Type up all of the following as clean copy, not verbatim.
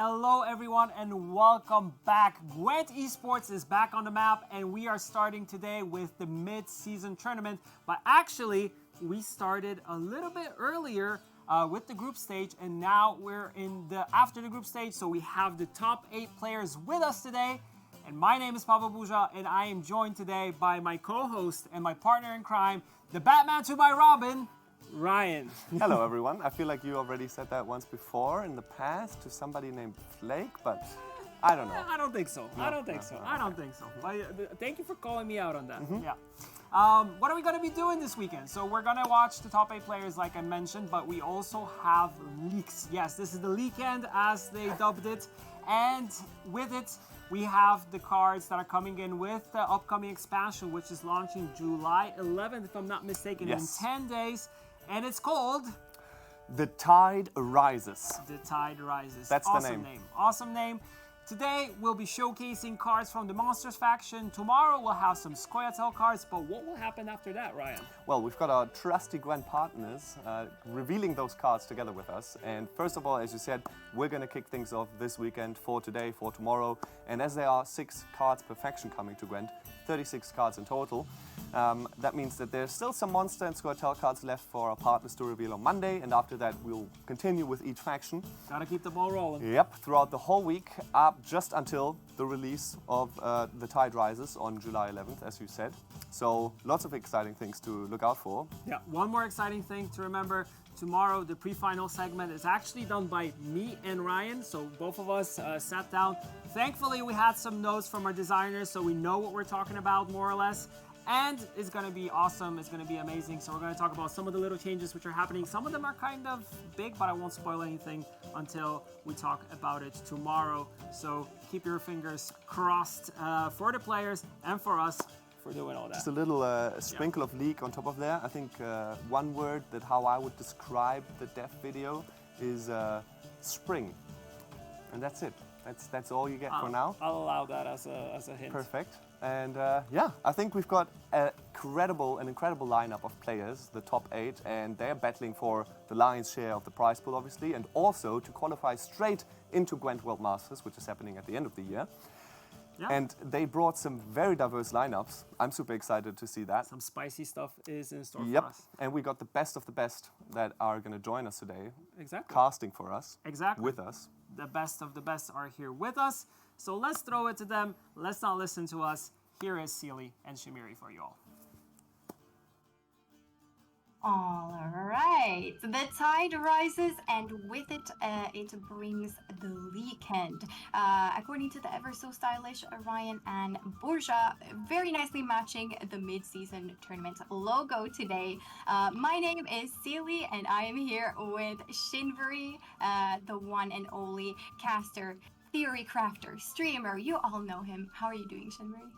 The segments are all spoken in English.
Hello everyone and welcome back. GWENT Esports is back on the map and we are starting today with the mid-season tournament. But actually, we started a little bit earlier with the group stage and now we're in the after the group stage. So we have the top 8 players with us today. And my name is Pavel Buja and I am joined today by my co-host and my partner in crime, the Batman to my Robin, Ryan. Hello everyone. I feel like you already said that once before in the past to somebody named Flake, but I don't know. I don't think so. No, I don't think no, so. no, I don't think so. But thank you for calling me out on that. Yeah. What are we going to be doing this weekend? So we're going to watch the top 8 players like I mentioned, but we also have leaks. Yes, this is the leakend as they dubbed it. And with it, we have the cards that are coming in with the upcoming expansion, which is launching July 11th, if I'm not mistaken, Yes. in 10 days. And it's called The Tide Rises. The Tide Rises. That's the Awesome name. Awesome name. Today, we'll be showcasing cards from the Monsters faction. Tomorrow, we'll have some Scoia'tael cards. But what will happen after that, Ryan? Well, we've got our trusty Gwent partners revealing those cards together with us. And first of all, as you said, we're going to kick things off this weekend for today, for tomorrow. And as there are 6 cards per faction coming to Gwent, 36 cards in total, that means that there's still some Monster and Scoia'tael cards left for our partners to reveal on Monday. And after that, we'll continue with each faction. Gotta keep the ball rolling. Yep, throughout the whole week, up just until the release of The Tide Rises on July 11th, as you said. So lots of exciting things to look out for. Yeah, one more exciting thing to remember. Tomorrow, the pre-final segment is actually done by me and Ryan. So both of us sat down. Thankfully, we had some notes from our designers, so we know what we're talking about more or less. And it's going to be awesome. It's going to be amazing. So we're going to talk about some of the little changes which are happening. Some of them are kind of big, but I won't spoil anything until we talk about it tomorrow. So keep your fingers crossed for the players and for us for doing all that. Just a little sprinkle of leak on top of there. I think one word that how I would describe the dev video is spring. And that's it. That's all you get for now. I'll allow that as a hint. Perfect. And yeah, I think we've got an incredible lineup of players, the top 8, and they're battling for the lion's share of the prize pool, obviously, and also to qualify straight into Gwent World Masters, which is happening at the end of the year. Yeah. And they brought some very diverse lineups. I'm super excited to see that. Some spicy stuff is in store Yep, for us. and we got the best of the best that are going to join us today, Exactly. casting for us, Exactly. with us. The best of the best are here with us. So let's throw it to them. Let's not listen to us. Here is Sealy and Shamiri for you all. All right, the tide rises, and with it, it brings the weekend. According to the ever so stylish Ryan and Borja, very nicely matching the mid-season tournament logo today. My name is Sealy, and I am here with Shinbury, the one and only caster, theory crafter, streamer. You all know him. How are you doing, Shinbury?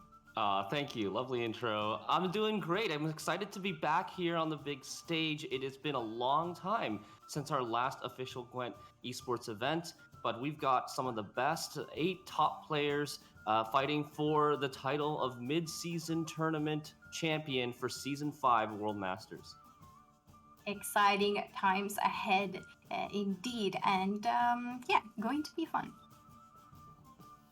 Thank you. Lovely intro. I'm doing great. I'm excited to be back here on the big stage. It has been a long time since our last official Gwent esports event, but we've got some of the best 8 top players fighting for the title of mid-season tournament champion for Season 5 World Masters. Exciting times ahead, indeed, and yeah, going to be fun.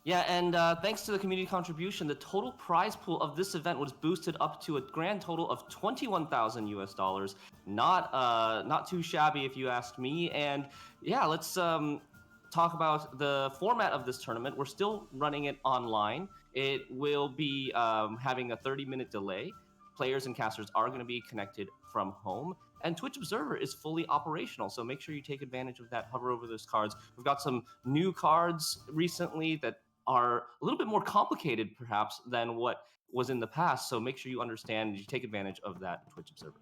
Yeah, and thanks to the community contribution, the total prize pool of this event was boosted up to a grand total of $21,000 US. Not too shabby, if you asked me. And yeah, let's talk about the format of this tournament. We're still running it online. It will be having a 30-minute delay. Players and casters are going to be connected from home. And Twitch Observer is fully operational, so make sure you take advantage of that. Hover over those cards. We've got some new cards recently that are a little bit more complicated, perhaps, than what was in the past. So make sure you understand and you take advantage of that Twitch Observer.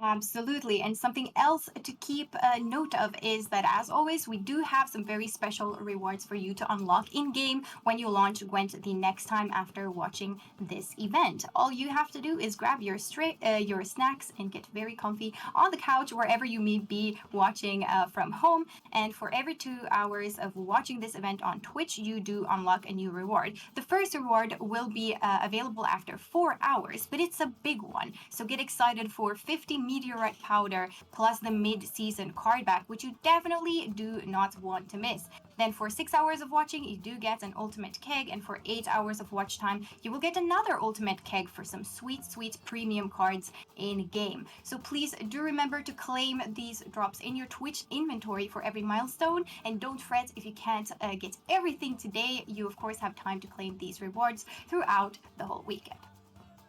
Absolutely. And something else to keep note of is that, as always, we do have some very special rewards for you to unlock in-game when you launch Gwent the next time after watching this event. All you have to do is grab your snacks and get very comfy on the couch wherever you may be watching from home. And for every 2 hours of watching this event on Twitch, you do unlock a new reward. The first reward will be available after 4 hours, but it's a big one. So get excited for 50 meteorite powder, plus the mid-season card back, which you definitely do not want to miss. Then for 6 hours of watching, you do get an ultimate keg, and for 8 hours of watch time, you will get another ultimate keg for some sweet, sweet premium cards in game. So please do remember to claim these drops in your Twitch inventory for every milestone, and don't fret if you can't get everything today. You of course have time to claim these rewards throughout the whole weekend.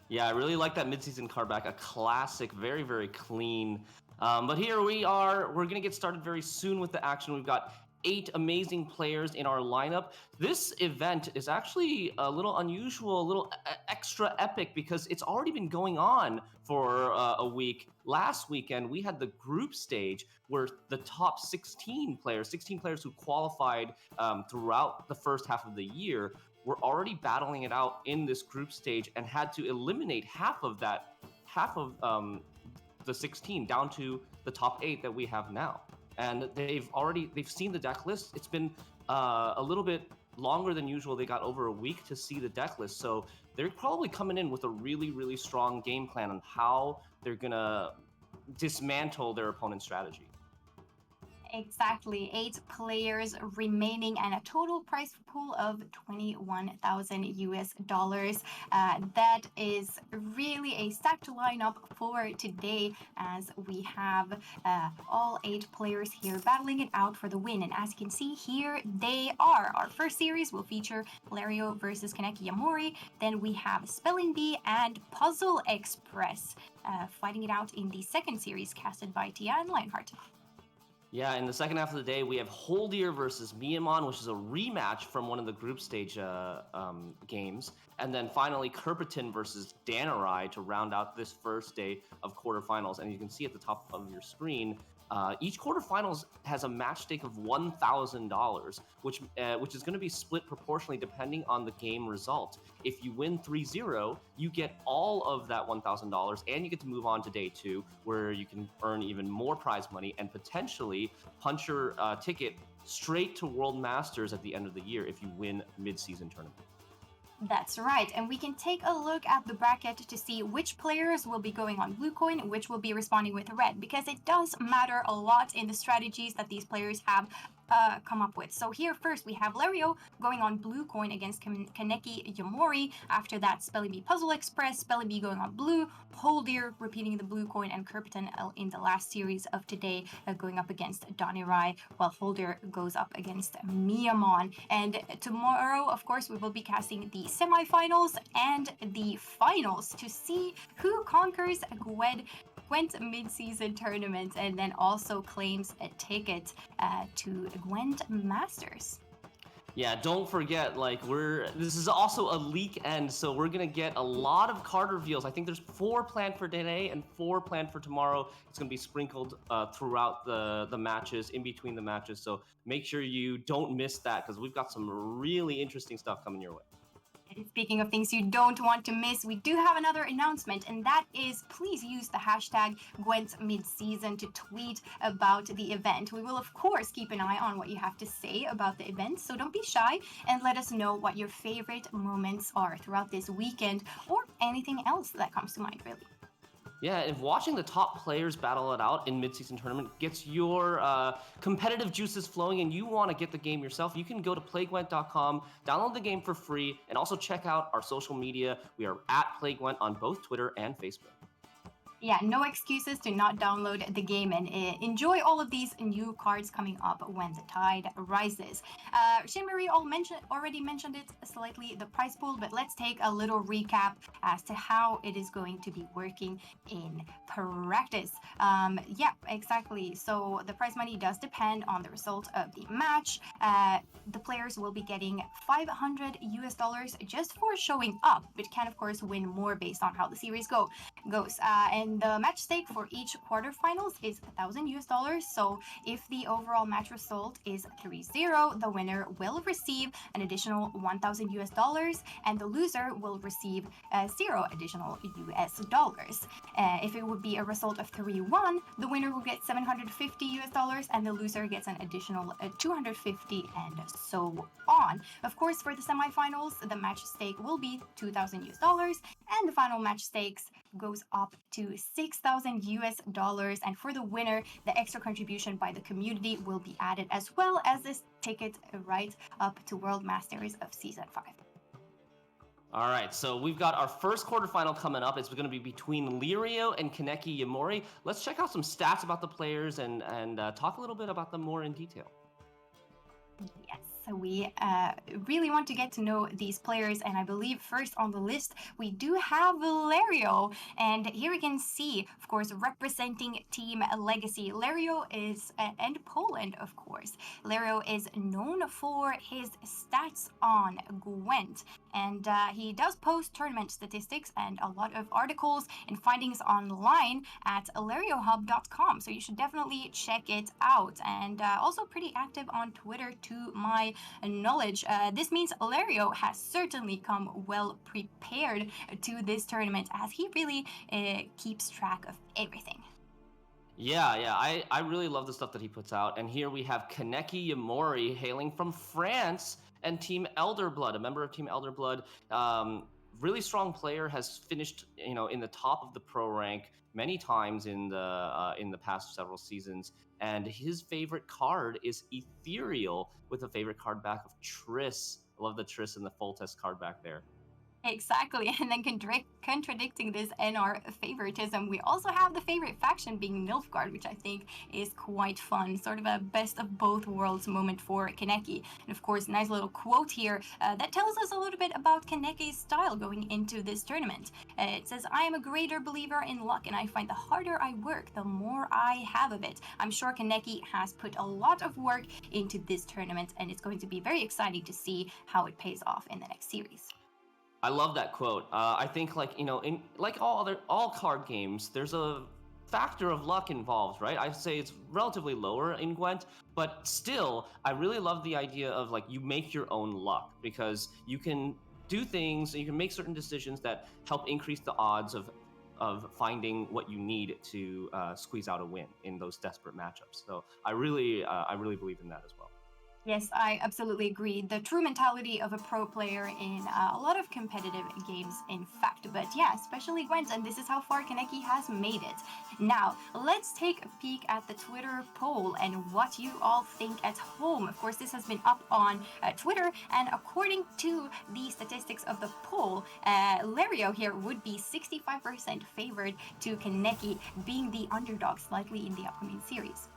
Yeah, I really like that mid-season card back. A classic, very, very clean. But here we are. We're going to get started very soon with the action. We've got 8 amazing players in our lineup. This event is actually a little unusual, a little extra epic because it's already been going on for a week. Last weekend, we had the group stage where the top 16 players who qualified throughout the first half of the year, were already battling it out in this group stage and had to eliminate half of the 16 down to the top 8 that we have now. And they've seen the deck list. It's been a little bit longer than usual. They got over a week to see the deck list. So they're probably coming in with a really, really strong game plan on how they're gonna dismantle their opponent's strategy. Exactly, 8 players remaining and a total prize pool of 21,000 US dollars. That is really a stacked lineup for today, as we have all 8 players here battling it out for the win. And as you can see here, they are. Our first series will feature Lario versus Kaneki Yamori. Then we have Spelling Bee and Puzzle Express fighting it out in the second series casted by Tia and Lionheart. Yeah, in the second half of the day, we have Holdier versus Miyamon, which is a rematch from one of the group stage games. And then finally, Kerpiton versus Danarai to round out this first day of quarterfinals. And you can see at the top of your screen, each quarterfinals has a match stake of $1,000, which is going to be split proportionally depending on the game result. If you win 3-0, you get all of that $1,000, and you get to move on to day 2, where you can earn even more prize money and potentially punch your ticket straight to World Masters at the end of the year if you win mid-season tournament. That's right, and we can take a look at the bracket to see which players will be going on blue coin, which will be responding with red, because it does matter a lot in the strategies that these players have come up with. So here first we have Lario going on blue coin against Kaneki Yamori. After that, Spelling Bee Puzzle Express, Spelling Bee going on blue, Holdier repeating the blue coin, and Kerpiton in the last series of today going up against Danirai, while Holdier goes up against Miyamon. And tomorrow, of course, we will be casting the semifinals and the finals to see who conquers GWENT Mid-season Tournament and then also claims a ticket to GWENT Masters. Yeah, don't forget, this is also a leak end, so we're gonna get a lot of card reveals. I think there's 4 planned for today and 4 planned for tomorrow. It's gonna be sprinkled throughout the matches, in between the matches, so make sure you don't miss that, because we've got some really interesting stuff coming your way. Speaking of things you don't want to miss, we do have another announcement, and that is please use the hashtag GWENT Mid-season to tweet about the event. We will, of course, keep an eye on what you have to say about the event, so don't be shy and let us know what your favorite moments are throughout this weekend or anything else that comes to mind, really. Yeah, if watching the top players battle it out in mid-season tournament gets your competitive juices flowing and you want to get the game yourself, you can go to playgwent.com, download the game for free, and also check out our social media. We are at playgwent on both Twitter and Facebook. Yeah, no excuses to not download the game and enjoy all of these new cards coming up when the tide rises. Shin-Marie already mentioned it slightly, the prize pool, but let's take a little recap as to how it is going to be working in practice. Yeah, exactly. So the prize money does depend on the result of the match. The players will be getting $500 US just for showing up, but can of course win more based on how the series goes. And the match stake for each quarterfinals is $1,000 US. So if the overall match result is 3-0, the winner will receive an additional $1,000 US, and the loser will receive 0 additional US dollars. If it would be a result of 3-1, the winner will get $750 US, and the loser gets an additional $250, and so on. Of course, for the semifinals, the match stake will be $2,000 US, and the final match stakes goes up to 6,000 US dollars. And for the winner, the extra contribution by the community will be added, as well as this ticket right up to World Masters of Season 5. All right, so we've got our first quarterfinal coming up. It's going to be between Lirio and Kaneki Yamori. Let's check out some stats about the players and talk a little bit about them more in detail. Yes, so we really want to get to know these players, and I believe first on the list we do have Valerio, and here we can see, of course, representing Team Legacy. Lario is, and Poland, of course. Lario is known for his stats on Gwent, and he does post tournament statistics and a lot of articles and findings online at lariohub.com, so you should definitely check it out, and also pretty active on Twitter to my knowledge. This means Lario has certainly come well prepared to this tournament, as he really keeps track of everything. Yeah, I really love the stuff that he puts out. And here we have Kaneki Yamori hailing from France and Team Elderblood, a member of Team Elderblood. Really strong player, has finished, in the top of the pro rank many times in the past several seasons. And his favorite card is Ethereal, with a favorite card back of Triss. I love the Triss and the full test card back there. Exactly, and then contradicting this NR favoritism, we also have the favorite faction being Nilfgaard, which I think is quite fun, sort of a best of both worlds moment for Kaneki. And of course, nice little quote here that tells us a little bit about Kaneki's style going into this tournament. It says, "I am a greater believer in luck, and I find the harder I work, the more I have of it." I'm sure Kaneki has put a lot of work into this tournament, and it's going to be very exciting to see how it pays off in the next series. I love that quote. I think, in like all card games, there's a factor of luck involved, right? I'd say it's relatively lower in Gwent, but still, I really love the idea of you make your own luck, because you can do things and you can make certain decisions that help increase the odds of finding what you need to squeeze out a win in those desperate matchups. So I really believe in that as well. Yes, I absolutely agree. The true mentality of a pro player in a lot of competitive games, in fact. But yeah, especially Gwent, and this is how far Kaneki has made it. Now, let's take a peek at the Twitter poll and what you all think at home. Of course, this has been up on Twitter, and according to the statistics of the poll, Lario here would be 65% favored to Kaneki, being the underdog slightly in the upcoming series.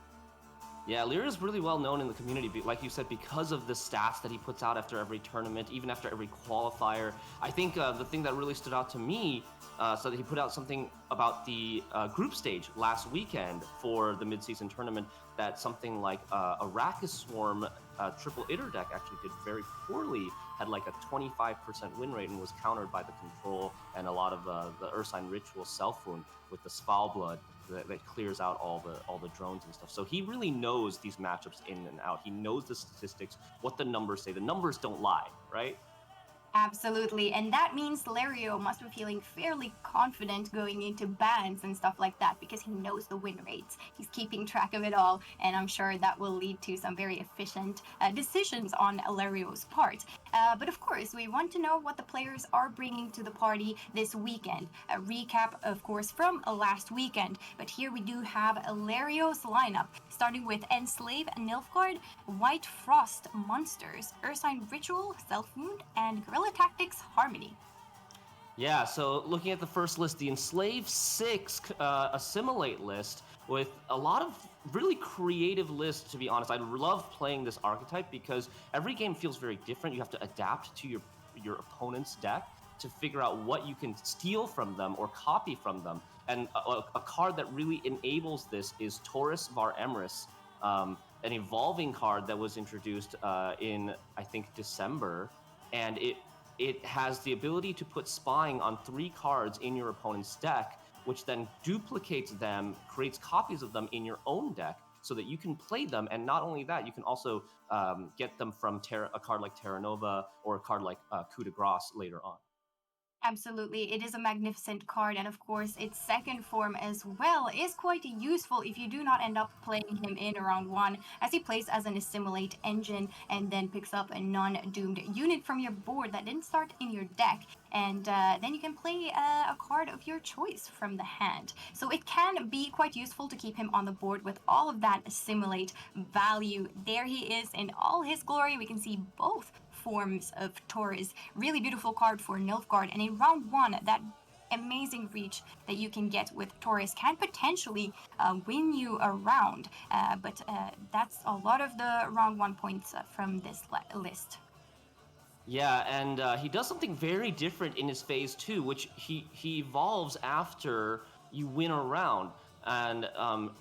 Yeah, Lyra is really well known in the community, like you said, because of the stats that he puts out after every tournament, even after every qualifier. I think the thing that really stood out to me, so that he put out something about the group stage last weekend for the mid-season tournament, that something like Arrakis Swarm triple Itter deck actually did very poorly, had like a 25% win rate, and was countered by the control and a lot of the Ursine Ritual self-wound with the Spal Blood that clears out all the drones and stuff. So he really knows these matchups in and out. He knows the statistics, what the numbers say. The numbers don't lie, right? Absolutely, and that means Lario must be feeling fairly confident going into bans and stuff like that, because he knows the win rates. He's keeping track of it all, and I'm sure that will lead to some very efficient decisions on Lario's part. But of course, we want to know what the players are bringing to the party this weekend. A recap, of course, from last weekend, but here we do have Lario's lineup, starting with Enslave Nilfgaard, White Frost Monsters, Ursine Ritual, Self-Wound, and Guerrilla Tactics Harmony. Yeah, so looking at the first list, the Enslave 6 Assimilate list, with a lot of really creative lists, to be honest. I love playing this archetype because every game feels very different. You have to adapt to your opponent's deck to figure out what you can steal from them or copy from them. And a card that really enables this is Taurus Var Emrys, an evolving card that was introduced in, I think, December. And it has the ability to put spying on 3 cards in your opponent's deck, which then duplicates them, creates copies of them in your own deck so that you can play them. And not only that, you can also get them from a card like Terra Nova or a card like Coup de Grace later on. Absolutely, it is a magnificent card, and of course, its second form as well is quite useful if you do not end up playing him in round one, as he plays as an assimilate engine and then picks up a non-doomed unit from your board that didn't start in your deck, and then you can play a card of your choice from the hand. So it can be quite useful to keep him on the board with all of that assimilate value. There he is in all his glory. We can see both forms of Taurus. Really beautiful card for Nilfgaard. And in round one, that amazing reach that you can get with Taurus can potentially win you a round. But that's a lot of the round one points from this list. Yeah, and he does something very different in his phase two, which he evolves after you win a round. And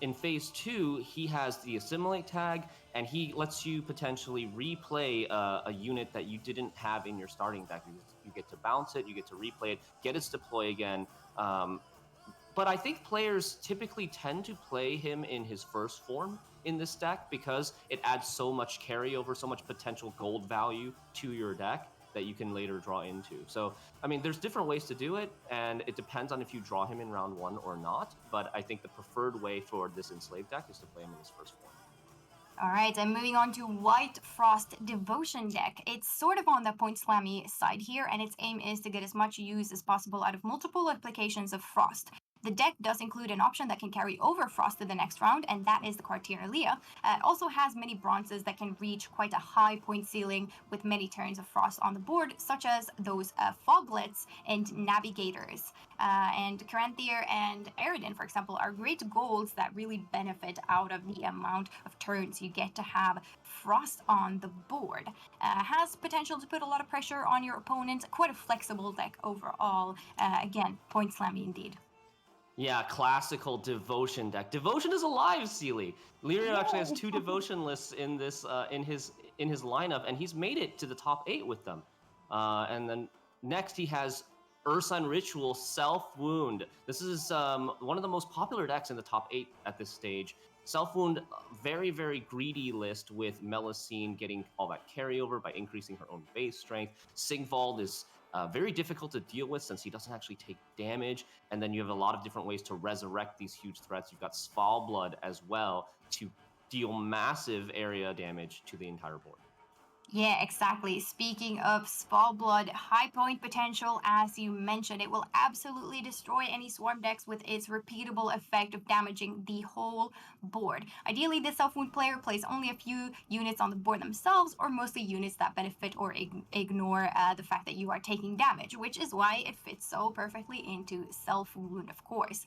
in phase two, he has the assimilate tag, and he lets you potentially replay a unit that you didn't have in your starting deck. You get to bounce it, you get to replay it, get its deploy again. But I think players typically tend to play him in his first form in this deck because it adds so much carryover, so much potential gold value to your deck that you can later draw into. So, I mean, there's different ways to do it, and it depends on if you draw him in round one or not. But I think the preferred way for this enslaved deck is to play him in his first form. All right, and moving on to White Frost Devotion deck. It's sort of on the point slammy side here, and its aim is to get as much use as possible out of multiple applications of Frost. The deck does include an option that can carry over Frost to the next round, and that is the card Tyralia. It also has many bronzes that can reach quite a high point ceiling with many turns of Frost on the board, such as those Foglets and Navigators. And Caranthier and Aridin, for example, are great golds that really benefit out of the amount of turns you get to have Frost on the board. Has potential to put a lot of pressure on your opponent. Quite a flexible deck overall. Again, point slammy indeed. Yeah, classical devotion deck. Devotion is alive, Sealy. Lirio actually has 2 devotion lists in this in his lineup, and he's made it to the top 8 with them. And then next he has Ursun Ritual Self Wound. This is one of the most popular decks in the top 8 at this stage. Self Wound, very, very greedy list with Melusine getting all that carryover by increasing her own base strength. Sigvald is very difficult to deal with since he doesn't actually take damage, and then you have a lot of different ways to resurrect these huge threats. You've got Svalblood as well to deal massive area damage to the entire board. Yeah, exactly. Speaking of Svalblood, high point potential, as you mentioned, it will absolutely destroy any swarm decks with its repeatable effect of damaging the whole board. Ideally, this self-wound player plays only a few units on the board themselves, or mostly units that benefit or ignore the fact that you are taking damage, which is why it fits so perfectly into self-wound, of course.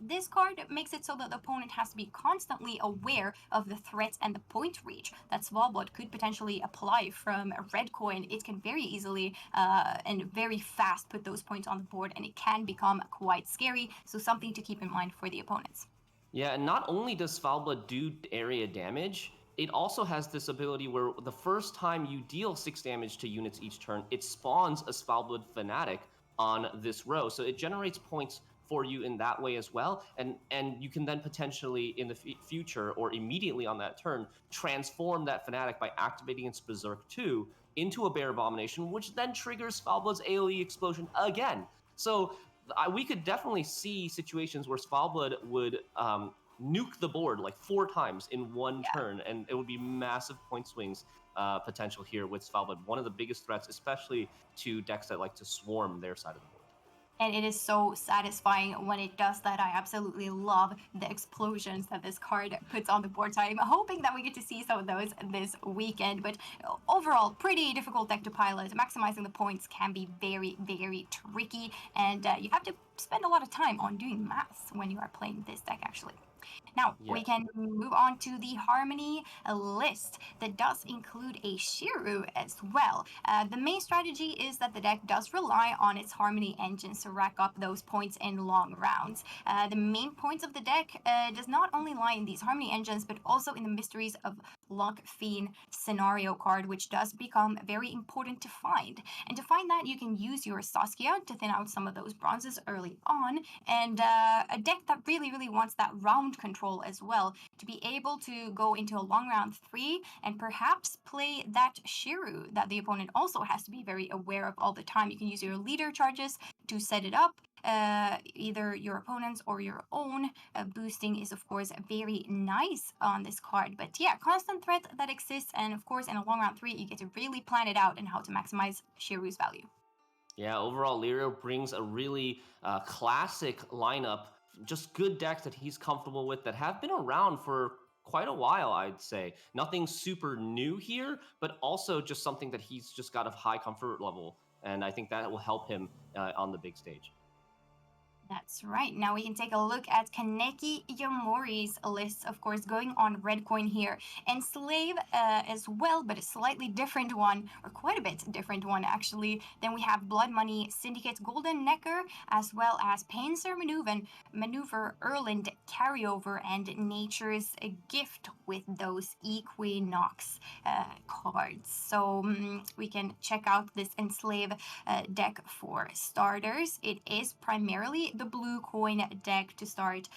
This card makes it so that the opponent has to be constantly aware of the threats and the point reach that Svalblood could potentially apply from a red coin. It can very easily and very fast put those points on the board, and it can become quite scary. So something to keep in mind for the opponents. Yeah, and not only does Svalblood do area damage, it also has this ability where the first time you deal 6 damage to units each turn, it spawns a Svalblood Fanatic on this row. So it generates points for you in that way as well, and you can then potentially in the future or immediately on that turn transform that Fanatic by activating its Berserk 2 into a Bear Abomination, which then triggers Svalblood's AoE explosion again. So we could definitely see situations where Svalblood would nuke the board like 4 times in one turn, and it would be massive point swings potential here with Svalblood. One of the biggest threats, especially to decks that like to swarm their side of the board. And it is so satisfying when it does that. I absolutely love the explosions that this card puts on the board. So I'm hoping that we get to see some of those this weekend. But overall, pretty difficult deck to pilot. Maximizing the points can be very, very tricky. And you have to spend a lot of time on doing maths when you are playing this deck, actually. Now, we can move on to the Harmony list that does include a Shiru as well. The main strategy is that the deck does rely on its Harmony engines to rack up those points in long rounds. The main points of the deck does not only lie in these Harmony engines, but also in the Mysteries of Lock Fiend scenario card, which does become very important to find. And to find that, you can use your Saskia to thin out some of those bronzes early on. And a deck that really, really wants that round control control as well, to be able to go into a long round 3 and perhaps play that Shiru that the opponent also has to be very aware of all the time. You can use your leader charges to set it up, either your opponent's or your own. Boosting is, of course, very nice on this card. But yeah, constant threat that exists, and of course, in a long round 3, you get to really plan it out and how to maximize Shiru's value. Yeah, overall, Lirio brings a really classic lineup, just good decks that he's comfortable with that have been around for quite a while, I'd say. Nothing super new here, but also just something that he's just got a high comfort level. And I think that will help him on the big stage. That's right. Now we can take a look at Kaneki Yomori's list, of course, going on red coin here. Enslave as well, but a slightly different one, or quite a bit different one, actually. Then we have Blood Money Syndicate Golden Necker, as well as Panzer Maneuver Erland Carryover, and Nature's Gift with those Equinox cards. So we can check out this Enslave deck for starters. It is primarily the blue coin deck to start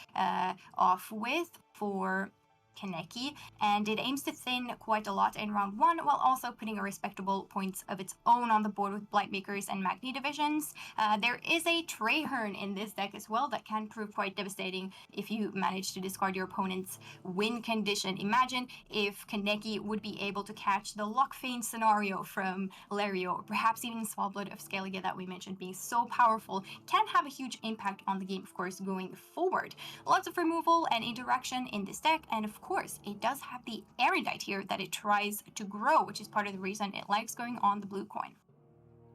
off with for Kaneki, and it aims to thin quite a lot in round 1 while also putting a respectable points of its own on the board with Blightmakers and Magni divisions. There is a Trahern in this deck as well that can prove quite devastating if you manage to discard your opponent's win condition. Imagine if Kaneki would be able to catch the Lock Feint scenario from Lario, or perhaps even Swablood of Skellige that we mentioned being so powerful, can have a huge impact on the game, of course, going forward. Lots of removal and interaction in this deck, and of course, it does have the Erudite here that it tries to grow, which is part of the reason it likes going on the blue coin.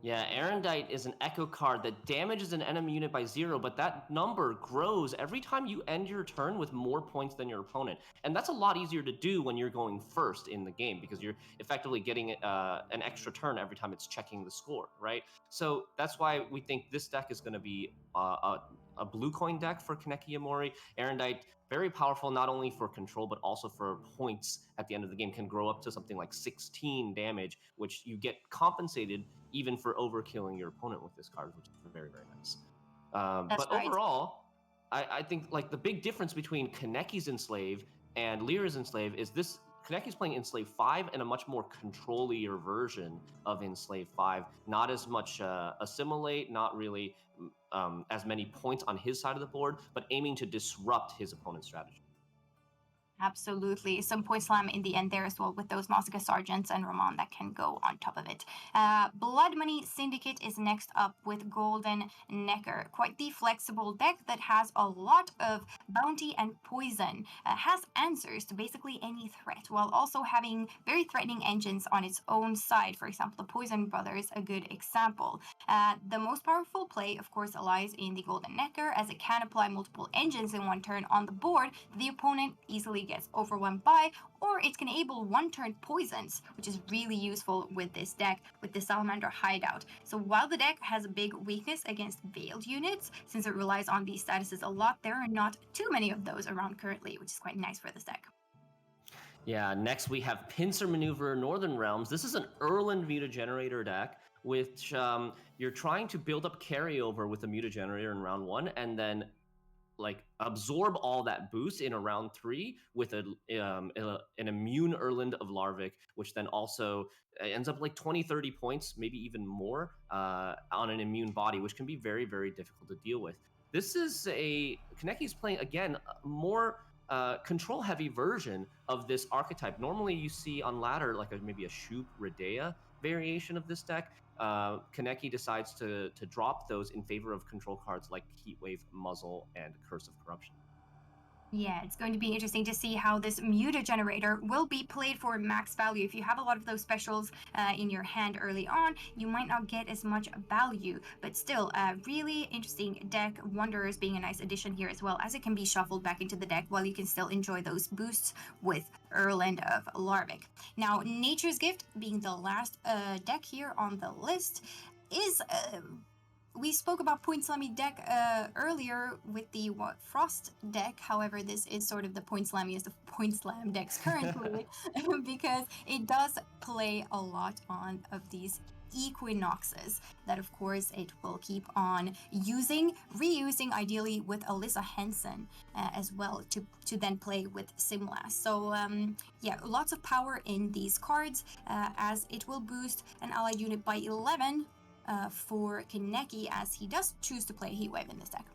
Yeah, Erudite is an echo card that damages an enemy unit by 0, but that number grows every time you end your turn with more points than your opponent. And that's a lot easier to do when you're going first in the game, because you're effectively getting an extra turn every time it's checking the score, right? So that's why we think this deck is going to be a blue coin deck for Kaneki Yomori. Erudite, very powerful not only for control, but also for points at the end of the game, can grow up to something like 16 damage, which you get compensated even for overkilling your opponent with this card, which is very, very nice. But right. overall, I think like the big difference between Kaneki's Enslave and Lyra's Enslave is this. Kaneki's playing Enslave 5 and a much more control-ier version of Enslave 5. Not as much assimilate, not really as many points on his side of the board, but aiming to disrupt his opponent's strategy. Absolutely. Some point slam in the end there as well with those Nausicaa Sergeants and Ramon that can go on top of it. Blood Money Syndicate is next up with Golden Necker. Quite the flexible deck that has a lot of bounty and poison. Has answers to basically any threat, while also having very threatening engines on its own side. For example, the Poison Brothers, a good example. The most powerful play, of course, lies in the Golden Necker, as it can apply multiple engines in one turn on the board the opponent easily gets overwhelmed by, or it can enable one-turn poisons, which is really useful with this deck with the Salamander Hideout. So while the deck has a big weakness against veiled units, since it relies on these statuses a lot, there are not too many of those around currently, which is quite nice for this deck. Yeah, next we have Pincer Maneuver Northern Realms. This is an Erland Mutagenerator deck, which you're trying to build up carryover with a Mutagenerator in round 1, and then like absorb all that boost in a round 3 with an immune Erland of Larvic, which then also ends up like 20-30 points, maybe even more on an immune body, which can be very, very difficult to deal with. This is Kaneki's playing again more control heavy version of this archetype. Normally you see on ladder like maybe a Shoop Redea variation of this deck. Kaneki decides to drop those in favor of control cards like Heatwave, Muzzle, and Curse of Corruption. Yeah, it's going to be interesting to see how this Mutagenerator will be played for max value. If you have a lot of those specials in your hand early on, you might not get as much value, but still a really interesting deck. Wanderers being a nice addition here as well, as it can be shuffled back into the deck while you can still enjoy those boosts with Erland of Larvic. Now, Nature's Gift being the last deck here on the list is... we spoke about Point Slammy deck earlier with the Frost deck. However, this is sort of the Point Slammiest of Point Slam decks currently because it does play a lot of these Equinoxes that, of course, it will keep on reusing, ideally with Alyssa Henson as well, to then play with Simlas. So yeah, lots of power in these cards, as it will boost an allied unit by 11 for Kaneki, as he does choose to play Heatwave in this deck.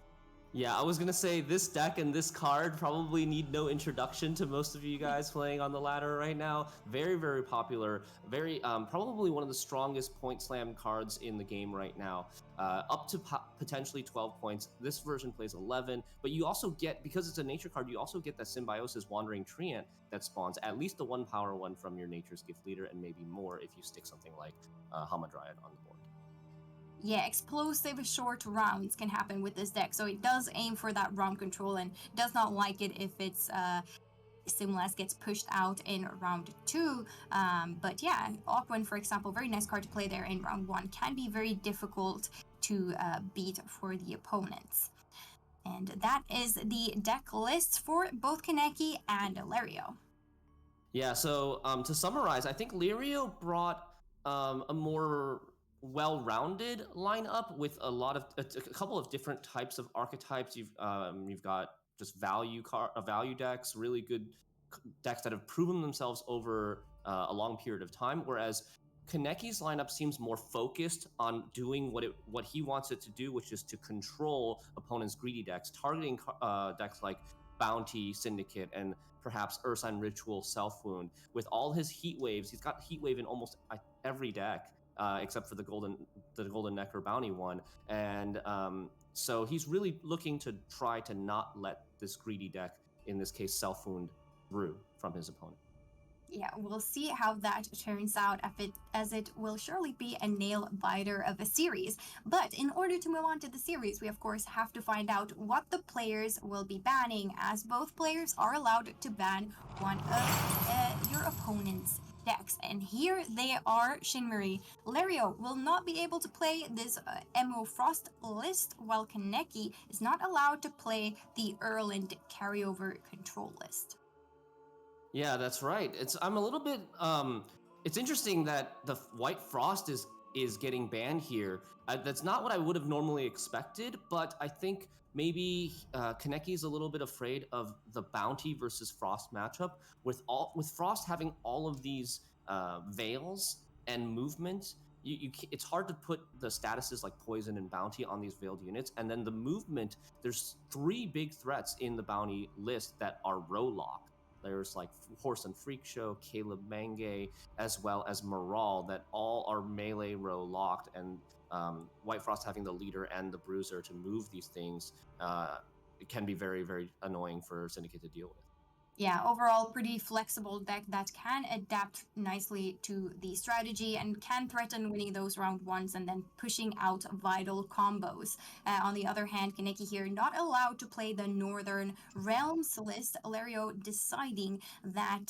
Yeah, I was gonna say this deck and this card probably need no introduction to most of you guys playing on the ladder right now. Very, very popular. Very, probably one of the strongest point slam cards in the game right now. Up to potentially 12 points. This version plays 11, but you also get, because it's a nature card, you also get that Symbiosis Wandering Treant that spawns at least the 1 power one from your Nature's Gift leader, and maybe more if you stick something like Hamadryad on the board. Yeah, explosive short rounds can happen with this deck, so it does aim for that round control and does not like it if its Simlas gets pushed out in round 2. But yeah, Aquan, for example, very nice card to play there in round 1, can be very difficult to beat for the opponents. And that is the deck lists for both Kaneki and Lario. Yeah, so to summarize, I think Lirio brought a more well-rounded lineup with a couple of different types of archetypes. You've got just value decks, really good decks that have proven themselves over a long period of time, whereas Kaneki's lineup seems more focused on doing what he wants it to do, which is to control opponents' greedy decks, targeting decks like Bounty, Syndicate, and perhaps Ursine Ritual, Self Wound. With all his Heat Waves, he's got Heat Wave in almost every deck. Except for the golden Necker Bounty one, and so he's really looking to try to not let this greedy deck, in this case Self Wound, through from his opponent. Yeah, we'll see how that turns out, as it will surely be a nail biter of a series. But in order to move on to the series, we of course have to find out what the players will be banning, as both players are allowed to ban one of your opponent's decks. And here they are, Shinmari. Lario will not be able to play this Emo Frost list, while Kaneki is not allowed to play the Erland carryover control list. Yeah, that's right. I'm a little bit it's interesting that the White Frost is getting banned here. That's not what I would have normally expected, but I think maybe Kaneki's a little bit afraid of the Bounty versus Frost matchup. With Frost having all of these veils and movement, it's hard to put the statuses like Poison and Bounty on these veiled units. And then the movement, there's 3 big threats in the Bounty list that are row locked. There's like Horse and Freak Show, Caleb Mange, as well as Moral, that all are melee row locked, and White Frost having the leader and the bruiser to move these things, it can be very, very annoying for Syndicate to deal with. Yeah, overall pretty flexible deck that can adapt nicely to the strategy and can threaten winning those round 1s and then pushing out vital combos. On the other hand, Kaneki here not allowed to play the Northern Realms list, Lario deciding that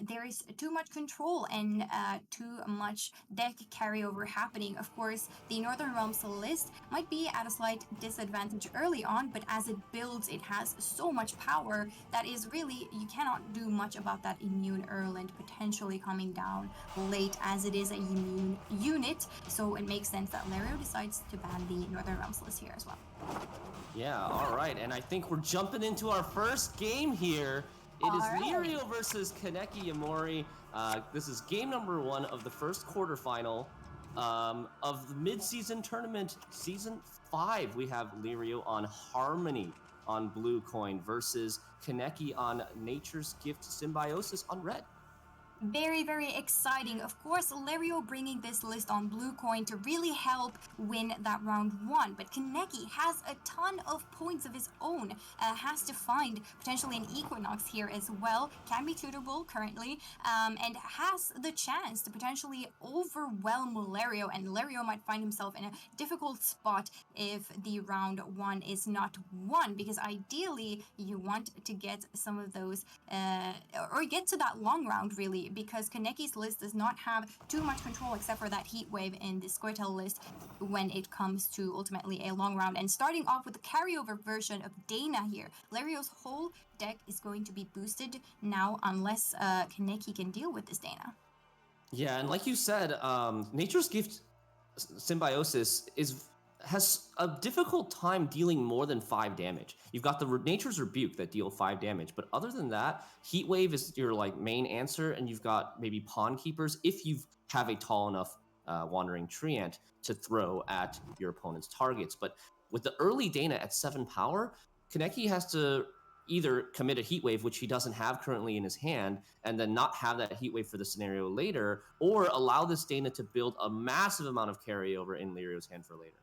there is too much control and too much deck carryover happening. Of course, the Northern Realms list might be at a slight disadvantage early on, but as it builds, it has so much power that is really, you cannot do much about that immune Erland potentially coming down late, as it is a immune unit. So it makes sense that Lario decides to ban the Northern Realms list here as well. Yeah, all right, and I think we're jumping into our first game here. It is Lirio versus Kaneki Yamori. This is game number 1 of the first quarterfinal of the Mid-season Tournament Season 5. We have Lirio on Harmony on blue coin versus Kaneki on Nature's Gift Symbiosis on red. Very, very exciting. Of course, Lario bringing this list on blue coin to really help win that round 1. But Kaneki has a ton of points of his own. Has to find potentially an Equinox here as well. Can be tutable currently. And has the chance to potentially overwhelm Lario. And Lario might find himself in a difficult spot if the round 1 is not won. Because ideally, you want to get some of those, or get to that long round really, because Kaneki's list does not have too much control except for that Heat Wave in the Squirtle list when it comes to ultimately a long round. And starting off with the carryover version of Dana here, Lario's whole deck is going to be boosted now unless Kaneki can deal with this Dana. Yeah, and like you said, Nature's Gift Symbiosis has a difficult time dealing more than 5 damage. You've got the Nature's Rebuke that deal 5 damage, but other than that, Heat Wave is your like main answer, and you've got maybe Pawn Keepers if you have a tall enough Wandering Treant to throw at your opponent's targets. But with the early Dana at 7 power, Kaneki has to either commit a Heat Wave, which he doesn't have currently in his hand, and then not have that Heat Wave for the scenario later, or allow this Dana to build a massive amount of carryover in Lirio's hand for later.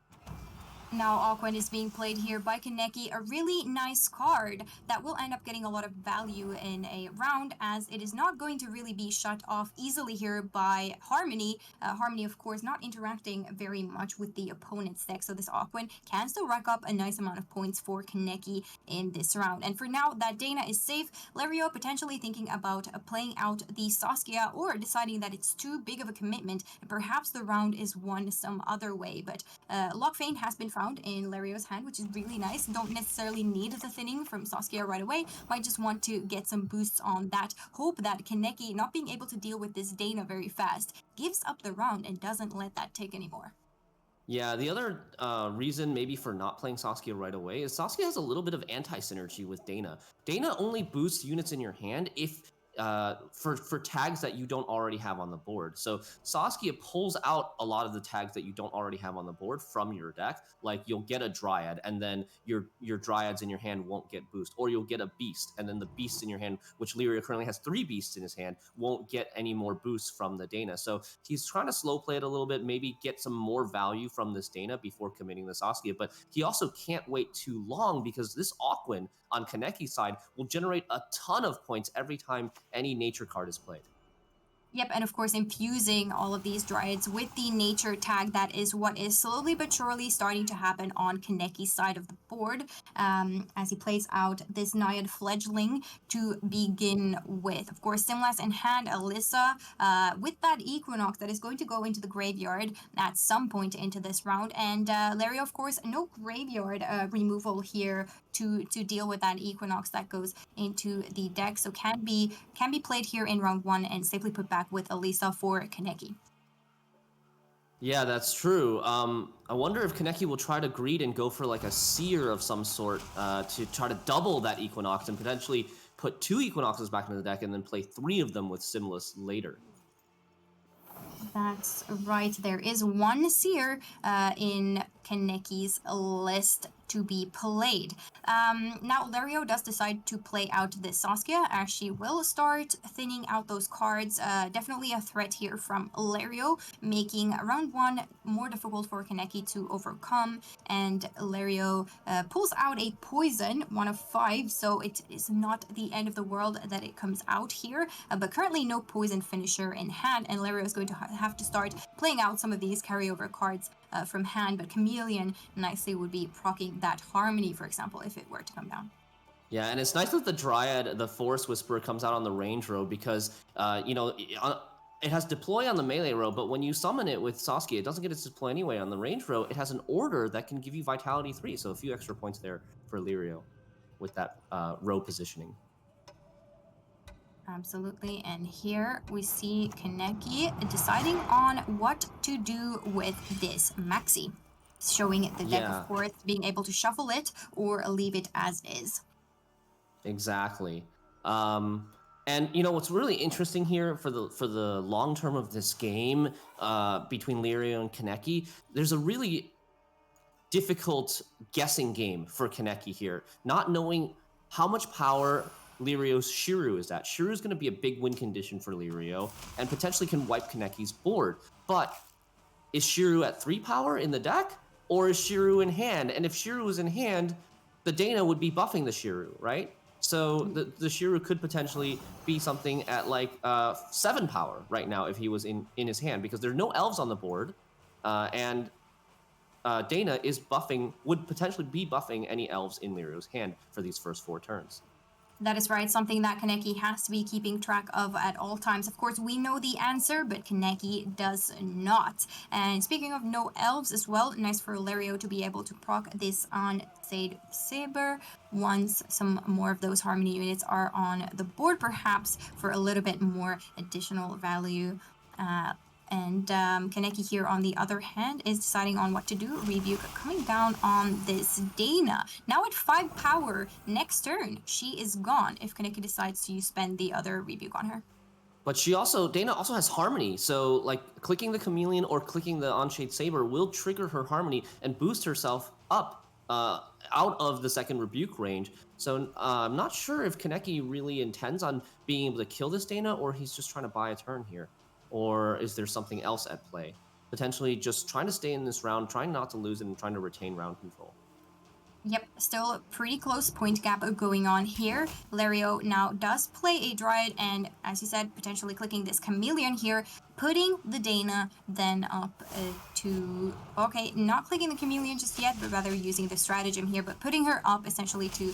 Now Aquan is being played here by Kaneki, a really nice card that will end up getting a lot of value in a round, as it is not going to really be shut off easily here by Harmony. Harmony, of course, not interacting very much with the opponent's deck, so this Aquan can still rack up a nice amount of points for Kaneki in this round. And for now, that Dana is safe. Lirio potentially thinking about playing out the Saskia, or deciding that it's too big of a commitment and perhaps the round is won some other way. But Lock Feint has been found in Lario's hand, which is really nice. Don't necessarily need the thinning from Saskia right away. Might just want to get some boosts on that. Hope that Kaneki, not being able to deal with this Dana very fast, gives up the round and doesn't let that tick anymore. Yeah, the other reason maybe for not playing Saskia right away is Saskia has a little bit of anti-synergy with Dana. Dana only boosts units in your hand if for tags that you don't already have on the board. So Saskia pulls out a lot of the tags that you don't already have on the board from your deck. Like you'll get a Dryad, and then your Dryads in your hand won't get boost, or you'll get a Beast, and then the Beasts in your hand, which Lirio currently has 3 Beasts in his hand, won't get any more boosts from the Dana. So he's trying to slow play it a little bit, maybe get some more value from this Dana before committing the Saskia. But he also can't wait too long, because this Aquan on Kaneki's side will generate a ton of points every time any nature card is played. Yep, and of course infusing all of these Dryads with the nature tag, that is what is slowly but surely starting to happen on Kaneki's side of the board, as he plays out this Naiad Fledgling to begin with. Of course, Simlas in hand, Alyssa with that Equinox that is going to go into the graveyard at some point into this round, and Lario, of course, no graveyard removal here to deal with that Equinox that goes into the deck, so can be played here in round 1 and safely put back with Alyssa for Kaneki. Yeah, that's true. I wonder if Kaneki will try to greed and go for like a Seer of some sort to try to double that Equinox and potentially put 2 Equinoxes back into the deck and then play 3 of them with Simlas later. That's right. There is 1 Seer in Kaneki's list to be played. Now, Lario does decide to play out this Saskia, as she will start thinning out those cards. Definitely a threat here from Lario, making round 1 more difficult for Kaneki to overcome. And Lario pulls out a poison, 1 of 5, so it is not the end of the world that it comes out here. But currently no poison finisher in hand, and Lario is going to have to start playing out some of these carryover cards from hand, but Chameleon nicely would be proccing that Harmony, for example, if it were to come down. Yeah, and it's nice that the Dryad, the Forest Whisperer, comes out on the range row, because, it has deploy on the melee row, but when you summon it with Saskia, it doesn't get its deploy anyway. On the range row, it has an order that can give you Vitality 3, so a few extra points there for Lirio with that row positioning. Absolutely, and here we see Kaneki deciding on what to do with this Maxi. Showing the deck, of course, being able to shuffle it or leave it as is. Exactly. And what's really interesting here for the long term of this game between Lirio and Kaneki, there's a really difficult guessing game for Kaneki here, not knowing how much power Lirio's Shiru is at. Shiru is going to be a big win condition for Lirio and potentially can wipe Kaneki's board. But is Shiru at 3 power in the deck, or is Shiru in hand? And if Shiru is in hand, the Dana would be buffing the Shiru, right? So the Shiru could potentially be something at like 7 power right now if he was in his hand, because there are no elves on the board, and Dana would potentially be buffing any elves in Lirio's hand for these first 4 turns. That is right, something that Kaneki has to be keeping track of at all times. Of course, we know the answer, but Kaneki does not. And speaking of no elves as well, nice for Lario to be able to proc this on Sade Saber once some more of those Harmony units are on the board, perhaps for a little bit more additional value. And Kaneki here, on the other hand, is deciding on what to do. Rebuke coming down on this Dana. Now at 5 power, next turn, she is gone if Kaneki decides to spend the other Rebuke on her. But Dana also has Harmony, so like clicking the Chameleon or clicking the On-Shade Saber will trigger her Harmony and boost herself up out of the second Rebuke range. So I'm not sure if Kaneki really intends on being able to kill this Dana, or he's just trying to buy a turn here. Or is there something else at play? Potentially just trying to stay in this round, trying not to lose it, and trying to retain round control. Yep, still a pretty close point gap going on here. Lario now does play a Dryad, and as you said, potentially clicking this Chameleon here, putting the Dana then up to... Okay, not clicking the Chameleon just yet, but rather using the stratagem here, but putting her up essentially to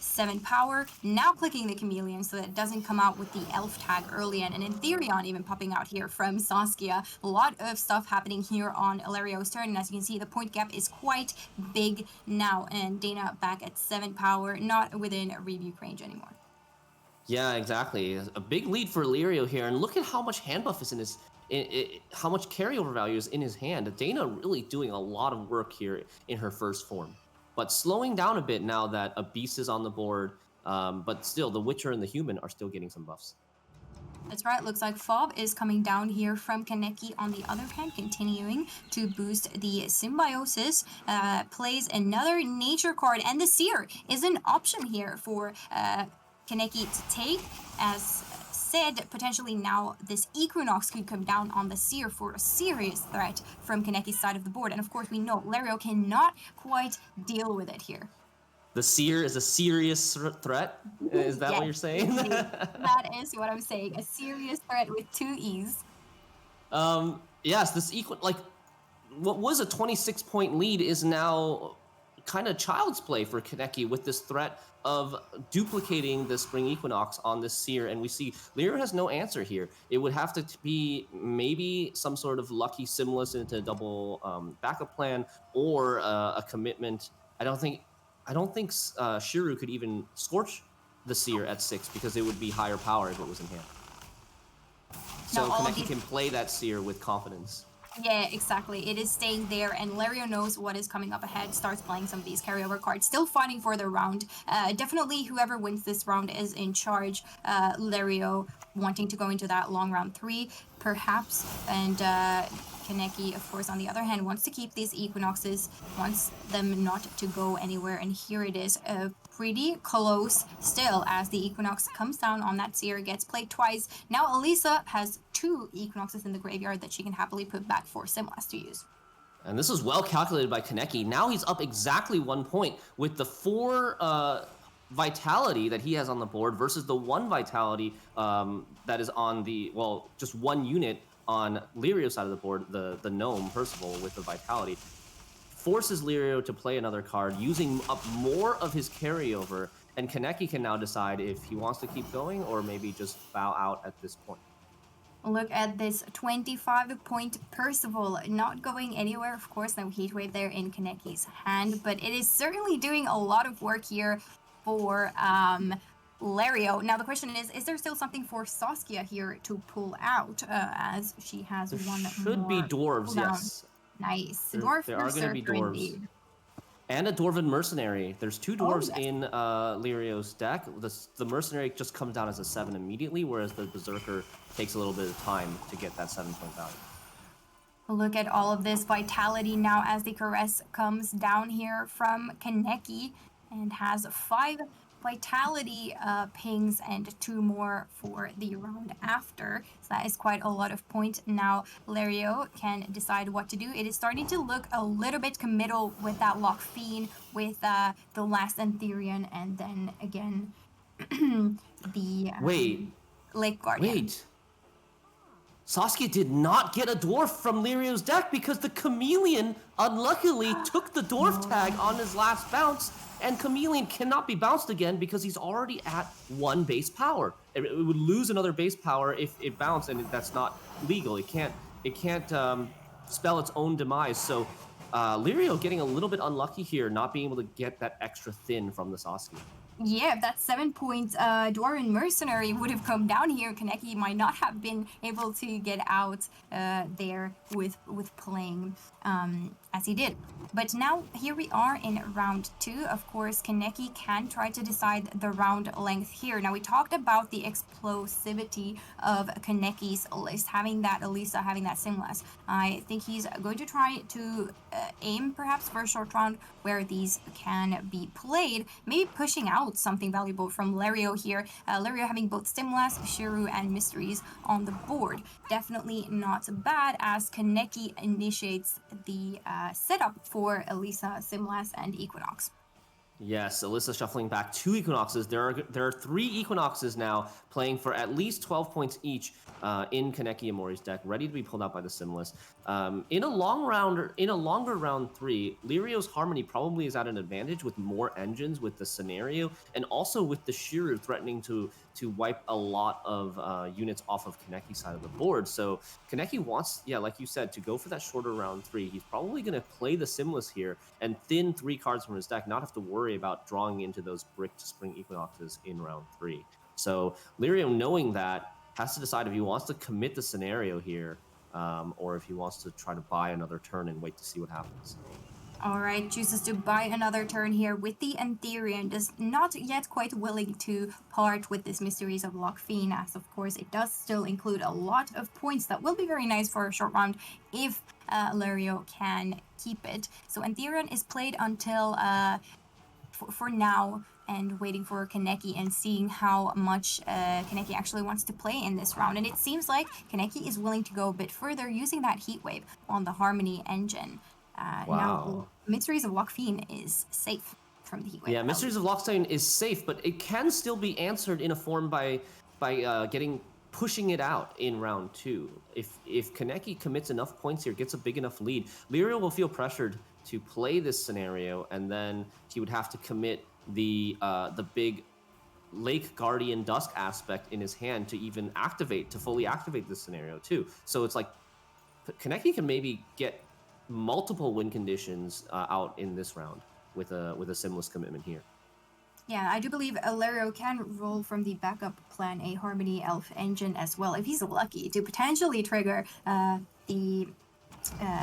7 power. Now clicking the Chameleon so that it doesn't come out with the Elf tag early and in Therion even popping out here from Saskia. A lot of stuff happening here on Lario's turn, and as you can see, the point gap is quite big now, and Dana back at 7 power, not within Rebuke range anymore. Yeah, exactly. A big lead for Lirio here, and look at how much hand buff is in his... how much carryover value is in his hand. Dana really doing a lot of work here in her first form. But slowing down a bit now that a beast is on the board, but still, the Witcher and the human are still getting some buffs. That's right, looks like Fob is coming down here from Kaneki on the other hand, continuing to boost the Symbiosis, plays another nature card, and the Seer is an option here for Kaneki to take. As said, potentially now this Equinox could come down on the Seer for a serious threat from Kaneki's side of the board, and of course we know Lario cannot quite deal with it here. The Seer is a serious threat? Is that what you're saying? That is what I'm saying. A serious threat with 2 E's. Yes, this what was a 26-point lead is now kind of child's play for Kaneki with this threat of duplicating the Spring Equinox on this Seer, and we see Lirio has no answer here. It would have to be maybe some sort of lucky Simulus into a double backup plan, or a commitment. I don't think Shiru could even Scorch the Seer at 6 because it would be higher power if it was in hand. So Kaneki can play that Seer with confidence. Yeah, exactly. It is staying there, and Lario knows what is coming up ahead, starts playing some of these carryover cards, still fighting for the round. Definitely whoever wins this round is in charge. Lario wanting to go into that long round 3, perhaps, and Kaneki, of course, on the other hand, wants to keep these Equinoxes, wants them not to go anywhere, and here it is, pretty close still as the Equinox comes down on that Seer, gets played twice. Now Elisa has 2 Equinoxes in the graveyard that she can happily put back for Simlas to use. And this was well calculated by Kaneki. Now he's up exactly 1 point with the 4 vitality that he has on the board versus the 1 vitality that is on the, well, just 1 unit on Lirio's side of the board, the Gnome, Percival, with the vitality. Forces Lirio to play another card, using up more of his carryover, and Kaneki can now decide if he wants to keep going or maybe just bow out at this point. Look at this 25-point Percival, not going anywhere. Of course, no Heatwave there in Kaneki's hand, but it is certainly doing a lot of work here for Lario. Now the question is there still something for Saskia here to pull out, as she has there one should more be dwarves, cooldown. yes. Nice. There are going to be dwarves. Indeed. And a Dwarven Mercenary. There's 2 dwarves in Lirio's deck. The Mercenary just comes down as a 7 immediately, whereas the Berserker takes a little bit of time to get that 7-point value. Look at all of this vitality now as the Caress comes down here from Kaneki and has 5 vitality pings and 2 more for the round after. So that is quite a lot of points. Now Lario can decide what to do. It is starting to look a little bit committal with that Lock Fiend, with the last Antherian, and then again the Lake Guardian. Wait. Saskia did not get a dwarf from Lirio's deck because the Chameleon unluckily took the dwarf tag on his last bounce, and Chameleon cannot be bounced again because he's already at 1 base power. It would lose another base power if it bounced, and that's not legal. It can't spell its own demise. So Lirio getting a little bit unlucky here, not being able to get that extra thin from the Saskia. Yeah, if that 7-point Dwarven mercenary would have come down here, Kaneki might not have been able to get out there with playing as he did. But now here we are in round 2. Of course, Kaneki can try to decide the round length here. Now we talked about the explosivity of Kaneki's list, having that Elisa, having that Simlas. I think he's going to try to aim perhaps for a short round where these can be played, maybe pushing out something valuable from Lario here. Lario having both Simlas, Shiru, and Mysteries on the board. Definitely not bad as Kaneki initiates the setup for Elisa, Simlas, and Equinox. Yes, Alyssa shuffling back 2 Equinoxes. There are 3 Equinoxes now playing for at least 12 points each in Kaneki Amori's deck, ready to be pulled out by the Simless. In a longer round 3, Lirio's Harmony probably is at an advantage with more engines with the scenario, and also with the Shiru threatening to wipe a lot of units off of Kaneki's side of the board. So Kaneki wants, yeah, like you said, to go for that shorter round 3. He's probably going to play the Simless here and thin 3 cards from his deck, not have to worry about drawing into those Brick to Spring Equinoxes in round 3. So Lirio, knowing that, has to decide if he wants to commit the scenario here, or if he wants to try to buy another turn and wait to see what happens. All right, chooses to buy another turn here with the Antherian, is not yet quite willing to part with this Mysteries of Lockfiend, as of course it does still include a lot of points that will be very nice for a short round if Lario can keep it. So Antherian is played until for now, and waiting for Kaneki and seeing how much Kaneki actually wants to play in this round. And it seems like Kaneki is willing to go a bit further using that Heat Wave on the Harmony engine. Now, Mysteries of Lockfiend is safe from the Heat Wave. Yeah, Mysteries of Lockfiend is safe, but it can still be answered in a form by pushing it out in round 2. If Kaneki commits enough points here, gets a big enough lead, Lirio will feel pressured to play this scenario, and then he would have to commit the big Lake Guardian Dusk aspect in his hand to even fully activate this scenario too. So it's like Kaneki can maybe get multiple win conditions out in this round with a Simless commitment here. Yeah, I do believe Lario can roll from the backup plan a Harmony Elf engine as well, if he's lucky, to potentially trigger the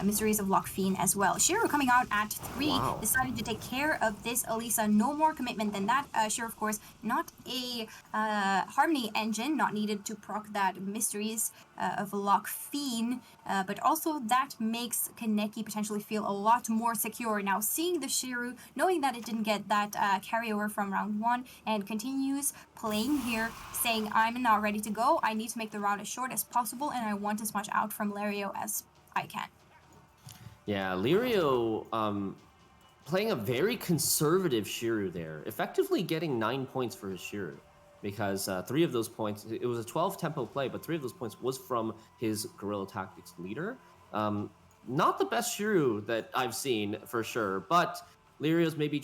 Mysteries of Lockfiend as well. Shiru coming out at 3, decided to take care of this Elisa. No more commitment than that. Shiru, of course, not a Harmony engine, not needed to proc that Mysteries of Lockfiend, but also that makes Kaneki potentially feel a lot more secure. Now, seeing the Shiru, knowing that it didn't get that carryover from round 1, and continues playing here, saying, I'm not ready to go. I need to make the round as short as possible, and I want as much out from Lario as I can. Yeah, Lirio playing a very conservative Shiru there, effectively getting 9 points for his Shiru, because 3 of those points, it was a 12 tempo play, but 3 of those points was from his Guerrilla Tactics leader. Not the best Shiru that I've seen for sure, but Lirio's maybe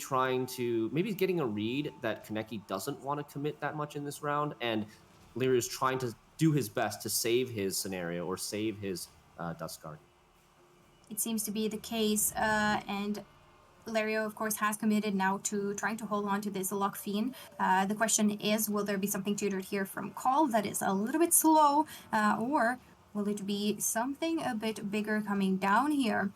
getting a read that Kaneki doesn't want to commit that much in this round, and Lirio's trying to do his best to save his scenario or save his Dusk Guardian. It seems to be the case, and Lario, of course, has committed now to trying to hold on to this Lockfiend. The question is, will there be something tutored here from Call that is a little bit slow, or will it be something a bit bigger coming down here?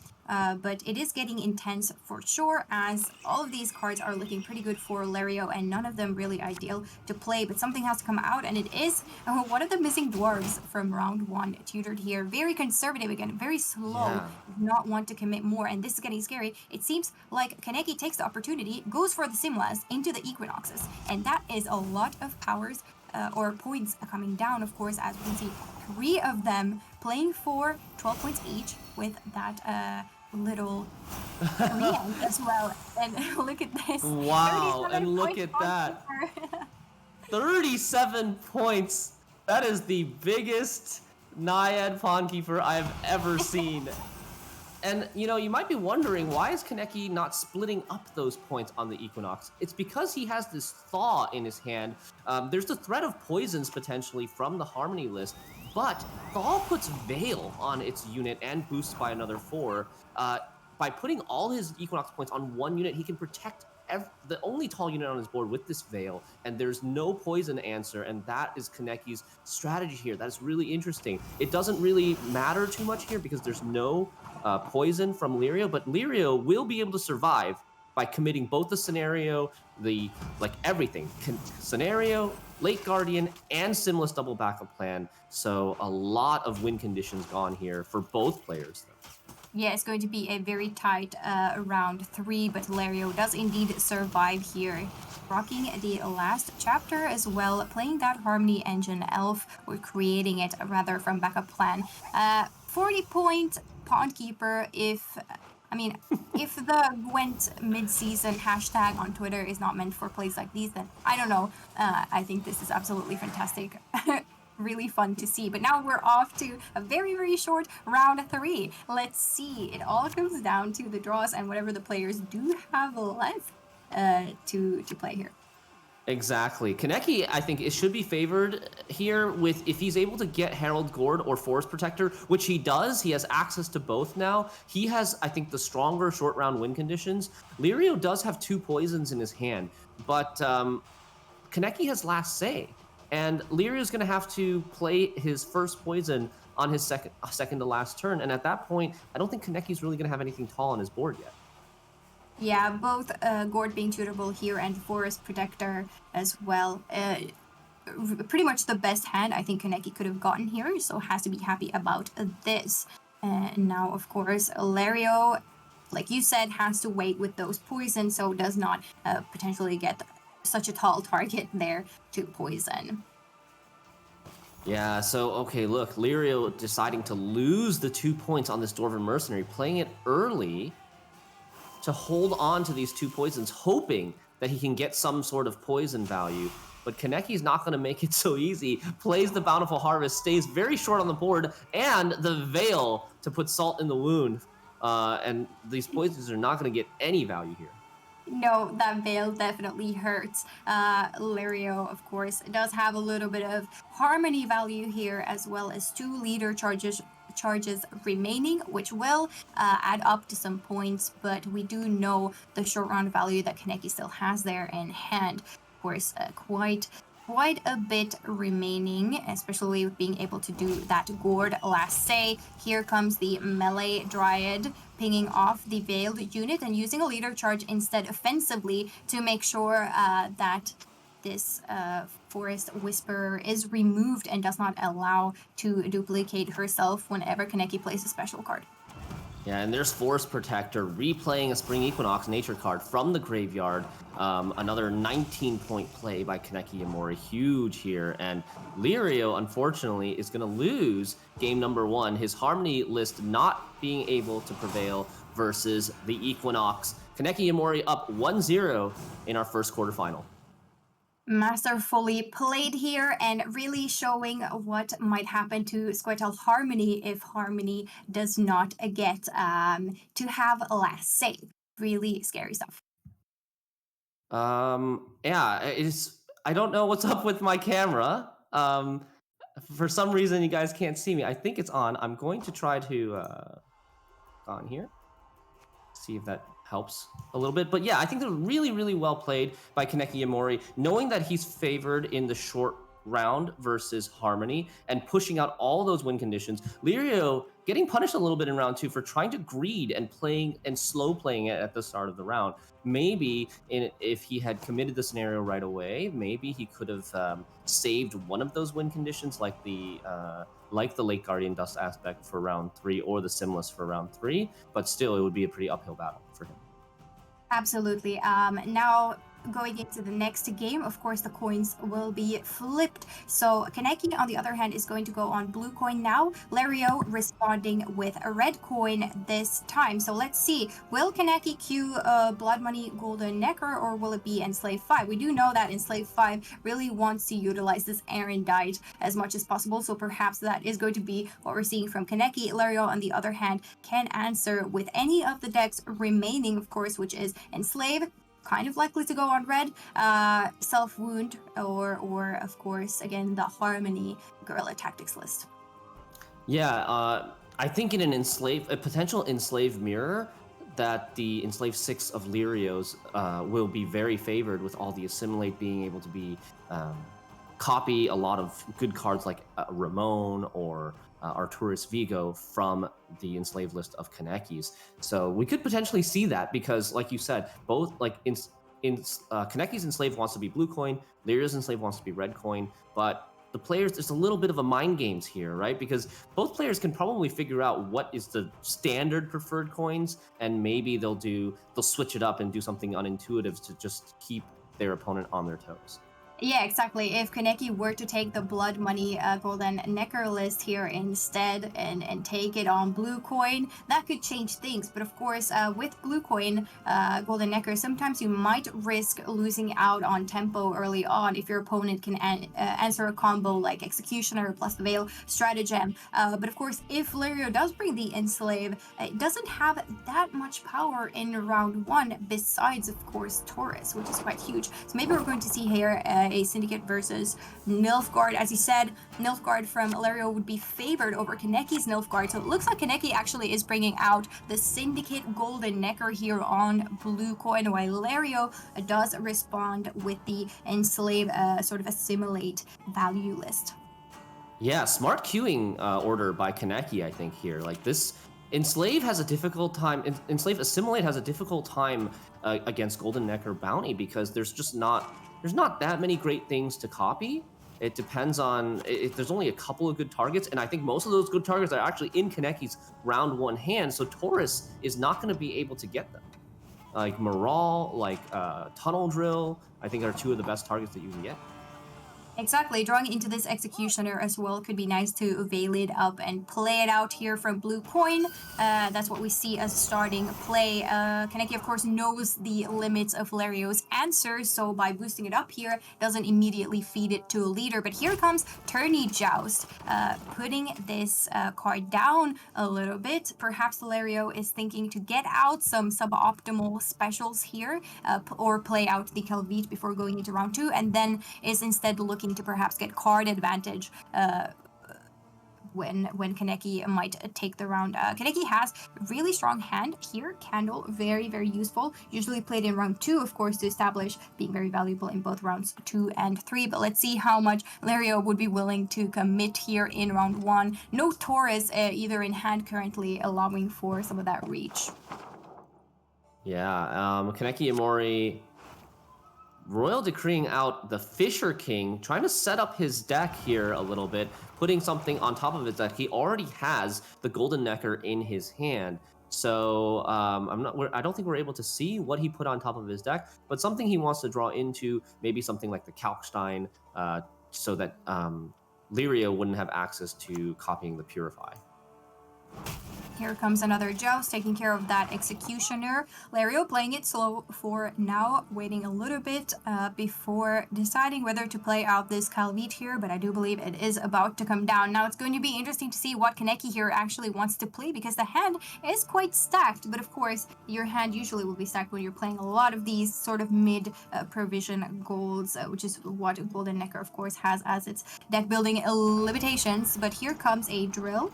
But it is getting intense for sure, as all of these cards are looking pretty good for Lario, and none of them really ideal to play, but something has to come out, and it is one of the missing dwarves from round 1 tutored here. Very conservative again, very slow, not want to commit more, and this is getting scary. It seems like Kaneki takes the opportunity, goes for the Simlas into the Equinoxes, and that is a lot of powers or points coming down, of course, as we can see 3 of them playing for 12 points each with that little preamp as well. And look at this. Wow, and look at that. 37 points. That is the biggest Naiad Pawnkeeper I've ever seen. And, you know, you might be wondering, why is Kaneki not splitting up those points on the Equinox? It's because he has this Thaw in his hand. There's the threat of poisons, potentially, from the Harmony list, but Thaw puts Veil on its unit and boosts by another 4. By putting all his Equinox points on one unit, he can protect the only tall unit on his board with this Veil, and there's no poison answer, and that is Kaneki's strategy here. That is really interesting. It doesn't really matter too much here because there's no poison from Lirio, but Lirio will be able to survive by committing both the scenario, everything. Scenario, Late Guardian, and Simless double backup plan. So a lot of win conditions gone here for both players, though. Yeah, it's going to be a very tight round 3, but Lario does indeed survive here. Rocking the last chapter as well, playing that Harmony Engine Elf, or creating it rather from backup plan. 40-point Pond Keeper if the Gwent mid-season hashtag on Twitter is not meant for plays like these, then I don't know. I think this is absolutely fantastic. Really fun to see. But now we're off to a very, very short round 3. Let's see. It all comes down to the draws and whatever the players do have left to play here. Exactly. Kaneki, I think, it should be favored here with if he's able to get Herald Gourd or Forest Protector, which he does. He has access to both now. He has, I think, the stronger short round win conditions. Lirio does have 2 poisons in his hand, but Kaneki has last say. And Lirio's going to have to play his first poison on his second to last turn. And at that point, I don't think Kaneki's really going to have anything tall on his board yet. Yeah, both Gourd being suitable here and Forest Protector as well. Pretty much the best hand I think Kaneki could have gotten here, so has to be happy about this. Now, of course, Lario, like you said, has to wait with those poisons, so does not potentially get such a tall target there to poison. Yeah, so, okay, look, Lirio deciding to lose the 2 points on this Dwarven Mercenary, playing it early to hold on to these 2 poisons, hoping that he can get some sort of poison value. But Kaneki's not going to make it so easy. Plays the Bountiful Harvest, stays very short on the board, and the Veil to put salt in the wound. And these poisons are not going to get any value here. No, that Veil definitely hurts. Lario, of course, does have a little bit of Harmony value here, as well as 2 leader charges remaining, which will add up to some points, but we do know the short round value that Kaneki still has there in hand. Of course, quite a bit remaining, especially with being able to do that Gourd last say. Here comes the melee Dryad pinging off the Veiled unit and using a leader charge instead offensively to make sure that this Forest Whisperer is removed and does not allow to duplicate herself whenever Kaneki plays a special card. Yeah, and there's Forest Protector replaying a Spring Equinox nature card from the graveyard. Another 19-point play by Kaneki Yamori, huge here. And Lirio, unfortunately, is going to lose game number 1. His Harmony list not being able to prevail versus the Equinox. Kaneki Yamori up 1-0 in our first quarterfinal. Masterfully played here and really showing what might happen to Squirtle Harmony if Harmony does not get to have a last save. Really scary stuff. Yeah, I don't know what's up with my camera. For some reason, you guys can't see me. I think it's on. I'm going to try to on here. See if that helps a little bit. But yeah, I think they're really, really well played by Kaneki Yamori, knowing that he's favored in the short round versus Harmony and pushing out all those win conditions. Lirio getting punished a little bit in round 2 for trying to greed and slow playing it at the start of the round. Maybe if he had committed the scenario right away, maybe he could have saved one of those win conditions, like the Late Guardian Dust aspect for round 3 or the Simless for round 3, but still it would be a pretty uphill battle for him. Absolutely. Now going into the next game, of course, the coins will be flipped. So Kaneki, on the other hand, is going to go on blue coin now. Lario responding with a red coin this time. So let's see, will Kaneki queue Blood Money Golden Necker, or will it be Enslave 5? We do know that Enslave 5 really wants to utilize this Erendite as much as possible, so perhaps that is going to be what we're seeing from Kaneki. Lario, on the other hand, can answer with any of the decks remaining, of course, which is Enslave, kind of likely to go on red, Self Wound, or of course, again, the Harmony Guerrilla Tactics list. Yeah, I think in a potential Enslave Mirror, that the Enslaved 6 of Lirios will be very favored with all the Assimilate being able to be copy a lot of good cards like Ramon or Arturus Vigo from the Enslaved list of Kanekis. So we could potentially see that because, like you said, both like in Kaneki's Enslaved wants to be blue coin, Lirios Enslaved wants to be red coin, but the players, there's a little bit of a mind games here, right? Because both players can probably figure out what is the standard preferred coins, and maybe they'll switch it up and do something unintuitive to just keep their opponent on their toes. Yeah, exactly. If Kaneki were to take the Blood Money Golden Necker list here instead and take it on Blue Coin, that could change things. But of course, with Blue Coin Golden Necker, sometimes you might risk losing out on tempo early on if your opponent can answer a combo like Executioner plus the Veil Stratagem. But of course, if Lario does bring the Enslave, it doesn't have that much power in round one, besides, of course, Taurus, which is quite huge. So maybe we're going to see here a Syndicate versus Nilfgaard. As you said, Nilfgaard from Lario would be favored over Kaneki's Nilfgaard. So it looks like Kaneki actually is bringing out the Syndicate Golden Necker here on Blue Coin, while Lario does respond with the Enslave sort of Assimilate value list. Yeah, smart queuing order by Kaneki, I think, here. Like this, Enslave has a difficult time, Enslave Assimilate has a difficult time against Golden Necker Bounty because there's not that many great things to copy. It depends on, there's only a couple of good targets, and I think most of those good targets are actually in Kaneki's round one hand, so Taurus is not going to be able to get them. Like Moral, like Tunnel Drill, I think are two of the best targets that you can get. Exactly, drawing into this Executioner as well could be nice to veil it up and play it out here from Blue Coin. That's what we see as starting play. Kaneki, of course, knows the limits of Lario's answers, so by boosting it up here, doesn't immediately feed it to a leader. But here comes Tourney Joust, putting this card down a little bit. Perhaps Lario is thinking to get out some suboptimal specials here, or play out the Calvite before going into round two, and then is instead looking to perhaps get card advantage when Kaneki might take the round. Kaneki has a really strong hand here. Candle, very, very useful. Usually played in round two, of course, to establish being very valuable in both rounds 2 and 3. But let's see how much Lario would be willing to commit here in round 1. No Taurus either in hand currently, allowing for some of that reach. Yeah, Kaneki Imori Royal Decreeing out the Fisher King, trying to set up his deck here a little bit, putting something on top of his deck. He already has the Golden Necker in his hand. So I don't think we're able to see what he put on top of his deck, but something he wants to draw into, maybe something like the Kalkstein, so that Lirio wouldn't have access to copying the Purify. Here comes another Joust, taking care of that Executioner. Lario playing it slow for now, waiting a little bit before deciding whether to play out this Calvite here, but I do believe it is about to come down. Now it's going to be interesting to see what Kaneki here actually wants to play, because the hand is quite stacked, but of course your hand usually will be stacked when you're playing a lot of these sort of mid-provision golds, which is what Golden Necker of course has as its deck building limitations. But here comes a Drill,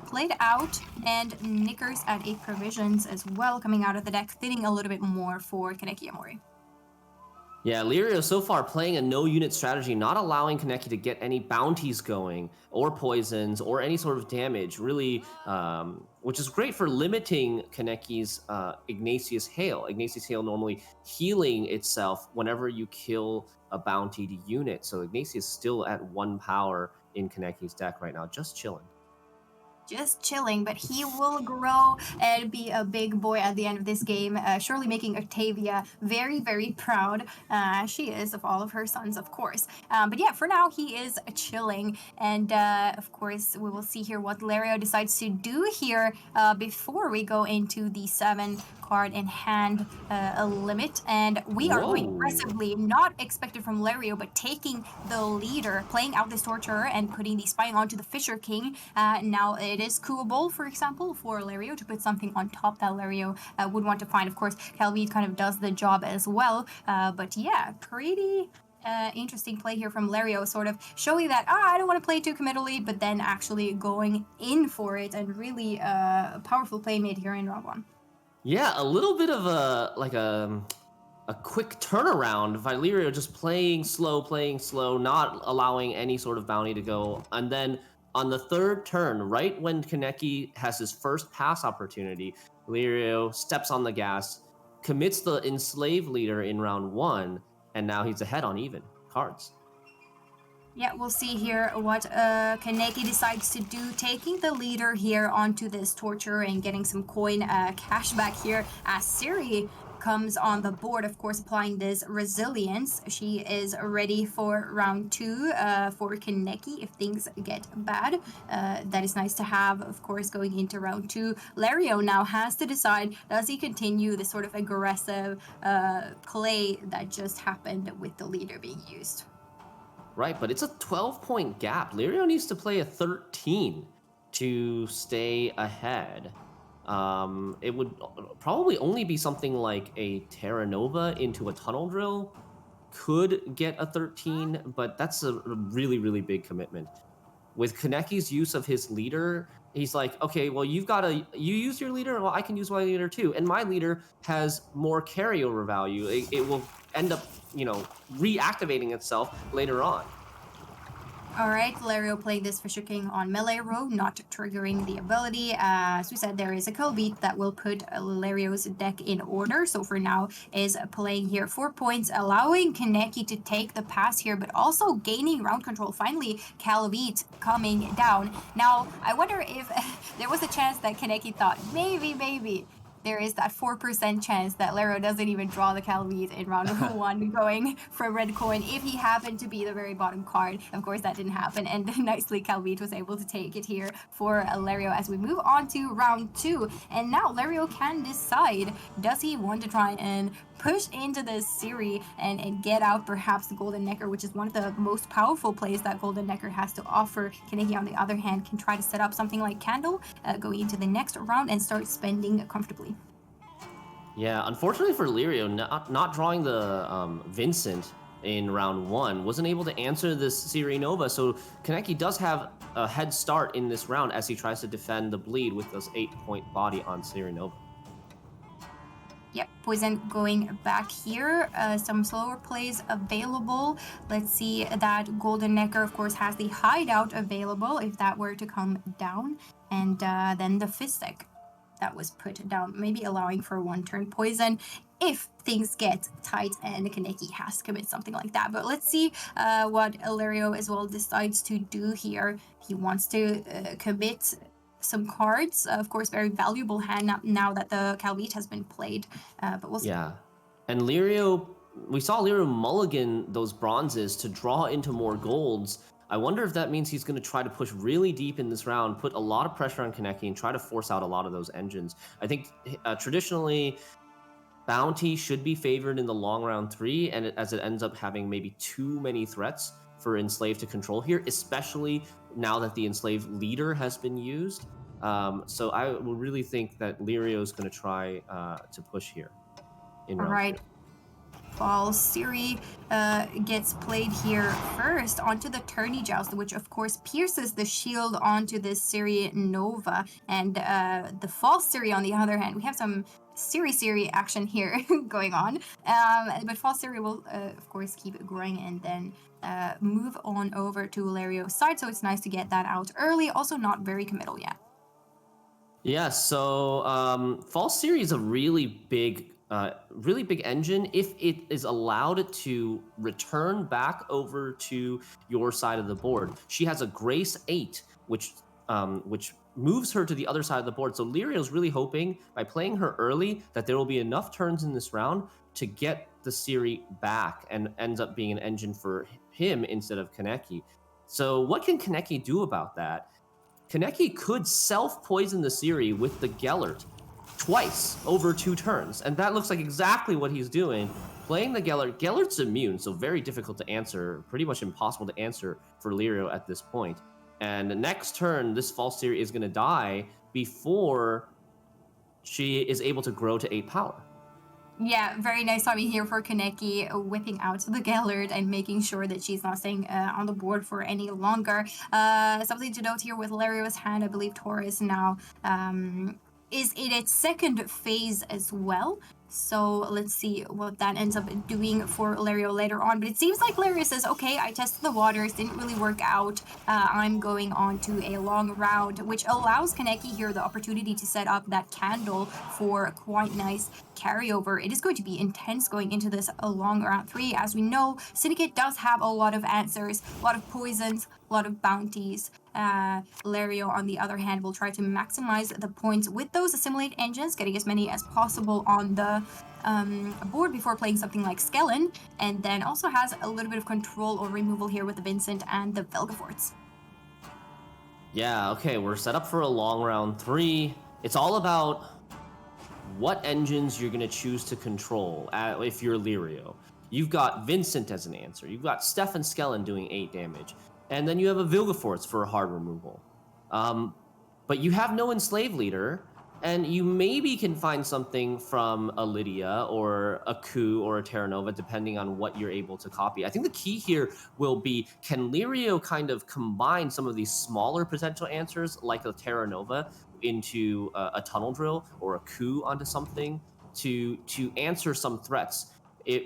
played out, and Knickers at 8 provisions as well, coming out of the deck, thinning a little bit more for Kaneki Imori. Yeah, Lirio so far playing a no-unit strategy, not allowing Kaneki to get any bounties going, or poisons, or any sort of damage, really, which is great for limiting Kaneki's Ignatius Hail. Ignatius Hail normally healing itself whenever you kill a bountied unit, so Ignatius still at 1 power in Kaneki's deck right now, just chilling. Just chilling, but he will grow and be a big boy at the end of this game, surely making Octavia very, very proud. She is of all of her sons, of course. But yeah, for now, he is chilling. And of course, we will see here what Lario decides to do here before we go into the 7 card in hand limit. And we are going aggressively, not expected from Lario, but taking the leader, playing out this Torturer and putting the Spying onto the Fisher King. Now it is coolable, for example, for Lario to put something on top that Lario would want to find. Of course, Calvite kind of does the job as well. But yeah, pretty interesting play here from Lario, sort of showing that I don't want to play too committally, but then actually going in for it, and really powerful play made here in round 1. Yeah, a little bit of a quick turnaround. Valyrio just playing slow, not allowing any sort of bounty to go. And then on the third turn, right when Kaneki has his first pass opportunity, Valyrio steps on the gas, commits the enslaved leader in round 1, and now he's ahead on even cards. Yeah, we'll see here what Kaneki decides to do, taking the leader here onto this torture and getting some coin cash back here as Siri comes on the board, of course, applying this resilience. She is ready for round 2 for Kaneki if things get bad. That is nice to have, of course, going into round 2. Lario now has to decide, does he continue the sort of aggressive play that just happened with the leader being used? Right, but it's a 12-point gap. Lirio needs to play a 13 to stay ahead. It would probably only be something like a Terra Nova into a Tunnel Drill could get a 13, but that's a really, really big commitment. With Kaneki's use of his leader, he's like, okay, well, you use your leader, well, I can use my leader too. And my leader has more carryover value. It will end up, reactivating itself later on. All right, Lario playing this Fisher King on melee row, not triggering the ability. As we said, there is a Kelbeat that will put Lario's deck in order. So for now, is playing here 4 points, allowing Kaneki to take the pass here, but also gaining round control. Finally, Kelbeat coming down. Now, I wonder if there was a chance that Kaneki thought, maybe, there is that 4% chance that Lario doesn't even draw the Kelbeat in round 1 going for red coin if he happened to be the very bottom card. Of course, that didn't happen, and nicely Kelbeat was able to take it here for Lario as we move on to round 2. And now Lario can decide, does he want to try and push into this series and get out perhaps the Golden Necker, which is one of the most powerful plays that Golden Necker has to offer. Kaneki, on the other hand, can try to set up something like Candle going into the next round and start spending comfortably. Yeah, unfortunately for Lirio, not drawing the Vincent in round 1, wasn't able to answer this Siri Nova, so Kaneki does have a head start in this round as he tries to defend the bleed with this 8-point body on Siri Nova. Yep, Poison going back here. Some slower plays available. Let's see that Golden Necker, of course, has the hideout available if that were to come down. And then the Fistic that was put down, maybe allowing for 1 turn Poison if things get tight and Kaneki has to commit something like that. But let's see what Ilario as well decides to do here. He wants to commit some cards, of course, very valuable hand now that the Kelbeat has been played. But we'll see. Yeah, and Lirio, we saw Lirio mulligan those bronzes to draw into more golds. I wonder if that means he's going to try to push really deep in this round, put a lot of pressure on Kaneki, and try to force out a lot of those engines. I think traditionally, Bounty should be favored in the long round 3, and as it ends up having maybe too many threats for Enslaved to control here, especially now that the Enslaved leader has been used. So I will really think that Lirio is going to try to push here in round 3. Fall Siri gets played here first onto the Tourney Joust, which of course pierces the shield onto this Siri Nova. And the false Siri, on the other hand, we have some Siri action here going on. But false Siri will, of course, keep growing and then move on over to Lario's side. So it's nice to get that out early. Also not very committal yet. Yeah, so False Siri is a really big engine if it is allowed to return back over to your side of the board. She has a Grace 8, which moves her to the other side of the board. So Lirio's really hoping by playing her early that there will be enough turns in this round to get the Siri back and ends up being an engine for him instead of Kaneki. So what can Kaneki do about that? Kaneki could self-poison the Siri with the Gellert twice over 2 turns, and that looks like exactly what he's doing. Playing the Gellert. Gellert's immune, so very difficult to answer, pretty much impossible to answer for Lirio at this point. And the next turn, this false Siri is going to die before she is able to grow to 8 power. Yeah, very nice timing here for Kaneki, whipping out the Gellert and making sure that she's not staying on the board for any longer. Something to note here with Lario's hand, I believe Taurus now is in its second phase as well. So let's see what that ends up doing for Lario later on. But it seems like Lario says, okay, I tested the waters, didn't really work out. I'm going on to a long round, which allows Kaneki here the opportunity to set up that candle for a quite nice carryover. It is going to be intense going into this long round 3. As we know, Syndicate does have a lot of answers, a lot of poisons, a lot of bounties. Lario, on the other hand, will try to maximize the points with those assimilate engines, getting as many as possible on the board before playing something like Skellen, and then also has a little bit of control or removal here with the Vincent and the Velgaforts. Yeah, okay, we're set up for a long round 3. It's all about what engines you're going to choose to control if you're Lirio. You've got Vincent as an answer. You've got Stefan Skellen doing 8 damage. And then you have a Vilgefortz for a hard removal. But you have no Enslave Leader, and you maybe can find something from a Lydia or a Ku or a Terra Nova, depending on what you're able to copy. I think the key here will be, can Lirio kind of combine some of these smaller potential answers, like a Terra Nova, into a Tunnel Drill or a Ku onto something to answer some threats?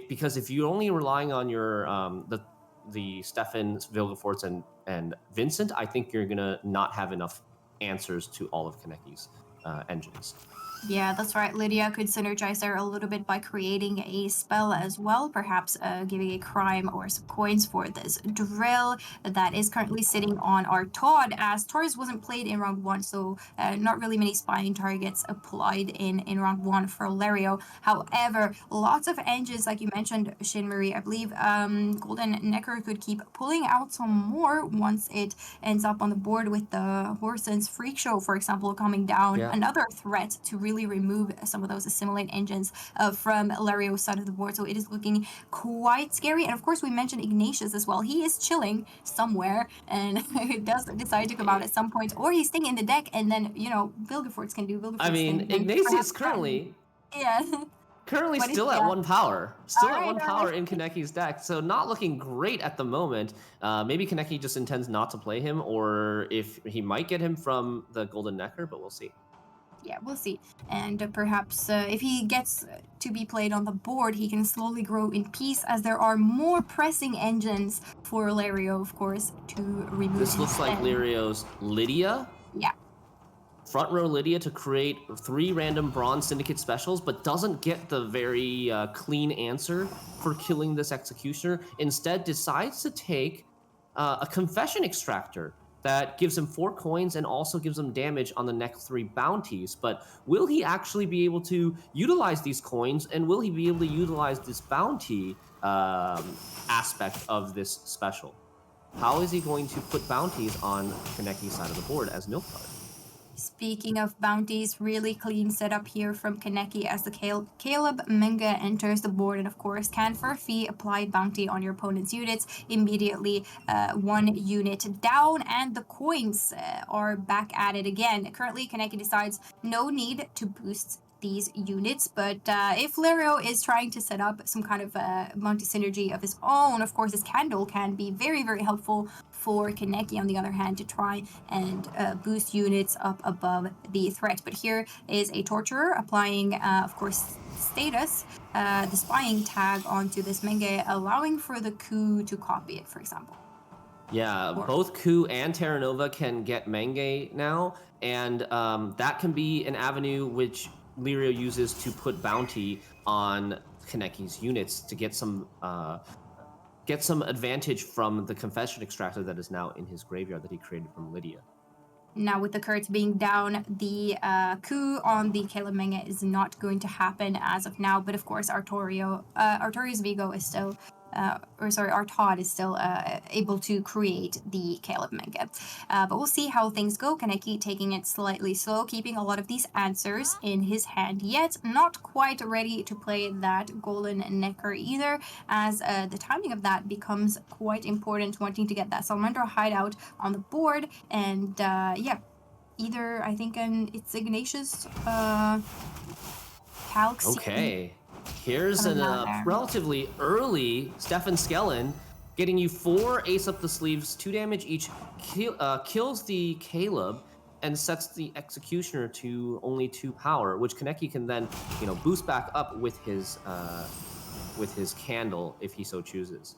Because if you're only relying on your the Stefan, Vilgefortz, and Vincent, I think you're gonna not have enough answers to all of Kaneki's engines. Yeah, that's right. Lydia could synergize there a little bit by creating a spell as well, perhaps giving a crime or some coins for this drill that is currently sitting on our Todd, as Taurus wasn't played in round 1, so not really many spying targets applied in round 1 for Lario. However, lots of engines, like you mentioned, Shin Marie, I believe Golden Necker could keep pulling out some more once it ends up on the board with the Horson's Freak Show, for example, coming down. Yeah. Another threat to really remove some of those assimilate engines from Lario's side of the board. So it is looking quite scary. And of course, we mentioned Ignatius as well. He is chilling somewhere and does decide to come out at some point, or he's staying in the deck, and then, you know, Vilgefortz can do Vilgefortz. I mean, Ignatius currently What still at 1 power. Still at 1 power right. in Kaneki's deck, so not looking great at the moment. Maybe Kaneki just intends not to play him, or if he might get him from the Golden Necker, but we'll see. Yeah, we'll see. And perhaps if he gets to be played on the board, he can slowly grow in peace, as there are more pressing engines for Lario, of course, to remove. This looks like Lirio's Lydia. Yeah. Front row Lydia to create 3 random Bronze Syndicate specials, but doesn't get the very clean answer for killing this Executioner. Instead, decides to take a Confession Extractor that gives him 4 coins and also gives him damage on the next 3 bounties. But will he actually be able to utilize these coins, and will he be able to utilize this bounty aspect of this special? How is he going to put bounties on Kaneki's side of the board as milk card? Speaking of bounties, really clean setup here from Kaneki as the Caleb Menge enters the board, and of course can for a fee apply bounty on your opponent's units. Immediately 1 unit down, and the coins are back at it again. Currently Kaneki decides no need to boost these units, but if Lario is trying to set up some kind of bounty synergy of his own, of course his candle can be very, very helpful for Kaneki, on the other hand, to try and boost units up above the threat. But here is a Torturer applying, of course, status, the spying tag onto this Menge, allowing for the Ku to copy it, for example. Yeah, both Ku and Terra Nova can get Menge now, and that can be an avenue which Lirio uses to put bounty on Kaneki's units to get some advantage from the Confession Extractor that is now in his graveyard that he created from Lydia. Now, with the Kurtz being down, the coup on the Caleb Menge is not going to happen as of now. But of course, Artorius Vigo is still, our Todd is still able to create the Caleb Menge. But we'll see how things go. Kaneki taking it slightly slow, keeping a lot of these answers in his hand yet. Not quite ready to play that Golden Necker either, as the timing of that becomes quite important, wanting to get that Salamander hideout on the board. And yeah, either I think it's Ignatius Calx. Okay. Here's a relatively early Stefan Skellen, getting you 4 Ace Up the Sleeves, 2 damage each, kills the Caleb, and sets the Executioner to only 2 power, which Kaneki can then, boost back up with his candle if he so chooses.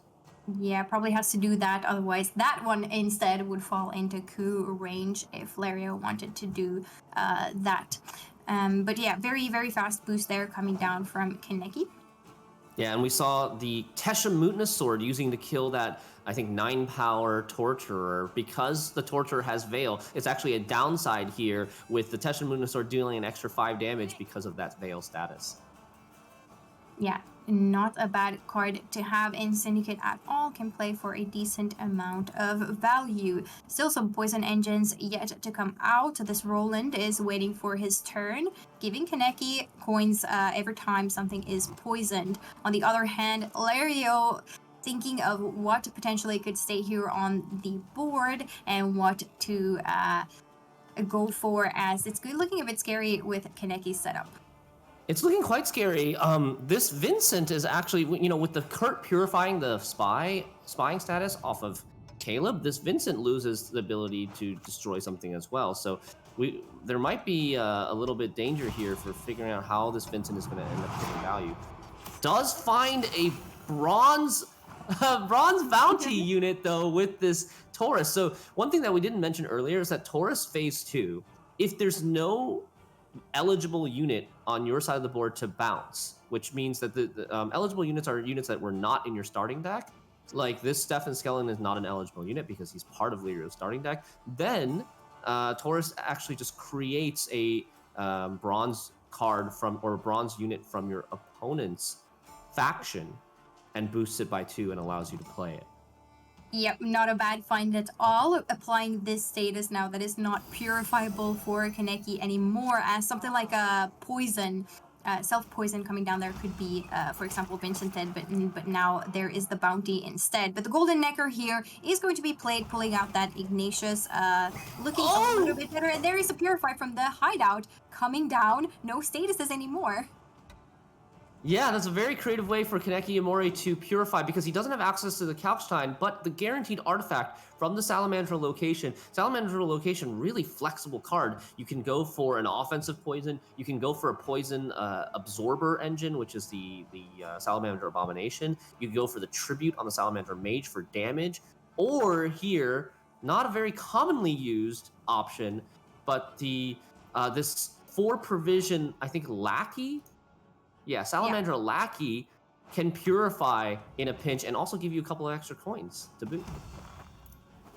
Yeah, probably has to do that. Otherwise, that one instead would fall into coup range if Lario wanted to do that. But yeah, very, very fast boost there coming down from Kaneki. Yeah, and we saw the Tesha Mutinous Sword using to kill that, I think, 9 power Torturer. Because the Torturer has Veil, it's actually a downside here with the Tesha Mutinous Sword dealing an extra 5 damage because of that Veil status. Yeah, not a bad card to have in Syndicate at all. Can play for a decent amount of value. Still some poison engines yet to come out. This Roland is waiting for his turn, giving Kaneki coins every time something is poisoned. On the other hand, Lario thinking of what potentially could stay here on the board and what to go for, as it's looking a bit scary with Kaneki's setup. It's looking quite scary. This Vincent is actually, with the Kurt purifying the spying status off of Caleb, this Vincent loses the ability to destroy something as well. So there might be a little bit danger here for figuring out how this Vincent is going to end up getting value. Does find a bronze bounty unit though with this Taurus. So one thing that we didn't mention earlier is that Taurus phase 2, if there's no eligible unit on your side of the board to bounce, which means that the eligible units are units that were not in your starting deck. Like this Stefan Skellen is not an eligible unit because he's part of Lirio's starting deck. Then Taurus actually just creates a bronze card or a bronze unit from your opponent's faction and boosts it by 2 and allows you to play it. Yep, not a bad find at all. Applying this status now that is not purifiable for Kaneki anymore, as something like a poison, self-poison coming down there could be, for example, Vincented, but now there is the bounty instead. But the Golden Necker here is going to be played, pulling out that Ignatius, looking a little bit better. And there is a Purify from the hideout coming down. No statuses anymore. Yeah, that's a very creative way for Kaneki Amori to purify because he doesn't have access to the Kalkstein, but the guaranteed artifact from the Salamandra location. Salamandra location, really flexible card. You can go for an offensive poison. You can go for a poison absorber engine, which is the Salamander Abomination. You can go for the tribute on the Salamander Mage for damage. Or here, not a very commonly used option, but the this 4 provision, I think, Lackey. Yeah, Salamandra Lackey can purify in a pinch and also give you a couple of extra coins to boot.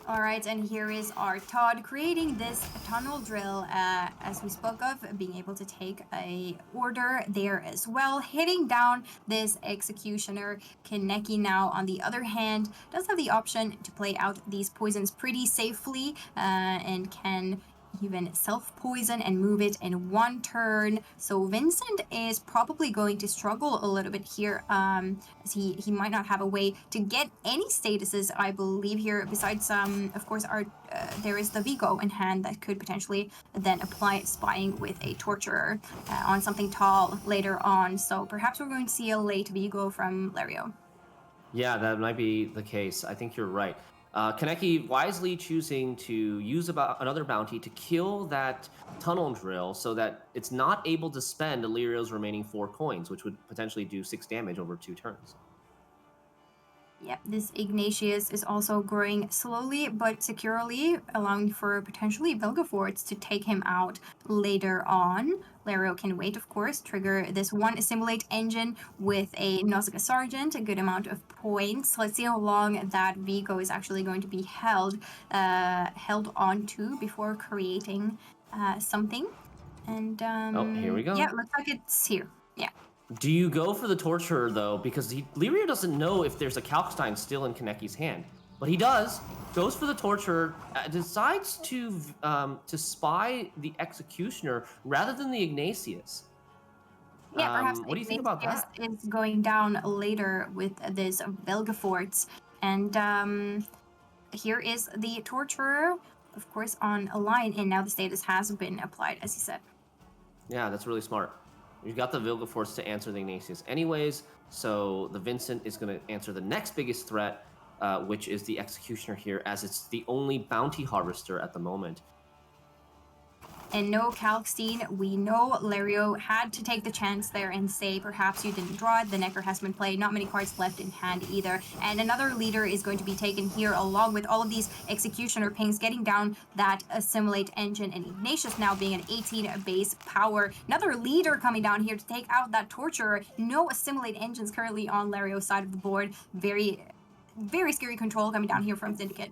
All right, and here is our Todd creating this tunnel drill, as we spoke of, being able to take a order there as well, hitting down this Executioner. Kaneki now, on the other hand, does have the option to play out these poisons pretty safely, and can even self-poison and move it in 1 turn. So Vincent is probably going to struggle a little bit here, as he might not have a way to get any statuses, I believe, here. Besides, of course, there is the Vigo in hand that could potentially then apply spying with a Torturer on something tall later on. So perhaps we're going to see a late Vigo from Lario. Yeah, that might be the case. I think you're right. Kaneki wisely choosing to use another bounty to kill that tunnel drill so that it's not able to spend Illyrio's remaining 4 coins, which would potentially do 6 damage over 2 turns. Yeah, this Ignatius is also growing slowly but securely, allowing for potentially Belgaforts to take him out later on. Lario can wait, of course, trigger this 1 Assimilate engine with a Nausicaa Sergeant, a good amount of points. Let's see how long that Vigo is actually going to be held on to before creating something. And here we go. Yeah, looks like it's here. Yeah. Do you go for the Torturer, though? Because Lirio doesn't know if there's a Kalkstein still in Kaneki's hand. But he does. Goes for the Torturer. Decides to spy the Executioner rather than the Ignatius. Yeah, perhaps what do you think about that? Is going down later with this Belgaforts. And here is the Torturer, of course, on a line. And now the status has been applied, as you said. Yeah, that's really smart. You've got the Vilgeforce to answer the Ignatius anyways, so the Vincent is going to answer the next biggest threat, which is the Executioner here, as it's the only bounty harvester at the moment. and no Kalkstein. We know Lario had to take the chance there and say, perhaps you didn't draw it. The Necker has been played. Not many cards left in hand either. And another leader is going to be taken here along with all of these Executioner pings, getting down that Assimilate engine, and Ignatius now being an 18 base power. Another leader coming down here to take out that Torturer. No Assimilate engines currently on Lario's side of the board. Very, very scary control coming down here from Syndicate.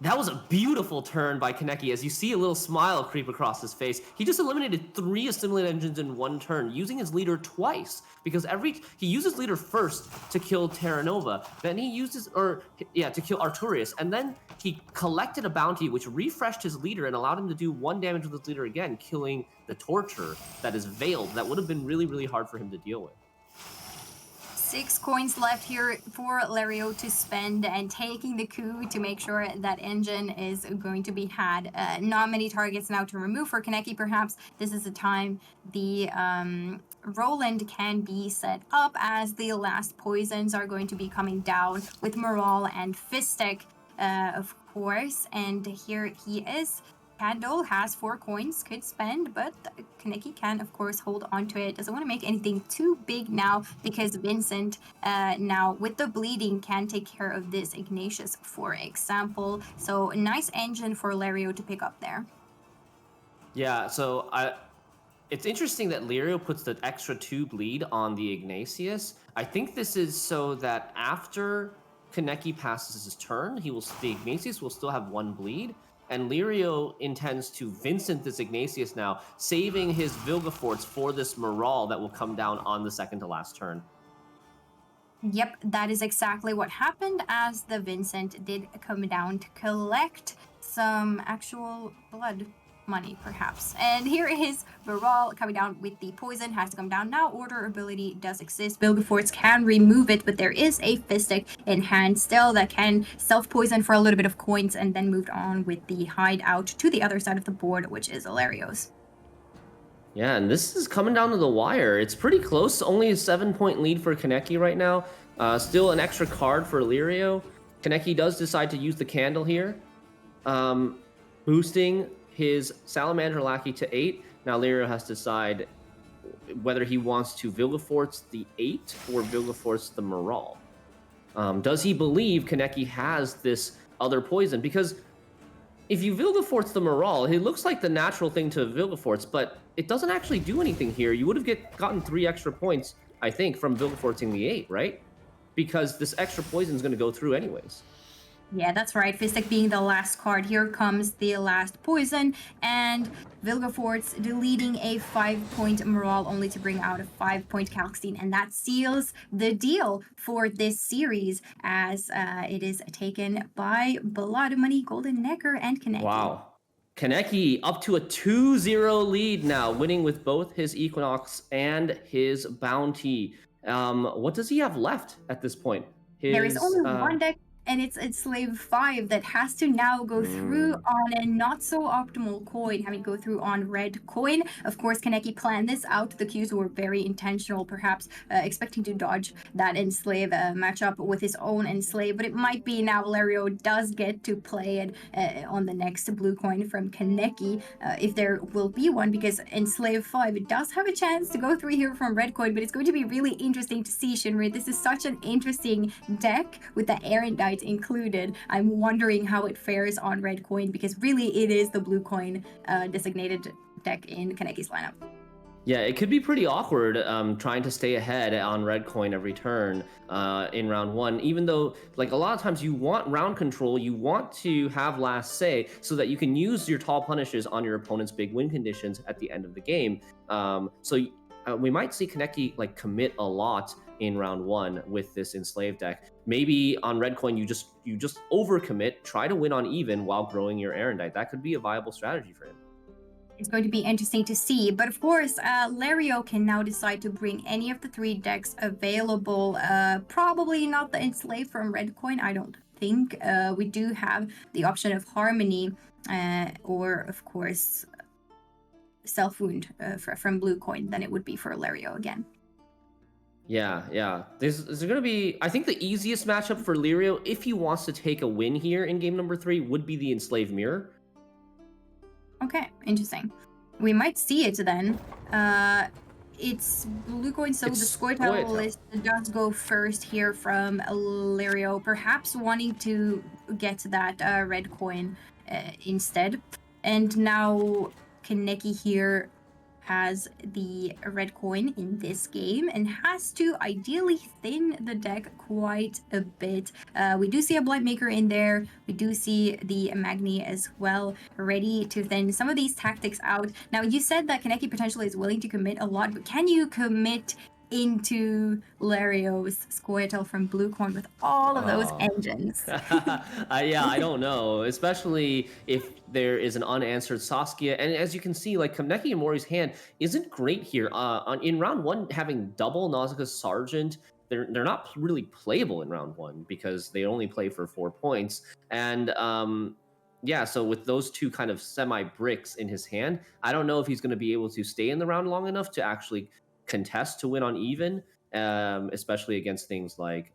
That was a beautiful turn by Kaneki, as you see a little smile creep across his face. He just eliminated 3 Assimilate engines in one turn, using his leader twice, because he uses leader first to kill Terra Nova, then he uses, to kill Arturius, and then he collected a bounty which refreshed his leader and allowed him to do 1 damage with his leader again, killing the Torture that is veiled. That would have been really, really hard for him to deal with. 6 coins left here for Lario to spend, and taking the coup to make sure that engine is going to be had. Not many targets now to remove for Kaneki. Perhaps this is the time the Roland can be set up, as the last poisons are going to be coming down with Moral and Fistic, of course. And here he is. Candle has 4 coins, could spend, but Kaneki can, of course, hold on to it. Doesn't want to make anything too big now, because Vincent, now with the bleeding, can take care of this Ignatius, for example. So a nice engine for Lario to pick up there. Yeah, so it's interesting that Lario puts the extra 2 bleed on the Ignatius. I think this is so that after Kaneki passes his turn, the Ignatius will still have 1 bleed. And Lario intends to Vincent this Ignatius now, saving his Vilgefortz for this Moral that will come down on the second to last turn. Yep, that is exactly what happened, as the Vincent did come down to collect some actual blood money, perhaps. And here is Moral coming down with the poison. Has to come down now. Order ability does exist. Vilgefortz can remove it, but there is a Fistic in hand still that can self-poison for a little bit of coins, and then moved on with the hideout to the other side of the board, which is Hilario's. Yeah, and this is coming down to the wire. It's pretty close. Only a 7-point lead for Kaneki right now. Still an extra card for Lario. Kaneki does decide to use the candle here, boosting his Salamander Lackey to 8. Now Lario has to decide whether he wants to Vilgefortz the 8 or Vilgefortz the Moral. Does he believe Kaneki has this other poison? Because if you Vilgefortz the Moral, it looks like the natural thing to Vilgefortz, but it doesn't actually do anything here. You would have gotten 3 extra points, I think, from Vilgefortzing the 8, right? Because this extra poison is going to go through anyways. Yeah, that's right. Fistic being the last card. Here comes the last poison, and Vilgefortz deleting a 5-point Moral, only to bring out a 5-point Kalkstein, and that seals the deal for this series, as it is taken by Blood Money, Golden Necker, and Kaneki. Wow. Kaneki up to a 2-0 lead now, winning with both his Equinox and his Bounty. What does he have left at this point? There is only one deck, and it's Slave 5 that has to now go through on a not so optimal coin, having to go through on red coin. Of course, Kaneki planned this out. The Qs were very intentional, perhaps expecting to dodge that Enslave matchup with his own Enslave, but it might be now Lario does get to play it on the next blue coin from Kaneki, if there will be one, because Enslave 5 does have a chance to go through here from red coin, but it's going to be really interesting to see, Shinri. This is such an interesting deck with the Erendite included. I'm wondering how it fares on red coin, because really it is the blue coin designated deck in Kaneki's lineup. Yeah, it could be pretty awkward trying to stay ahead on red coin every turn in round 1, even though, like, a lot of times you want round control, you want to have last say so that you can use your tall punishes on your opponent's big win conditions at the end of the game. So we might see Kaneki like commit a lot in round 1 with this Enslaved deck. Maybe on red coin you just overcommit, try to win on even while growing your Erendite. That could be a viable strategy for him. It's going to be interesting to see, but of course, Lario can now decide to bring any of the 3 decks available. Probably not the Enslaved from red coin, I don't think. We do have the option of Harmony, or of course Self-Wound from blue coin. Then it would be for Lario again. Yeah. There's going to be, I think the easiest matchup for Lario, if he wants to take a win here in game number 3, would be the Enslaved Mirror. Okay, interesting. We might see it then. It's blue coin, so It's the Scoia'tael Scoia'tael. list does go first here from Lirio, perhaps wanting to get that red coin instead. And now Kaneki here has the red coin in this game and has to ideally thin the deck quite a bit. We do see a blind maker in there. We do see the Magni as well, ready to thin some of these tactics out. Now, you said that Kaneki potentially is willing to commit a lot, but can you commit into Lario's Scoia'tael from Blue Coin with all of those Oh. engines? Yeah, I don't know, especially if there is an unanswered Saskia. And as you can see, like Kamneki and Mori's hand isn't great here. In round one, having double Nausicaa's Sergeant, they're not really playable in round one because they only play for 4 points. And yeah, so with those two kind of semi bricks in his hand, I don't know if he's going to be able to stay in the round long enough to actually contest to win on even. Especially against things like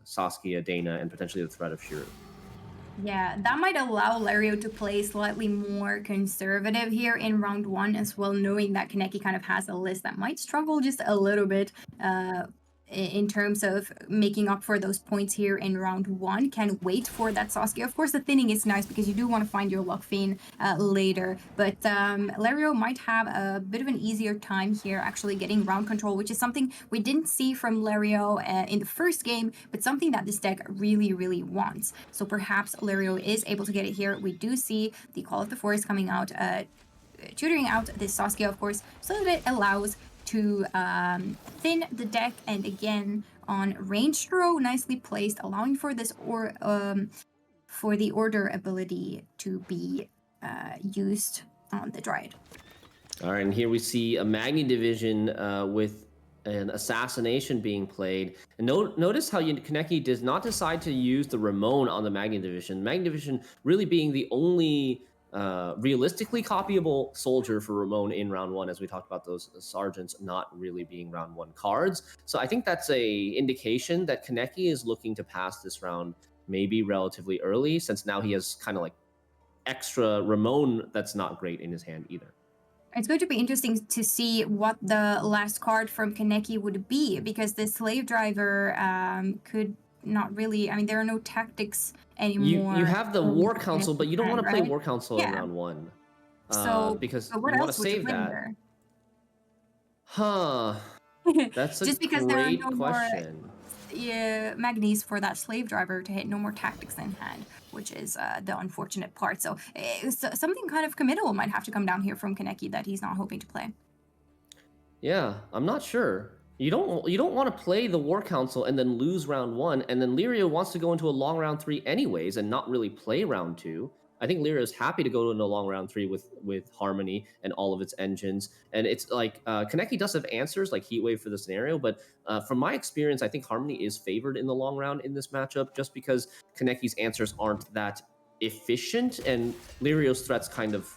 Saskia, Dana, and potentially the threat of Shiru. Yeah, that might allow Lario to play slightly more conservative here in round one as well, knowing that Kaneki kind of has a list that might struggle just a little bit in terms of making up for those points here in round one. Can wait for that Saskia. Of course, the thinning is nice because you do want to find your Luck Fiend later, but Lario might have a bit of an easier time here actually getting round control, which is something we didn't see from Lario in the first game, but something that this deck really, really wants. So perhaps Lario is able to get it here. We do see the Call of the Forest coming out, tutoring out this Saskia, of course, so that it allows to thin the deck, and again on range throw, nicely placed, allowing for this for the order ability to be used on the Dryad. All right, and here we see a Magni division with an assassination being played. And notice how Kaneki does not decide to use the Ramon on the Magni division. Magni division really being the only realistically copyable soldier for Ramon in round one, as we talked about those sergeants not really being round one cards. So I think that's a indication that Kaneki is looking to pass this round maybe relatively early, since now he has kind of like extra Ramon that's not great in his hand either. It's going to be interesting to see what the last card from Kaneki would be, because the Slave Driver could not really, I mean, there are no tactics anymore. You have the War Council, but you don't want to play right? War Council in round one. So, because so what you want else to would you save play that. here? Huh. That's a Just because great there are no question. more Magnis for that Slave Driver to hit, no more tactics in hand, which is the unfortunate part. So something kind of committal might have to come down here from Kaneki that he's not hoping to play. Yeah, I'm not sure. You don't want to play the War Council and then lose round one, and then Lirio wants to go into a long round three anyways and not really play round two. I think Lirio is happy to go into a long round three with Harmony and all of its engines. And it's like Kaneki does have answers like Heatwave for the scenario, but from my experience, I think Harmony is favored in the long round in this matchup just because Kaneki's answers aren't that efficient and Lirio's threats kind of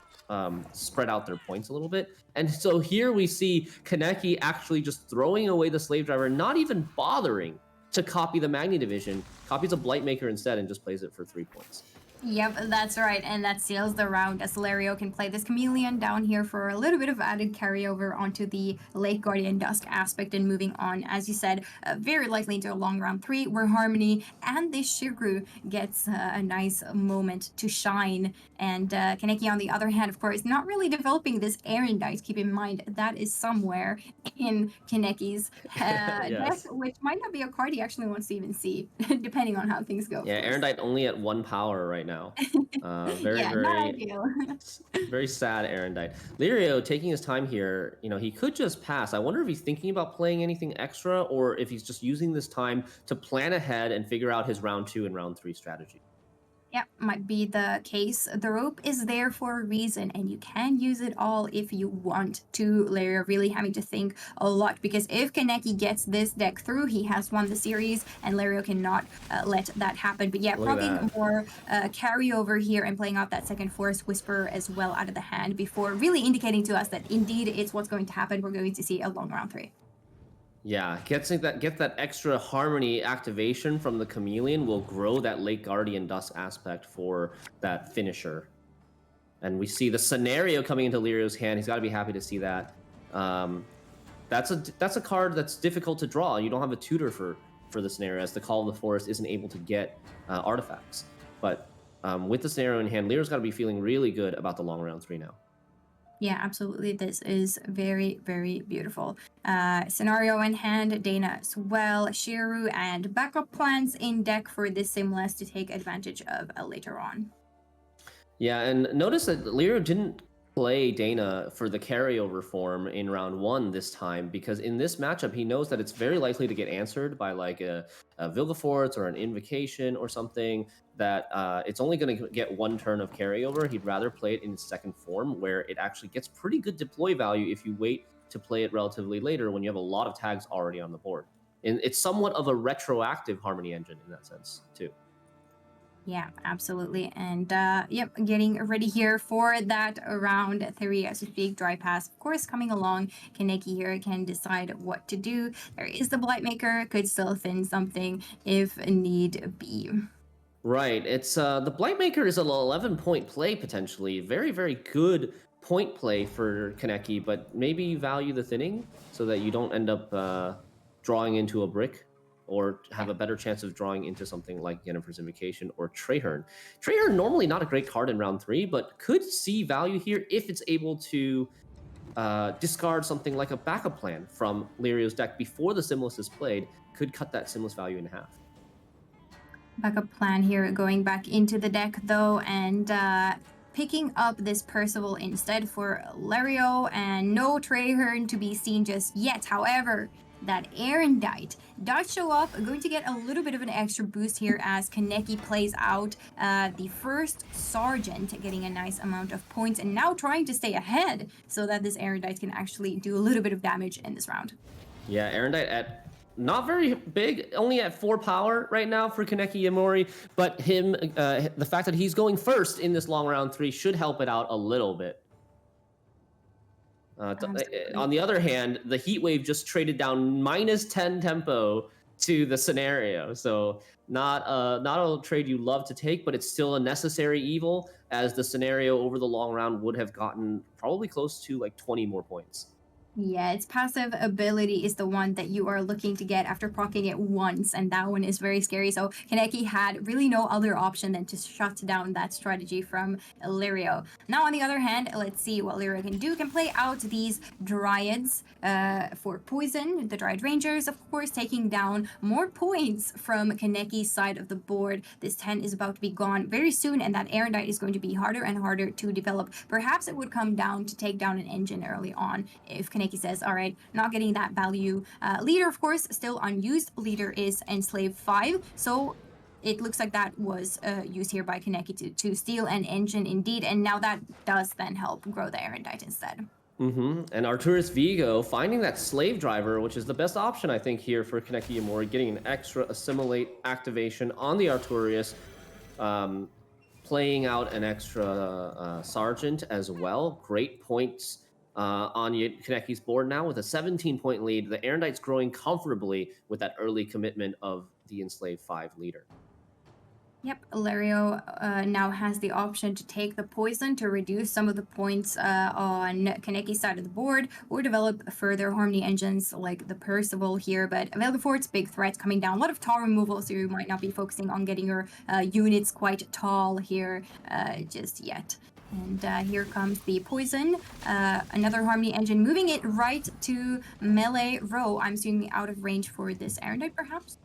spread out their points a little bit. And so here we see Kaneki actually just throwing away the Slave Driver, not even bothering to copy the Magni division, copies a Blightmaker instead and just plays it for 3 points. Yep, that's right, and that seals the round as Lario can play this Chameleon down here for a little bit of added carryover onto the Lake Guardian Dusk aspect, and moving on, as you said, very likely into a long round three where Harmony and this Shiryu gets a nice moment to shine. And Kaneki, on the other hand, of course, not really developing this Erendite. Keep in mind that is somewhere in Kaneki's deck, which might not be a card he actually wants to even see, depending on how things go. Yeah, Erendite only at 1 power right now. Very, yeah, very, not ideal. very sad Erendite. Lirio taking his time here, he could just pass. I wonder if he's thinking about playing anything extra or if he's just using this time to plan ahead and figure out his round 2 and round 3 strategy. Yep, might be the case. The rope is there for a reason, and you can use it all if you want to. Lario really having to think a lot, because if Kaneki gets this deck through, he has won the series, and Lario cannot let that happen. But yeah, progging more carryover here and playing out that second Forest Whisperer as well out of the hand before really indicating to us that indeed it's what's going to happen. We're going to see a long round 3. Yeah, get that extra Harmony activation from the Chameleon will grow that Lake Guardian Dusk aspect for that finisher. And we see the scenario coming into Lirio's hand. He's got to be happy to see that. That's a card that's difficult to draw. You don't have a tutor for the scenario, as the Call of the Forest isn't able to get artifacts. But with the scenario in hand, Lirio's got to be feeling really good about the long round 3 now. Yeah, absolutely. This is very, very beautiful. Scenario in hand, Dana as well, Shiru, and backup plans in deck for this Simless to take advantage of later on. Yeah, and notice that Lirio didn't play Dana for the carryover form in round 1 this time, because in this matchup, he knows that it's very likely to get answered by like a Vilgefortz or an Invocation or something, that it's only going to get 1 turn of carryover. He'd rather play it in its second form, where it actually gets pretty good deploy value if you wait to play it relatively later when you have a lot of tags already on the board. And it's somewhat of a retroactive Harmony engine in that sense, too. Yeah, absolutely. And yep, getting ready here for that round 3 as we speak. Dry Pass, of course, coming along. Kaneki here can decide what to do. There is the Blightmaker, could still thin something if need be. Right. It's the Blightmaker is an 11-point play potentially. Very, very good point play for Kaneki, but maybe value the thinning so that you don't end up drawing into a brick, or have a better chance of drawing into something like Yennefer's Invocation or Traherne. Traherne, normally not a great card in round 3, but could see value here if it's able to discard something like a backup plan from Lirio's deck before the Simless is played, could cut that Simless value in half. Backup plan here, going back into the deck though, and picking up this Percival instead for Lario, and no Traherne to be seen just yet. However, that Erendite does show up, going to get a little bit of an extra boost here as Kaneki plays out the first Sergeant, getting a nice amount of points, and now trying to stay ahead so that this Erendite can actually do a little bit of damage in this round. Yeah, Erendite at not very big, only at 4 power right now for Kaneki Yamori, but him, the fact that he's going first in this long round 3 should help it out a little bit. On the other hand, the Heat Wave just traded down -10 tempo to the scenario, so not a trade you love to take, but it's still a necessary evil, as the scenario over the long round would have gotten probably close to like 20 more points. Yeah, its passive ability is the one that you are looking to get after proccing it once, and that one is very scary. So Kaneki had really no other option than to shut down that strategy from Lirio. Now, on the other hand, let's see what Lirio can do. Can play out these Dryads for poison, the Dryad Rangers, of course, taking down more points from Kaneki's side of the board. This 10 is about to be gone very soon, and that Erendite is going to be harder and harder to develop. Perhaps it would come down to take down an engine early on if Kaneki says, all right, not getting that value. Leader, of course, still unused. Leader is Enslave 5, so it looks like that was used here by Kaneki to steal an engine indeed, and now that does then help grow the Erendite instead. And Arturus Vigo finding that Slave Driver, which is the best option, I think, here for Kaneki Yamori, getting an extra Assimilate activation on the Arturius, playing out an extra Sergeant as well. Great points on Kaneki's board now with a 17-point lead. The Erendite's growing comfortably with that early commitment of the Enslaved 5 leader. Yep, Lario now has the option to take the poison to reduce some of the points on Kaneki's side of the board, or develop further Harmony engines like the Percival here. But Vilgefortz, big threat coming down. A lot of tall removal, so you might not be focusing on getting your units quite tall here just yet. And here comes the poison. Another Harmony engine, moving it right to melee row. I'm assuming out of range for this Erendite, perhaps?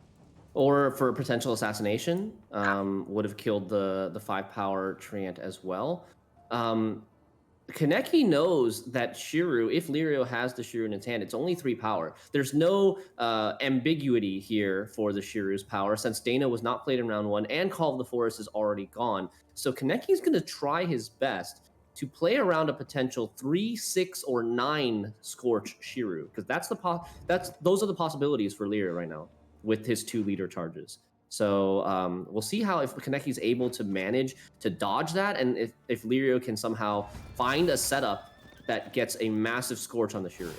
Or for potential assassination, would have killed the 5-power Treant as well. Kaneki knows that Shiru, if Lirio has the Shiru in its hand, it's only 3 power. There's no ambiguity here for the Shiru's power, since Dana was not played in round 1 and Call of the Forest is already gone. So Kaneki's going to try his best to play around a potential 3, 6, or 9 Scorch Shiru, because those are the possibilities for Lirio right now with his 2 leader charges. So we'll see how if Kaneki's able to manage to dodge that, and if Lirio can somehow find a setup that gets a massive Scorch on the Shiru.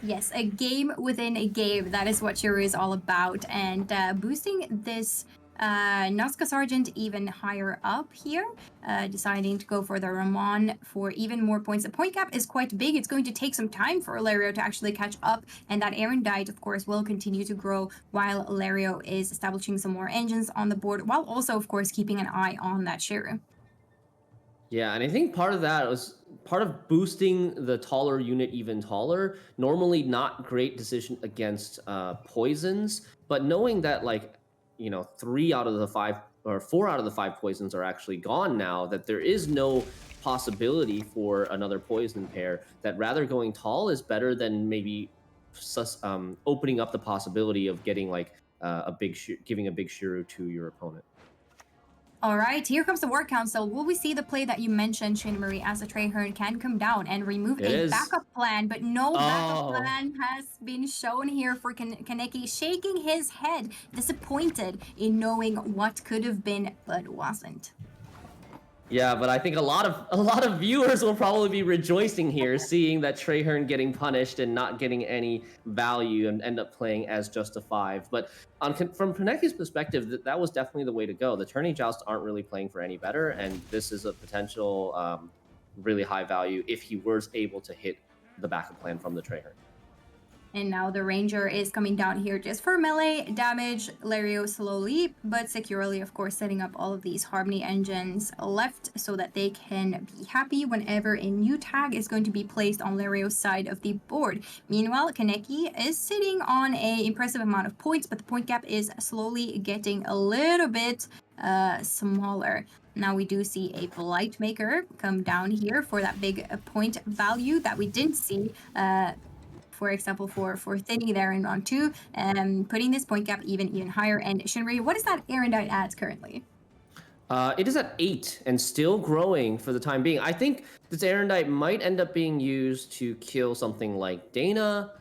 Yes, a game within a game. That is what Shiru is all about. And boosting this Nazca Sergeant even higher up here, deciding to go for the Ramon for even more points. The point gap is quite big. It's going to take some time for Lario to actually catch up, and that Erendite, of course, will continue to grow while Lario is establishing some more engines on the board, while also, of course, keeping an eye on that Shiru. Yeah, and I think part of that was part of boosting the taller unit even taller. Normally, not great decision against poisons, but knowing that like 3 out of the 5 or 4 out of the 5 poisons are actually gone now, that there is no possibility for another poison pair. That rather going tall is better than maybe opening up the possibility of getting like giving a big Shiru to your opponent. All right, here comes the War Council. Will we see the play that you mentioned, Shin-Marie, as the Traherne can come down and remove a backup plan, but no backup plan has been shown here for Kaneki, shaking his head, disappointed in knowing what could have been, but wasn't. Yeah, but I think a lot of viewers will probably be rejoicing here, seeing that Traherne getting punished and not getting any value and end up playing as just a 5. But from Kaneki's perspective, that was definitely the way to go. The Tourney Jousts aren't really playing for any better, and this is a potential really high value if he was able to hit the backup plan from the Traherne. And now the Ranger is coming down here just for melee damage. Lario slowly but securely, of course, setting up all of these Harmony engines left so that they can be happy whenever a new tag is going to be placed on Lario's side of the board. Meanwhile, Kaneki is sitting on an impressive amount of points, but the point gap is slowly getting a little bit smaller. Now we do see a Blight Maker come down here for that big point value that we didn't see for example, for thinning there in round 2, putting this point gap even higher. And Shinri, what is that Erendite at currently? It is at 8 and still growing for the time being. I think this Erendite might end up being used to kill something like Dana.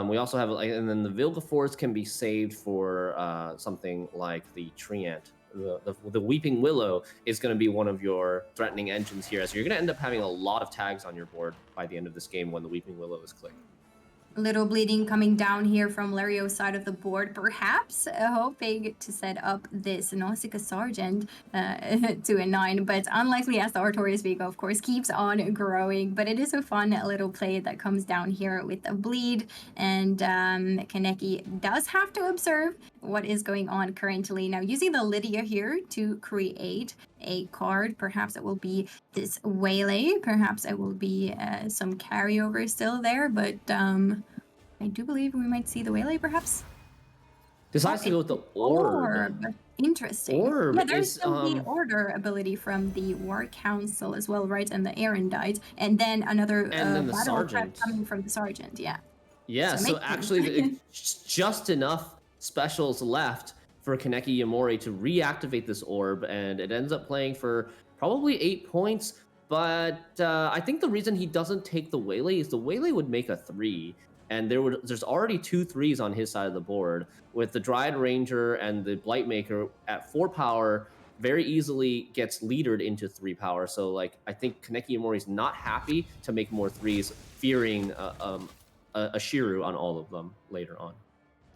We also have, and then the Vilgeforce can be saved for something like the Treant. The Weeping Willow is going to be one of your threatening engines here. So you're going to end up having a lot of tags on your board by the end of this game when the Weeping Willow is clicked. Little bleeding coming down here from Lario's side of the board, perhaps hoping to set up this Nausicaa Sergeant to a 9, but unlikely as the Artorias Vigo, of course, keeps on growing. But it is a fun little play that comes down here with a bleed, and Kaneki does have to observe what is going on currently. Now, using the Lydia here to create a card, perhaps it will be this Waylay, perhaps it will be some carryover still there, but I do believe we might see the Waylay, perhaps. Decides to go with the Orb. Interesting. Orb yeah, there's is, the Order ability from the War Council as well, right? And the Erendite, and then another and then the battle Sergeant coming from the Sergeant. Yeah. Yeah. So actually, just enough specials left for Kaneki Yamori to reactivate this orb, and it ends up playing for probably 8 points. But I think the reason he doesn't take the Waylay is the Waylay would make a 3, and there's already 2 3s on his side of the board with the Dryad Ranger and the Blightmaker at 4 power. Very easily gets leadered into 3 power. So like I think Kaneki Yamori's not happy to make more 3s, fearing a Shiru on all of them later on.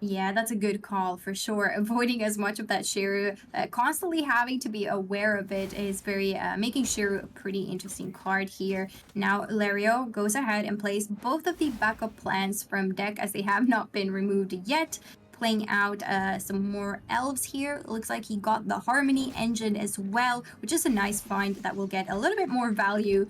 Yeah, that's a good call for sure. Avoiding as much of that Shiru, constantly having to be aware of it is very making Shiru a pretty interesting card here. Now Lario goes ahead and plays both of the backup plans from deck as they have not been removed yet. Playing out some more elves here. Looks like he got the Harmony engine as well, which is a nice find that will get a little bit more value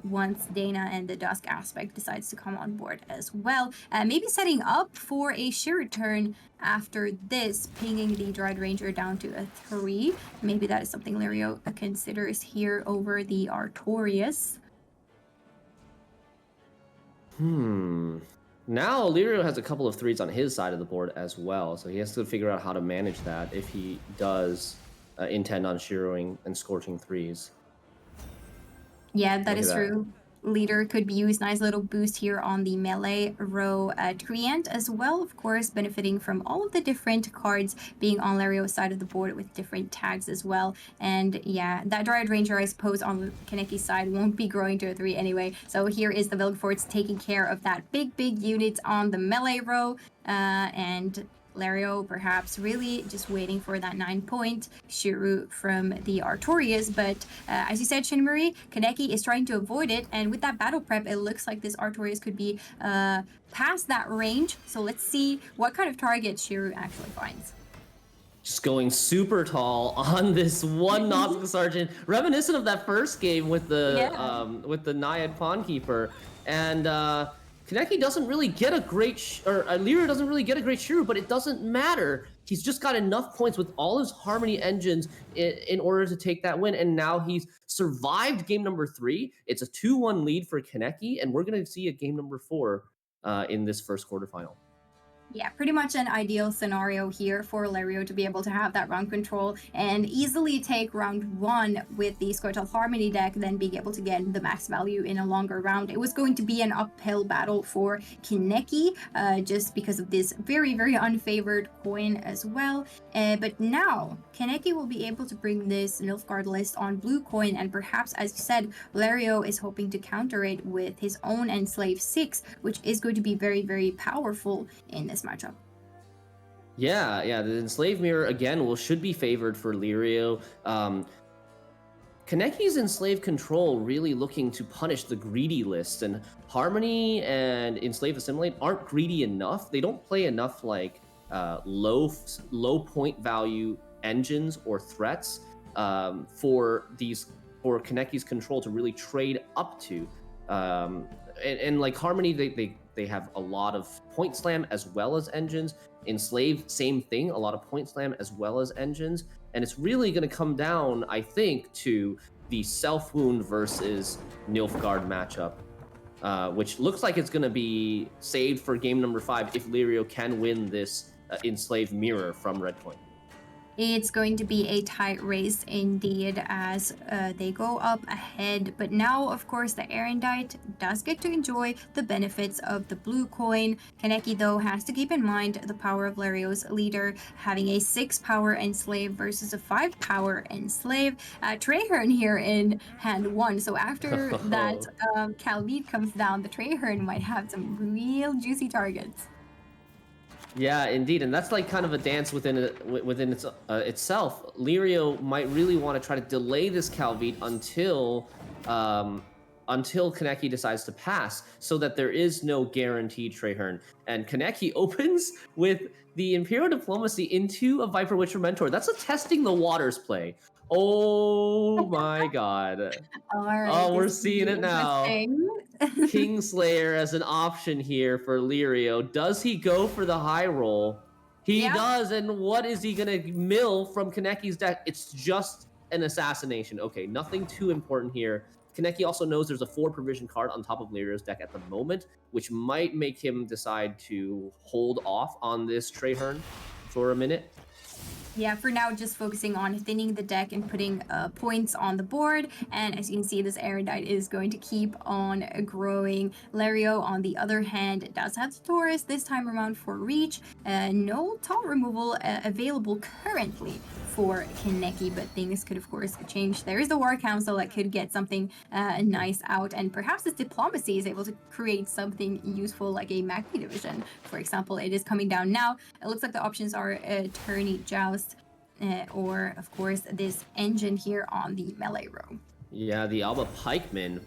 once Dana and the Dusk aspect decides to come on board as well. Maybe setting up for a Shiru turn after this, pinging the Dryad Ranger down to a 3. Maybe that is something Lario considers here over the Artorias. Now, Lirio has a couple of 3s on his side of the board as well, so he has to figure out how to manage that if he does intend on Shiroing and scorching 3s. Yeah, that is true. Leader could be used. Nice little boost here on the melee row. Treant as well, of course, benefiting from all of the different cards being on Lario's side of the board with different tags as well. And yeah, that Dryad Ranger, I suppose, on Kaneki's side won't be growing to a 3 anyway. So here is the Vilgefortz taking care of that big unit on the melee row. And Lario perhaps really just waiting for that 9-point Shiru from the Artorias, but as you said, Shinmuri, Kaneki is trying to avoid it, and with that battle prep, it looks like this Artorias could be past that range, so let's see what kind of target Shiru actually finds. Just going super tall on this one Nautical Sergeant, reminiscent of that first game with the Naiad Pawnkeeper, and Kaneki doesn't really get a great, Lyra doesn't really get a great Shiru, but it doesn't matter. He's just got enough points with all his Harmony engines in order to take that win, and now he's survived game number 3. It's a 2-1 lead for Kaneki, and we're gonna see a game number 4 in this first quarterfinal. Yeah, pretty much an ideal scenario here for Lario to be able to have that round control and easily take round 1 with the Squirtle Harmony deck, then being able to get the max value in a longer round. It was going to be an uphill battle for Kaneki, just because of this very, very unfavored coin as well. But now, Kaneki will be able to bring this Nilfgaard list on blue coin, and perhaps, as you said, Lario is hoping to counter it with his own Enslave 6, which is going to be very, very powerful in this matchup. Yeah, the Enslaved Mirror again should be favored for Lirio. Kaneki's Enslaved Control really looking to punish the greedy list, and Harmony and Enslaved Assimilate aren't greedy enough. They don't play enough like low point value engines or threats for Kaneki's Control to really trade up to. And like Harmony, they have a lot of point slam as well as engines. Enslaved, same thing, a lot of point slam as well as engines. And it's really going to come down, I think, to the Self Wound versus Nilfgaard matchup, which looks like it's going to be saved for game number 5 if Lirio can win this Enslaved Mirror from Red Coin. It's going to be a tight race indeed as they go up ahead. But now, of course, the Erendite does get to enjoy the benefits of the blue coin. Kaneki, though, has to keep in mind the power of Lario's leader, having a 6-power Enslave versus a 5-power Enslave. Traherne here in hand 1. So after that Calvite comes down, the Traherne might have some real juicy targets. Yeah, indeed, and that's like kind of a dance within itself. Lirio might really want to try to delay this Calvite until Kaneki decides to pass, so that there is no guaranteed Traherne. And Kaneki opens with the Imperial Diplomacy into a Viper Witcher Mentor. That's a testing the waters play. Oh my god. All right, oh, we're seeing it now. Kingslayer as an option here for Lirio. Does he go for the high roll? He does, and what is he gonna mill from Kaneki's deck? It's just an assassination. Okay, nothing too important here. Kaneki also knows there's a 4 provision card on top of Lirio's deck at the moment, which might make him decide to hold off on this Traherne for a minute. Yeah, for now, just focusing on thinning the deck and putting points on the board. And as you can see, this Erendite is going to keep on growing. Lario, on the other hand, does have the Taurus this time around for reach. No taunt removal available currently for Kaneki, but things could, of course, change. There is the War Council that could get something nice out, and perhaps this Diplomacy is able to create something useful like a Magni Division, for example. It is coming down now. It looks like the options are Tourney Joust, or of course this engine here on the melee row. Yeah, the Alba Pikeman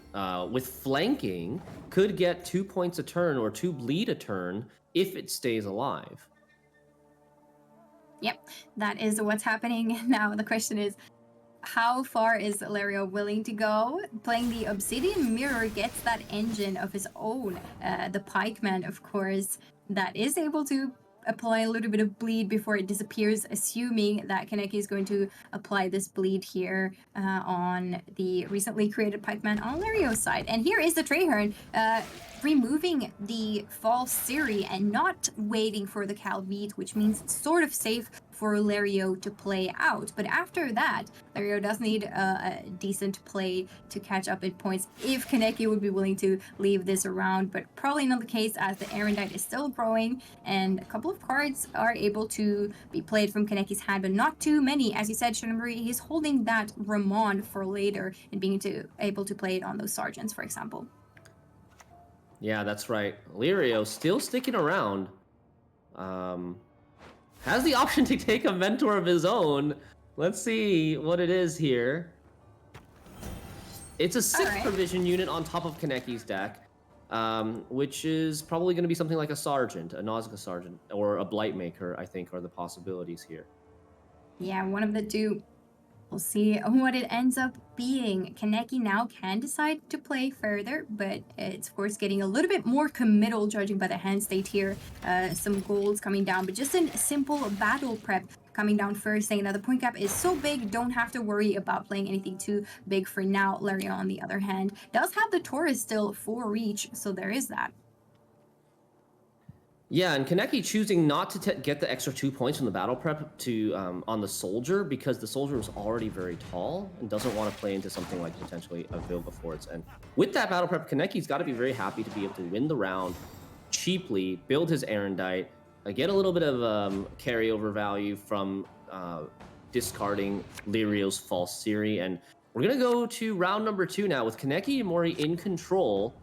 with flanking could get 2 points a turn or 2 bleed a turn if it stays alive. Yep, that is what's happening now. The question is, how far is Lario willing to go? Playing the Obsidian Mirror gets that engine of his own. The Pikeman, of course, that is able to apply a little bit of bleed before it disappears, assuming that Kaneki is going to apply this bleed here on the recently created Pikeman on Lario's side. And here is the Traherne removing the false Siri and not waiting for the Calvite, which means it's sort of safe for Lario to play out. But after that, Lario does need a decent play to catch up in points if Kaneki would be willing to leave this around, but probably not the case as the Erendite is still growing and a couple of cards are able to be played from Kaneki's hand, but not too many. As you said, Shinamori, he's holding that Ramon for later and being able to play it on those Sergeants, for example. Yeah, that's right. Lirio still sticking around. has the option to take a mentor of his own. Let's see what it is here. It's a 6th provision unit on top of Kaneki's deck, which is probably going to be something like a Sergeant, a Nausicaa Sergeant, or a Blightmaker, I think, are the possibilities here. Yeah, one of the two. We'll see what it ends up being. Kaneki now can decide to play further, but it's of course getting a little bit more committal judging by the hand state here. Some golds coming down, but just a simple battle prep coming down first, saying that the point gap is so big, don't have to worry about playing anything too big for now. Lario, on the other hand, does have the Taurus still for reach, so there is that. Yeah, and Kaneki choosing not to get the extra 2 points from the battle prep to on the soldier because the soldier is already very tall and doesn't want to play into something like potentially a Vilgefortz. And with that battle prep, Kaneki's got to be very happy to be able to win the round cheaply, build his Erendite, get a little bit of carryover value from discarding Lirio's False Siri. And we're going to go to round number 2 now with Kaneki and Mori in control.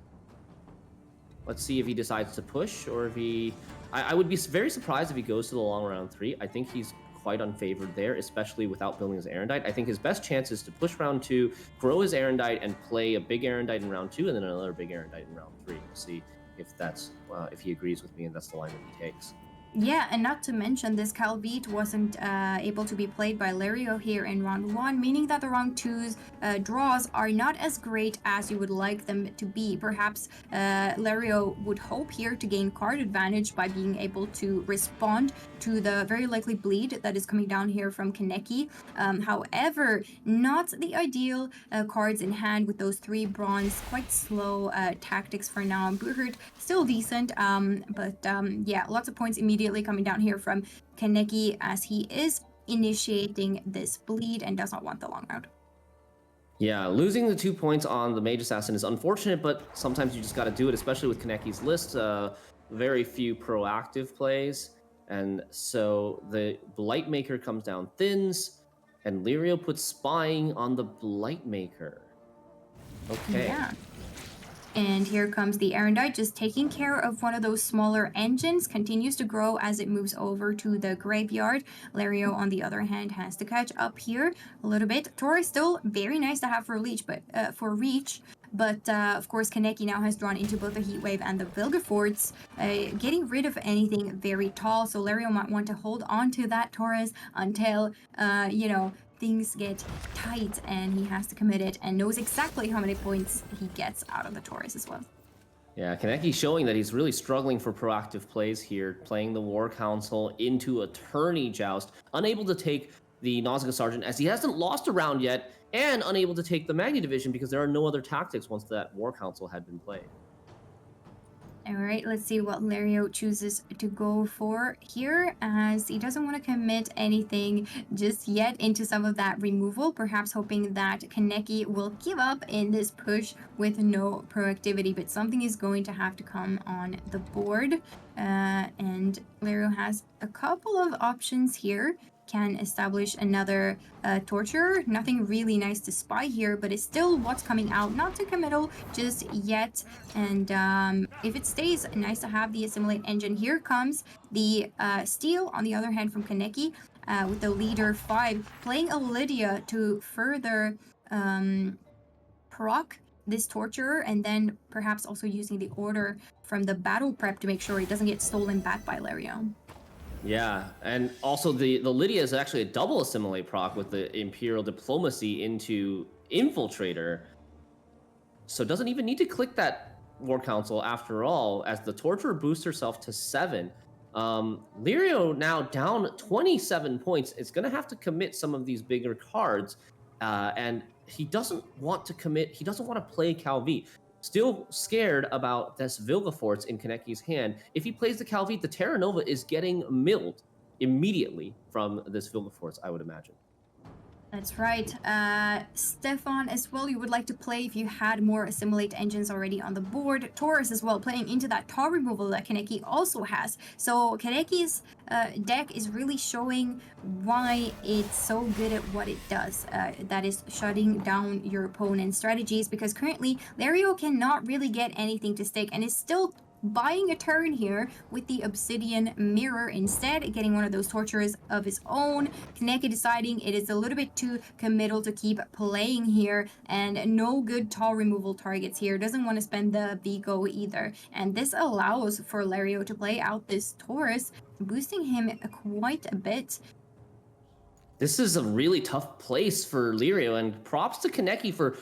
Let's see if he decides to push or if he... I would be very surprised if he goes to the long round 3. I think he's quite unfavored there, especially without building his Erendite. I think his best chance is to push round 2, grow his Erendite, and play a big Erendite in round 2, and then another big Erendite in round 3. We'll see if that's if he agrees with me and that's the line that he takes. Yeah, and not to mention this Calvite wasn't able to be played by Lario here in round 1, meaning that the round 2's draws are not as great as you would like them to be. Perhaps Lario would hope here to gain card advantage by being able to respond to the very likely bleed that is coming down here from Kaneki. However, not the ideal cards in hand with those 3 bronze, quite slow tactics for now. Buhurt still decent, but yeah, lots of points immediately coming down here from Kaneki as he is initiating this bleed and does not want the long round. Yeah, losing the 2 points on the Mage Assassin is unfortunate, but sometimes you just got to do it, especially with Kaneki's list. Very few proactive plays. And so the Blightmaker comes down thins, and Lirio puts Spying on the Blightmaker. Okay. Yeah. And here comes the Erendite, just taking care of one of those smaller engines, continues to grow as it moves over to the graveyard. Lario, on the other hand, has to catch up here a little bit. Taurus still very nice to have for reach, but of course Kaneki now has drawn into both the Heatwave and the Vilgefortz, getting rid of anything very tall. So Lario might want to hold on to that Taurus until, things get tight and he has to commit it and knows exactly how many points he gets out of the Taurus as well. Yeah, Kaneki showing that he's really struggling for proactive plays here, playing the War Council into a tourney joust, unable to take the Nausicaa Sergeant as he hasn't lost a round yet, and unable to take the Magni Division because there are no other tactics once that War Council had been played. All right, let's see what Lario chooses to go for here, as he doesn't want to commit anything just yet into some of that removal, perhaps hoping that Kaneki will give up in this push with no proactivity, but something is going to have to come on the board. And Lario has a couple of options here. Can establish another torturer. Nothing really nice to spy here, but it's still what's coming out. Not too committal just yet. And if it stays, nice to have the assimilate engine. Here comes the steal, on the other hand, from Kaneki with the leader 5, playing a Lydia to further proc this torturer, and then perhaps also using the order from the battle prep to make sure it doesn't get stolen back by Lario. Yeah, and also the Lydia is actually a double assimilate proc with the Imperial Diplomacy into Infiltrator. So doesn't even need to click that War Council after all, as the Torturer boosts herself to 7. Lirio now down 27 points. It's going to have to commit some of these bigger cards, and he doesn't want to commit. He doesn't want to play Calvi. Still scared about this Vilgefortz in Kaneki's hand. If he plays the Calvi, the Terra Nova is getting milled immediately from this Vilgefortz, I would imagine. That's right. Stefan as well, you would like to play if you had more assimilate engines already on the board. Taurus as well, playing into that tar removal that Kaneki also has. So Kaneki's deck is really showing why it's so good at what it does. That is shutting down your opponent's strategies, because currently Lario cannot really get anything to stick and is still buying a turn here with the Obsidian Mirror instead, getting one of those tortures of his own. Kaneki deciding it is a little bit too committal to keep playing here, and no good tall removal targets here. Doesn't want to spend the Vigo either, and this allows for Lario to play out this Taurus, boosting him quite a bit. This is a really tough place for Lirio, and props to Kaneki for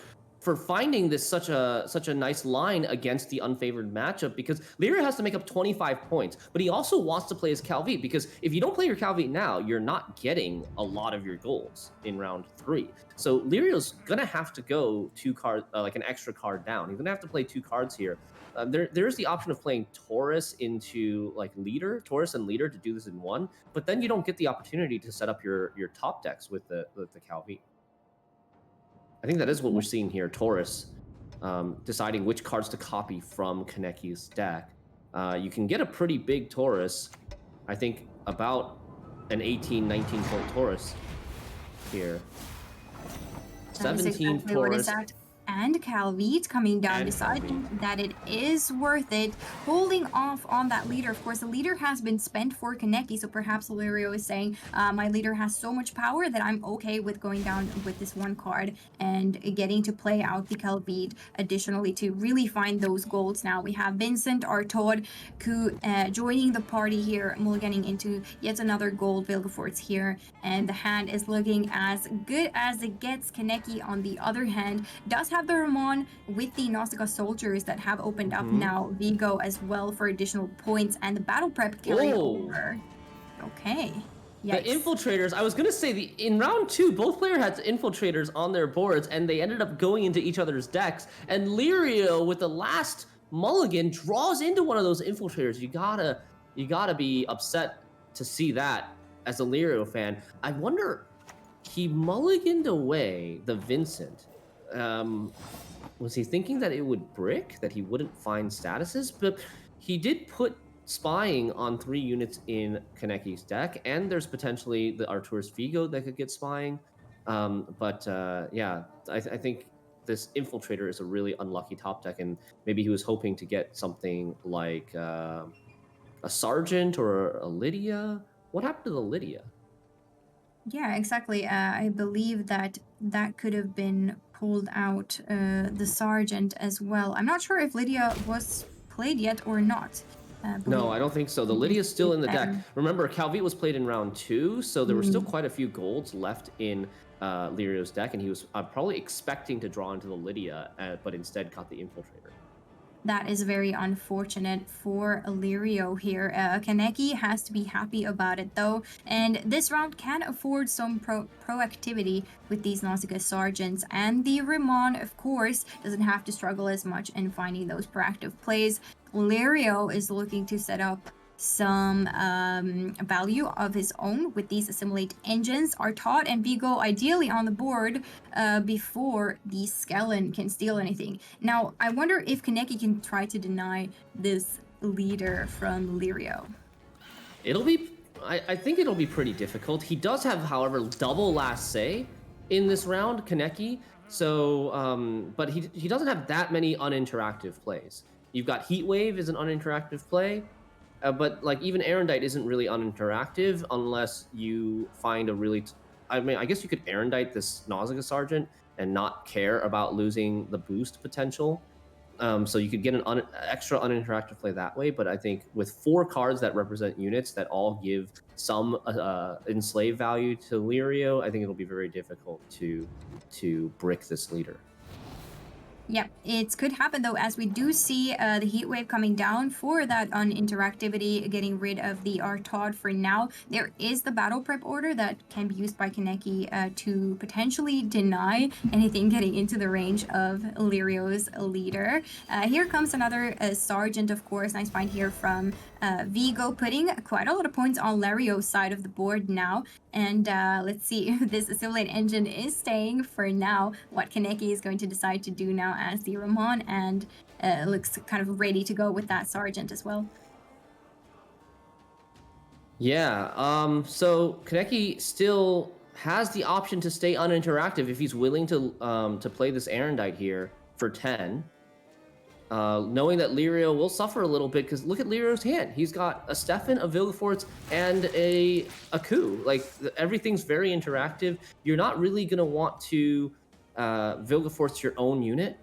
finding this such a nice line against the unfavored matchup, because Lirio has to make up 25 points, but he also wants to play his Calvi, because if you don't play your Calvi now, you're not getting a lot of your goals in round 3. So Lirio's gonna have to go 2 cards, like an extra card down. He's gonna have to play 2 cards here. There's the option of playing Taurus into like leader, Taurus and leader to do this in one, but then you don't get the opportunity to set up your top decks with the Calvi. I think that is what we're seeing here. Taurus deciding which cards to copy from Kaneki's deck. You can get a pretty big Taurus. I think about an 18, 19 point Taurus here. 17 exactly Taurus. And Calvit coming down, deciding that it is worth it, holding off on that leader. Of course, the leader has been spent for Kaneki, so perhaps Lirio is saying, my leader has so much power that I'm okay with going down with this one card and getting to play out the Calvit additionally to really find those golds. Now we have Vincent Artaud joining the party here, mulliganing into yet another gold Vilgefortz here, and the hand is looking as good as it gets. Kaneki, on the other hand, does have the Ramon with the Nausicaa soldiers that have opened up now. Vigo as well for additional points, and the battle prep carrying over. Okay. Yikes. The infiltrators, I was gonna say, in round 2, both players had infiltrators on their boards, and they ended up going into each other's decks, and Lirio with the last mulligan draws into one of those infiltrators. You gotta be upset to see that as a Lirio fan. I wonder, he mulliganed away the Vincent. Was he thinking that it would brick, that he wouldn't find statuses? But he did put spying on 3 units in Kaneki's deck, and there's potentially the Arturus Vigo that could get spying. Yeah, I think this infiltrator is a really unlucky top deck, and maybe he was hoping to get something like a Sergeant or a Lydia. What happened to the Lydia? Yeah, exactly. I believe that could have been pulled out, the Sergeant as well. I'm not sure if Lydia was played yet or not. No, I don't think so. The Lydia's still in the deck. Remember, Calvi was played in round 2, so there were still quite a few golds left in Lirio's deck, and he was probably expecting to draw into the Lydia, but instead got the Infiltrator. That is very unfortunate for Lirio here. Kaneki has to be happy about it though, and this round can afford some proactivity with these Nausicaa Sergeants, and the Ramon, of course, doesn't have to struggle as much in finding those proactive plays. Lirio is looking to set up some value of his own with these assimilate engines. Artaud and Vigo ideally on the board before the Skellen can steal anything. Now, I wonder if Kaneki can try to deny this leader from Lirio. I think it'll be pretty difficult. He does have, however, double last say in this round, Kaneki. So, but he doesn't have that many uninteractive plays. You've got Heatwave is an uninteractive play. But like even Erendite isn't really uninteractive unless you find a really. I mean, I guess you could Erendite this Nausicaa Sergeant and not care about losing the boost potential. So you could get an extra uninteractive play that way. But I think with 4 cards that represent units that all give some enslave value to Lirio, I think it'll be very difficult to brick this leader. Yep, it could happen though, as we do see the heat wave coming down for that uninteractivity, getting rid of the Artaud for now. There is the battle prep order that can be used by Kaneki to potentially deny anything getting into the range of Lirio's leader. Here comes another Sergeant, of course. Nice find here from Vigo, putting quite a lot of points on Lario's side of the board now. And let's see if this assimilate engine is staying for now. What Kaneki is going to decide to do now as the Ramon, and looks kind of ready to go with that Sergeant as well. Yeah, so Kaneki still has the option to stay uninteractive if he's willing to play this Erendite here for 10. knowing that Lirio will suffer a little bit, because look at Lirio's hand. He's got a Stefan, a Vilgefortz, and a Ku. Like, everything's very interactive. You're not really going to want to Vilgefortz your own unit,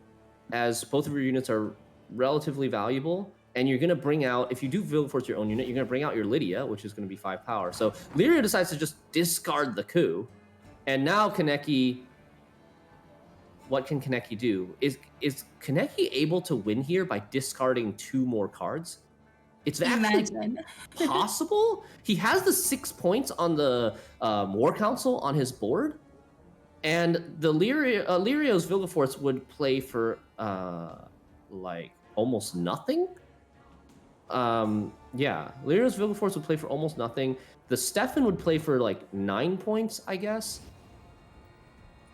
as both of your units are relatively valuable. And you're going to bring out, if you do Vilgefortz your own unit, you're going to bring out your Lydia, which is going to be 5 power. So Lirio decides to just discard the Ku. And now Kaneki, what can Kaneki do? Is Kaneki able to win here by discarding 2 more cards? It's actually possible. He has the 6 points on the War Council on his board. And the Lirio's Vilgefortz would play for like almost nothing. Yeah, Lirio's Vilgefortz would play for almost nothing. The Stefan would play for like 9 points, I guess.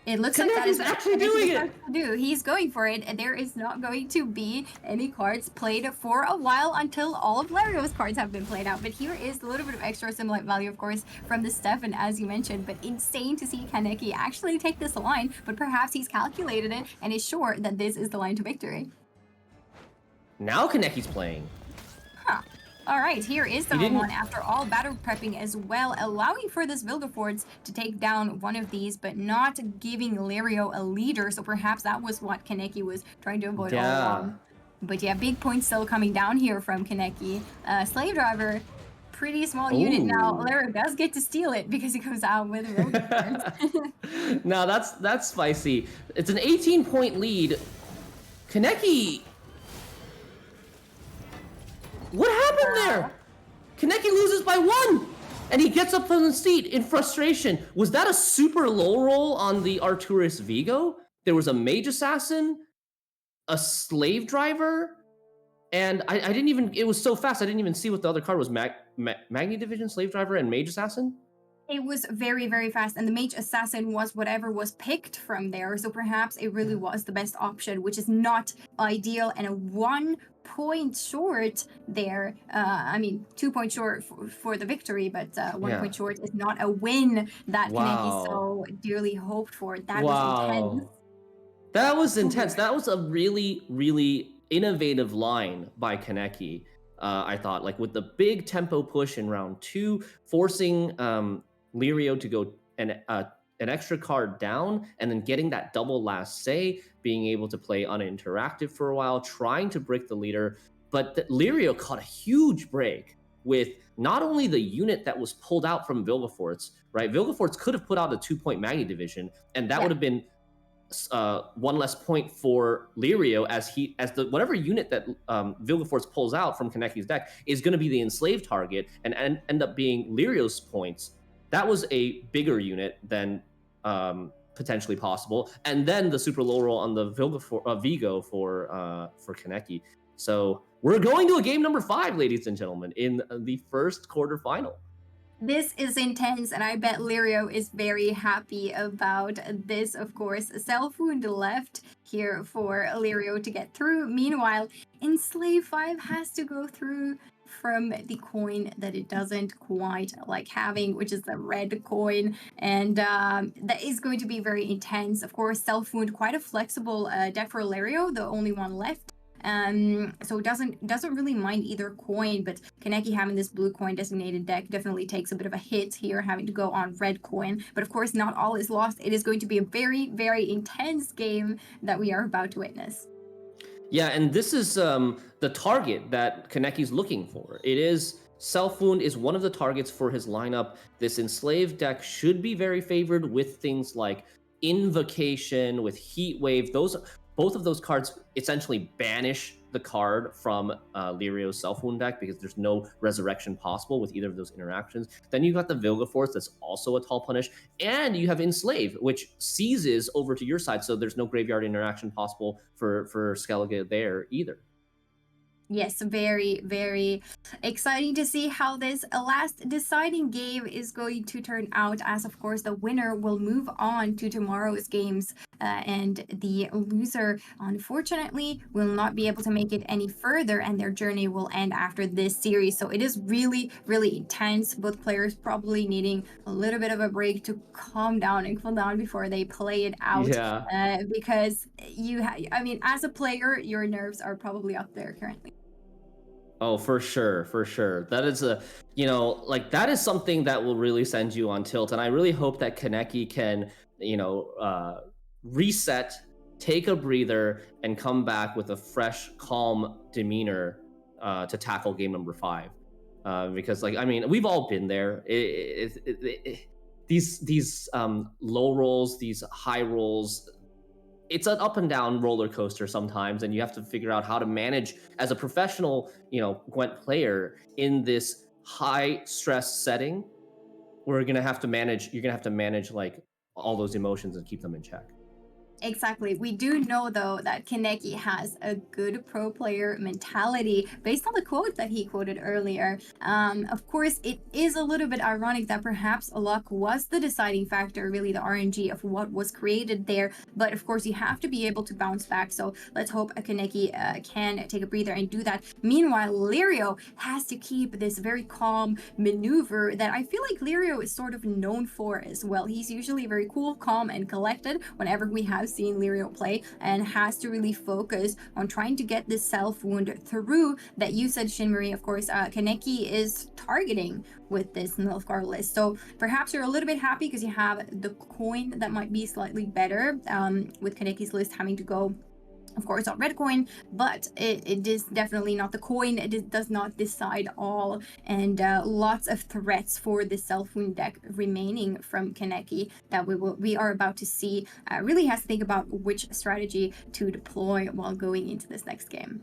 It looks like that is actually doing it. He's going for it, and there is not going to be any cards played for a while until all of Lario's cards have been played out. But here is a little bit of extra symbolic value, of course, from the Stefan, as you mentioned. But insane to see Kaneki actually take this line, but perhaps he's calculated it and is sure that this is the line to victory. Now Kaneki's playing. Huh. All right, here is the one after all battle prepping as well, allowing for this Vilgefortz to take down one of these, but not giving Lirio a leader. So perhaps that was what Kaneki was trying to avoid all along. But yeah, big points still coming down here from Kaneki. Slave Driver, pretty small unit now. Lirio does get to steal it because he comes out with Vilgefortz. Now that's spicy. It's an 18-point lead. Kaneki. What happened there? Kaneki loses by 1, and he gets up from the seat in frustration. Was that a super low roll on the Arcturus Vigo? There was a Mage Assassin, a Slave Driver, and I didn't even, it was so fast, I didn't even see what the other card was. Magni Division, Slave Driver, and Mage Assassin? It was very, very fast, and the Mage Assassin was whatever was picked from there, so perhaps it really was the best option, which is not ideal, and a 1 point short there. I mean, 2 point short for the victory, but 1 point short is not a win that Kaneki so dearly hoped for. That was intense. That was intense. That was a really, really innovative line by Kaneki. I thought, like, with the big tempo push in round 2, forcing Lirio to go an extra card down, and then getting that double last say, being able to play uninteractive for a while, trying to break the leader. But Lirio caught a huge break with not only the unit that was pulled out from Vilgefortz, right? Vilgefortz could have put out a 2-point Magni Division, and that would have been 1 less point for Lirio, as the whatever unit that Vilgefortz pulls out from Kaneki's deck is going to be the enslaved target and end up being Lirio's points. That was a bigger unit than potentially possible, and then the super low roll on the Vigo for Kaneki. So we're going to a game number 5, ladies and gentlemen, in the first quarterfinal. This is intense, and I bet Lirio is very happy about this, of course. Self-wound left here for Lirio to get through. Meanwhile, Enslave 5 has to go through from the coin that it doesn't quite like having, which is the red coin, and that is going to be very intense. Of course, Self-wound, quite a flexible deck for Lirio, the only one left. So doesn't really mind either coin, but Kaneki having this blue coin designated deck definitely takes a bit of a hit here, having to go on red coin. But of course, not all is lost. It is going to be a very, very intense game that we are about to witness. Yeah, and this is the target that Kaneki's looking for. It is Self-wound is one of the targets for his lineup. This enslaved deck should be very favored with things like Invocation, with Heat Wave. Both of those cards essentially banish the card from Lirio's Self-wound deck because there's no resurrection possible with either of those interactions. Then you got the Vilgefortz, that's also a tall punish, and you have Enslave, which seizes over to your side, so there's no graveyard interaction possible for Skellige there either. Yes, very, very exciting to see how this last deciding game is going to turn out, as of course the winner will move on to tomorrow's games and the loser, unfortunately, will not be able to make it any further, and their journey will end after this series. So it is really, really intense. Both players probably needing a little bit of a break to calm down and cool down before they play it out. Yeah. Because I mean, as a player, your nerves are probably up there currently. Oh, for sure, for sure. That is like that is something that will really send you on tilt. And I really hope that Kaneki can, reset, take a breather, and come back with a fresh, calm demeanor to tackle game number 5. Because, like, I mean, we've all been there. These low rolls, these high rolls, it's an up and down roller coaster sometimes, and you have to figure out how to manage as a professional, Gwent player in this high stress setting. You're gonna have to manage like all those emotions and keep them in check. Exactly. We do know, though, that Kaneki has a good pro player mentality based on the quote that he quoted earlier. Of course, it is a little bit ironic that perhaps luck was the deciding factor, really the RNG of what was created there. But of course, you have to be able to bounce back. So let's hope Kaneki can take a breather and do that. Meanwhile, Lirio has to keep this very calm maneuver that I feel like Lirio is sort of known for as well. He's usually very cool, calm, and collected whenever we have seen Lirio play, and has to really focus on trying to get this self wound through that you said, Shinmari. Of course, Kaneki is targeting with this Nilfgaard list. So perhaps you're a little bit happy because you have the coin that might be slightly better, with Kaneki's list having to go, of course, on red coin, but it is definitely not the coin. It does not decide all, and lots of threats for the self-wound deck remaining from Kaneki that we are about to see. Really has to think about which strategy to deploy while going into this next game.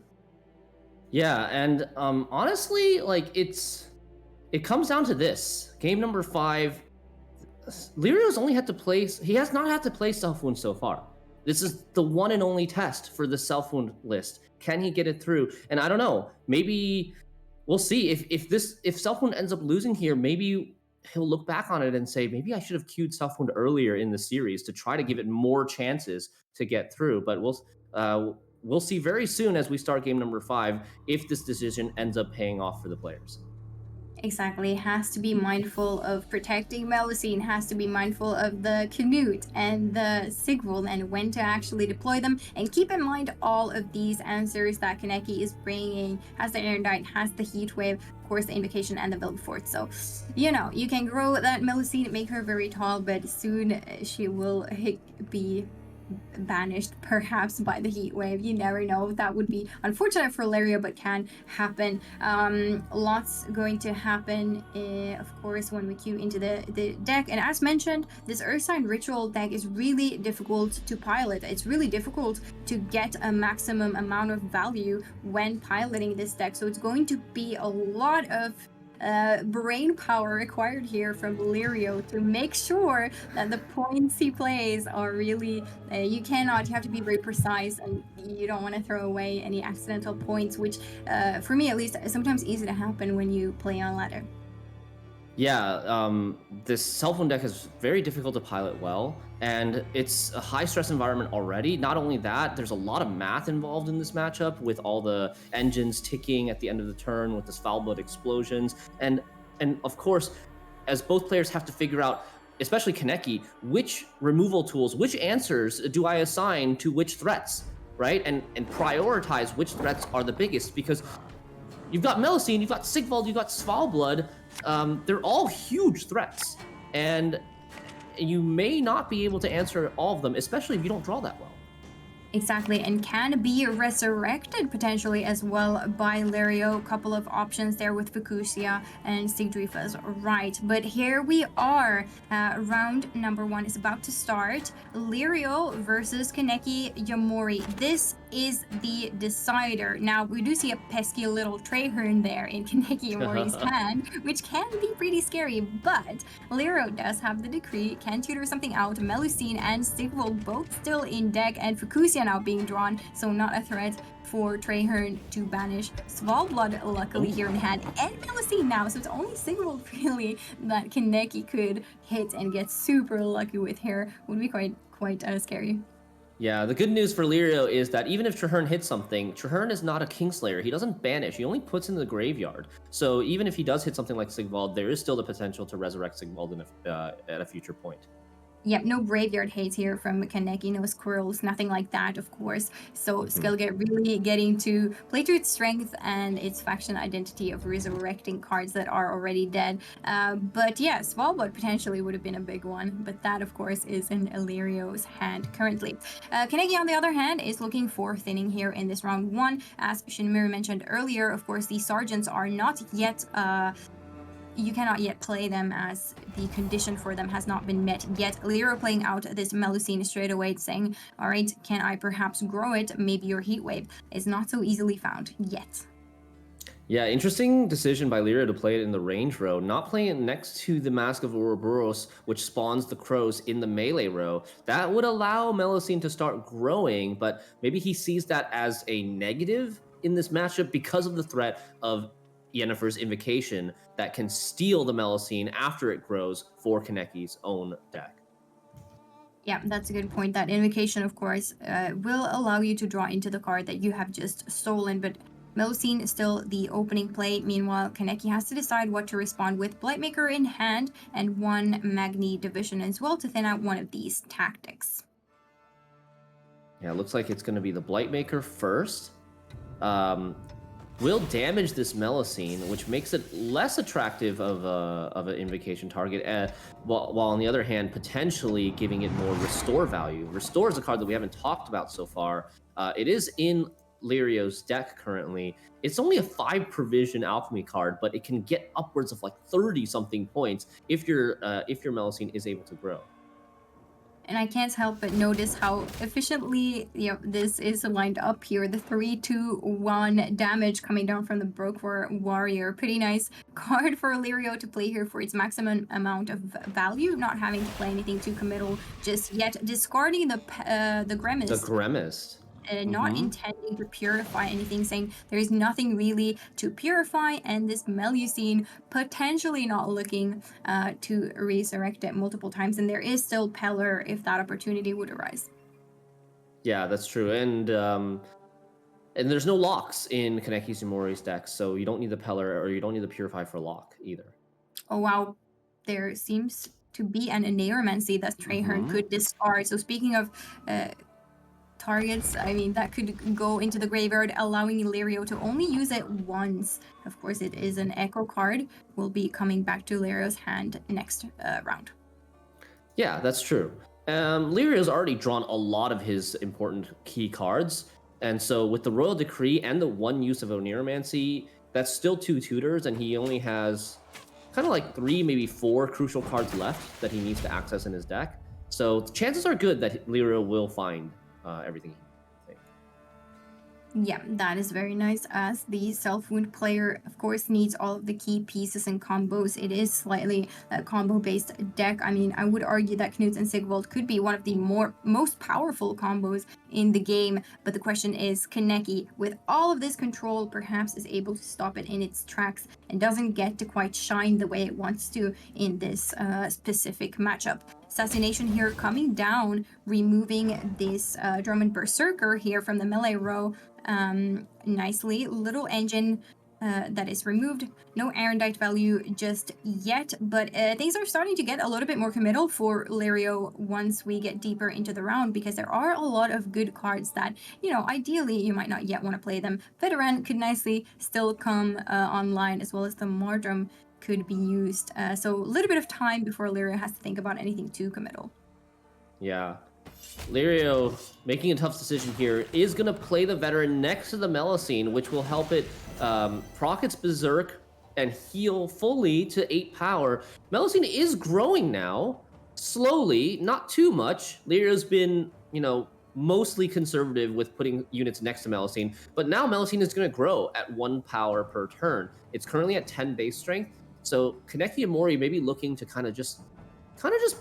Yeah, and honestly, like it comes down to this. Game number 5, Lirio's only had to play. He has not had to play self wound so far. This is the one and only test for the self wound list. Can he get it through? And I don't know. Maybe we'll see if self wound ends up losing here. Maybe he'll look back on it and say, maybe I should have queued self wound earlier in the series to try to give it more chances to get through. But we'll see very soon as we start game number 5 if this decision ends up paying off for the players. Exactly, has to be mindful of protecting Melusine, has to be mindful of the Canute and the Sigvald and when to actually deploy them. And keep in mind all of these answers that Kaneki is bringing, has the Erendite, has the Heat Wave, of course the Invocation and the Vilgefortz. So, you can grow that Melusine, make her very tall, but soon she will be banished perhaps by the heat wave. You never know. That would be unfortunate for Lirio, but can happen. Lots going to happen, of course, when we queue into the deck. And as mentioned, this Earth Sign Ritual deck is really difficult to pilot. It's really difficult to get a maximum amount of value when piloting this deck. So it's going to be a lot of brain power required here from Lirio to make sure that the points he plays are really, you have to be very precise, and you don't want to throw away any accidental points, which for me at least is sometimes easy to happen when you play on ladder. Yeah, this self-wound deck is very difficult to pilot well, and it's a high-stress environment already. Not only that, there's a lot of math involved in this matchup with all the engines ticking at the end of the turn with the Svalbard explosions. And of course, as both players have to figure out, especially Kaneki, which removal tools, which answers do I assign to which threats, right? And prioritize which threats are the biggest, because you've got Melusine, you've got Sigvald, you've got Svalbard. They're all huge threats, and you may not be able to answer all of them, especially if you don't draw that well. Exactly, and can be resurrected potentially as well by Lirio. A couple of options there with Fukushia and Sigdrifa's right. But here we are. Round number 1 is about to start. Lirio versus Kaneki Yamori. This is the decider. Now, we do see a pesky little Traherne there in Kaneki Yamori's hand, which can be pretty scary, but Lirio does have the decree, can tutor something out. Melusine and Sigvald both still in deck, and Fukushia now being drawn, so not a threat for Traherne to banish. Svalbard luckily here in hand, and Melusine now, so it's only Sigvald really that Kaneki could hit and get super lucky with here. Would be quite scary. Yeah, the good news for Lirio is that even if Traherne hits something, Traherne is not a Kingslayer. He doesn't banish. He only puts in the graveyard. So even if he does hit something like Sigvald, there is still the potential to resurrect Sigvald at a future point. Yep, no graveyard haze here from Kaneki, no squirrels, nothing like that, of course. So Skillgate really getting to play to its strength and its faction identity of resurrecting cards that are already dead. But yeah, Svalbard potentially would have been a big one, but that, of course, is in Illyrio's hand currently. Kaneki, on the other hand, is looking for thinning here in this round one. As Shinmiri mentioned earlier, of course, the Sergeants are not yet... you cannot yet play them as the condition for them has not been met yet. Lirio playing out this Melusine straight away, saying, all right, can I perhaps grow it? Maybe your Heat Wave is not so easily found yet. Yeah, interesting decision by Lirio to play it in the range row, not playing it next to the Mask of Ouroboros, which spawns the crows in the melee row. That would allow Melusine to start growing, but maybe he sees that as a negative in this matchup because of the threat of Yennefer's Invocation that can steal the Melusine after it grows for Kaneki's own deck. Yeah, that's a good point. That Invocation, of course, will allow you to draw into the card that you have just stolen, but Melusine is still the opening play. Meanwhile, Kaneki has to decide what to respond with Blightmaker in hand and one Magni Division as well to thin out one of these tactics. Yeah, it looks like it's going to be the Blightmaker first. Will damage this Melusine, which makes it less attractive of an Invocation target, while on the other hand, potentially giving it more Restore value. Restore is a card that we haven't talked about so far. It is in Lirio's deck currently. It's only a 5 provision alchemy card, but it can get upwards of like 30-something points if your Melusine is able to grow. And I can't help but notice how efficiently this is lined up here. The 3-2-1 damage coming down from the Broker Warrior. Pretty nice card for Lirio to play here for its maximum amount of value, not having to play anything too committal just yet. Discarding the Gremist. The Gremist. Not intending to purify anything, saying there's nothing really to purify, and this Melusine potentially not looking to resurrect it multiple times, and there is still Pellar if that opportunity would arise. Yeah, that's true, and there's no locks in Kaneki Sumori's deck, so you don't need the Pellar or you don't need the Purify for lock either. Oh wow, there seems to be an Necromancy that Traherne could discard. So speaking of targets, I mean, that could go into the graveyard, allowing Lirio to only use it once. Of course, it is an Echo card. Will be coming back to Lirio's hand next round. Yeah, that's true. Lirio's already drawn a lot of his important key cards, and so with the Royal Decree and the one use of Oneiromancy, that's still 2 tutors, and he only has kind of like 3, maybe 4 crucial cards left that he needs to access in his deck. So chances are good that Lirio will find everything. Yeah, that is very nice, as the Self-Wound player, of course, needs all of the key pieces and combos. It is slightly a combo-based deck. I mean, I would argue that Knut and Sigvald could be one of the most powerful combos in the game, but the question is, Kaneki, with all of this control, perhaps is able to stop it in its tracks and doesn't get to quite shine the way it wants to in this specific matchup. Assassination here coming down, removing this Drummond Berserker here from the melee row nicely. Little engine that is removed. No Arendite value just yet, but things are starting to get a little bit more committal for Lirio once we get deeper into the round, because there are a lot of good cards that, you know, ideally you might not yet want to play them. Veteran could nicely still come online, as well as the Mardrum could be used. So a little bit of time before Lirio has to think about anything too committal. Yeah. Lirio, making a tough decision here, is going to play the Veteran next to the Melusine, which will help it proc its Berserk and heal fully to 8 power. Melusine is growing now, slowly, not too much. Lirio's been, you know, mostly conservative with putting units next to Melusine, but now Melusine is going to grow at 1 power per turn. It's currently at 10 base strength, so Kaneki Amori may be looking to kind of just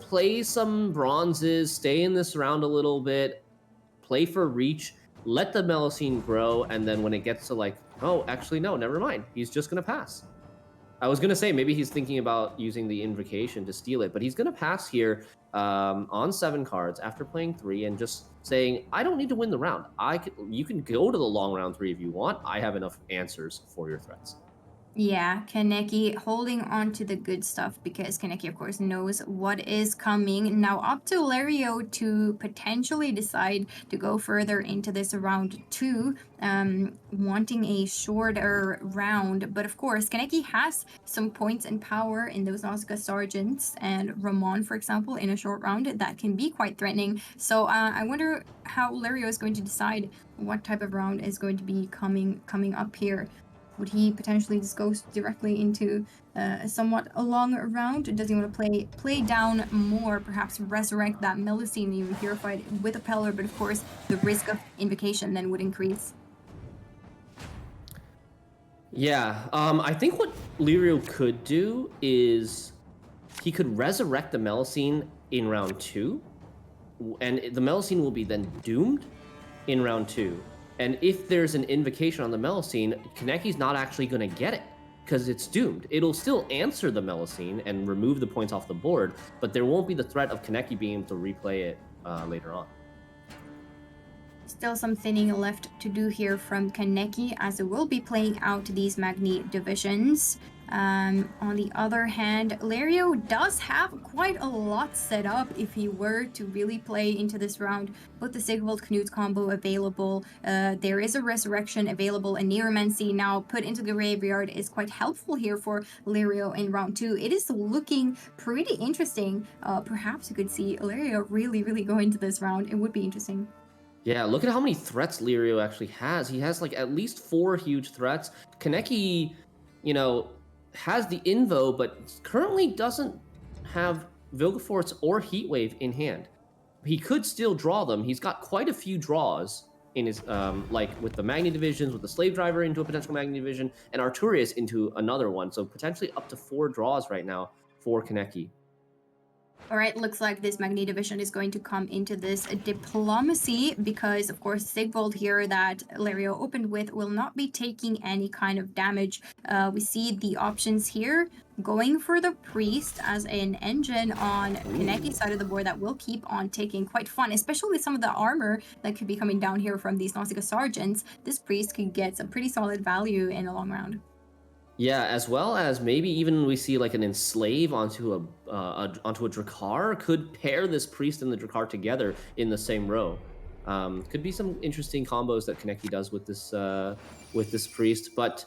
play some bronzes, stay in this round a little bit, play for reach, let the Melusine grow, and then when it gets to like, oh, actually, no, never mind. He's just going to pass. I was going to say maybe he's thinking about using the Invocation to steal it, but he's going to pass here on 7 cards after playing 3 and just saying, I don't need to win the round. You can go to the long round 3 if you want. I have enough answers for your threats. Yeah, Kaneki holding on to the good stuff because Kaneki, of course, knows what is coming. Now up to Lario to potentially decide to go further into this round 2, wanting a shorter round. But of course, Kaneki has some points and power in those Nausicaa Sergeants and Ramon, for example, in a short round that can be quite threatening. So I wonder how Lario is going to decide what type of round is going to be coming up here. Would he potentially just go directly into a somewhat a long round? Does he want to play down more, perhaps resurrect that Melusine even purified with a Peller, but of course the risk of invocation then would increase? Yeah, I think what Lirio could do is he could resurrect the Melusine in round 2, and the Melusine will be then doomed in round 2. And if there's an invocation on the Melusine, Kaneki's not actually going to get it because it's doomed. It'll still answer the Melusine and remove the points off the board, but there won't be the threat of Kaneki being able to replay it later on. Still some thinning left to do here from Kaneki, as it will be playing out these Magni divisions. On the other hand, Lario does have quite a lot set up if he were to really play into this round. Both the Sigvald Knut combo available, there is a Resurrection available, and Neuromancy now put into the graveyard is quite helpful here for Lario in round 2. It is looking pretty interesting. Perhaps you could see Lario really go into this round. It would be interesting. Yeah, look at how many threats Lirio actually has. He has like at least 4 huge threats. Kaneki, has the Invo, but currently doesn't have Vilgefortz or Heatwave in hand. He could still draw them. He's got quite a few draws in his, like with the Magni divisions, with the Slave Driver into a potential Magni division, and Arturius into another one. So potentially up to 4 draws right now for Kaneki. All right, looks like this Magni division is going to come into this diplomacy because, of course, Sigvald here that Lario opened with will not be taking any kind of damage. We see the options here going for the Priest as an engine on Kaneki's side of the board that will keep on taking. Quite fun, especially with some of the armor that could be coming down here from these Nausicaa Sergeants. This Priest could get some pretty solid value in a long round. Yeah, as well as maybe even we see like an Enslave onto a Drakkar could pair this Priest and the Drakkar together in the same row. Could be some interesting combos that Kaneki does with this Priest, but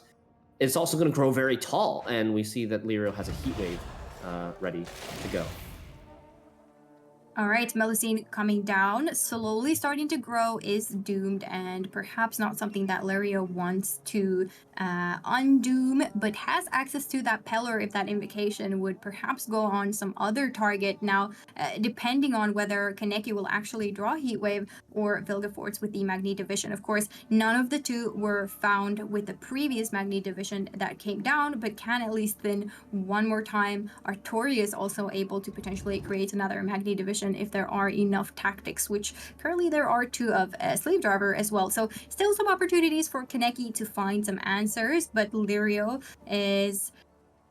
it's also going to grow very tall, and we see that Lirio has a Heatwave ready to go. All right, Melusine coming down, slowly starting to grow, is doomed, and perhaps not something that Lario wants to undoom, but has access to that Peller if that invocation would perhaps go on some other target. Now, depending on whether Kaneki will actually draw Heatwave or Vilgefortz with the Magni division. Of course, none of the two were found with the previous Magni division that came down, but can at least spin one more time. Arturius also able to potentially create another Magni division if there are enough tactics, which currently there are 2 of Slave Driver as well. So still some opportunities for Kaneki to find some answers, but Lirio is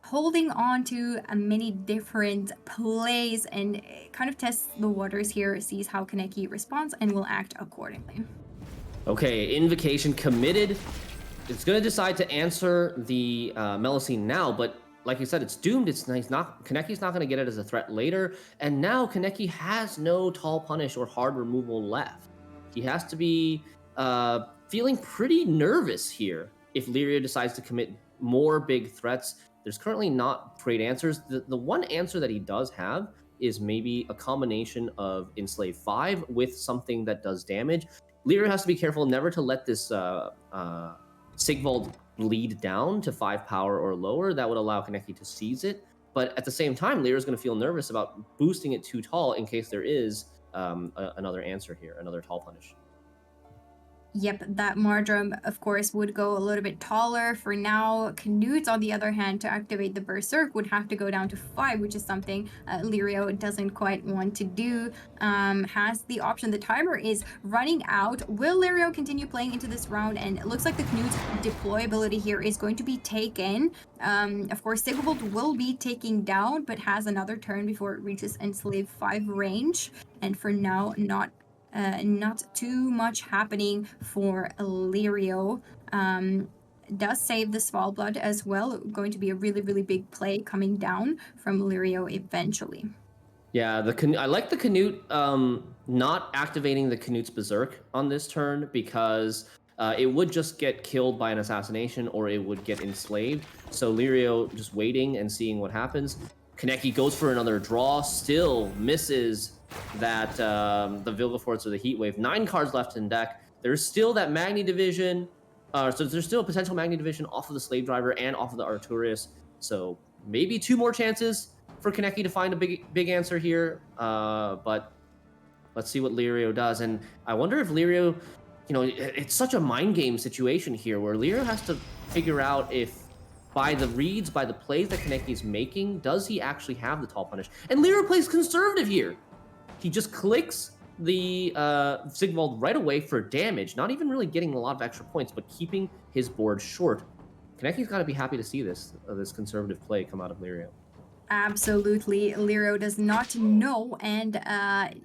holding on to many different plays and kind of tests the waters here, sees how Kaneki responds, and will act accordingly. Okay, invocation committed. It's going to decide to answer the Melusine now, but like you said, it's doomed. Kaneki's not going to get it as a threat later. And now Kaneki has no tall punish or hard removal left. He has to be feeling pretty nervous here if Lirio decides to commit more big threats. There's currently not great answers. The one answer that he does have is maybe a combination of Enslave 5 with something that does damage. Lirio has to be careful never to let this Sigvald bleed down to 5 power or lower. That would allow Kaneki to seize it. But at the same time, Lirio's going to feel nervous about boosting it too tall in case there is another answer here, another tall punish. Yep, that Mardrum, of course, would go a little bit taller. For now, Canute, on the other hand, to activate the Berserk would have to go down to 5, which is something Lirio doesn't quite want to do. Has the option. The timer is running out. Will Lirio continue playing into this round? And it looks like the Canute's deployability here is going to be taken. Of course, Sigurbolt will be taking down, but has another turn before it reaches Enslave 5 range. And for now, not too much happening for Lirio. Does save the Svalbard as well. Going to be a really, really big play coming down from Lirio eventually. Yeah, I like the Canute not activating the Canute's Berserk on this turn because it would just get killed by an assassination or it would get enslaved. So Lirio just waiting and seeing what happens. Kaneki goes for another draw, still misses that the Vilgefortz or the Heatwave. 9 cards left in deck. There's still that Magni Division. So there's still a potential Magni Division off of the Slave Driver and off of the Arturius. So maybe 2 more chances for Kaneki to find a big answer here. But let's see what Lirio does. And I wonder if Lirio, it's such a mind game situation here where Lirio has to figure out if by the reads, by the plays that Kaneki's making, does he actually have the Tall Punish? And Lirio plays conservative here. He just clicks the Sigvald right away for damage, not even really getting a lot of extra points, but keeping his board short. Kaneki's got to be happy to see this conservative play come out of Lirio. Absolutely. Lirio does not know, and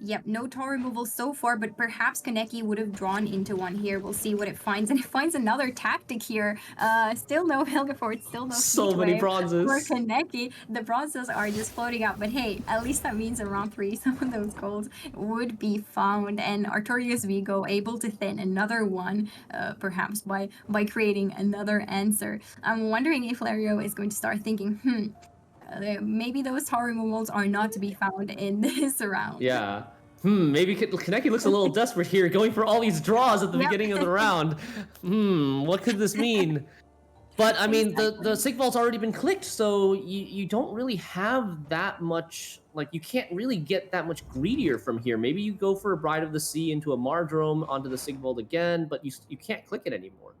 yep, no tall removal so far, but perhaps Kaneki would have drawn into one here. We'll see what it finds, and it finds another tactic here. Still no Vilgefortz, still no So many bronzes. for Kaneki. The bronzes are just floating out, but hey, at least that means in round 3, some of those golds would be found, and Artorias Vigo able to thin another one, perhaps by creating another answer. I'm wondering if Lirio is going to start thinking, maybe those tall removals are not to be found in this round. Yeah. Maybe Kaneki looks a little desperate here, going for all these draws at the beginning of the round. What could this mean? But, I mean, the Sigvald's already been clicked, so you don't really have that much, you can't really get that much greedier from here. Maybe you go for a Bride of the Sea into a Mardrome onto the Sigvald again, but you can't click it anymore.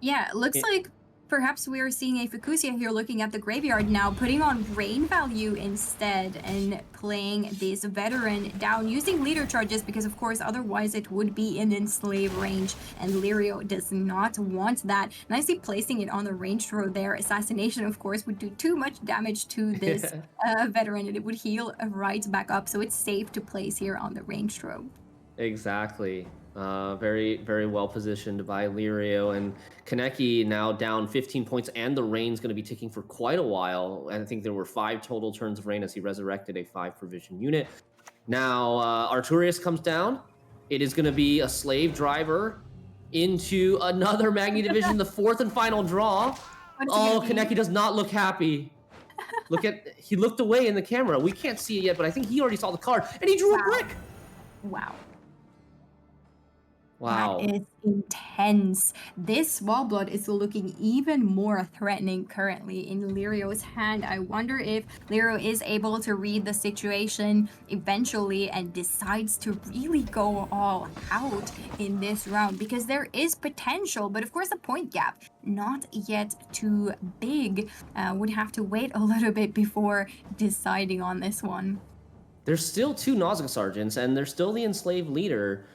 Yeah, it looks like perhaps we are seeing a Fukusia here looking at the graveyard now, putting on brain value instead and playing this veteran down using leader charges because, of course, otherwise it would be in enslave range, and Lirio does not want that. Nicely placing it on the range throw there. Assassination, of course, would do too much damage to this veteran and it would heal right back up, so it's safe to place here on the range throw. Exactly. Very, very well positioned by Lirio, and Kaneki now down 15 points, and the rain's going to be ticking for quite a while. And I think there were 5 total turns of rain as he resurrected a 5 provision unit. Now Arturius comes down. It is going to be a Slave Driver into another Magni Division, the 4th and final draw. Oh, Kaneki does not look happy. He looked away in the camera. We can't see it yet, but I think he already saw the card, and he drew a brick. Wow. Wow. That is intense. This Svalbard is looking even more threatening currently in Lirio's hand. I wonder if Lirio is able to read the situation eventually and decides to really go all out in this round, because there is potential, but of course the point gap not yet too big. Would have to wait a little bit before deciding on this one. There's still 2 Nausicaa Sergeants, and there's still the enslaved leader.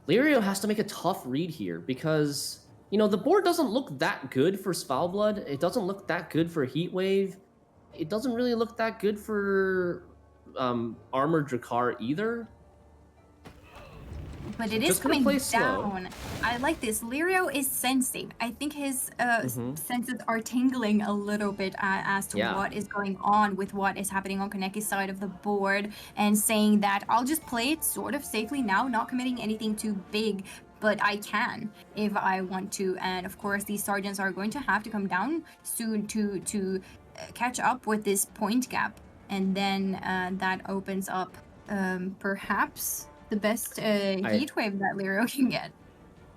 Lirio has to make a tough read here because, the board doesn't look that good for Svalbard. It doesn't look that good for Heatwave. It doesn't really look that good for Armored Drakkar either. But it is coming down. I like this. Lirio is sensing. I think his senses are tingling a little bit as to what is going on with what is happening on Kaneki's side of the board, and saying that I'll just play it sort of safely now, not committing anything too big, but I can if I want to. And of course, these sergeants are going to have to come down soon to catch up with this point gap, and then that opens up perhaps the best heat wave that Lirio can get.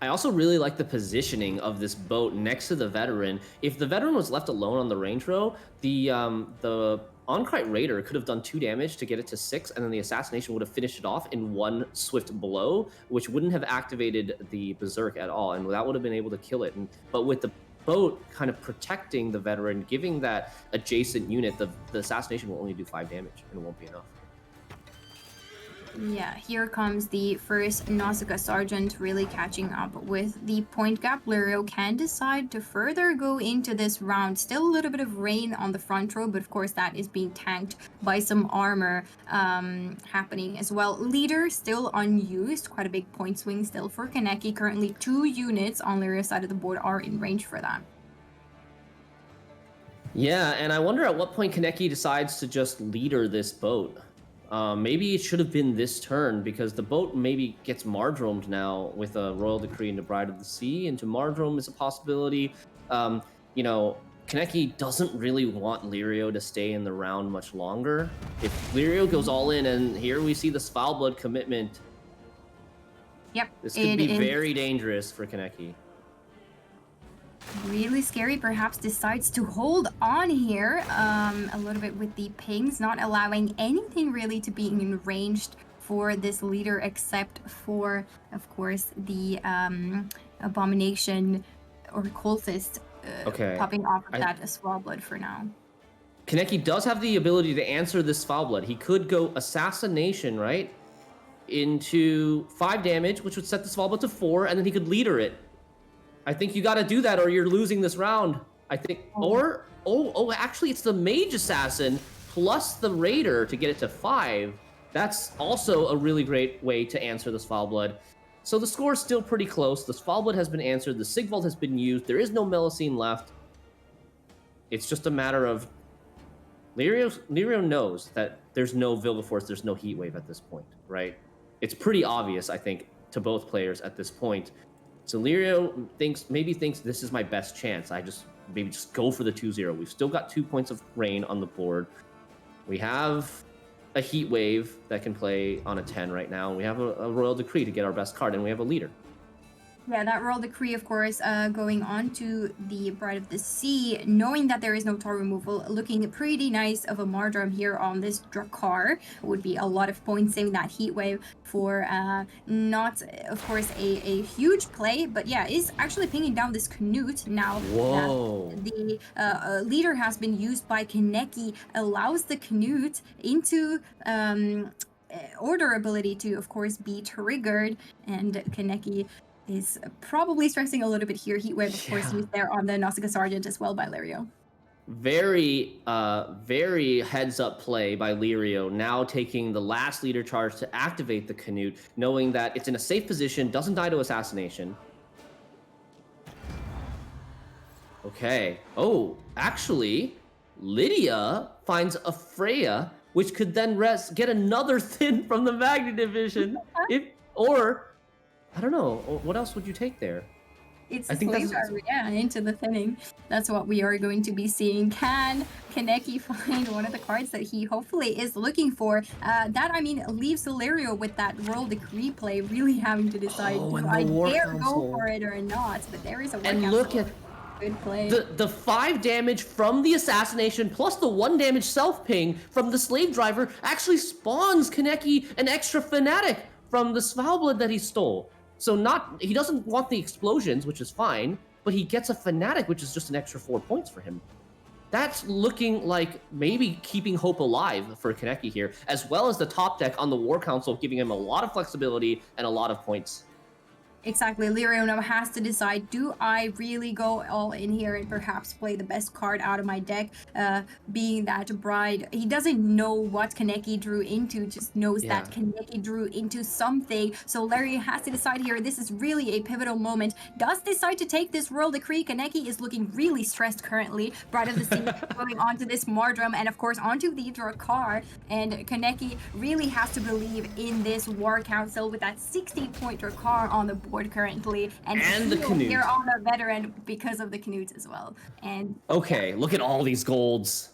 I also really like the positioning of this boat next to the veteran. If the veteran was left alone on the range row, the On-Kite Raider could have done 2 damage to get it to 6, and then the Assassination would have finished it off in 1 swift blow, which wouldn't have activated the Berserk at all, and that would have been able to kill it. But with the boat kind of protecting the Veteran, giving that adjacent unit, the Assassination will only do 5 damage, and it won't be enough. Yeah, here comes the first Nausicaa Sergeant really catching up with the point gap. Lirio can decide to further go into this round. Still a little bit of rain on the front row, but of course that is being tanked by some armor happening as well. Leader still unused. Quite a big point swing still for Kaneki. Currently 2 units on Lirio's side of the board are in range for that. Yeah, and I wonder at what point Kaneki decides to just leader this boat. Maybe it should have been this turn, because the boat maybe gets Mardromed now with a Royal Decree into Bride of the Sea. Into Mardrome is a possibility. You know, Kaneki doesn't really want Lirio to stay in the round much longer. If Lirio goes all in, and here we see the Svalbard commitment. Yep. This could be very dangerous for Kaneki. Really scary. Perhaps decides to hold on here a little bit with the pings, not allowing anything really to be ranged for this leader, except for, of course, the abomination or cultist popping off of that Svalbard for now. Kaneki does have the ability to answer this Svalbard. He could go Assassination, right, into 5 damage, which would set the Svalbard to 4, and then he could leader it. I think you got to do that, or you're losing this round. I think, actually, it's the Mage Assassin plus the Raider to get it to 5. That's also a really great way to answer the Svalbard. So the score is still pretty close. The Svalbard has been answered. The Sigvald has been used. There is no Melusine left. It's just a matter of Lirio knows that there's no Vilgeforce, there's no Heatwave at this point, right? It's pretty obvious, I think, to both players at this point. So Lirio maybe thinks this is my best chance. Maybe just go for the 2-0. We've still got 2 points of rain on the board. We have a Heat Wave that can play on a 10 right now. And we have a Royal Decree to get our best card, and we have a leader. Yeah, that Royal Decree, of course, going on to the Bride of the Sea, knowing that there is no tar removal, looking pretty nice of a Mardrome here on this Drakkar. Would be a lot of points, saving that Heat Wave for not, of course, a huge play, but yeah, is actually pinging down this Canute now. Whoa. That the leader has been used by Kaneki, allows the Canute into order ability to, of course, be triggered, and Kaneki is probably stressing a little bit here. Heatwave, of course, used there on the Nausicaa Sergeant as well by Lirio. Very heads-up play by Lirio, now taking the last leader charge to activate the Canute, knowing that it's in a safe position, doesn't die to Assassination. Okay. Oh, actually, Lydia finds a Freya, which could then get another Thin from the Magni Division. I don't know. What else would you take there? It's into the thinning. That's what we are going to be seeing. Can Kaneki find one of the cards that he hopefully is looking for? That, I mean, leaves Lirio with that Royal Decree play, really having to decide, do I dare go for it or not? But there is a War And look at good play. The 5 damage from the Assassination plus the 1 damage self-ping from the Slave Driver actually spawns Kaneki an extra Fanatic from the Svalbard that he stole. So he doesn't want the explosions, which is fine, but he gets a Fanatic, which is just an extra 4 points for him. That's looking like maybe keeping hope alive for Kaneki here, as well as the top deck on the War Council, giving him a lot of flexibility and a lot of points. Exactly. Lirio now has to decide, do I really go all in here and perhaps play the best card out of my deck, being that Bride? He doesn't know what Kaneki drew into, just knows that Kaneki drew into something. So Lirio has to decide here. This is really a pivotal moment. Does decide to take this Royal Decree. Kaneki is looking really stressed currently. Bride of the Sea going onto this Mardrome and, of course, onto the Drakkar. And Kaneki really has to believe in this War Council with that 60-point Drakkar on the board currently, and the Canute. Here on the veteran because of the Canute as well. And okay, look at all these golds.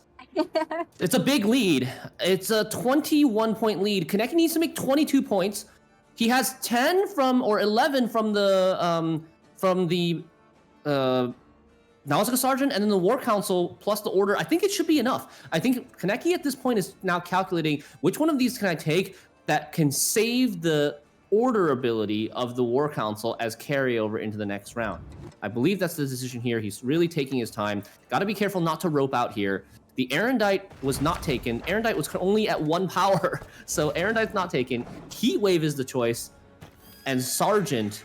It's a big lead. It's a 21-point lead. Kaneki needs to make 22 points. He has 10 or 11 from the Nausicaa Sergeant and then the War Council plus the Order, I think it should be enough. I think Kaneki at this point is now calculating which one of these can I take that can save the Order ability of the War Council as carryover into the next round. I believe that's the decision here. He's really taking his time. Got to be careful not to rope out here. The Erendite was not taken. Erendite was only at 1 power, so Erendite's not taken. Heat Wave is the choice, and Sergeant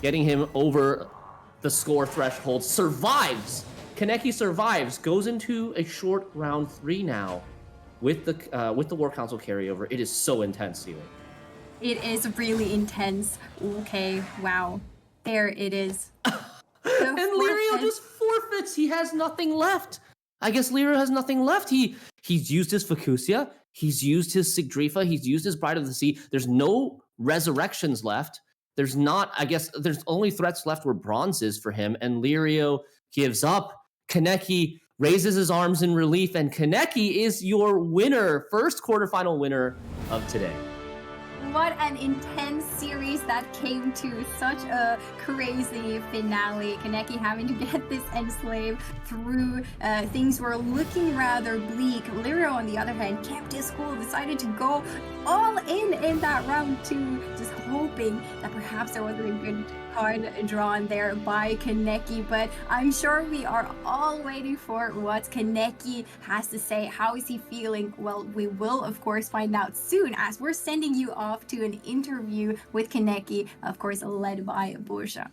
getting him over the score threshold, survives. Kaneki survives, goes into a short round 3 now with the War Council carryover. It is so intense, Sealy. It is really intense. Okay, wow. There it is. And Lirio just forfeits. He has nothing left. I guess Lirio has nothing left. He's used his Fukusia. He's used his Sigdrifa. He's used his Bride of the Sea. There's no resurrections left. There's not, I guess, there's only threats left where bronzes for him. And Lirio gives up. Kaneki raises his arms in relief. And Kaneki is your winner, first quarterfinal winner of today. What an intense series that came to such a crazy finale. Kaneki having to get this enslaved through things were looking rather bleak. Lirio, on the other hand, kept his cool, decided to go all in that round 2, just hoping that perhaps there was a good card drawn there by Kaneki. But I'm sure we are all waiting for what Kaneki has to say. How is he feeling? Well, we will of course find out soon, as we're sending you off to an interview with Kaneki, of course led by Borja.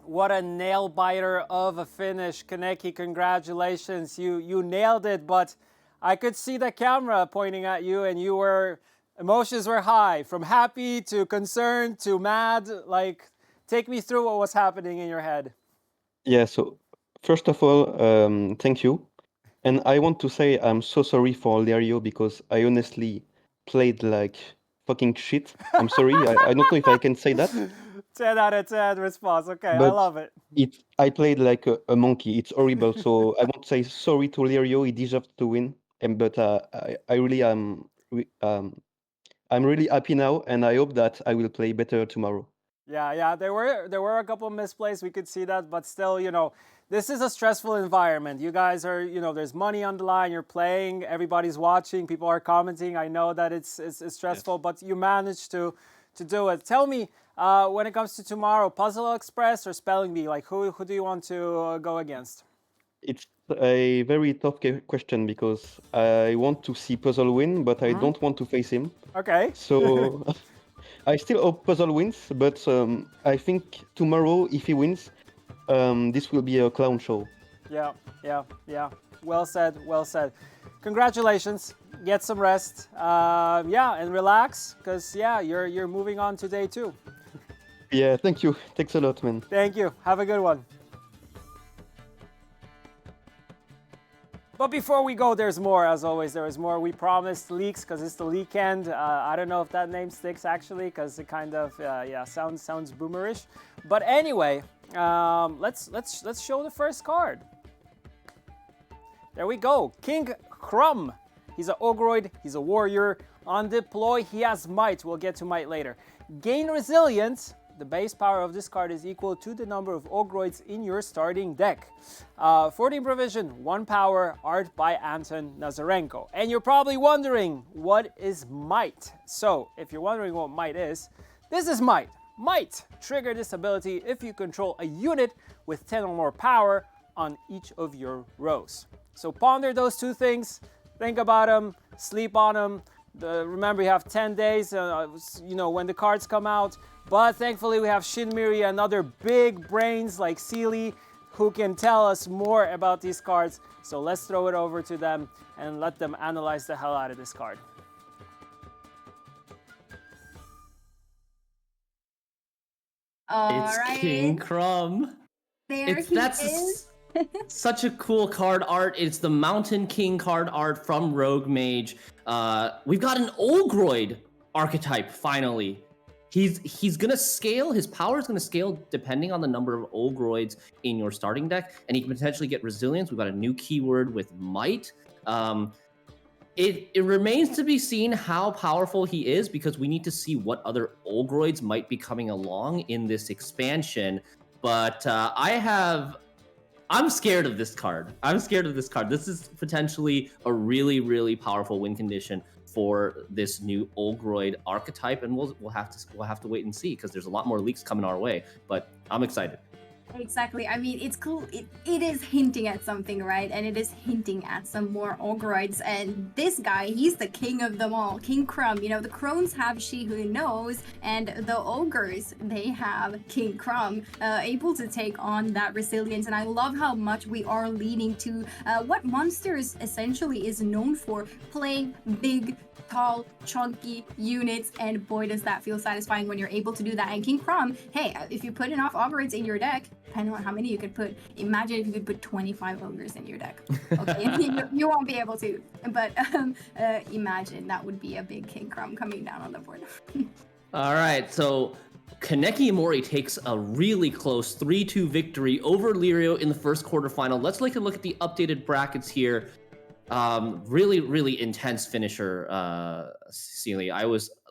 What a nail biter of a finish, Kaneki. Congratulations, you nailed it. But I could see the camera pointing at you, and emotions were high, from happy to concerned to mad. Like, take me through what was happening in your head. Yeah, so first of all, thank you. And I want to say I'm so sorry for Lirio because I honestly played like fucking shit. I'm sorry. I don't know if I can say that. 10 out of 10 response. Okay, I But love it. I played like a monkey. It's horrible. So I want to say sorry to Lirio. He deserved to win. But I really am. I'm really happy now, and I hope that I will play better tomorrow. Yeah, there were a couple of misplays, we could see that, but still, this is a stressful environment. You guys are, there's money on the line, you're playing, everybody's watching, people are commenting. I know that it's stressful, yes. But you managed to do it. Tell me, when it comes to tomorrow, Puzzle Express or Spelling Bee, like who do you want to go against? It's a very tough question because I want to see Puzzle win, but I don't want to face him. Okay. So I still hope Puzzle wins, but I think tomorrow, if he wins, this will be a clown show. Yeah. Well said. Congratulations. Get some rest. And relax, because you're moving on today too. Yeah, thank you. Thanks a lot, man. Thank you. Have a good one. But before we go, there's more. As always, there is more. We promised leaks because it's the leakend. I don't know if that name sticks actually, because it kind of sounds boomerish. But anyway, let's show the first card. There we go. King Crumb. He's an Ogroid. He's a warrior. On deploy, he has might. We'll get to might later. Gain resilience. The base power of this card is equal to the number of Ogroids in your starting deck. 14 provision, 1 power, art by Anton Nazarenko. And you're probably wondering, what is might? So, if you're wondering what might is, this is might. Might trigger this ability if you control a unit with 10 or more power on each of your rows. So ponder those two things, think about them, sleep on them. Remember, you have 10 days, when the cards come out. But thankfully, we have Shinmiri and other big brains like Sealy who can tell us more about these cards. So let's throw it over to them and let them analyze the hell out of this card. All it's right. King Crumb. Is. Such a cool card art. It's the Mountain King card art from Rogue Mage. We've got an Ogroid archetype finally. He's gonna scale. His power is gonna scale depending on the number of Ogroids in your starting deck, and he can potentially get resilience. We've got a new keyword with might. It remains to be seen how powerful he is, because we need to see what other Ogroids might be coming along in this expansion. but I'm scared of this card. This is potentially a really, really powerful win condition for this new Olgroid archetype, and we'll have to wait and see, because there's a lot more leaks coming our way. But I'm excited. Exactly. I mean, it's cool. It is hinting at something, right? And it is hinting at some more Ogroids. And this guy, he's the king of them all, King Crumb. You know, the Crones have She Who Knows, and the Ogres, they have King Crumb, able to take on that resilience. And I love how much we are leaning to what Monsters essentially is known for, playing big, tall, chunky units, and boy does that feel satisfying when you're able to do that. And King Crumb, hey, if you put enough Ogres in your deck, depending on how many you could put, imagine if you could put 25 Ogres in your deck. Okay, you won't be able to, but imagine that would be a big King Crumb coming down on the board. All right, so Kaneki Mori takes a really close 3-2 victory over Lirio in the first quarterfinal. Let's take a look at the updated brackets here. Really, really intense finisher, Sealy.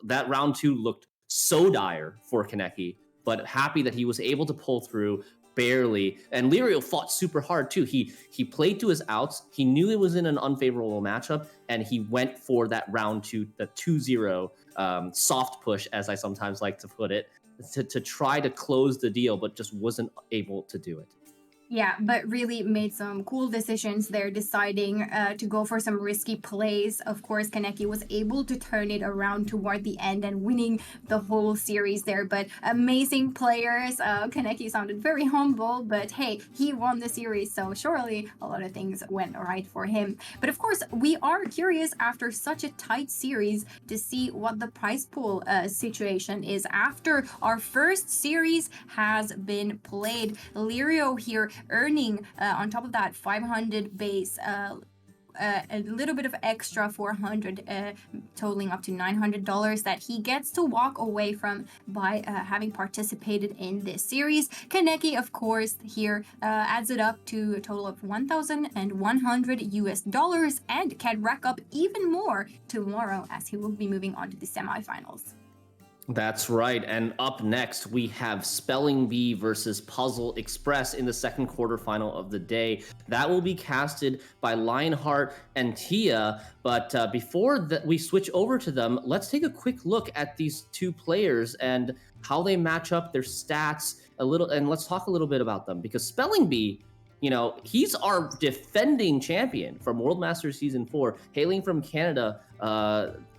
That round 2 looked so dire for Kaneki, but happy that he was able to pull through barely. And Lirio fought super hard too. He played to his outs. He knew it was in an unfavorable matchup, and he went for that round 2, the 2-0 soft push, as I sometimes like to put it, to try to close the deal, but just wasn't able to do it. Yeah, but really made some cool decisions there, deciding to go for some risky plays. Of course, Kaneki was able to turn it around toward the end and winning the whole series there. But amazing players. Kaneki sounded very humble, but hey, he won the series, so surely a lot of things went right for him. But of course, we are curious after such a tight series to see what the prize pool situation is after our first series has been played. Lirio here earning on top of that 500 base, a little bit of extra 400, totaling up to $900 that he gets to walk away from by having participated in this series. Kaneki, of course, here adds it up to a total of $1,100 and can rack up even more tomorrow as he will be moving on to the semifinals. That's right. And up next, we have Spelling Bee versus Puzzle Express in the second quarterfinal of the day. That will be casted by Lionheart and Tia. But before we switch over to them, let's take a quick look at these two players and how they match up, their stats a little, and let's talk a little bit about them. Because Spelling Bee, you know, he's our defending champion from World Masters Season 4, hailing from Canada.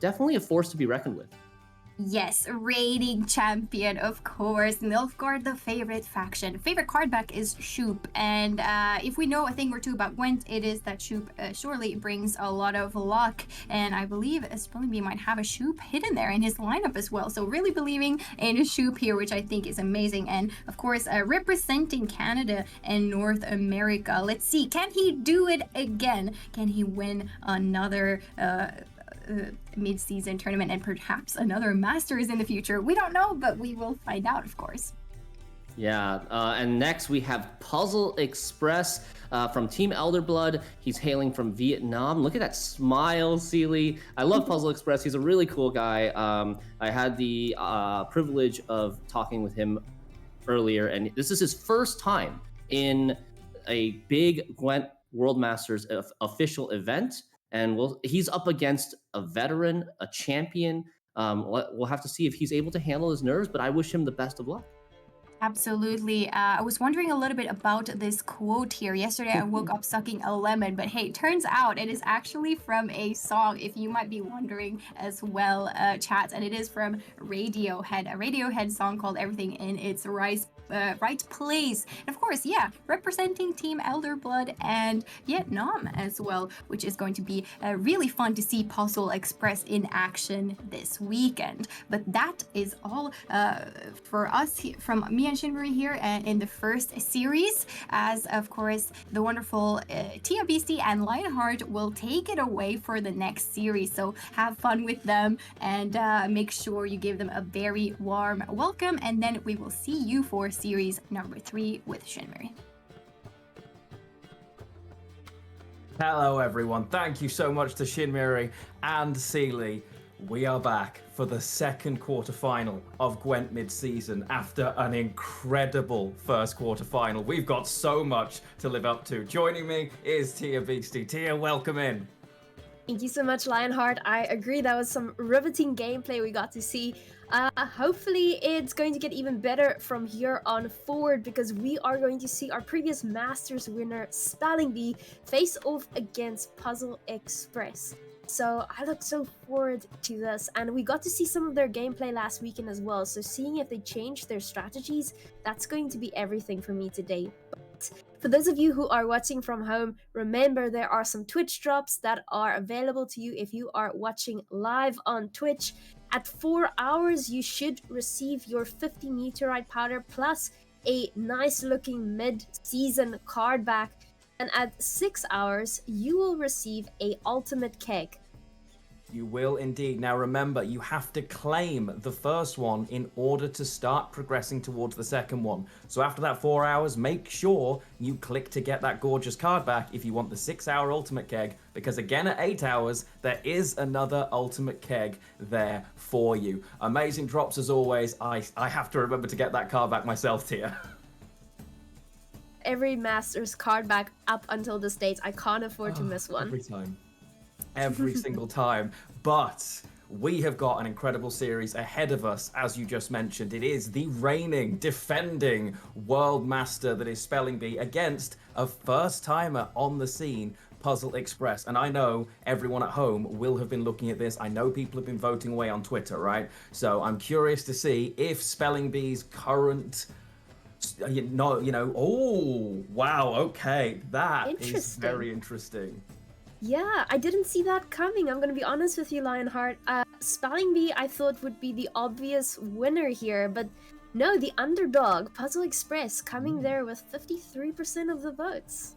Definitely a force to be reckoned with. Yes, reigning champion, of course. Nilfgaard, the favorite faction. Favorite card back is Shoop. And if we know a thing or two about Gwent, it is that Shoop surely brings a lot of luck. And I believe Spelling Bee might have a Shoop hidden there in his lineup as well. So really believing in a Shoop here, which I think is amazing. And of course, representing Canada and North America. Let's see, can he do it again? Can he win another mid-season tournament and perhaps another Masters in the future? We don't know, but we will find out, of course. Yeah, and next we have Puzzle Express from Team Elderblood. He's hailing from Vietnam. Look at that smile, Sealy. I love Puzzle Express. He's a really cool guy. I had the privilege of talking with him earlier, and this is his first time in a big Gwent World Masters official event. And he's up against a veteran, a champion. We'll have to see if he's able to handle his nerves, but I wish him the best of luck. Absolutely. I was wondering a little bit about this quote here. Yesterday, I woke up sucking a lemon, but hey, turns out it is actually from a song, if you might be wondering as well, chat, and it is from Radiohead, a Radiohead song called Everything in Its Right Place. And of course, yeah, representing Team Elderblood and Vietnam as well, which is going to be really fun to see Puzzle Express in action this weekend. But that is all for us from me and Shinmuri here in the first series, as of course the wonderful Tia Beastie and Lionheart will take it away for the next series. So have fun with them and make sure you give them a very warm welcome, and then we will see you for series number 3 with Shinmuri. Hello everyone, thank you so much to Shinmuri and Sealy. We are back for the second quarterfinal of GWENT Mid-season after an incredible first quarterfinal. We've got so much to live up to. Joining me is Tia Beastie. Tia, welcome in. Thank you so much, Lionheart. I agree, that was some riveting gameplay we got to see. Hopefully it's going to get even better from here on forward, because we are going to see our previous Masters winner, Spelling Bee, face off against Puzzle Express. So I look so forward to this, and we got to see some of their gameplay last weekend as well, so seeing if they changed their strategies, that's going to be everything for me today. But for those of you who are watching from home, remember there are some Twitch drops that are available to you if you are watching live on Twitch. At 4 hours, you should receive your 50 meteorite powder plus a nice looking mid-season card back. And at 6 hours, you will receive a ultimate keg. You will indeed. Now remember, you have to claim the first one in order to start progressing towards the second one. So after that 4 hours, make sure you click to get that gorgeous card back if you want the 6 hour ultimate keg, because again at 8 hours, there is another ultimate keg there for you. Amazing drops as always. I have to remember to get that card back myself, Tia. Every Masters card back up until this date. I can't afford to miss one. Every time. Every single time. But we have got an incredible series ahead of us, as you just mentioned. It is the reigning, defending World Master that is Spelling Bee against a first-timer on the scene, Puzzle Express. And I know everyone at home will have been looking at this. I know people have been voting away on Twitter, right? So I'm curious to see if Spelling Bee's current... oh, wow, okay. That is very interesting. Yeah, I didn't see that coming. I'm going to be honest with you, Lionheart. Spelling Bee, I thought would be the obvious winner here, but no, the underdog, Puzzle Express, coming there with 53% of the votes.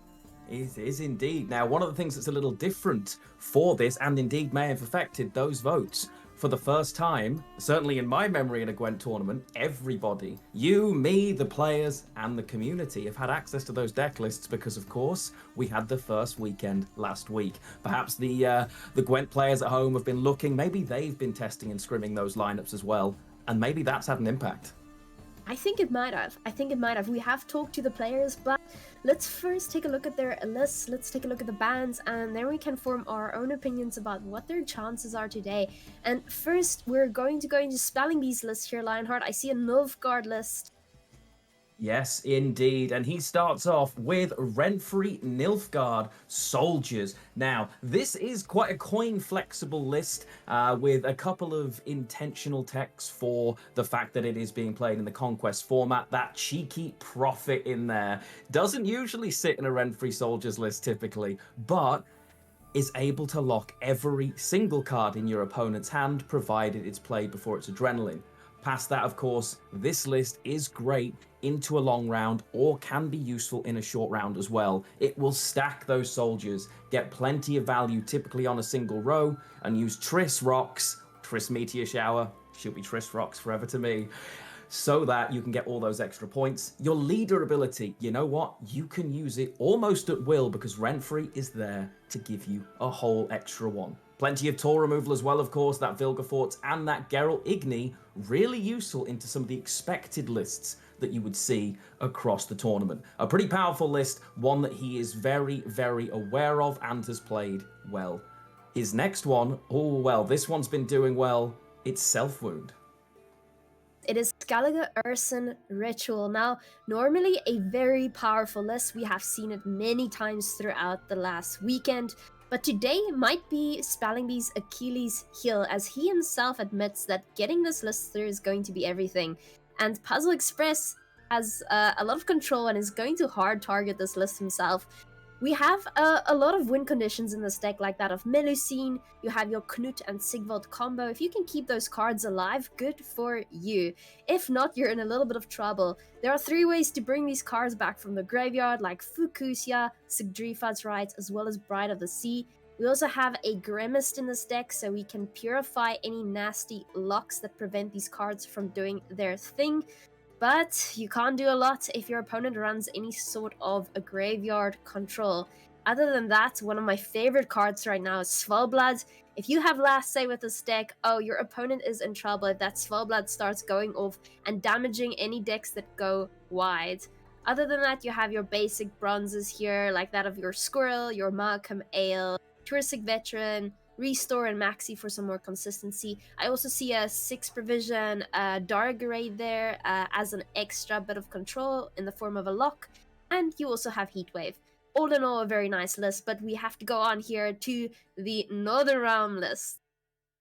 It is indeed. Now, one of the things that's a little different for this, and indeed may have affected those votes, for the first time, certainly in my memory in a GWENT tournament, everybody, you, me, the players, and the community have had access to those deck lists because, of course, we had the first weekend last week. Perhaps the GWENT players at home have been looking, maybe they've been testing and scrimming those lineups as well, and maybe that's had an impact. I think it might have. We have talked to the players, but let's first take a look at their lists. Let's take a look at the bans, and then we can form our own opinions about what their chances are today. And first, we're going to go into Spelling Bee's list here, Lionheart. I see a Nilfgaard list. Yes, indeed. And he starts off with Renfrey Nilfgaard Soldiers. Now, this is quite a coin-flexible list with a couple of intentional texts for the fact that it is being played in the Conquest format. That cheeky profit in there doesn't usually sit in a Renfrey Soldiers list typically, but is able to lock every single card in your opponent's hand, provided it's played before its adrenaline. Past that, of course, this list is great into a long round or can be useful in a short round as well. It will stack those soldiers, get plenty of value typically on a single row, and use Triss Rocks, Triss Meteor Shower, she'll be Triss Rocks forever to me, so that you can get all those extra points. Your leader ability, you know what? You can use it almost at will because Renfrey is there to give you a whole extra one. Plenty of tool removal as well, of course, that Vilgefortz and that Geralt Igni, really useful into some of the expected lists that you would see across the tournament. A pretty powerful list, one that he is very, very aware of and has played well. His next one, oh well, this one's been doing well, it's Self-Wound. It is Gallagher Urson Ritual. Now, normally a very powerful list. We have seen it many times throughout the last weekend. But today might be Spelling Bee's Achilles heel, as he himself admits that getting this list through is going to be everything. And Puzzle Express has a lot of control and is going to hard target this list himself. We have a lot of win conditions in this deck, like that of Melusine. You have your Knut and Sigvald combo. If you can keep those cards alive, good for you. If not, you're in a little bit of trouble. There are 3 ways to bring these cards back from the graveyard, like Fukusia, Sigdrifa's Rites, as well as Bride of the Sea. We also have a Grimmist in this deck, so we can purify any nasty locks that prevent these cards from doing their thing. But you can't do a lot if your opponent runs any sort of a graveyard control. Other than that, one of my favorite cards right now is Svalblad. If you have last say with this deck, oh, your opponent is in trouble if that Svalbard starts going off and damaging any decks that go wide. Other than that, you have your basic bronzes here, like that of your Squirrel, your Malcolm Ale, Touristic Veteran, Restore, and Maxi for some more consistency. I also see a 6 provision Dargarade there as an extra bit of control in the form of a lock, and you also have Heatwave. All in all, a very nice list, but we have to go on here to the Northern Realm list.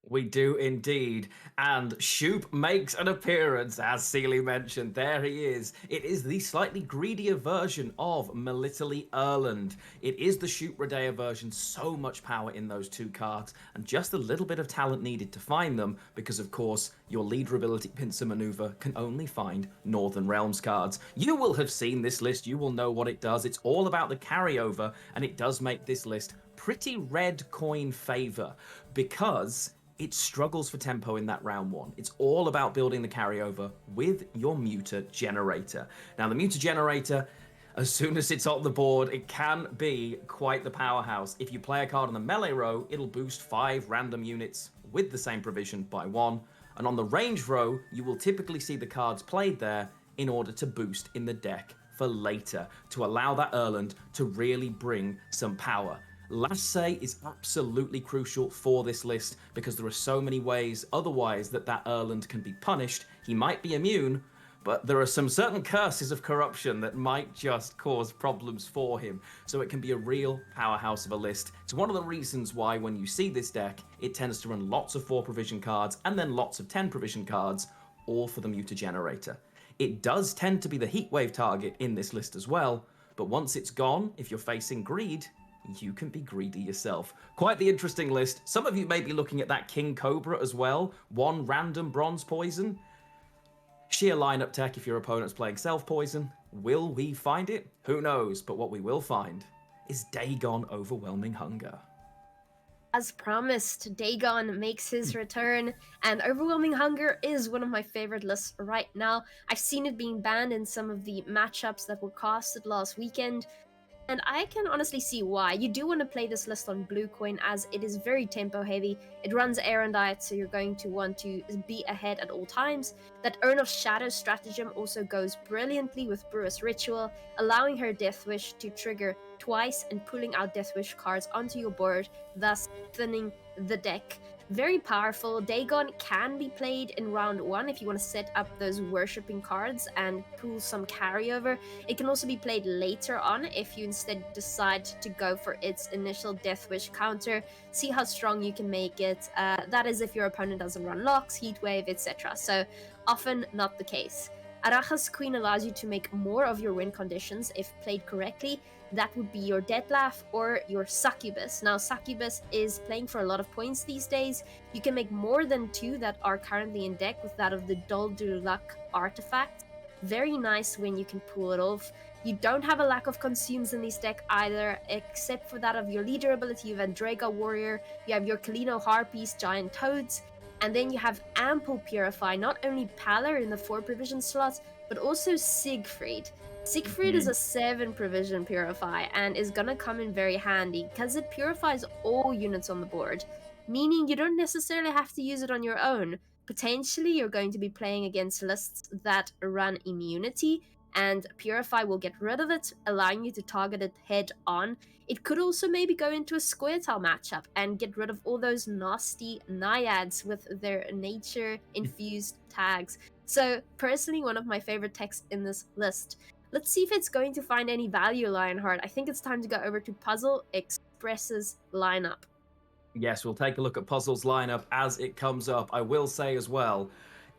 We do indeed. And Shoop makes an appearance, as Sealy mentioned. There he is. It is the slightly greedier version of Melitali Erland. It is the Shoop Redea version. So much power in those two cards, and just a little bit of talent needed to find them, because of course, your leader ability pincer maneuver can only find Northern Realms cards. You will have seen this list. You will know what it does. It's all about the carryover, and it does make this list pretty red coin favor, because it struggles for tempo in that round one. It's all about building the carryover with your Muta Generator. Now, the Muta Generator, as soon as it's on the board, it can be quite the powerhouse. If you play a card on the melee row, it'll boost 5 random units with the same provision by 1. And on the range row, you will typically see the cards played there in order to boost in the deck for later, to allow that Erland to really bring some power. Last say is absolutely crucial for this list, because there are so many ways otherwise that Erland can be punished. He might be immune, but there are some certain curses of corruption that might just cause problems for him. So it can be a real powerhouse of a list. It's one of the reasons why when you see this deck, it tends to run lots of 4 provision cards and then lots of 10 provision cards, all for the Muta Generator. It does tend to be the Heatwave target in this list as well, but once it's gone, if you're facing greed, you can be greedy yourself. Quite the interesting list. Some of you may be looking at that King Cobra as well. 1 random bronze poison. Sheer lineup tech if your opponent's playing self-poison. Will we find it? Who knows, but what we will find is Dagon Overwhelming Hunger. As promised, Dagon makes his return, and Overwhelming Hunger is one of my favorite lists right now. I've seen it being banned in some of the matchups that were casted last weekend, and I can honestly see why. You do want to play this list on Blue Coin, as it is very tempo heavy. It runs Erendite, so you're going to want to be ahead at all times. That Urn of Shadow stratagem also goes brilliantly with Brewer's Ritual, allowing her Death Wish to trigger twice and pulling out Death Wish cards onto your board, thus thinning the deck. Very powerful. Dagon can be played in round 1 if you want to set up those worshipping cards and pull some carryover. It can also be played later on if you instead decide to go for its initial Death Wish counter. See how strong you can make it. That is if your opponent doesn't run locks, Heatwave, etc. So often not the case. Aracha's Queen allows you to make more of your win conditions if played correctly. That would be your Deadlaugh or your Succubus. Now, Succubus is playing for a lot of points these days. You can make more than 2 that are currently in deck with that of the Doldur Luck artifact. Very nice when you can pull it off. You don't have a lack of consumes in this deck either, except for that of your leader ability. You have Andrega Warrior, you have your Kalino Harpies, Giant Toads, and then you have ample Purify, not only Pallor in the 4 provision slots, but also Siegfried. Siegfried is a 7 provision Purify and is gonna come in very handy because it purifies all units on the board, meaning you don't necessarily have to use it on your own. Potentially you're going to be playing against lists that run immunity, and Purify will get rid of it, allowing you to target it head on. It could also maybe go into a Square Tile matchup and get rid of all those nasty Naiads with their nature-infused tags. So, personally, one of my favorite techs in this list. Let's see if it's going to find any value, Lionheart. I think it's time to go over to Puzzle Express's lineup. Yes, we'll take a look at Puzzle's lineup as it comes up. I will say as well,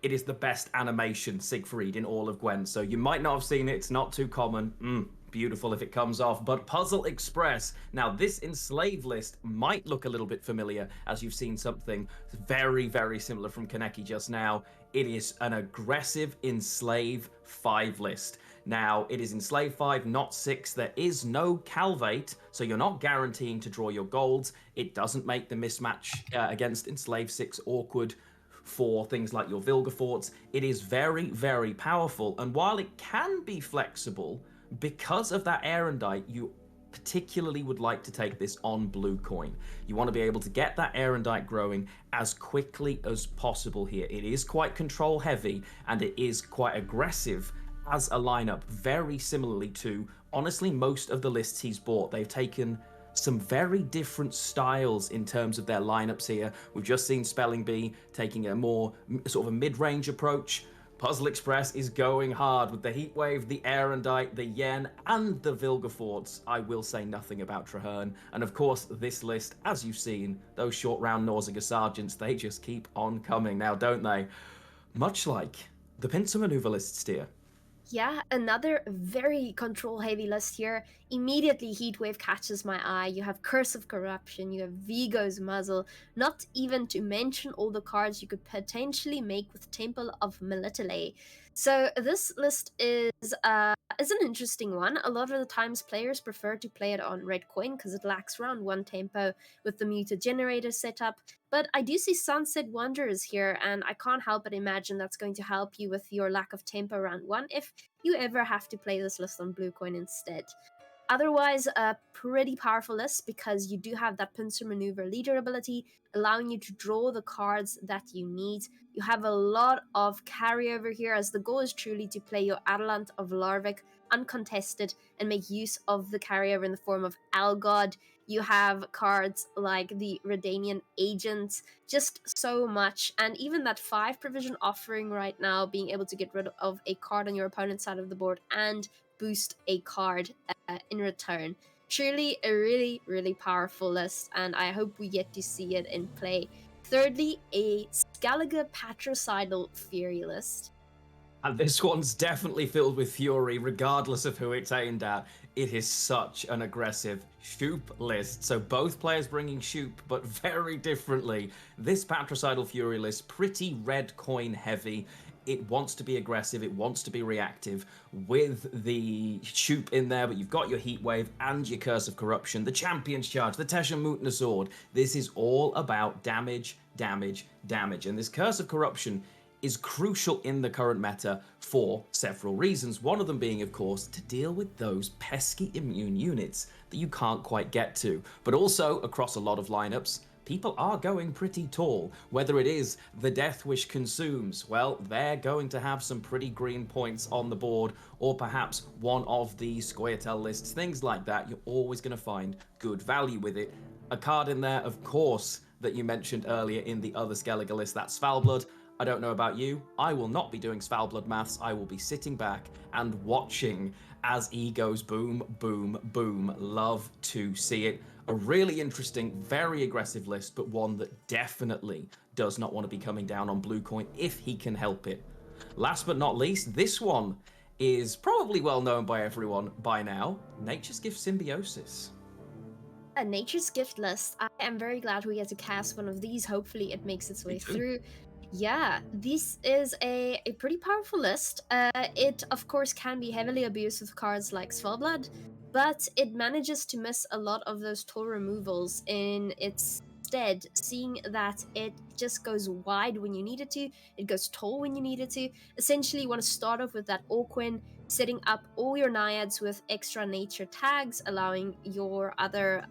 it is the best animation Siegfried in all of Gwent, so you might not have seen it. It's not too common. Beautiful if it comes off. But Puzzle Express, now this Enslave list might look a little bit familiar, as you've seen something very, very similar from Kaneki just now. It is an aggressive Enslave 5 list. Now, it is Enslave 5, not 6. There is no Calvate, so you're not guaranteeing to draw your golds. It doesn't make the mismatch against Enslave 6 awkward for things like your Vilgeforts. It is very, very powerful, and while it can be flexible, because of that Erendite, you particularly would like to take this on blue coin. You want to be able to get that Erendite growing as quickly as possible here. It is quite control heavy and it is quite aggressive as a lineup, very similarly to, honestly, most of the lists he's bought. They've taken some very different styles in terms of their lineups here. We've just seen Spelling Bee taking a more sort of a mid-range approach. Puzzle Express is going hard with the Heatwave, the Erendite, the Yen, and the Vilgeforts. I will say nothing about Traherne. And of course, this list, as you've seen, those short round Nausicaa Sergeants, they just keep on coming now, don't they? Much like the pincer maneuver lists, dear. Yeah, another very control heavy list here. Immediately Heatwave catches my eye. You have Curse of Corruption, you have Vigo's Muzzle, not even to mention all the cards you could potentially make with Temple of Melitele. So this list is an interesting one. A lot of the times players prefer to play it on red coin because it lacks round 1 tempo with the muted generator setup. But I do see Sunset Wanderers here, and I can't help but imagine that's going to help you with your lack of tempo round 1 if you ever have to play this list on blue coin instead. Otherwise, a pretty powerful list because you do have that pincer maneuver leader ability, allowing you to draw the cards that you need. You have a lot of carryover here, as the goal is truly to play your Adelant of Larvik uncontested and make use of the carryover in the form of Algod. You have cards like the Redanian Agent, just so much, and even that 5 provision offering right now, being able to get rid of a card on your opponent's side of the board and boost a card in return. Truly a really, really powerful list, and I hope we get to see it in play. Thirdly, a Skellige Patricidal Fury list. And this one's definitely filled with fury, regardless of who it's aimed at. It is such an aggressive Shoop list. So both players bringing Shoop, but very differently. This Patricidal Fury list, pretty red coin heavy. It wants to be aggressive, it wants to be reactive with the Shoop in there, but you've got your Heatwave and your Curse of Corruption, the Champion's Charge, the Tesha Mutna Sword. This is all about damage, damage, damage. And this Curse of Corruption is crucial in the current meta for several reasons. One of them being, of course, to deal with those pesky immune units that you can't quite get to. But also, across a lot of lineups, people are going pretty tall. Whether it is the Death Wish Consumes, well, they're going to have some pretty green points on the board, or perhaps one of the Scoia'tael lists, things like that. You're always going to find good value with it. A card in there, of course, that you mentioned earlier in the other Skellige list, that's Svalblood. I don't know about you, I will not be doing Svalblood maths. I will be sitting back and watching as E goes boom, boom, boom. Love to see it. A really interesting, very aggressive list, but one that definitely does not want to be coming down on blue coin if he can help it. Last but not least, this one is probably well known by everyone by now. Nature's Gift Symbiosis. A Nature's Gift list. I am very glad we get to cast one of these. Hopefully it makes its way through. Yeah, this is a pretty powerful list. It, of course, can be heavily abused with cards like Svalblood, but it manages to miss a lot of those toll removals in its stead, seeing that it just goes wide when you need it to, it goes tall when you need it to. Essentially, you want to start off with that Orquin, setting up all your Naiads with extra nature tags, allowing your other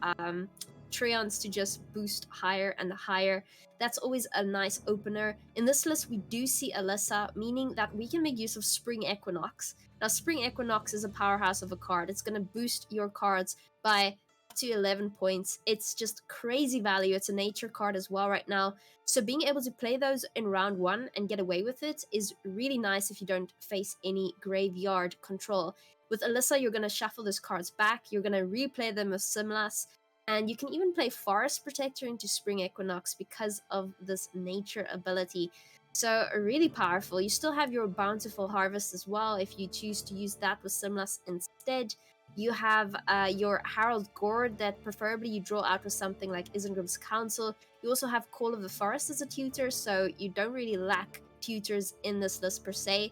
Treants to just boost higher and higher. That's always a nice opener. In this list, we do see Alyssa, meaning that we can make use of Spring Equinox. Now, Spring Equinox is a powerhouse of a card. It's going to boost your cards by up to 11 points. It's just crazy value. It's a nature card as well right now. So being able to play those in round 1 and get away with it is really nice if you don't face any graveyard control. With Alyssa, you're going to shuffle those cards back. You're going to replay them with Simlas. And you can even play Forest Protector into Spring Equinox because of this nature ability. So really powerful. You still have your Bountiful Harvest as well if you choose to use that with Simlas instead. You have your Harold Gord that preferably you draw out with something like Isengrim's Council. You also have Call of the Forest as a tutor, so you don't really lack tutors in this list per se.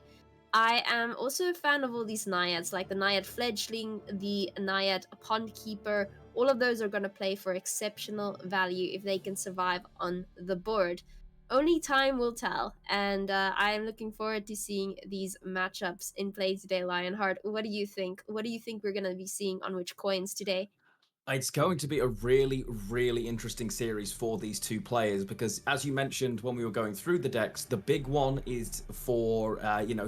I am also a fan of all these Naiads, like the Naiad Fledgling, the Naiad Pond Keeper. All of those are going to play for exceptional value if they can survive on the board. Only time will tell, and I am looking forward to seeing these matchups in play today, Lionheart. What do you think? What do you think we're going to be seeing on which coins today? It's going to be a really, really interesting series for these two players because, as you mentioned when we were going through the decks, the big one is for,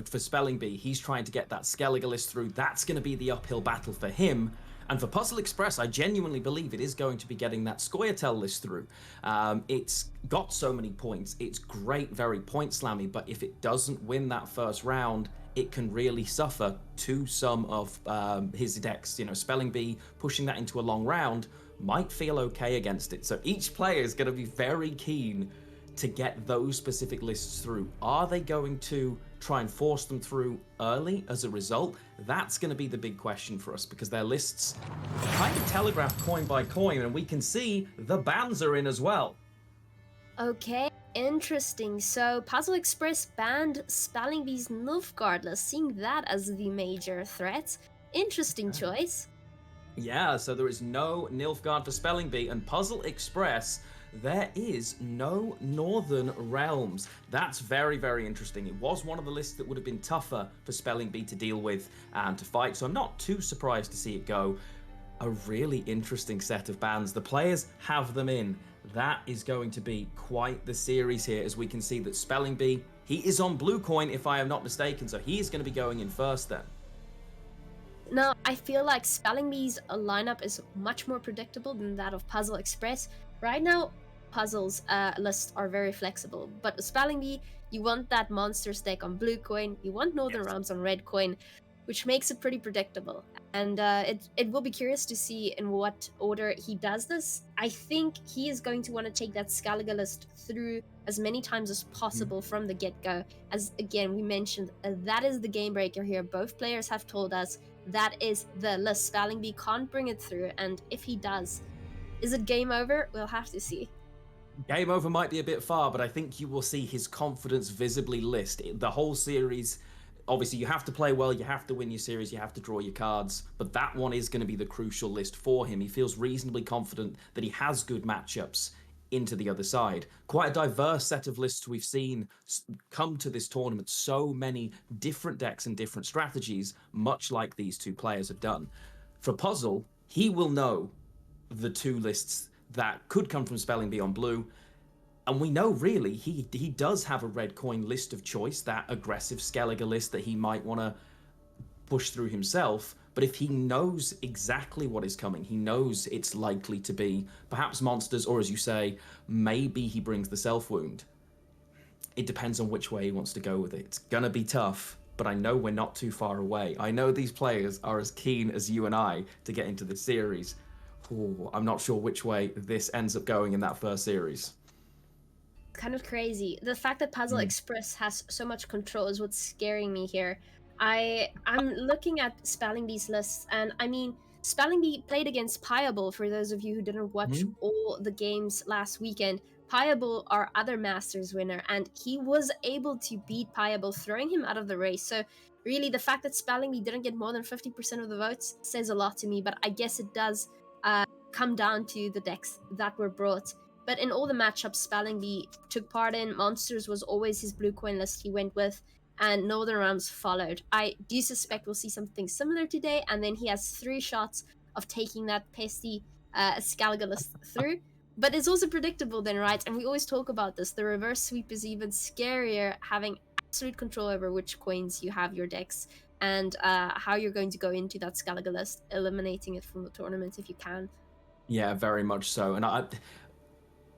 for Spelling Bee. He's trying to get that Skellige list through. That's going to be the uphill battle for him. And for Puzzle Express, I genuinely believe it is going to be getting that Scoia'tael list through. It's got so many points. It's great, very point slammy, but if it doesn't win that first round, it can really suffer to some of his decks. Spelling Bee pushing that into a long round might feel okay against it. So each player is going to be very keen to get those specific lists through. Are they going to try and force them through early as a result? That's going to be the big question for us because their lists kind of telegraphed coin by coin, and we can see the bans are in as well. Okay, interesting. So Puzzle Express banned Spelling Bee's Nilfgaard list, seeing that as the major threat. Interesting choice. Yeah, so there is no Nilfgaard for Spelling Bee, and Puzzle Express, there is no Northern Realms. That's very, very interesting. It was one of the lists that would have been tougher for Spelling Bee to deal with and to fight, so I'm not too surprised to see it go. A really interesting set of bans. The players have them in. That is going to be quite the series here, as we can see that Spelling Bee, he is on blue coin if I am not mistaken, so he is going to be going in first then. Now, I feel like Spelling Bee's lineup is much more predictable than that of Puzzle Express. Right now, Puzzle's lists are very flexible, but with Spelling Bee, you want that monster deck on blue coin, you want Northern Realms on red coin, which makes it pretty predictable. And it will be curious to see in what order he does this. I think he is going to want to take that Skellige list through as many times as possible from the get-go. As, again, we mentioned, that is the game breaker here. Both players have told us that is the list. Spelling Bee can't bring it through, and if he does, is it game over? We'll have to see. Game over might be a bit far, but I think you will see his confidence visibly list. The whole series, obviously you have to play well, you have to win your series, you have to draw your cards, but that one is going to be the crucial list for him. He feels reasonably confident that he has good matchups into the other side. Quite a diverse set of lists we've seen come to this tournament. So many different decks and different strategies, much like these two players have done. For Puzzle, he will know the two lists that could come from Spelling Bee on blue, and we know really he does have a red coin list of choice, that aggressive Skellige list that he might want to push through himself. But if he knows exactly what is coming, he knows it's likely to be perhaps monsters, or as you say, maybe he brings the self-wound. It depends on which way he wants to go with it. It's gonna be tough, but I know we're not too far away. I know these players are as keen as you and I to get into this series. Ooh, I'm not sure which way this ends up going in that first series. Kind of crazy. The fact that Puzzle Express has so much control is what's scaring me here. I'm looking at Spelling Bee's lists, and I mean, Spelling Bee played against Piable, for those of you who didn't watch all the games last weekend. Piable, our other Masters winner, and he was able to beat Piable, throwing him out of the race. So really, the fact that Spelling Bee didn't get more than 50% of the votes says a lot to me, but I guess it does come down to the decks that were brought. But in all the matchups Spelling Bee took part in, Monsters was always his blue coin list he went with, and Northern Realms followed. I do suspect we'll see something similar today, and then he has 3 shots of taking that pesty Skellige list through. But it's also predictable then, right? And we always talk about this. The reverse sweep is even scarier, having absolute control over which coins you have your decks, and how you're going to go into that Skellige list, eliminating it from the tournament if you can. Yeah, very much so. And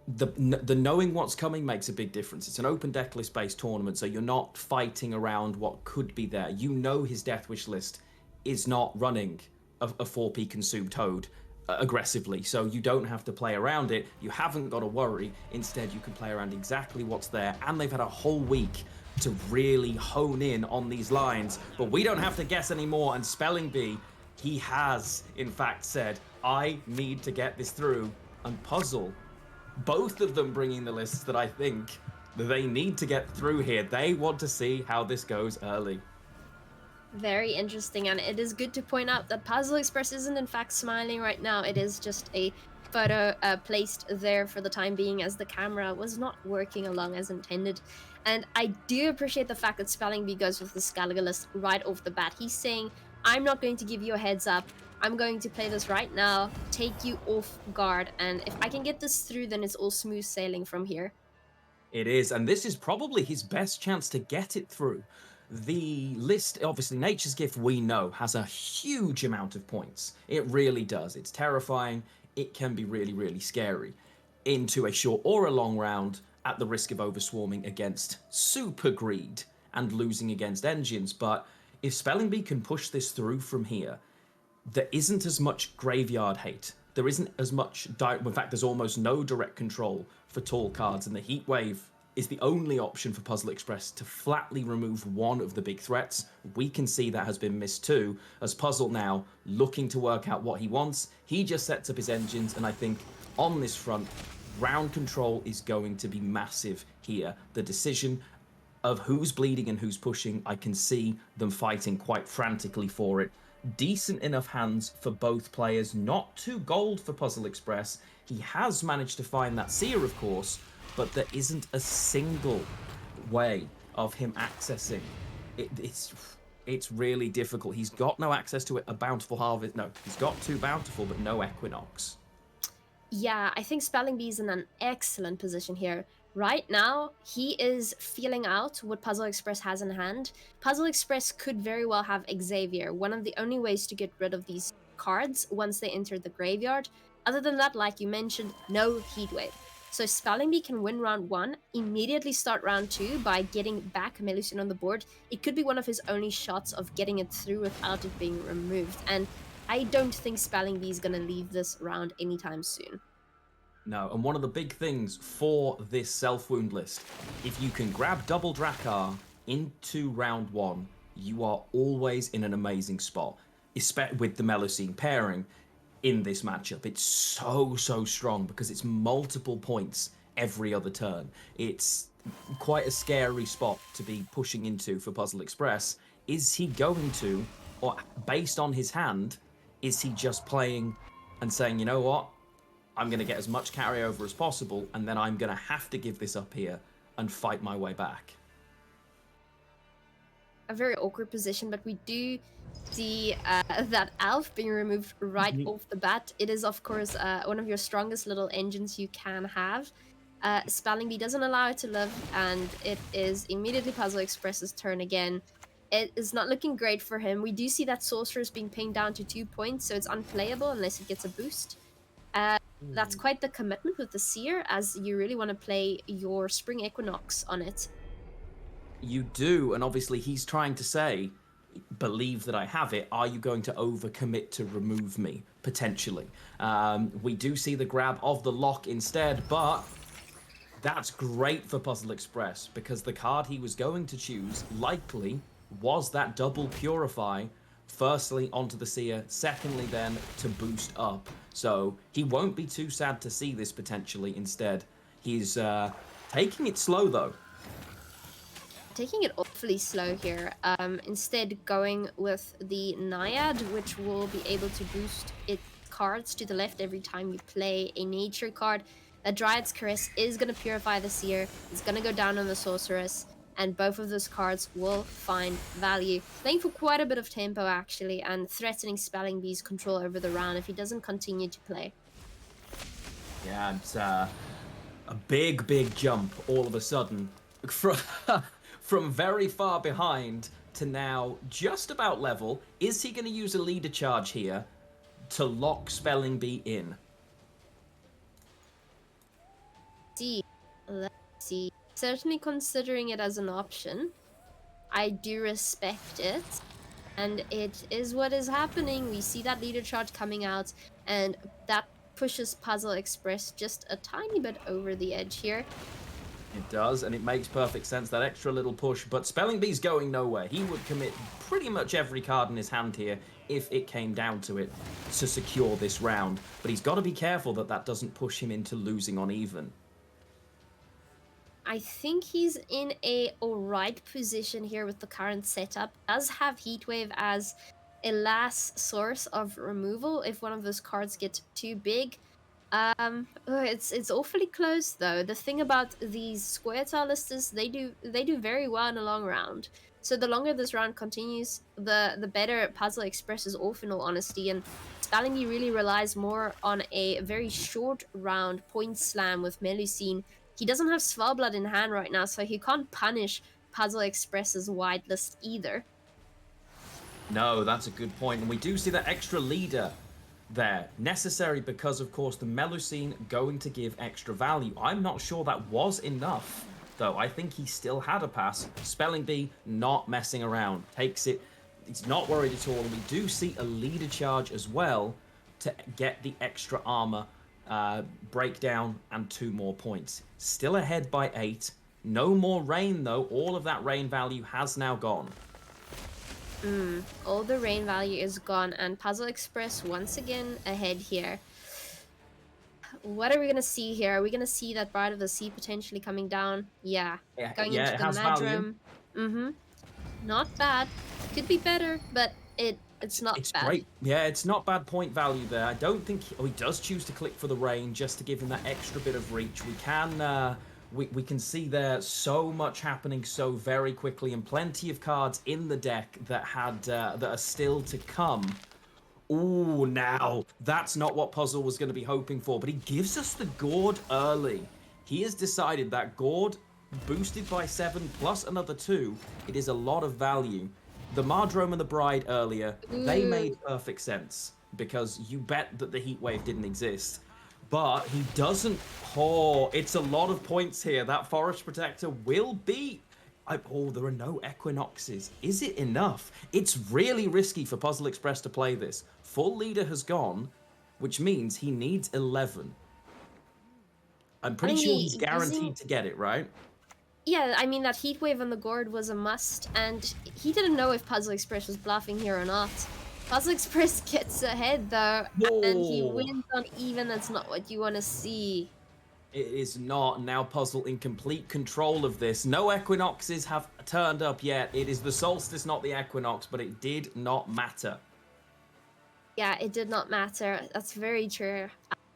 the knowing what's coming makes a big difference. It's an open deck list based tournament, so you're not fighting around what could be there. You know his Death Wish list is not running a 4p Consume Toad aggressively, so you don't have to play around it. You haven't got to worry. Instead, you can play around exactly what's there, and they've had a whole week to really hone in on these lines. But we don't have to guess anymore, and Spelling Bee, he has in fact said, I need to get this through. And Puzzle, both of them bringing the lists that I think they need to get through here. They want to see how this goes early. Very interesting, and it is good to point out that Puzzle Express isn't in fact smiling right now. It is just a photo placed there for the time being, as the camera was not working along as intended. And I do appreciate the fact that Spelling Bee goes with the Skellige list right off the bat. He's saying, I'm not going to give you a heads up. I'm going to play this right now, take you off guard, and if I can get this through, then it's all smooth sailing from here. It is, and this is probably his best chance to get it through. The list, obviously, Nature's Gift, we know, has a huge amount of points. It really does. It's terrifying. It can be really, really scary. Into a short or a long round, at the risk of overswarming against Super Greed and losing against Engines. But if Spelling Bee can push this through from here, there isn't as much graveyard hate. There isn't as much, in fact, there's almost no direct control for tall cards, and the Heat Wave is the only option for Puzzle Express to flatly remove one of the big threats. We can see that has been missed too, as Puzzle now looking to work out what he wants. He just sets up his engines, and I think on this front, round control is going to be massive here. The decision of who's bleeding and who's pushing, I can see them fighting quite frantically for it. Decent enough hands for both players, not too gold for Puzzle Express. He has managed to find that Seer, of course, but there isn't a single way of him accessing. It's really difficult. He's got no access to a Bountiful Harvest. No, he's got 2 Bountiful, but no Equinox. Yeah, I think Spelling Bee's in an excellent position here. Right now, he is feeling out what Puzzle Express has in hand. Puzzle Express could very well have Xavier, one of the only ways to get rid of these cards once they enter the graveyard. Other than that, like you mentioned, no Heatwave. So Spelling Bee can win round 1, immediately start round 2 by getting back Melusine on the board. It could be one of his only shots of getting it through without it being removed. And I don't think Spelling Bee is going to leave this round anytime soon. No, and one of the big things for this self-wound list, if you can grab double Drakkar into round 1, you are always in an amazing spot, especially with the Melusine pairing in this matchup. It's so strong because it's multiple points every other turn. It's quite a scary spot to be pushing into for Puzzle Express. Is he going to, or based on his hand, is he just playing and saying, you know what, I'm going to get as much carryover as possible, and then I'm going to have to give this up here and fight my way back? A very awkward position, but we do see that Alf being removed right off the bat. It is, of course, one of your strongest little engines you can have. Spelling Bee doesn't allow it to live, and it is immediately Puzzle Express's turn again. It is not looking great for him. We do see that Sorceress being pinged down to 2 points, so it's unplayable unless it gets a boost. That's quite the commitment with the Seer, as you really want to play your Spring Equinox on it. You do, and obviously he's trying to say, believe that I have it. Are you going to overcommit to remove me, potentially? We do see the grab of the lock instead, but that's great for Puzzle Express, because the card he was going to choose likely was that double Purify, firstly onto the Seer, secondly then to boost up. So he won't be too sad to see this potentially. Instead, he's taking it slow though. Taking it awfully slow here. Instead going with the Naiad, which will be able to boost its cards to the left every time you play a nature card. A Dryad's Caress is going to purify the Seer. It's going to go down on the Sorceress, and both of those cards will find value. Playing for quite a bit of tempo actually, and threatening Spelling Bee's control over the round if he doesn't continue to play. Yeah, it's a big jump all of a sudden from very far behind to now just about level. Is he going to use a leader charge here to lock Spelling Bee in? Let's see. Certainly considering it as an option. I do respect it. And it is what is happening. We see that leader charge coming out, and that pushes Puzzle Express just a tiny bit over the edge here. It does, and it makes perfect sense, that extra little push, but Spelling Bee's going nowhere. He would commit pretty much every card in his hand here if it came down to it to secure this round, but he's got to be careful that that doesn't push him into losing on even. I think he's in a alright position here with the current setup. Does have Heatwave as a last source of removal if one of those cards gets too big. It's awfully close though. The thing about these square tile listers, they do very well in a long round. So the longer this round continues, the better Puzzle Express is off in all honesty. And Spallingy really relies more on a very short round point slam with Melusine. He doesn't have Svalbard in hand right now, so he can't punish Puzzle Express's wide list either. No, that's a good point. And we do see that extra leader there. Necessary because, of course, the Melusine going to give extra value. I'm not sure that was enough, though. I think he still had a pass. Spelling Bee not messing around. Takes it. He's not worried at all. And we do see a leader charge as well to get the extra armor breakdown and 2 more points. Still ahead by 8. No more rain, though. All of that rain value has now gone. All the rain value is gone, and Puzzle Express once again ahead here. What are we gonna see here? Are we gonna see that Bride of the Sea potentially coming down? Yeah. Going Yeah, into it the has value. Madrome. Not bad. Could be better, but it's not It's bad. great. Yeah, it's not bad point value there. I don't think he does choose to click for the rain just to give him that extra bit of reach. We can see there so much happening so very quickly, and plenty of cards in the deck that are still to come. Ooh, now that's not what Puzzle was going to be hoping for, but he gives us the Gourd early. He has decided that Gourd boosted by 7 plus another 2, it is a lot of value. The Mardrome and the Bride earlier, they made perfect sense because you bet that the heat wave didn't exist. But he doesn't. Oh, it's a lot of points here. That Forest Protector will beat. Oh, there are no Equinoxes. Is it enough? It's really risky for Puzzle Express to play this. Full leader has gone, which means he needs 11. I'm pretty sure he's guaranteed to get it, right? Yeah, I mean that heat wave on the Gourd was a must, and he didn't know if Puzzle Express was bluffing here or not. Puzzle Express gets ahead though, and he Whoa. wins on even. That's not what you want to see. It is not. Now Puzzle in complete control of this. No Equinoxes have turned up yet. It is the Solstice, not the Equinox, but it did not matter. Yeah, it did not matter. That's very true.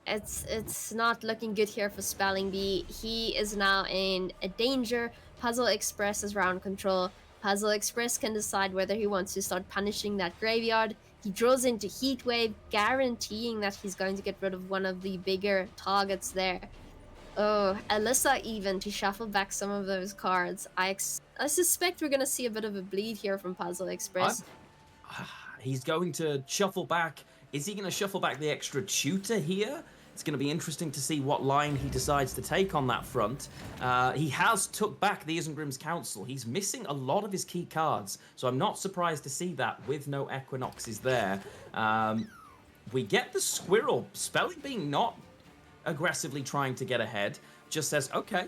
It's not looking good here for Spelling Bee. He is now in a danger. Puzzle Express is round control. Puzzle Express can decide whether he wants to start punishing that graveyard. He draws into Heat Wave, guaranteeing that he's going to get rid of one of the bigger targets there. Oh, Alyssa even to shuffle back some of those cards. I suspect we're going to see a bit of a bleed here from Puzzle Express. He's going to shuffle back. Is he going to shuffle back the extra tutor here? It's going to be interesting to see what line he decides to take on that front. He has took back the Isengrim's Council. He's missing a lot of his key cards, so I'm not surprised to see that with no Equinoxes there. We get the Squirrel. Spelling being not aggressively trying to get ahead, just says, okay,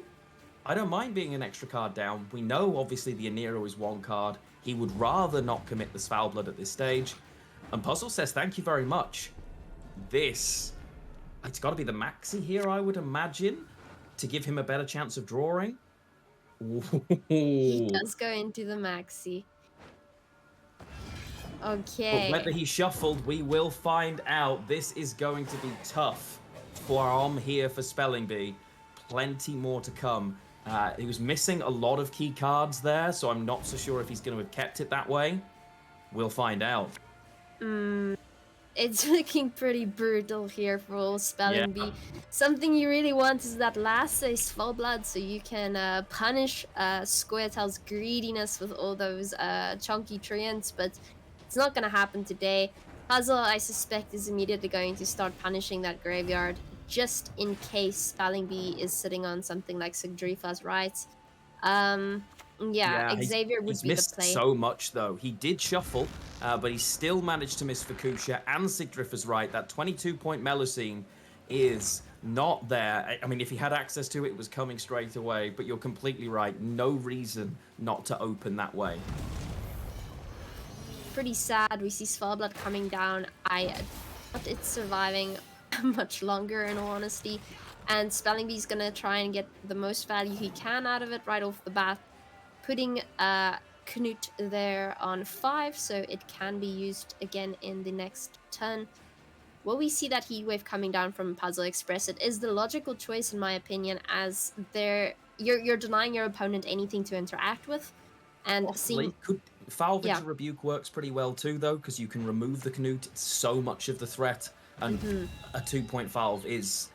I don't mind being an extra card down. We know, obviously, the Anero is 1 card. He would rather not commit the Svalbard at this stage. And Puzzle says, thank you very much. It's got to be the Maxi here, I would imagine, to give him a better chance of drawing. He does go into the Maxi. Okay. But whether he shuffled, we will find out. This is going to be tough for here for Spelling Bee. Plenty more to come. He was missing a lot of key cards there, so I'm not so sure if he's going to have kept it that way. We'll find out. It's looking pretty brutal here for old Spelling Bee. Something you really want is that last Ace Svalbard, so you can punish Square Tile's greediness with all those chunky treants, but it's not going to happen today. Puzzle, I suspect, is immediately going to start punishing that graveyard, just in case Spelling Bee is sitting on something like Sigdrifa's rights. Yeah, Xavier would be the play. He's missed so much, though. He did shuffle, but he still managed to miss Fukusha and Sigdrifa's right. That 22-point Melusine is not there. I mean, if he had access to it, it was coming straight away, but you're completely right. No reason not to open that way. Pretty sad. We see Svalbard coming down. But it's surviving much longer, in all honesty. And Spelling Bee's gonna try and get the most value he can out of it right off the bat. Putting Knut there on 5, so it can be used again in the next turn. Will we see that heat wave coming down from Puzzle Express? It is the logical choice in my opinion, as you're denying your opponent anything to interact with, and Possibly. seeing Foul yeah. Victor Rebuke works pretty well too, though, because you can remove the Canute. It's so much of the threat, and a 2-point valve is.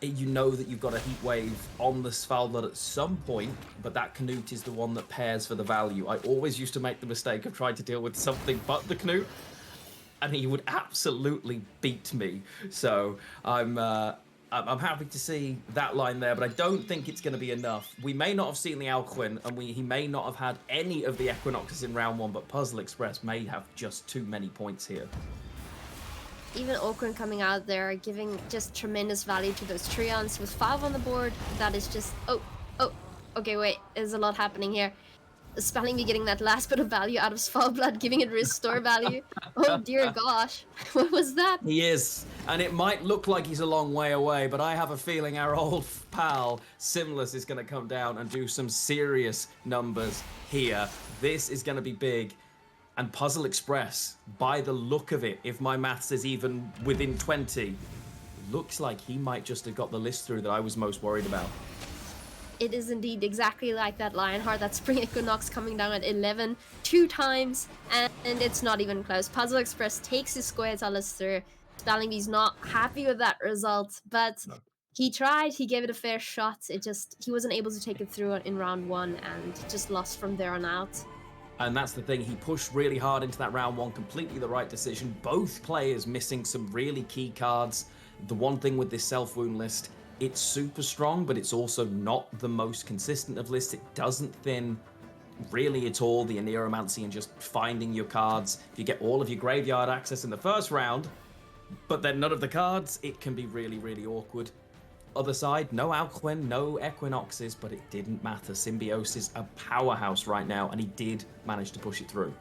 You know that you've got a heat wave on the Svalbard at some point, but that Canute is the one that pairs for the value. I always used to make the mistake of trying to deal with something but the Canute, and he would absolutely beat me. So I'm happy to see that line there, but I don't think it's going to be enough. We may not have seen the Alcuin, and he may not have had any of the Equinoxes in round 1, but Puzzle Express may have just too many points here. Even Okran coming out there, giving just tremendous value to those Trions with 5 on the board. That is just okay, wait, there's a lot happening here. Spelling me getting that last bit of value out of Svalbard, giving it restore value. Oh dear gosh, what was that? He is, and it might look like he's a long way away, but I have a feeling our old pal Simless is going to come down and do some serious numbers here. This is going to be big. And Puzzle Express, by the look of it, if my maths is even within 20, looks like he might just have got the list through that I was most worried about. It is indeed exactly like that Lionheart, that Spring Equinox coming down at 11 2 times, and it's not even close. Puzzle Express takes his square list through. Spellingbee's not happy with that result, but he tried, he gave it a fair shot. He wasn't able to take it through in round 1 and just lost from there on out. And that's the thing, he pushed really hard into that round 1, completely the right decision. Both players missing some really key cards. The one thing with this self-wound list, it's super strong, but it's also not the most consistent of lists. It doesn't thin really at all the Aneromancy and just finding your cards. If you get all of your graveyard access in the first round, but then none of the cards, it can be really, really awkward. Other side, no Alcuin, no Equinoxes, but it didn't matter. Symbiosis, a powerhouse right now, and he did manage to push it through.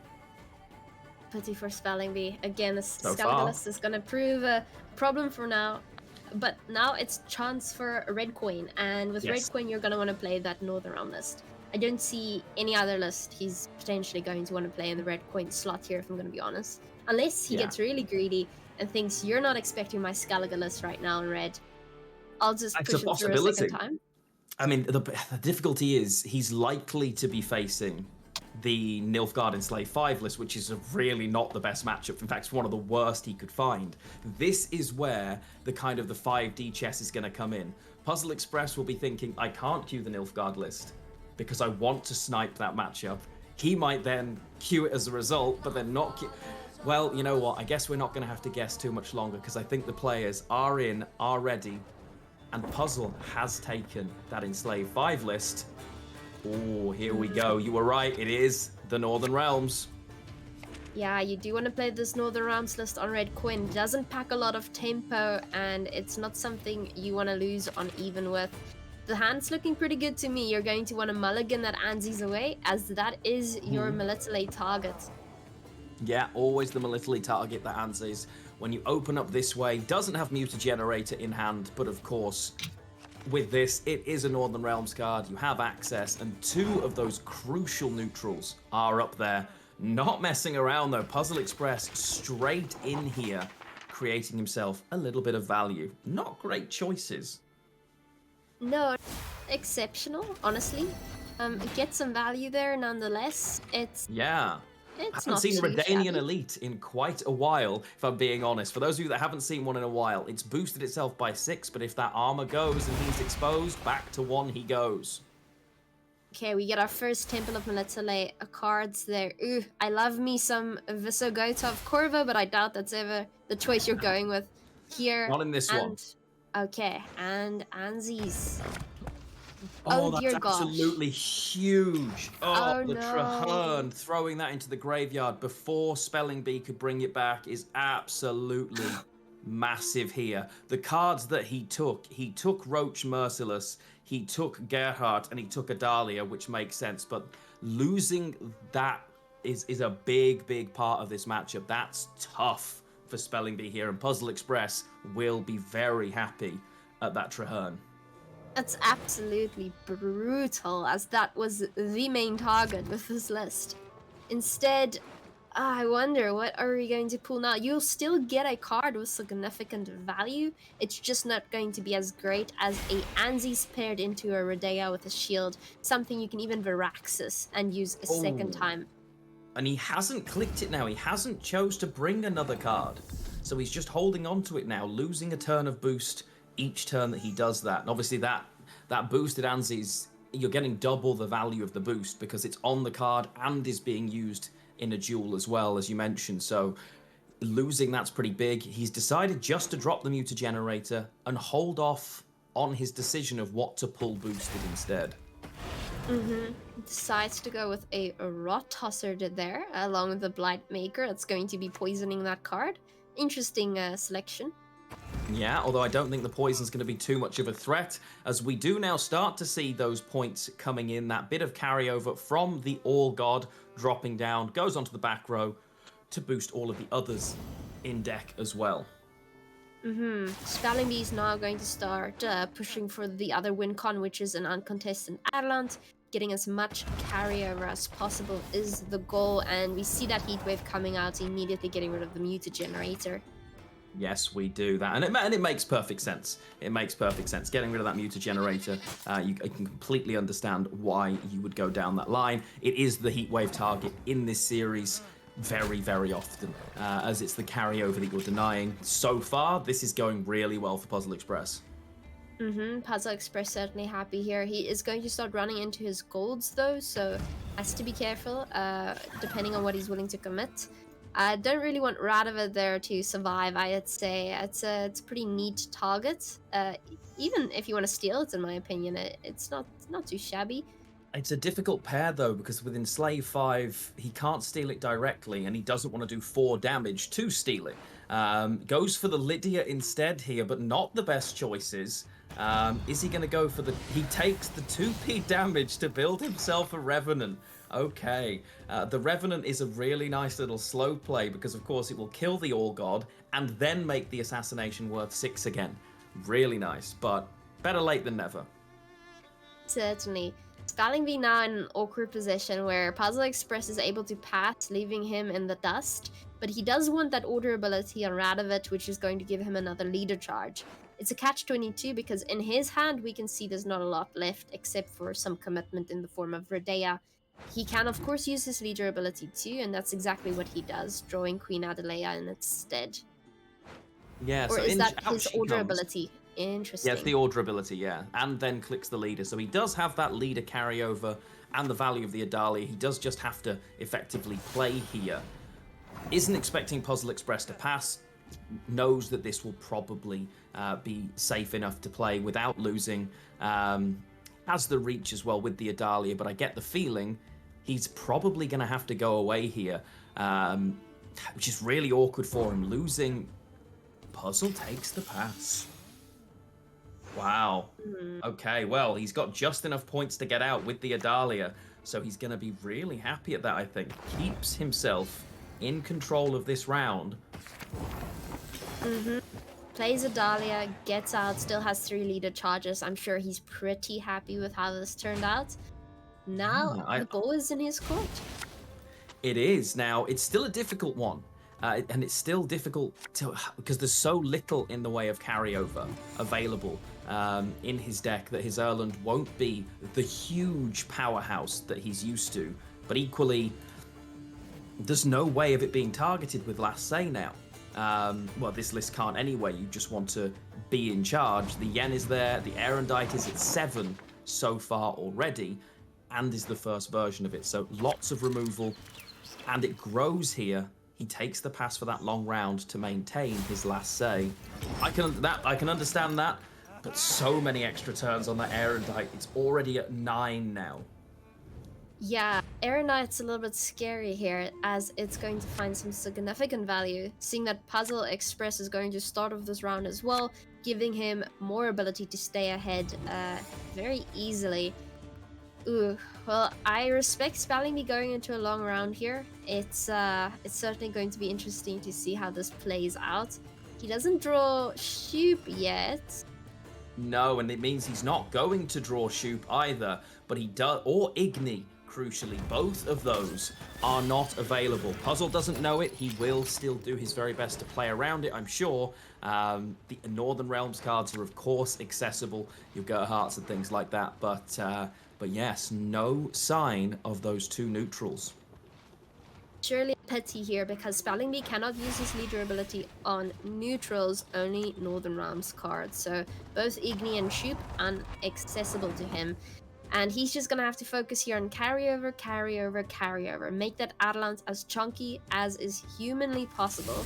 Pity for Spellingbee. Again, the So Skellige list is going to prove a problem for now. But now it's chance for a red coin, and with red coin, you're going to want to play that Northern Realm list. I don't see any other list he's potentially going to want to play in the red coin slot here, if I'm going to be honest. Unless he gets really greedy and thinks, you're not expecting my Skellige list right now in red. I'll just push it through a second time. I mean, the difficulty is he's likely to be facing the Nilfgaard Enslave 5 list, which is really not the best matchup. In fact, it's one of the worst he could find. This is where the 5D chess is going to come in. Puzzle Express will be thinking, I can't queue the Nilfgaard list because I want to snipe that matchup. He might then queue it as a result, but then not queue. Well, you know what? I guess we're not going to have to guess too much longer because I think the players are ready. And Puzzle has taken that Enslave 5 list. Oh, here we go. You were right. It is the Northern Realms. Yeah, you do want to play this Northern Realms list on red coin. It doesn't pack a lot of tempo, and it's not something you want to lose on even with. The hand's looking pretty good to me. You're going to want to mulligan that Anzi's away, as that is your Melitele target. Yeah, always the Melitele target, the Anzi's. When you open up this way, doesn't have Mutagenerator in hand, but of course, with this, it is a Northern Realms card. You have access, and 2 of those crucial neutrals are up there. Not messing around though. Puzzle Express straight in here, creating himself a little bit of value. Not great choices. No, exceptional, honestly. Get some value there nonetheless. It's I haven't seen Redanian Elite in quite a while, if I'm being honest. For those of you that haven't seen one in a while, it's boosted itself by 6, but if that armor goes and he's exposed, back to 1 he goes. Okay, we get our first Temple of Melitele cards there. Ooh, I love me some Visogotov Corvo, but I doubt that's ever the choice you're going with here. Not in this one. Okay, and Anzi's. Oh, dear that's gosh. absolutely huge. Oh, the no. Traherne throwing that into the graveyard before Spellingbee could bring it back is absolutely massive here. The cards that he took Roach Merciless, he took Gerhardt, and he took Adalia, which makes sense, but losing that is a big, big part of this matchup. That's tough for Spellingbee here, and Puzzle Express will be very happy at that Traherne. That's absolutely brutal, as that was the main target with this list. Instead, I wonder, what are we going to pull now? You'll still get a card with significant value. It's just not going to be as great as a Anzi's paired into a Redea with a shield, something you can even Viraxis and use a second Oh. time. And he hasn't clicked it now. He hasn't chose to bring another card. So he's just holding on to it now, losing a turn of boost each turn that he does that. And obviously that boosted Anzi's, you're getting double the value of the boost because it's on the card and is being used in a duel as well, as you mentioned. So losing that's pretty big. He's decided just to drop the Mutagenerator and hold off on his decision of what to pull boosted instead. Decides to go with a Rot Tosser there, along with the Blight Maker. That's going to be poisoning that card. Interesting selection. Yeah, although I don't think the poison's going to be too much of a threat, as we do now start to see those points coming in, that bit of carryover from the All God dropping down, goes onto the back row to boost all of the others in deck as well. Spelling Bee is now going to start pushing for the other win con, which is an uncontested Adelant. Getting as much carryover as possible is the goal, and we see that Heatwave coming out, immediately getting rid of the Mutagenerator. Yes, we do that, and it makes perfect sense. It makes perfect sense. Getting rid of that Mutagenerator, you can completely understand why you would go down that line. It is the Heatwave target in this series very, very often, as it's the carryover that you're denying. So far, this is going really well for Puzzle Express. Puzzle Express certainly happy here. He is going to start running into his golds though, so has to be careful, depending on what he's willing to commit. I don't really want Radovid there to survive, I'd say. It's a pretty neat target. Even if you want to steal it, in my opinion, it's not too shabby. It's a difficult pair though, because with Enslave 5, he can't steal it directly, and he doesn't want to do 4 damage to steal it. Goes for the Lydia instead here, but not the best choices. Is he going to go for the... He takes the 2p damage to build himself a Revenant. Okay. The Revenant is a really nice little slow play because, of course, it will kill the All God and then make the Assassination worth 6 again. Really nice, but better late than never. Certainly. Spelling Bee now in an awkward position where Puzzle Express is able to pass, leaving him in the dust, but he does want that order ability on Radovid, which is going to give him another leader charge. It's a catch-22 because in his hand we can see there's not a lot left except for some commitment in the form of Redea. He can of course use his leader ability too, and that's exactly what he does, drawing Queen Adeleia in its stead. Yeah, or so is that out his she order comes. ability? Interesting. Yeah, it's the order ability, yeah. And then clicks the leader. So he does have that leader carryover and the value of the Adalia. He does just have to effectively play here. Isn't expecting Puzzle Express to pass. Knows that this will probably be safe enough to play without losing. Has the reach as well with the Adalia, but I get the feeling he's probably going to have to go away here, which is really awkward for him. Losing, Puzzle takes the pass. Wow. Okay, well, he's got just enough points to get out with the Adalia, so he's going to be really happy at that, I think. Keeps himself in control of this round. Plays Adalia, gets out, still has 3 leader charges. I'm sure he's pretty happy with how this turned out. Now, Yeah, the ball is in his court. It is. Now, it's still a difficult one. And it's still difficult because there's so little in the way of carryover available in his deck that his Erland won't be the huge powerhouse that he's used to. But equally, there's no way of it being targeted with Last Say now. Well, this list can't anyway. You just want to be in charge. The Yen is there. The Erendite is at 7 so far already, and is the first version of it. So lots of removal, and it grows here. He takes the pass for that long round to maintain his Last Say. I can understand that, but so many extra turns on that Erendite. It's already at 9 now. Yeah, Erendite's a little bit scary here, as it's going to find some significant value, seeing that Puzzle Express is going to start off this round as well, giving him more ability to stay ahead very easily. Ooh, well, I respect Spelling Bee going into a long round here. It's certainly going to be interesting to see how this plays out. He doesn't draw Shoop yet. No, and it means he's not going to draw Shoop either, but he does, or Igni. crucially, both of those are not available. Puzzle doesn't know it. He will still do his very best to play around it, I'm sure. The Northern Realms cards are, of course, accessible. You'll get hearts and things like that. But yes, no sign of those two neutrals. Surely a pity here because Spelling Bee cannot use his leader ability on neutrals, only Northern Realms cards. So both Igni and Shoop inaccessible to him. And he's just gonna have to focus here on carryover, carryover, carryover. Make that Adelant as chunky as is humanly possible.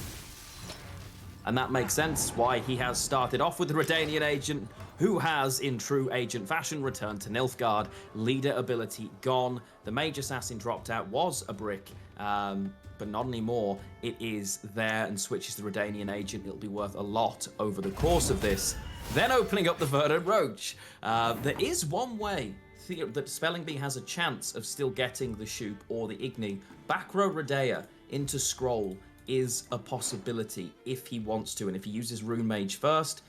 And that makes sense why he has started off with the Redanian Agent, who has, in true Agent fashion, returned to Nilfgaard. Leader ability gone. The Mage Assassin dropped out, was a brick, but not anymore. It is there and switches the Redanian Agent. It'll be worth a lot over the course of this. Then opening up the Verdant Roach. There is one way that Spelling Bee has a chance of still getting the Shoop or the Igni. Back row Redea into Scroll is a possibility if he wants to, and if he uses Rune Mage first,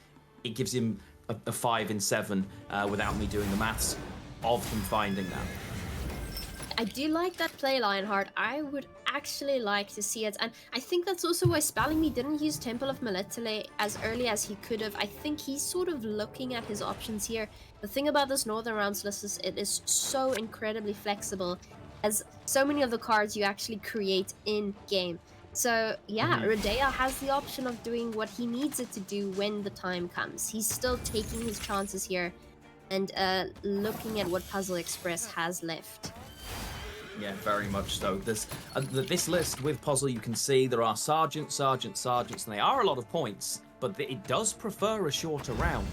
it gives him a 5 in 7 without me doing the maths of him finding that. I do like that play, Lionheart. I would actually like to see it, and I think that's also why Spelling Bee didn't use Temple of Melitele as early as he could have. I think he's sort of looking at his options here. The thing about this Northern Realms list is it is so incredibly flexible, as so many of the cards you actually create in game. So yeah, Redea has the option of doing what he needs it to do when the time comes. He's still taking his chances here and looking at what Puzzle Express has left. Yeah, very much so. This list with Puzzle, you can see there are sergeants, and they are a lot of points, but it does prefer a shorter round.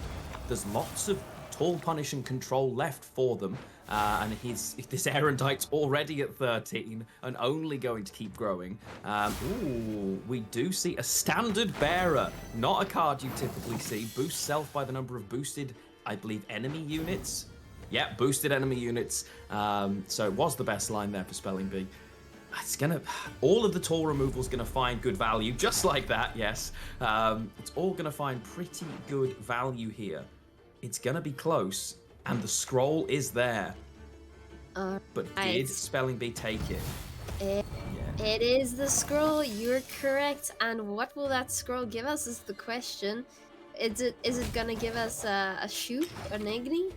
There's lots of tall punish and control left for them, and this Erendite's already at 13 and only going to keep growing. Ooh, we do see a Standard Bearer, not a card you typically see. Boosts self by the number of boosted, I believe, enemy units. Yeah, boosted enemy units. So it was the best line there for Spelling Bee. All of the tall removal's gonna find good value, just like that, yes. It's all gonna find pretty good value here. It's gonna be close, and the scroll is there. But did Spelling Bee take it? It is the scroll, you're correct. And what will that scroll give us is the question. Is it gonna give us a Shoop, an Igni?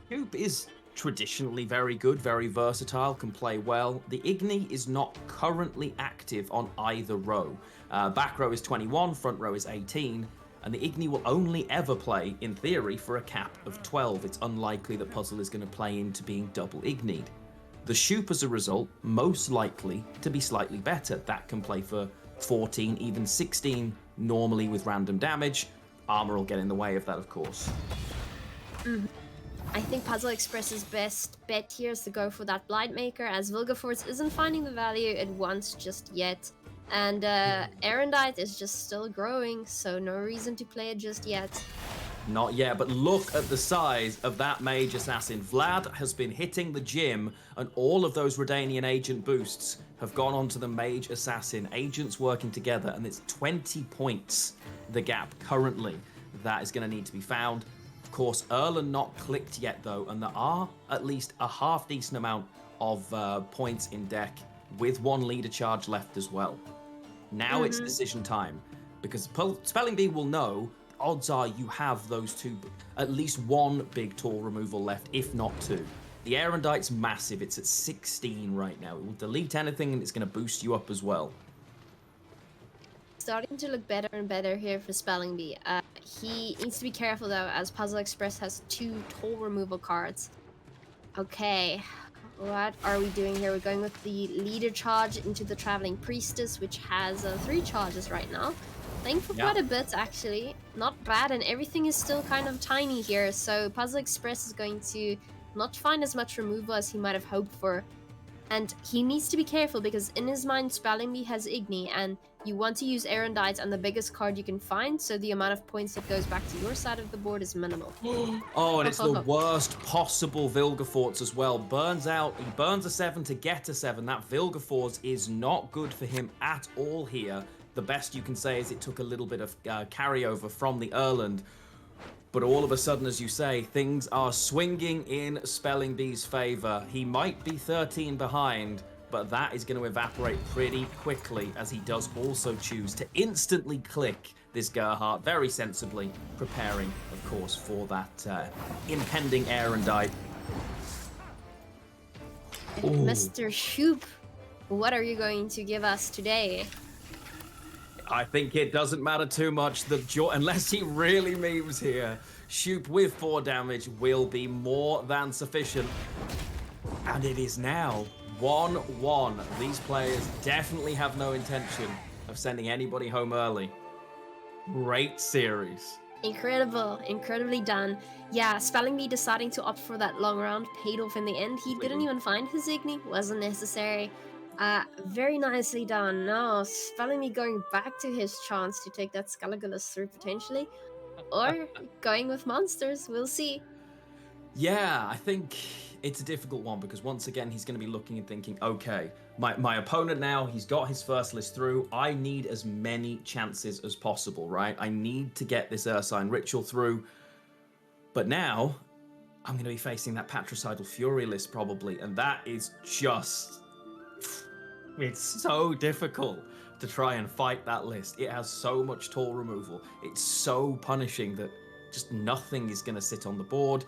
Shoop is traditionally very good, very versatile, can play well. The Igni is not currently active on either row. Back row is 21, front row is 18, and the Igni will only ever play, in theory, for a cap of 12. It's unlikely that Puzzle is going to play into being double Igni'd. The Shoop, as a result, most likely to be slightly better. That can play for 14, even 16, normally with random damage. Armor will get in the way of that, of course. I think Puzzle Express's best bet here is to go for that Blind Maker, as Vilgefortz isn't finding the value it wants just yet. And Erendite is just still growing, so no reason to play it just yet. Not yet, but look at the size of that Mage Assassin. Vlad has been hitting the gym, and all of those Redanian Agent boosts have gone onto the Mage Assassin. Agents working together, and it's 20 points, the gap currently. That is going to need to be found. Of course, Erlen not clicked yet, though, and there are at least a half-decent amount of points in deck, with one leader charge left as well. Now it's decision time, because Spelling Bee will know odds are you have those two, at least one big tall removal left, if not two. The Erendite's massive. It's at 16 right now. It will delete anything, and it's going to boost you up as well. Starting to look better and better here for Spelling Bee. He needs to be careful, though, as Puzzle Express has 2 toll removal cards. Okay, what are we doing here? We're going with the leader charge into the Traveling Priestess, which has 3 charges right now. Playing for quite a bit, actually. Not bad, and everything is still kind of tiny here, so Puzzle Express is going to not find as much removal as he might have hoped for. And he needs to be careful, because in his mind, Spelling Bee has Igni, and you want to use Erendite on the biggest card you can find, so the amount of points that goes back to your side of the board is minimal. Oh, and it's the worst possible Vilgefortz as well. Burns out, he burns a 7 to get a 7. That Vilgefortz is not good for him at all here. The best you can say is it took a little bit of carryover from the Erland. But all of a sudden, as you say, things are swinging in Spelling Bee's favor. He might be 13 behind, but that is going to evaporate pretty quickly as he does also choose to instantly click this Gerhardt very sensibly, preparing, of course, for that impending Erendite. Mr. Shoop, what are you going to give us today? I think it doesn't matter too much unless he really memes here. Shoop with 4 damage will be more than sufficient. And it is now 1-1. These players definitely have no intention of sending anybody home early. Great series. Incredible, incredibly done. Yeah, Spelling Bee deciding to opt for that long round paid off in the end. He didn't even find his Igni, wasn't necessary. Very nicely done. Now, Spelling Bee going back to his chance to take that Scaligulus through potentially. Or going with monsters, we'll see. Yeah, I think it's a difficult one because once again, he's going to be looking and thinking, okay, my opponent now, he's got his first list through. I need as many chances as possible, right? I need to get this Ursine Ritual through. But now, I'm going to be facing that Patricidal Fury list probably, and that is just... It's so difficult to try and fight that list. It has so much toll removal. It's so punishing that just nothing is going to sit on the board.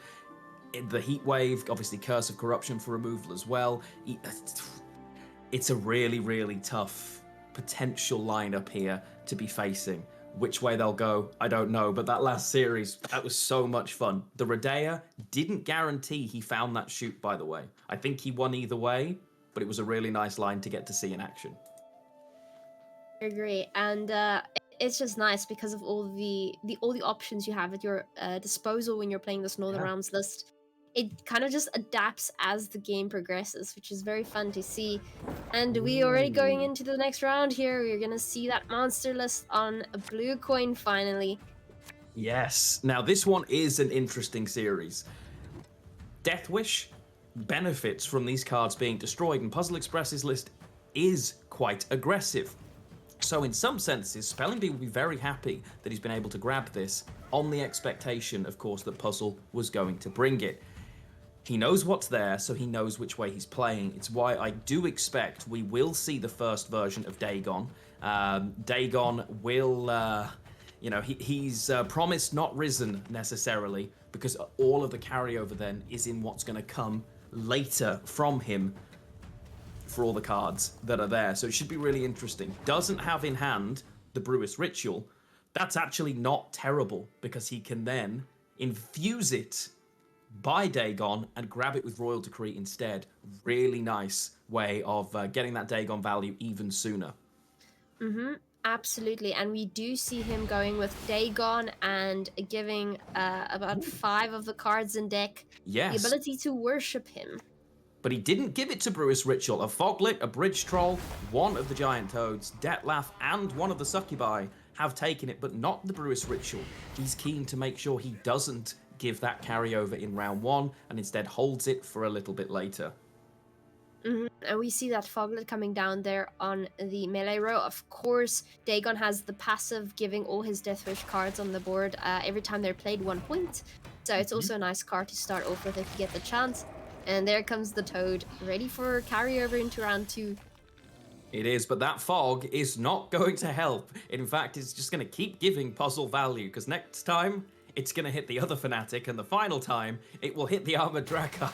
The Heat Wave, obviously Curse of Corruption for removal as well. It's a really, really tough potential lineup here to be facing. Which way they'll go, I don't know. But that last series, that was so much fun. The Redea didn't guarantee he found that shoot, by the way. I think he won either way, but it was a really nice line to get to see in action. I agree, and it's just nice because of all the options you have at your disposal when you're playing this Northern Realms list. It kind of just adapts as the game progresses, which is very fun to see. And we already going into the next round here. We're gonna see that monster list on a blue coin finally. Yes. Now this one is an interesting series. Death Wish benefits from these cards being destroyed, and Puzzle Express's list is quite aggressive. So in some senses, Spelling Bee will be very happy that he's been able to grab this on the expectation, of course, that Puzzle was going to bring it. He knows what's there, so he knows which way he's playing. It's why I do expect we will see the first version of Dagon. Dagon will, he's promised not risen necessarily, because all of the carryover then is in what's going to come later from him for all the cards that are there. So it should be really interesting. Doesn't have in hand the Brewis Ritual. That's actually not terrible, because he can then infuse it by Dagon and grab it with Royal Decree instead. Really nice way of getting that Dagon value even sooner. Absolutely, and we do see him going with Dagon and giving about 5 of the cards in deck the ability to worship him. But he didn't give it to Brewis Ritual. A Foglit, a Bridge Troll, one of the Giant Toads, Detlaf, and one of the Succubi have taken it, but not the Brewis Ritual. He's keen to make sure he doesn't give that carryover in round 1 and instead holds it for a little bit later. And we see that Foglet coming down there on the melee row. Of course, Dagon has the passive giving all his Deathwish cards on the board every time they're played 1 point. So it's also a nice card to start off with if you get the chance. And there comes the Toad, ready for carryover into round 2. It is, but that fog is not going to help. In fact, it's just going to keep giving puzzle value, because next time, it's going to hit the other Fanatic, and the final time, it will hit the Armored Drakkar.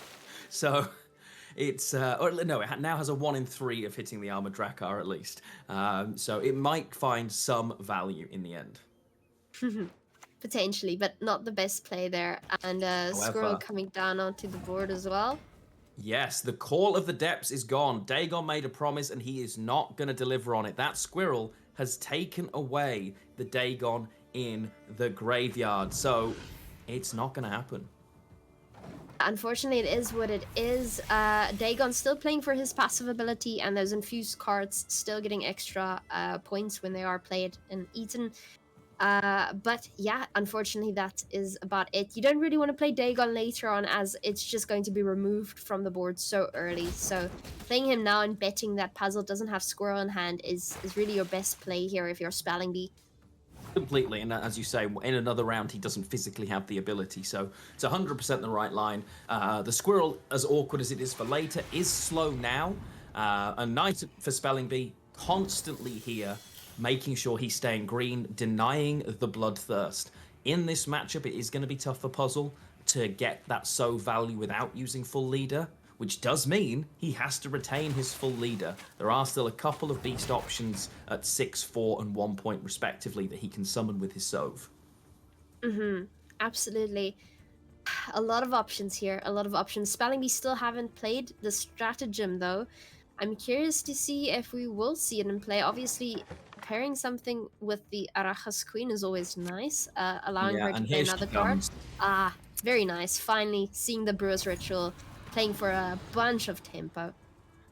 So it's, it now has a 1 in 3 of hitting the Armored Drakkar at least. So it might find some value in the end. Potentially, but not the best play there. And Squirrel coming down onto the board as well. Yes, the Call of the Depths is gone. Dagon made a promise and he is not going to deliver on it. That Squirrel has taken away the Dagon in the graveyard. So it's not going to happen. Unfortunately, it is what it is. Dagon's still playing for his passive ability, and those infused cards still getting extra points when they are played and eaten. But yeah, unfortunately, that is about it. You don't really want to play Dagon later on, as it's just going to be removed from the board so early. So playing him now and betting that Puzzle doesn't have Squirrel in hand is really your best play here if you're Spelling Bee. Completely, and as you say, in another round he doesn't physically have the ability, so it's 100% the right line. The squirrel, as awkward as it is for later, is slow now, and nice for Spelling Bee, constantly here, making sure he's staying green, denying the bloodthirst. In this matchup, it is going to be tough for Puzzle to get that so value without using full leader, which does mean he has to retain his full leader. There are still a couple of beast options at 6, 4, and 1 point respectively that he can summon with his Sove. Absolutely. A lot of options here, a lot of options. Spelling Bee still haven't played the stratagem though. I'm curious to see if we will see it in play. Obviously, pairing something with the Arachas Queen is always nice, allowing Yeah, her to and play here she another card. comes. Very nice. Finally, seeing the Brewer's Ritual playing for a bunch of tempo.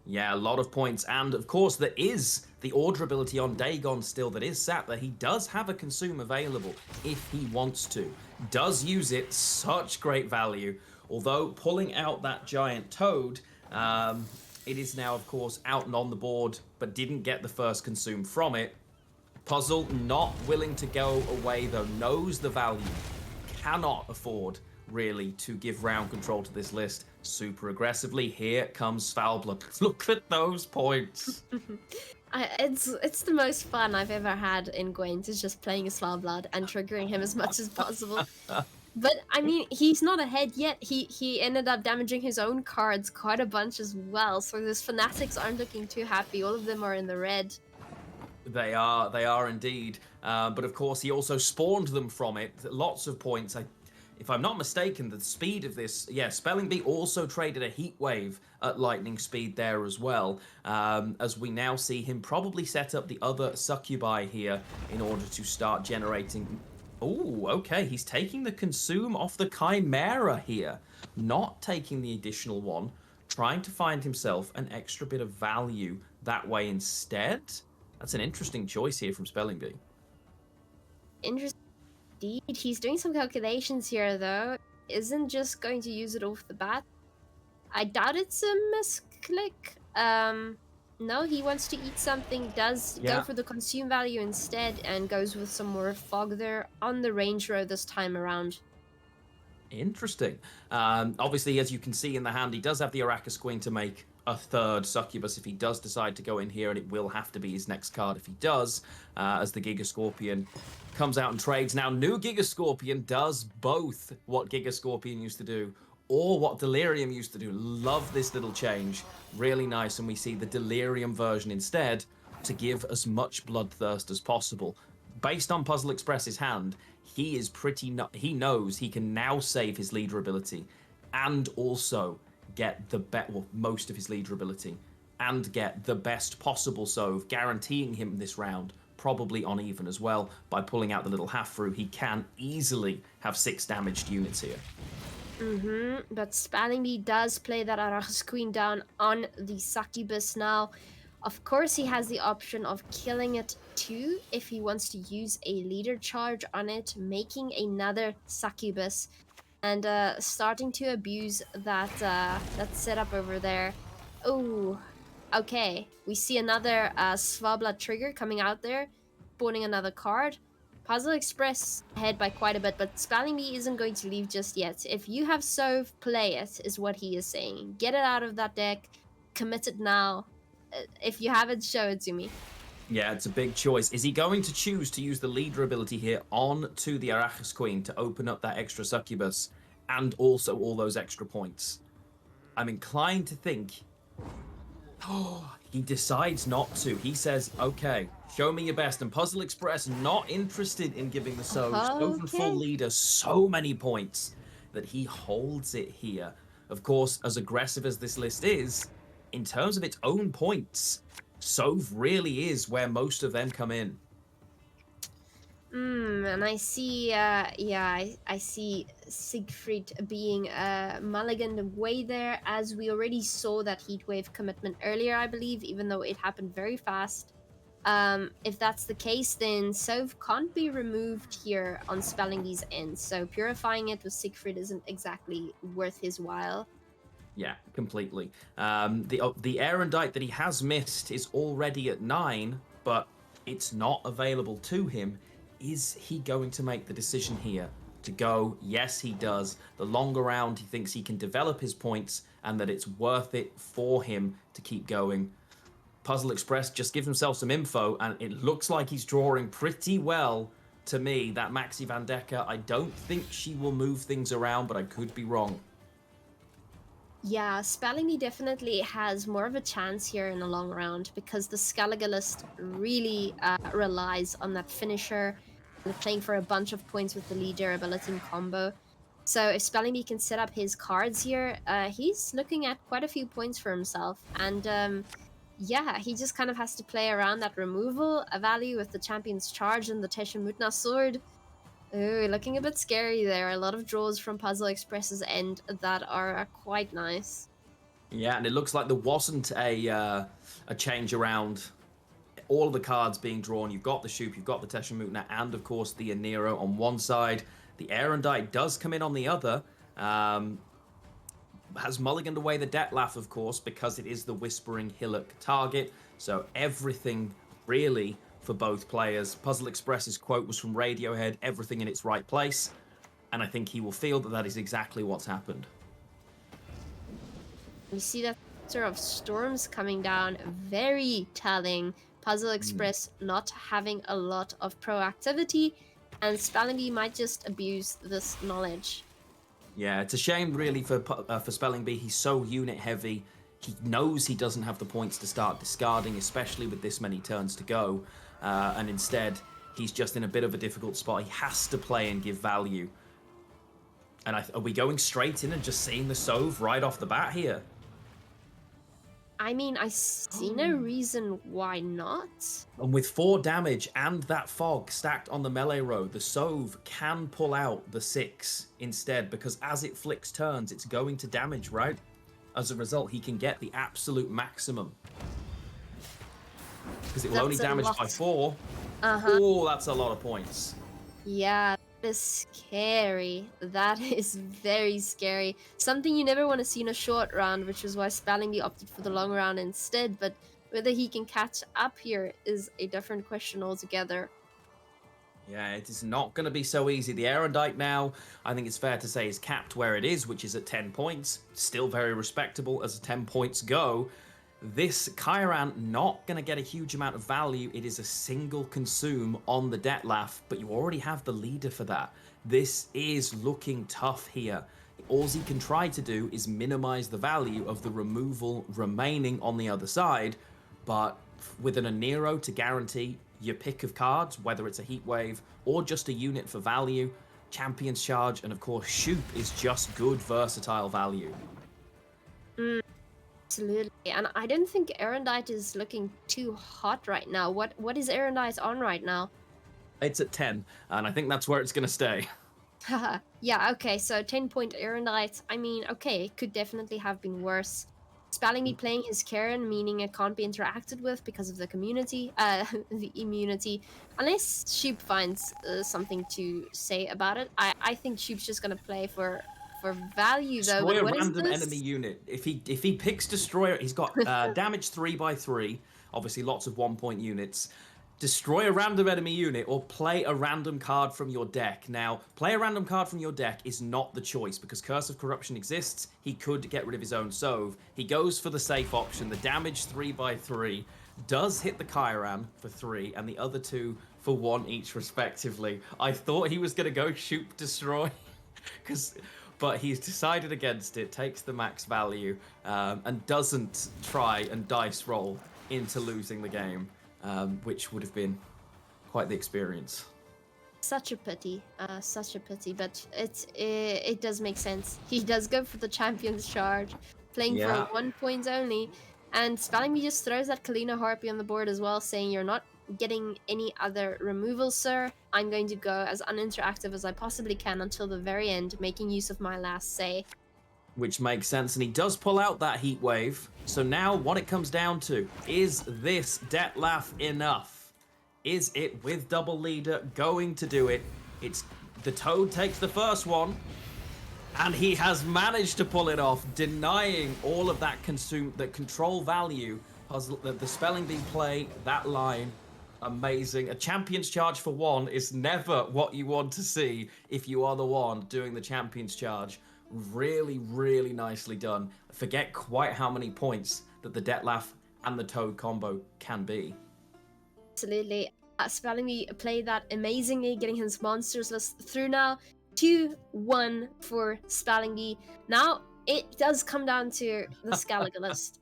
Yeah, a lot of points, and of course there is the order ability on Dagon still that is sat there. He does have a consume available if he wants to. Does use it, such great value. Although pulling out that giant toad, it is now of course out and on the board, but didn't get the first consume from it. Puzzle not willing to go away though, knows the value, cannot afford really to give round control to this list super aggressively. Here comes Foulblood. Look at those points. It's the most fun I've ever had in Gwent, is just playing a Slavlad and triggering him as much as possible. But I mean, he's not ahead yet. He ended up damaging his own cards quite a bunch as well. So his fanatics aren't looking too happy. All of them are in the red. They are indeed. But of course, he also spawned them from it. Lots of points. If I'm not mistaken, the speed of this, yeah, Spelling Bee also traded a Heat Wave at lightning speed there as well, as we now see him probably set up the other Succubi here in order to start generating. Oh, okay, he's taking the Consume off the Chimera here, not taking the additional one, trying to find himself an extra bit of value that way instead. That's an interesting choice here from Spelling Bee. Interesting. Indeed, he's doing some calculations here though. Isn't just going to use it off the bat. I doubt it's a misclick. No, he wants to eat something, does go for the consume value instead, and goes with some more fog there on the range row this time around. Interesting. Obviously, as you can see in the hand, he does have the Arachas Queen to make a third Succubus if he does decide to go in here, and it will have to be his next card if he does, as the Giga Scorpion comes out and trades. Now, new Giga Scorpion does both what Giga Scorpion used to do or what Delirium used to do. Love this little change. Really nice, and we see the Delirium version instead to give as much Bloodthirst as possible. Based on Puzzle Express's hand, he is he knows he can now save his leader ability and also get the most of his leader ability and get the best possible Sove, guaranteeing him this round probably on even as well. By pulling out the little half-through, he can easily have 6 damaged units here. But Spelling Bee does play that Arachas Queen down on the Succubus now. Of course, he has the option of killing it too if he wants to use a leader charge on it, making another Succubus, and starting to abuse that setup over there. Oh, okay. We see another Svabla trigger coming out there, spawning another card. Puzzle Express ahead by quite a bit, but Spelling Bee isn't going to leave just yet. If you have Sove, play it, is what he is saying. Get it out of that deck, commit it now. If you have it, show it to me. Yeah, it's a big choice. Is he going to choose to use the leader ability here on to the Arachas Queen to open up that extra Succubus and also all those extra points? I'm inclined to think... Oh, he decides not to. He says, okay, show me your best. And Puzzle Express not interested in giving the Sove for full leader so many points that he holds it here. Of course, as aggressive as this list is, in terms of its own points, Sove really is where most of them come in. And I see, I see Siegfried being mulliganed away there, as we already saw that Heatwave commitment earlier, I believe, even though it happened very fast. If that's the case, then Sove can't be removed here on Spelling Bee's end, so purifying it with Siegfried isn't exactly worth his while. Yeah, completely. The Erendite that he has missed is already at 9, but it's not available to him is he going to make the decision here to go? Yes, he does. The longer round, he thinks he can develop his points and that it's worth it for him to keep going. Puzzle Express just gives himself some info, and it looks like he's drawing pretty well to me. That Maxi Van Decker, I don't think she will move things around, but I could be wrong. Yeah, Spelling Bee definitely has more of a chance here in the long round because the Skellige list really relies on that finisher and playing for a bunch of points with the lead durability and combo. So if Spelling Bee can set up his cards here, he's looking at quite a few points for himself. And yeah, he just kind of has to play around that removal value with the Champion's Charge and the Teshemutna Sword. Ooh, looking a bit scary there. A lot of draws from Puzzle Express's end that are quite nice. Yeah, and it looks like there wasn't a change around all of the cards being drawn. You've got the Shoop, you've got the Teshemutna, and of course the Anero on one side. The Erendite does come in on the other. Has mulliganed away the Detlef, of course, because it is the Whispering Hillock target. So everything really for both players. Puzzle Express's quote was from Radiohead, everything in its right place. And I think he will feel that that is exactly what's happened. You see that sort of storms coming down, very telling. Puzzle Express not having a lot of proactivity, and Spelling Bee might just abuse this knowledge. Yeah, it's a shame really for Spelling Bee. He's so unit heavy. He knows he doesn't have the points to start discarding, especially with this many turns to go. And instead, he's just in a bit of a difficult spot. He has to play and give value. And are we going straight in and just seeing the Sove right off the bat here? I mean, I see no reason why not. And with 4 damage and that fog stacked on the melee row, the Sove can pull out the 6 instead, because as it flicks turns, it's going to damage, right? As a result, he can get the absolute maximum. Because it will only damage by 4. Oh, that's a lot of points. Yeah, that is scary. That is very scary. Something you never want to see in a short round, which is why Spelling Bee opted for the long round instead. But whether he can catch up here is a different question altogether. Yeah, it is not going to be so easy. The Erendite now, I think it's fair to say, is capped where it is, which is at 10 points. Still very respectable as 10 points go. This Chiron not going to get a huge amount of value. It is a single consume on the Detlef, but you already have the leader for that. This is looking tough here. All he can try to do is minimize the value of the removal remaining on the other side, but with an Anero to guarantee your pick of cards, whether it's a Heat Wave or just a unit for value, Champion's Charge, and of course Shoop is just good versatile value. Absolutely. And I don't think Erendite is looking too hot right now. What is Erendite on right now? It's at 10, and I think that's where it's going to stay. Haha. Yeah, okay, so 10-point Erendite. I mean, okay, it could definitely have been worse. Spelling Bee playing his Karen, meaning it can't be interacted with because of the community, the immunity. Unless Shoop finds something to say about it. I think Shoop's just gonna play for value though. Destroy But a what random is this? enemy unit. If he picks Destroyer, he's got damage 3/3. Obviously, lots of 1-point units. Destroy a random enemy unit or play a random card from your deck. Now, play a random card from your deck is not the choice because Curse of Corruption exists. He could get rid of his own Sove. He goes for the safe option. The damage 3/3 does hit the Chiron for 3 and the other 2 for 1 each respectively. I thought he was going to go Shoop Destroy but he's decided against it, takes the max value, and doesn't try and dice roll into losing the game. Which would have been quite the experience. Such a pity, but it does make sense. He does go for the Champion's Charge, playing for 1 point only, and Spelling Bee just throws that Kalina Harpy on the board as well, saying you're not getting any other removals, sir. I'm going to go as uninteractive as I possibly can until the very end, making use of my last say. Which makes sense, and he does pull out that Heat Wave. So now what it comes down to, is this Detlef enough? Is it, with double leader, going to do it? It's the Toad takes the first one, and he has managed to pull it off, denying all of that control value. The Spelling Bee play, that line, Amazing. A champion's charge for one is never what you want to see if you are the one doing the champion's charge. Really, really nicely done. Forget quite how many points that the Detlef and the Toad combo can be. Absolutely. Spellingbee played that amazingly, getting his monsters list through now. 2-1 for Spellingbee. Now, it does come down to the Scalaga list.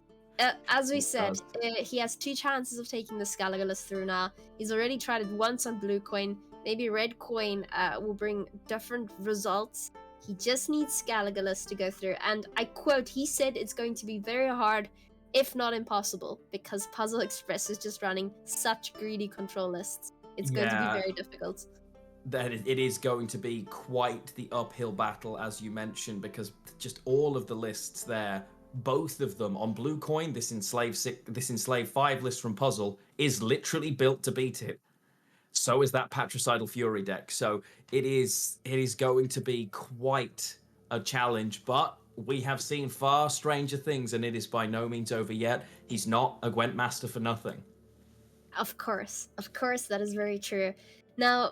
As we said, he has 2 chances of taking the Scalaga list through now. He's already tried it once on blue coin. Maybe red coin will bring different results. He just needs Scalaga list to go through. And I quote, he said it's going to be very hard, if not impossible, because Puzzle Express is just running such greedy control lists. It's going to be very difficult. That it is going to be quite the uphill battle, as you mentioned, because just all of the lists there, both of them on blue coin, this Enslave 5 list from Puzzle is literally built to beat it. So is that Patricidal Fury deck. So it is going to be quite a challenge, but we have seen far stranger things, and it is by no means over yet. He's not a Gwent Master for nothing. Of course, that is very true. Now,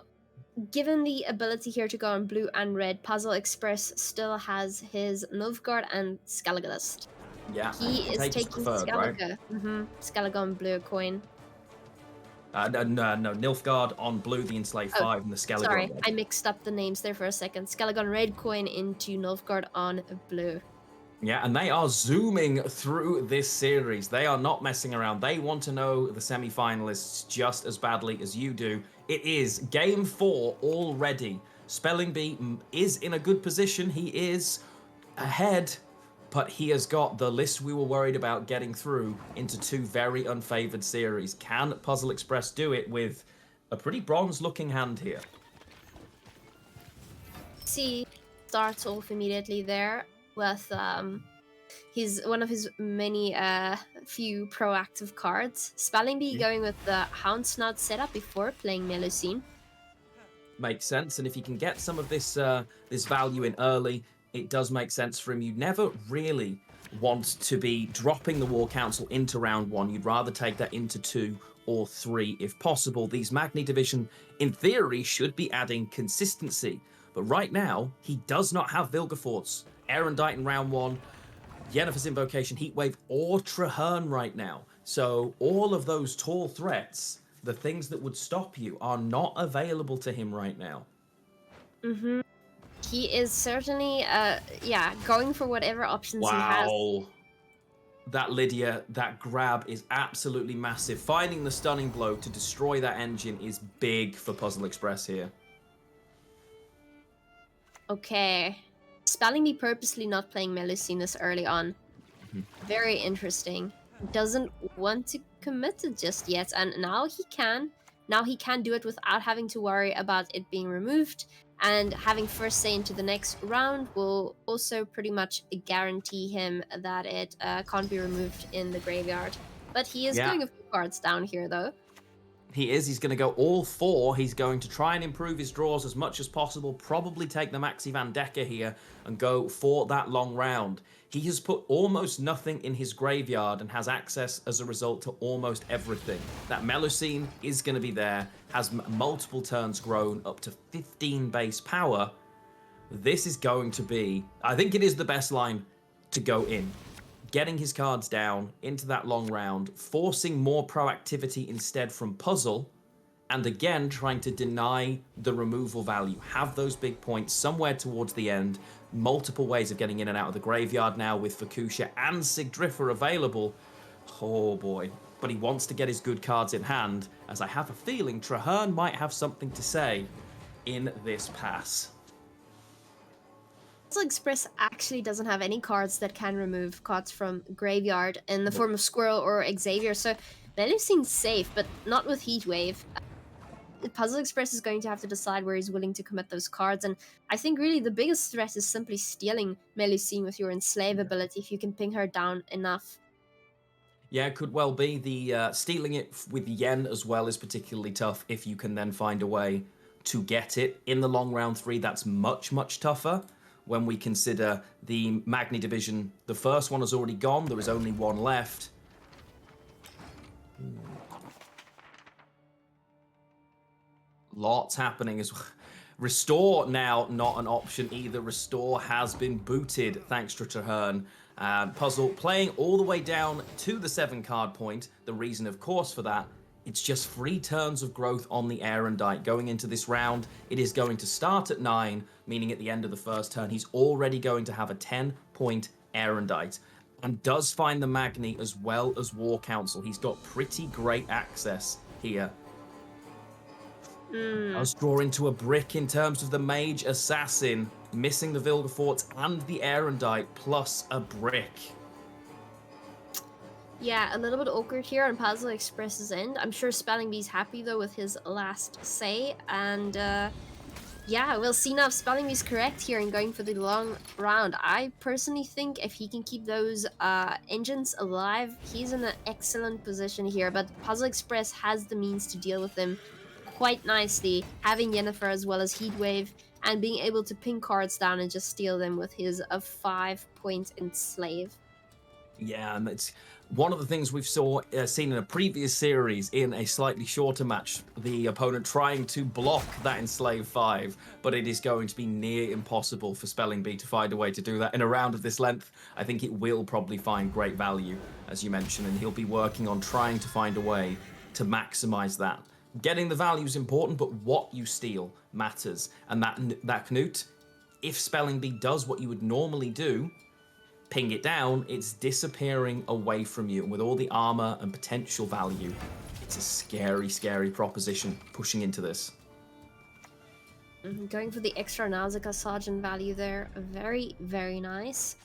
given the ability here to go on blue and red, Puzzle Express still has his Nilfgaard and Scalaga list. Yeah, He is taking preferred, Scalaga. right? Scalaga on blue coin. No, Nilfgaard on blue, the Enslave 5, and the Scalaga Sorry, on red. I mixed up the names there for a second. Scalaga on red coin into Nilfgaard on blue. Yeah, and they are zooming through this series. They are not messing around. They want to know the semi-finalists just as badly as you do. It is game 4 already. Spellingbee is in a good position. He is ahead, but he has got the list we were worried about getting through into 2 very unfavored series. Can Puzzle Express do it with a pretty bronze-looking hand here? See, starts off immediately there with one of his many few proactive cards. Spellingbee going with the Hound Snout setup before playing Melusine. Makes sense, and if you can get some of this this value in early, it does make sense for him. You never really want to be dropping the War Council into round 1. You'd rather take that into 2 or 3 if possible. These Magni Division, in theory, should be adding consistency, but right now, he does not have Vilgefortz, Erendite in round 1, Yennefer's Invocation, Heatwave, or Traherne right now. So all of those tall threats, the things that would stop you, are not available to him right now. He is certainly, going for whatever options he has. Wow. That Lydia, that grab is absolutely massive. Finding the stunning blow to destroy that engine is big for Puzzle Express here. Okay. Spellingbee purposely not playing Melusine this early on. Very interesting. Doesn't want to commit it just yet, and now he can. Now he can do it without having to worry about it being removed, and having first say into the next round will also pretty much guarantee him that it can't be removed in the graveyard. But he is going a few cards down here, though. He is. He's going to go all 4. He's going to try and improve his draws as much as possible, probably take the Maxi Van Decker here and go for that long round. He has put almost nothing in his graveyard and has access as a result to almost everything. That Melusine is going to be there, has multiple turns grown up to 15 base power. This is going to be, I think it is the best line to go in. Getting his cards down into that long round, forcing more proactivity instead from Puzzle, and again trying to deny the removal value. Have those big points somewhere towards the end. Multiple ways of getting in and out of the graveyard now with Fukusha and Sigdriffer available. Oh boy. But he wants to get his good cards in hand, as I have a feeling Traherne might have something to say in this pass. Puzzle Express actually doesn't have any cards that can remove cards from graveyard in the form of Squirrel or Xavier, so Melusine's safe, but not with Heatwave. Puzzle Express is going to have to decide where he's willing to commit those cards, and I think really the biggest threat is simply stealing Melusine with your Enslave ability if you can ping her down enough. Yeah, it could well be. The stealing it with Yen as well is particularly tough if you can then find a way to get it. In the long round 3, that's much, much tougher. When we consider the Magni Division, the first one has already gone. There is only one left. Lots happening as well. Restore now not an option either. Restore has been booted thanks to Traherne. Puzzle playing all the way down to the 7-card point. The reason, of course, for that, it's just 3 turns of growth on the Erendite. Going into this round, it is going to start at 9, meaning at the end of the first turn, he's already going to have a 10-point Erendite. And does find the Magni as well as War Council. He's got pretty great access here. Does draw into a brick in terms of the Mage Assassin, missing the Vilgefortz and the Erendite, plus a brick. Yeah, a little bit awkward here on Puzzle Express's end. I'm sure Spelling Bee's happy though with his last say, and yeah, we'll see now if Spelling Bee's correct here and going for the long round. I personally think if he can keep those engines alive, he's in an excellent position here, but Puzzle Express has the means to deal with them quite nicely, having Yennefer as well as Heatwave, and being able to ping cards down and just steal them with his 5-point Enslave. Yeah, and it's one of the things we've seen in a previous series in a slightly shorter match, the opponent trying to block that Enslave 5, but it is going to be near impossible for Spelling Bee to find a way to do that in a round of this length. I think it will probably find great value, as you mentioned, and he'll be working on trying to find a way to maximize that. Getting the value is important, but what you steal matters. And that Knut, if Spelling Bee does what you would normally do, ping it down, it's disappearing away from you. And with all the armor and potential value, it's a scary, scary proposition pushing into this. Going for the extra Nausicaa Sergeant value there. Very, very nice.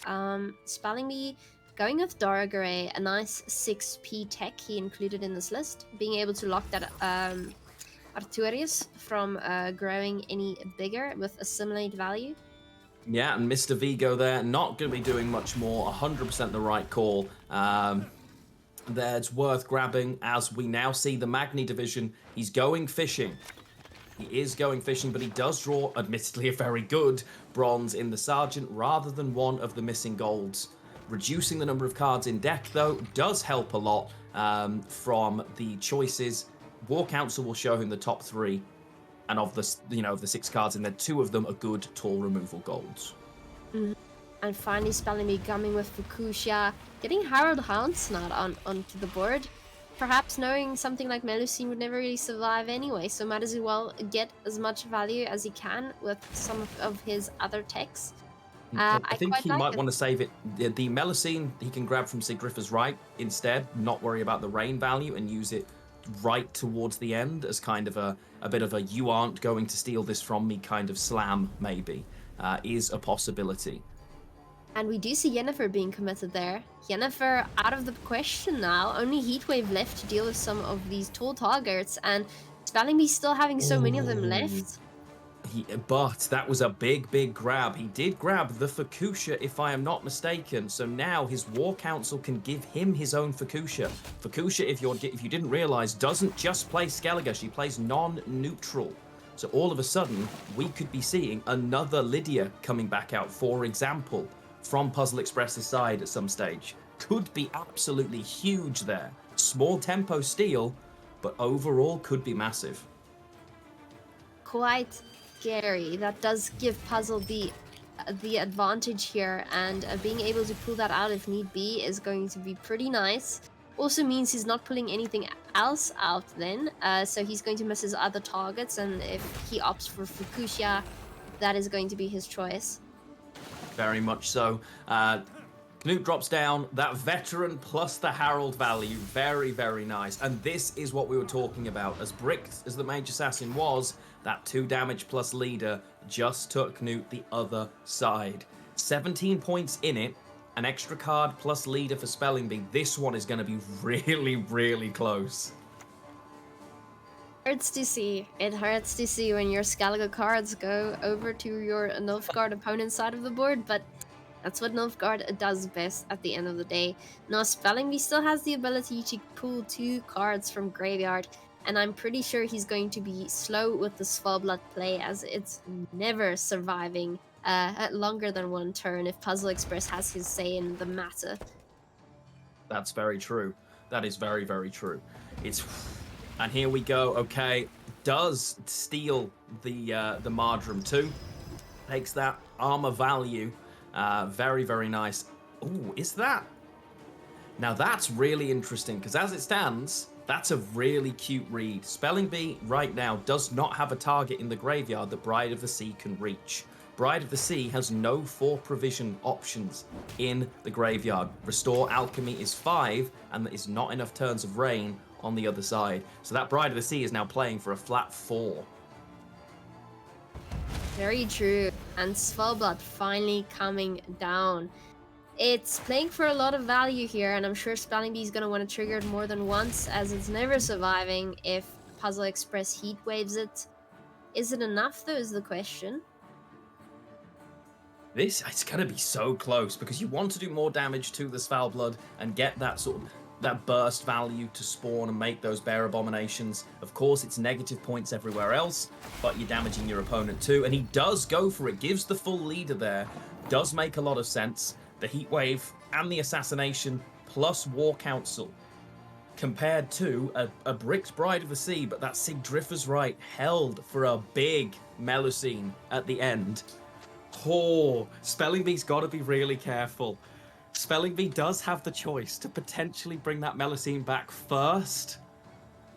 Spelling Bee going with Dargray, a nice 6p tech he included in this list. Being able to lock that Arturius from growing any bigger with assimilate value. Yeah, and Mr. Vigo there, not going to be doing much more. 100% the right call. That's worth grabbing as we now see the Magni division. He's going fishing. He is going fishing, but he does draw, admittedly, a very good bronze in the Sergeant rather than one of the missing golds. Reducing the number of cards in deck, though, does help a lot from the choices. War Council will show him the top 3, and of the of the 6 cards in there, 2 of them are good tool removal golds. And finally, Spelling Bee coming with Fukushia, getting Harold Houndsnot onto the board. Perhaps knowing something like Melusine would never really survive anyway, so might as well get as much value as he can with some of his other techs. I think he might want to save it. The Melusine he can grab from Sigrifa's right instead, not worry about the rain value, and use it right towards the end as kind of a bit of a you aren't going to steal this from me kind of slam, maybe, is a possibility. And we do see Yennefer being committed there. Yennefer out of the question now, only Heatwave left to deal with some of these tall targets, and Spelling Bee still having so many of them left. But that was a big, big grab. He did grab the Fukushia, if I am not mistaken. So now his War Council can give him his own Fukushia. Fukushia, if you didn't realize, doesn't just play Skellige. She plays non-neutral. So all of a sudden, we could be seeing another Lydia coming back out, for example, from Puzzle Express's side at some stage. Could be absolutely huge there. Small tempo steal, but overall could be massive. Quite scary. That does give Puzzle the advantage here, and being able to pull that out if need be is going to be pretty nice. Also means he's not pulling anything else out then, so he's going to miss his other targets, and if he opts for Fukushia, that is going to be his choice. Very much so. Knut drops down, that veteran plus the Herald value, very, very nice. And this is what we were talking about. As bricked as the Mage Assassin was, that 2 damage plus leader just took Knut the other side. 17 points in it, an extra card plus leader for Spelling Bee. This one is going to be really, really close. Hurts to see. It hurts to see when your Skellige cards go over to your Nilfgaard opponent's side of the board, but that's what Nilfgaard does best at the end of the day. Now, Spelling Bee still has the ability to pull 2 cards from Graveyard, and I'm pretty sure he's going to be slow with the Svalbard play, as it's never surviving longer than 1 turn if Puzzle Express has his say in the matter. That's very true. That is very, very true. And here we go. Okay, does steal the Mardrum too. Takes that armor value. Very, very nice. Oh, is that? Now that's really interesting, because as it stands, that's a really cute read. Spelling Bee right now does not have a target in the graveyard that Bride of the Sea can reach. Bride of the Sea has no 4 provision options in the graveyard. Restore Alchemy is 5, and there is not enough turns of Rain on the other side. So that Bride of the Sea is now playing for a flat 4. Very true. And Svalbard finally coming down. It's playing for a lot of value here, and I'm sure Spelling Bee is going to want to trigger it more than once, as it's never surviving if Puzzle Express heat waves it. Is it enough, though, is the question. It's going to be so close, because you want to do more damage to the Svalbard and get that sort of that burst value to spawn and make those bear abominations. Of course, it's negative points everywhere else, but you're damaging your opponent too. And he does go for it, gives the full leader there. Does make a lot of sense. The Heat Wave and the Assassination plus War Council compared to a Brick's Bride of the Sea, but that Sigdriffer's Right held for a big Melusine at the end. Oh, Spelling Bee's got to be really careful. Spelling Bee does have the choice to potentially bring that Melusine back first.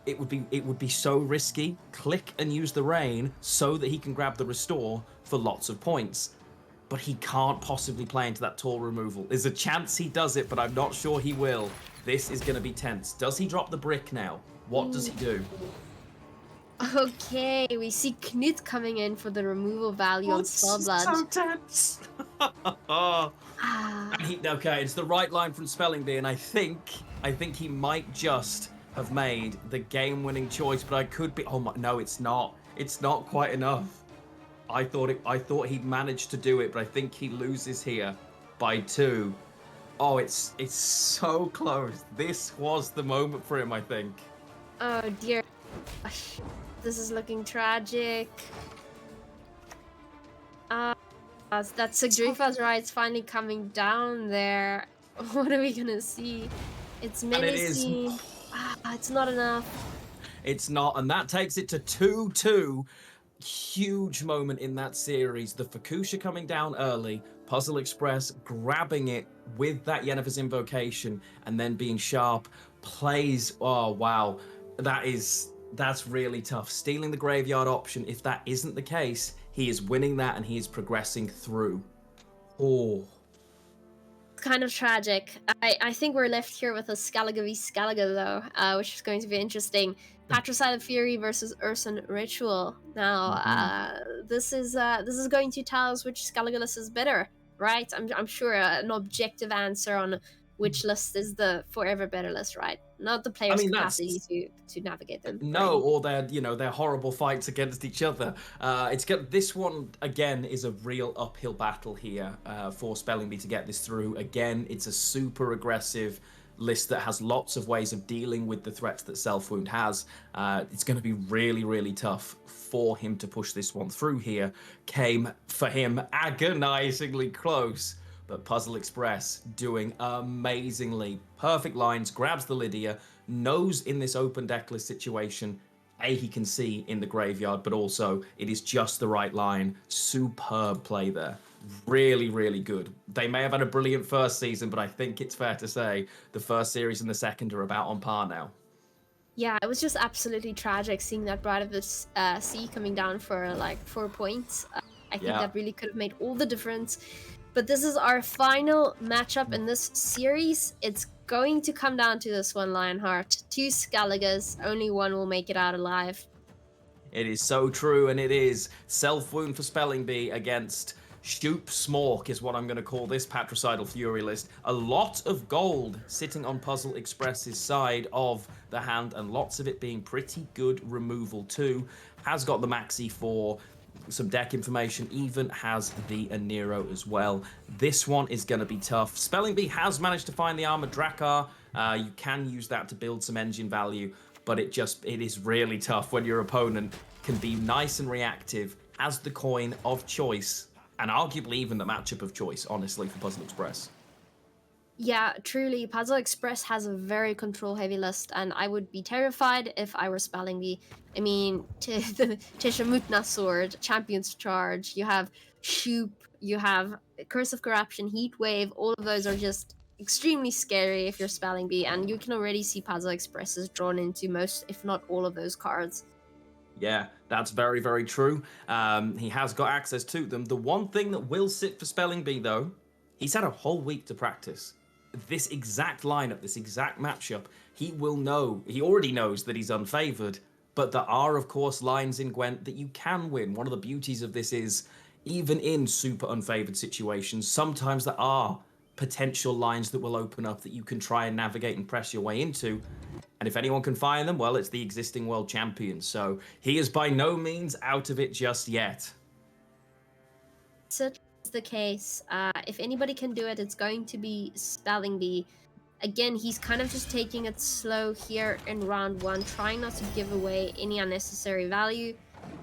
It would be so risky. Click and use the Rain so that he can grab the Restore for lots of points. But he can't possibly play into that Tor removal. There's a chance he does it, but I'm not sure he will. This is going to be tense. Does he drop the brick now? What does he do? Okay, we see Knut coming in for the removal value on Svalbard. So tense. Okay, it's the right line from Spelling Bee, and I think he might just have made the game-winning choice, but I could be. Oh my, no, it's not. It's not quite enough. I thought he'd managed to do it, but I think he loses here by 2. Oh, it's so close. This was the moment for him, I think. Oh dear. This is looking tragic. That Sigdriffer's Right's finally coming down there. What are we gonna see? It's menacing. It's not enough. It's not, and that takes it to 2-2. Huge moment in that series. The Fukusha coming down early, Puzzle Express grabbing it with that Yennefer's Invocation, and then being sharp. Plays, oh wow, that's really tough. Stealing the graveyard option, if that isn't the case, he is winning that and he is progressing through. Oh. Kind of tragic. I think we're left here with a Skellige v Skellige though, which is going to be interesting. Patricidal Fury versus Urson Ritual. Now, this is going to tell us which Skellige list is better, right? I'm sure an objective answer on which list is the forever better list, right? Not the player's capacity to navigate them. No, or their horrible fights against each other. This one again is a real uphill battle here for Spelling Bee to get this through. Again, it's a super aggressive list that has lots of ways of dealing with the threats that Self Wound has. It's going to be really, really tough for him to push this one through here. Came for him agonizingly close, but Puzzle Express doing amazingly. Perfect lines, grabs the Lydia, knows in this open decklist situation, he can see in the graveyard, but also it is just the right line. Superb play there. Really, really good. They may have had a brilliant first season, but I think it's fair to say the first series and the second are about on par now. Yeah, it was just absolutely tragic seeing that Bride of the Sea coming down for like 4 points. I think that really could have made all the difference. But this is our final matchup in this series. It's going to come down to this one, Lionheart. 2 Skelliges, only one will make it out alive. It is so true, and it is Self Wound for Spelling Bee against Shoop Smork is what I'm going to call this Patricidal Fury list. A lot of gold sitting on Puzzle Express's side of the hand, and lots of it being pretty good removal too. Has got the maxi for some deck information, even has the Anero as well. This one is going to be tough. Spelling Bee has managed to find the Armored Drakkar. You can use that to build some engine value, but it is really tough when your opponent can be nice and reactive as the coin of choice, and arguably even the matchup of choice, honestly, for Puzzle Express. Yeah, truly, Puzzle Express has a very control-heavy list, and I would be terrified if I were spelling bee. I mean, the Teshamutna Sword, Champion's Charge, you have Shoop, you have Curse of Corruption, Heat Wave, all of those are just extremely scary if you're spelling bee, and you can already see Puzzle Express is drawn into most, if not all of those cards. Yeah, that's very, very true. He has got access to them. The one thing that will sit for Spelling Bee, though, he's had a whole week to practice. This exact lineup, this exact matchup, he will know, he already knows that he's unfavored, but there are, of course, lines in Gwent that you can win. One of the beauties of this is, even in super unfavored situations, sometimes there are potential lines that will open up that you can try and navigate and press your way into. And if anyone can find them, well, it's the existing world champion. So he is by no means out of it just yet. Certainly is the case. If anybody can do it, it's going to be Spelling Bee. Again, he's kind of just taking it slow here in round one, trying not to give away any unnecessary value.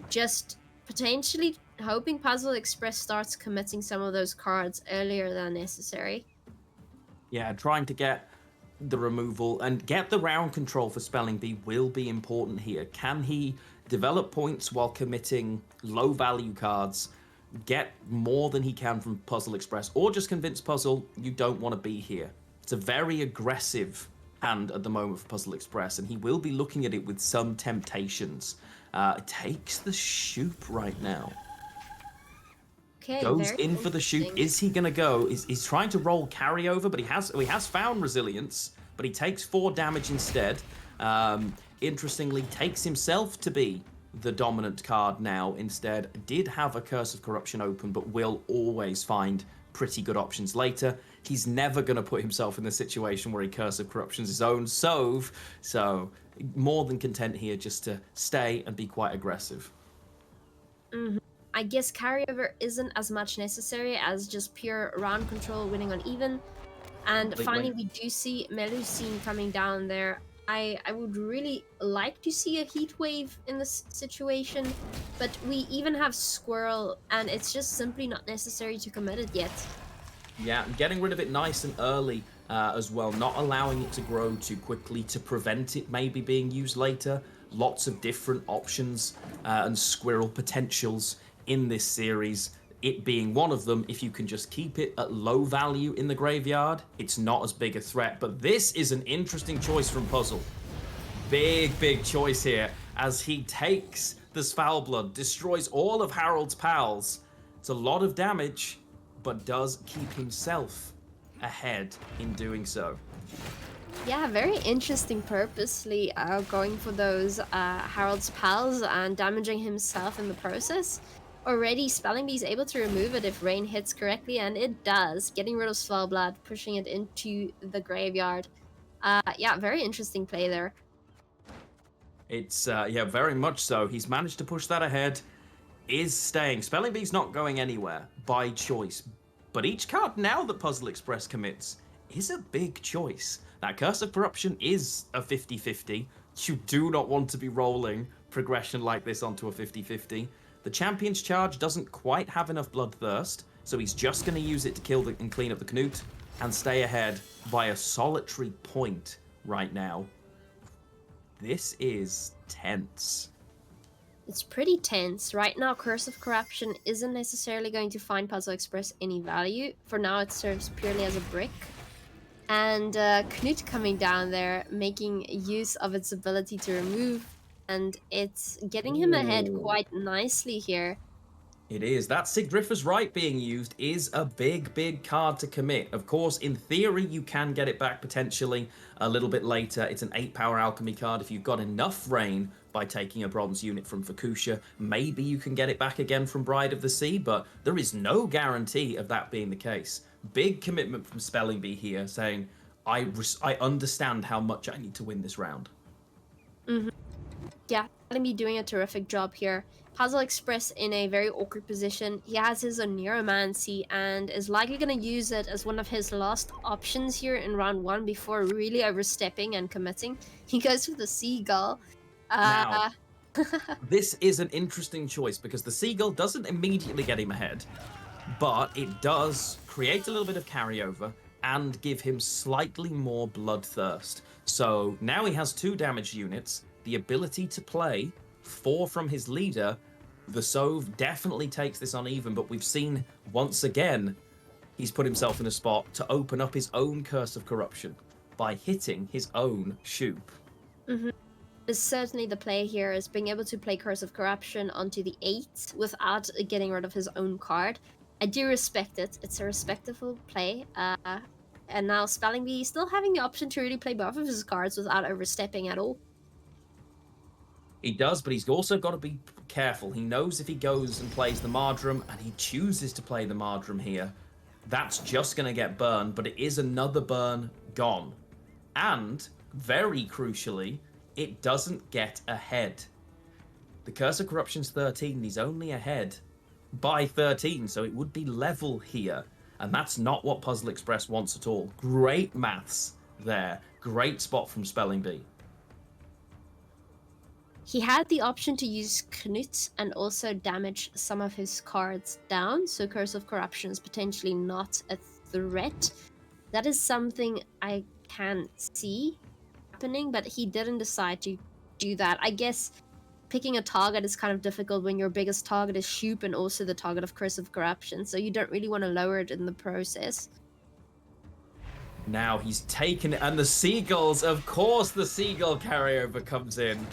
Just potentially hoping Puzzle Express starts committing some of those cards earlier than necessary. Yeah, trying to get the removal and get the round control for Spelling Bee will be important here. Can he develop points while committing low value cards, get more than he can from Puzzle Express, or just convince Puzzle you don't want to be here? It's a very aggressive hand at the moment for Puzzle Express, and he will be looking at it with some temptations. Takes the Shoop right now. Okay, Goes very in for the Shoop. interesting. Is he going to go? He's trying to roll carryover, but he has found resilience, but he takes 4 damage instead. Interestingly, takes himself to be the dominant card now instead. Did have a Curse of Corruption open, but will always find pretty good options later. He's never going to put himself in the situation where he Curse of Corruption's his own Sove, so more than content here just to stay and be quite aggressive. I guess carryover isn't as much necessary as just pure round control, winning on even. And Completely. finally, we do see Melusine coming down there. I would really like to see a heat wave in this situation, but we even have Squirrel, and it's just simply not necessary to commit it yet. Yeah, getting rid of it nice and early as well, not allowing it to grow too quickly to prevent it maybe being used later. Lots of different options and Squirrel potentials in this series. It being one of them, if you can just keep it at low value in the graveyard, it's not as big a threat. But this is an interesting choice from Puzzle. Big choice here as he takes the Foulblood, destroys all of Harold's pals. It's a lot of damage, but does keep himself ahead in doing so. Yeah, very interesting, purposely going for those Harold's pals and damaging himself in the process. Already, Spelling Bee is able to remove it if Rain hits correctly, and it does, getting rid of Swellblood, pushing it into the graveyard. Yeah, very interesting play there. It's, yeah, very much so. He's managed to push that ahead, is staying. Spelling Bee's not going anywhere by choice, but each card now that Puzzle Express commits is a big choice. That Curse of Corruption is a 50-50. You do not want to be rolling progression like this onto a 50-50. The Champion's Charge doesn't quite have enough Bloodthirst, so he's just going to use it to kill and clean up the Knut and stay ahead by a solitary point right now. This is tense. It's pretty tense. Right now, Curse of Corruption isn't necessarily going to find Puzzle Express any value. For now, it serves purely as a brick. And Knut coming down there, making use of its ability to remove, and it's getting him ahead quite nicely here. It is. That Sigdrifer's Right being used is a big card to commit. Of course, in theory, you can get it back potentially a little bit later. It's an 8-power alchemy card. If you've got enough rain by taking a bronze unit from Fukusha, maybe you can get it back again from Bride of the Sea, but there is no guarantee of that being the case. Big commitment from Spelling Bee here, saying, I understand how much I need to win this round. Yeah, Spelling Bee doing a terrific job here. Puzzle Express in a very awkward position. He has his Neuromancy and is likely going to use it as one of his last options here in round one before really overstepping and committing. He goes for the Seagull. Now, this is an interesting choice because the Seagull doesn't immediately get him ahead, but it does create a little bit of carryover and give him slightly more bloodthirst. So now he has 2 damaged units, the ability to play 4 from his leader. The Sove definitely takes this uneven, but we've seen once again he's put himself in a spot to open up his own Curse of Corruption by hitting his own Shoop. Is certainly the play here, is being able to play Curse of Corruption onto the 8 without getting rid of his own card. I do respect it. It's a respectable play. And now Spelling Bee still having the option to really play both of his cards without overstepping at all. He does, but he's also got to be careful. He knows if he goes and plays the Mardrum, and he chooses to play the Mardrum here, that's just going to get burned, but it is another burn gone. And, very crucially, it doesn't get ahead. The Curse of Corruption's 13, he's only ahead by 13, so it would be level here. And that's not what Puzzle Express wants at all. Great maths there. Great spot from Spelling Bee. He had the option to use Knut and also damage some of his cards down, so Curse of Corruption is potentially not a threat. That is something I can see happening, but he didn't decide to do that. I guess picking a target is kind of difficult when your biggest target is Shoop and also the target of Curse of Corruption, so you don't really want to lower it in the process. Now he's taken it, and the Seagulls, of course the Seagull carryover comes in.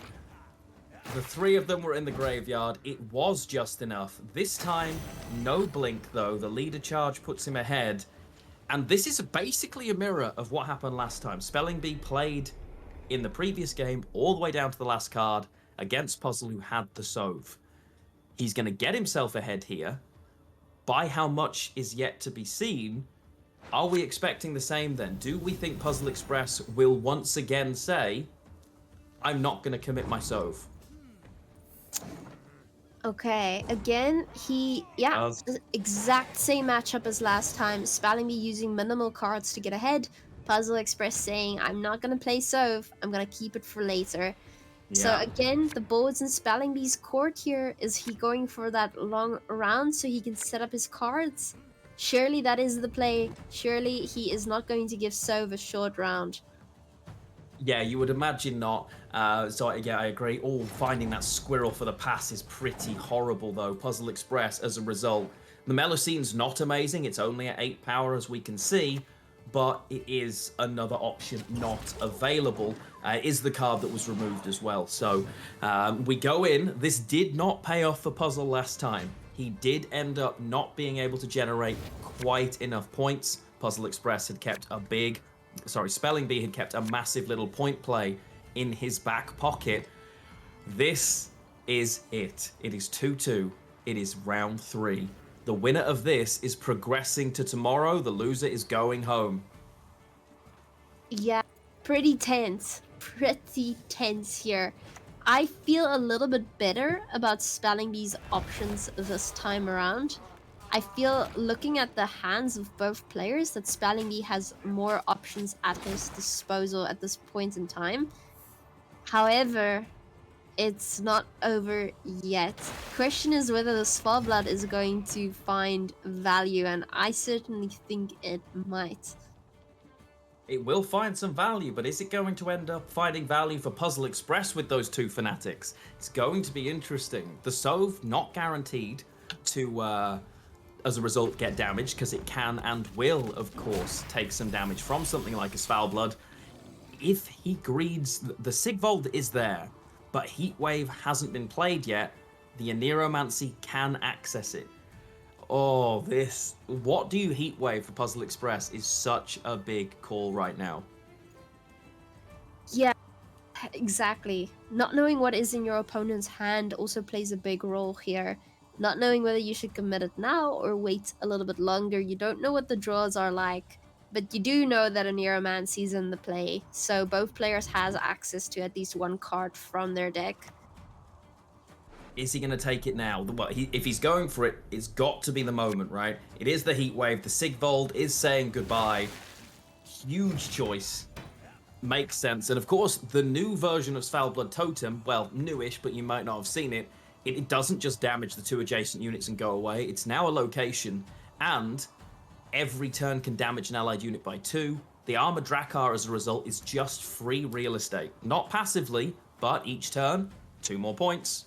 The 3 of them were in the graveyard. It was just enough. This time, no blink though. The leader charge puts him ahead. And this is basically a mirror of what happened last time. Spelling Bee played in the previous game all the way down to the last card against Puzzle, who had the Sove. He's going to get himself ahead here. By how much is yet to be seen. Are we expecting the same then? Do we think Puzzle Express will once again say, I'm not going to commit my Sove? Okay, again, exact same matchup as last time. Spelling Bee using minimal cards to get ahead. Puzzle Express saying, I'm not going to play Sove, I'm going to keep it for later. So again, the board's in Spelling Bee's court here. Is he going for that long round so he can set up his cards? Surely that is the play. Surely he is not going to give Sove a short round. Yeah, you would imagine not. So yeah, I agree. Oh, finding that squirrel for the pass is pretty horrible though. Puzzle Express, as a result. The Melusines not amazing. It's only at 8 power as we can see, but it is another option not available. It is the card that was removed as well. So we go in. This did not pay off for Puzzle last time. He did end up not being able to generate quite enough points. Puzzle Express had kept Spelling Bee had kept a massive little point play in his back pocket. This is it. It is 2-2. It is round 3. The winner of this is progressing to tomorrow. The loser is going home. Yeah, pretty tense. Pretty tense here. I feel a little bit better about Spelling Bee's options this time around. I feel, looking at the hands of both players, that Spelling Bee has more options at his disposal at this point in time. However, it's not over yet. Question is whether the Svalbard is going to find value, and I certainly think it might. It will find some value, but is it going to end up finding value for Puzzle Express with those 2 fanatics? It's going to be interesting. The Sove not guaranteed to, as a result, get damaged, because it can and will, of course, take some damage from something like a Svalbard. If he greeds, the Sigvold is there, but Heatwave hasn't been played yet. The Aneromancy can access it. Oh, what do you Heatwave for Puzzle Express is such a big call right now. Yeah, exactly. Not knowing what is in your opponent's hand also plays a big role here. Not knowing whether you should commit it now or wait a little bit longer. You don't know what the draws are like, but you do know that Aneromancy is in the play, so both players has access to at least 1 card from their deck. Is he going to take it now? If he's going for it, it's got to be the moment, right? It is the Heatwave. The Sigvold is saying goodbye. Huge choice. Makes sense. And of course, the new version of Svalbard Totem, well, newish, but you might not have seen it, it doesn't just damage the 2 adjacent units and go away. It's now a location, and every turn can damage an allied unit by 2. The Armored Drakkar, as a result, is just free real estate. Not passively, but each turn, 2 more points.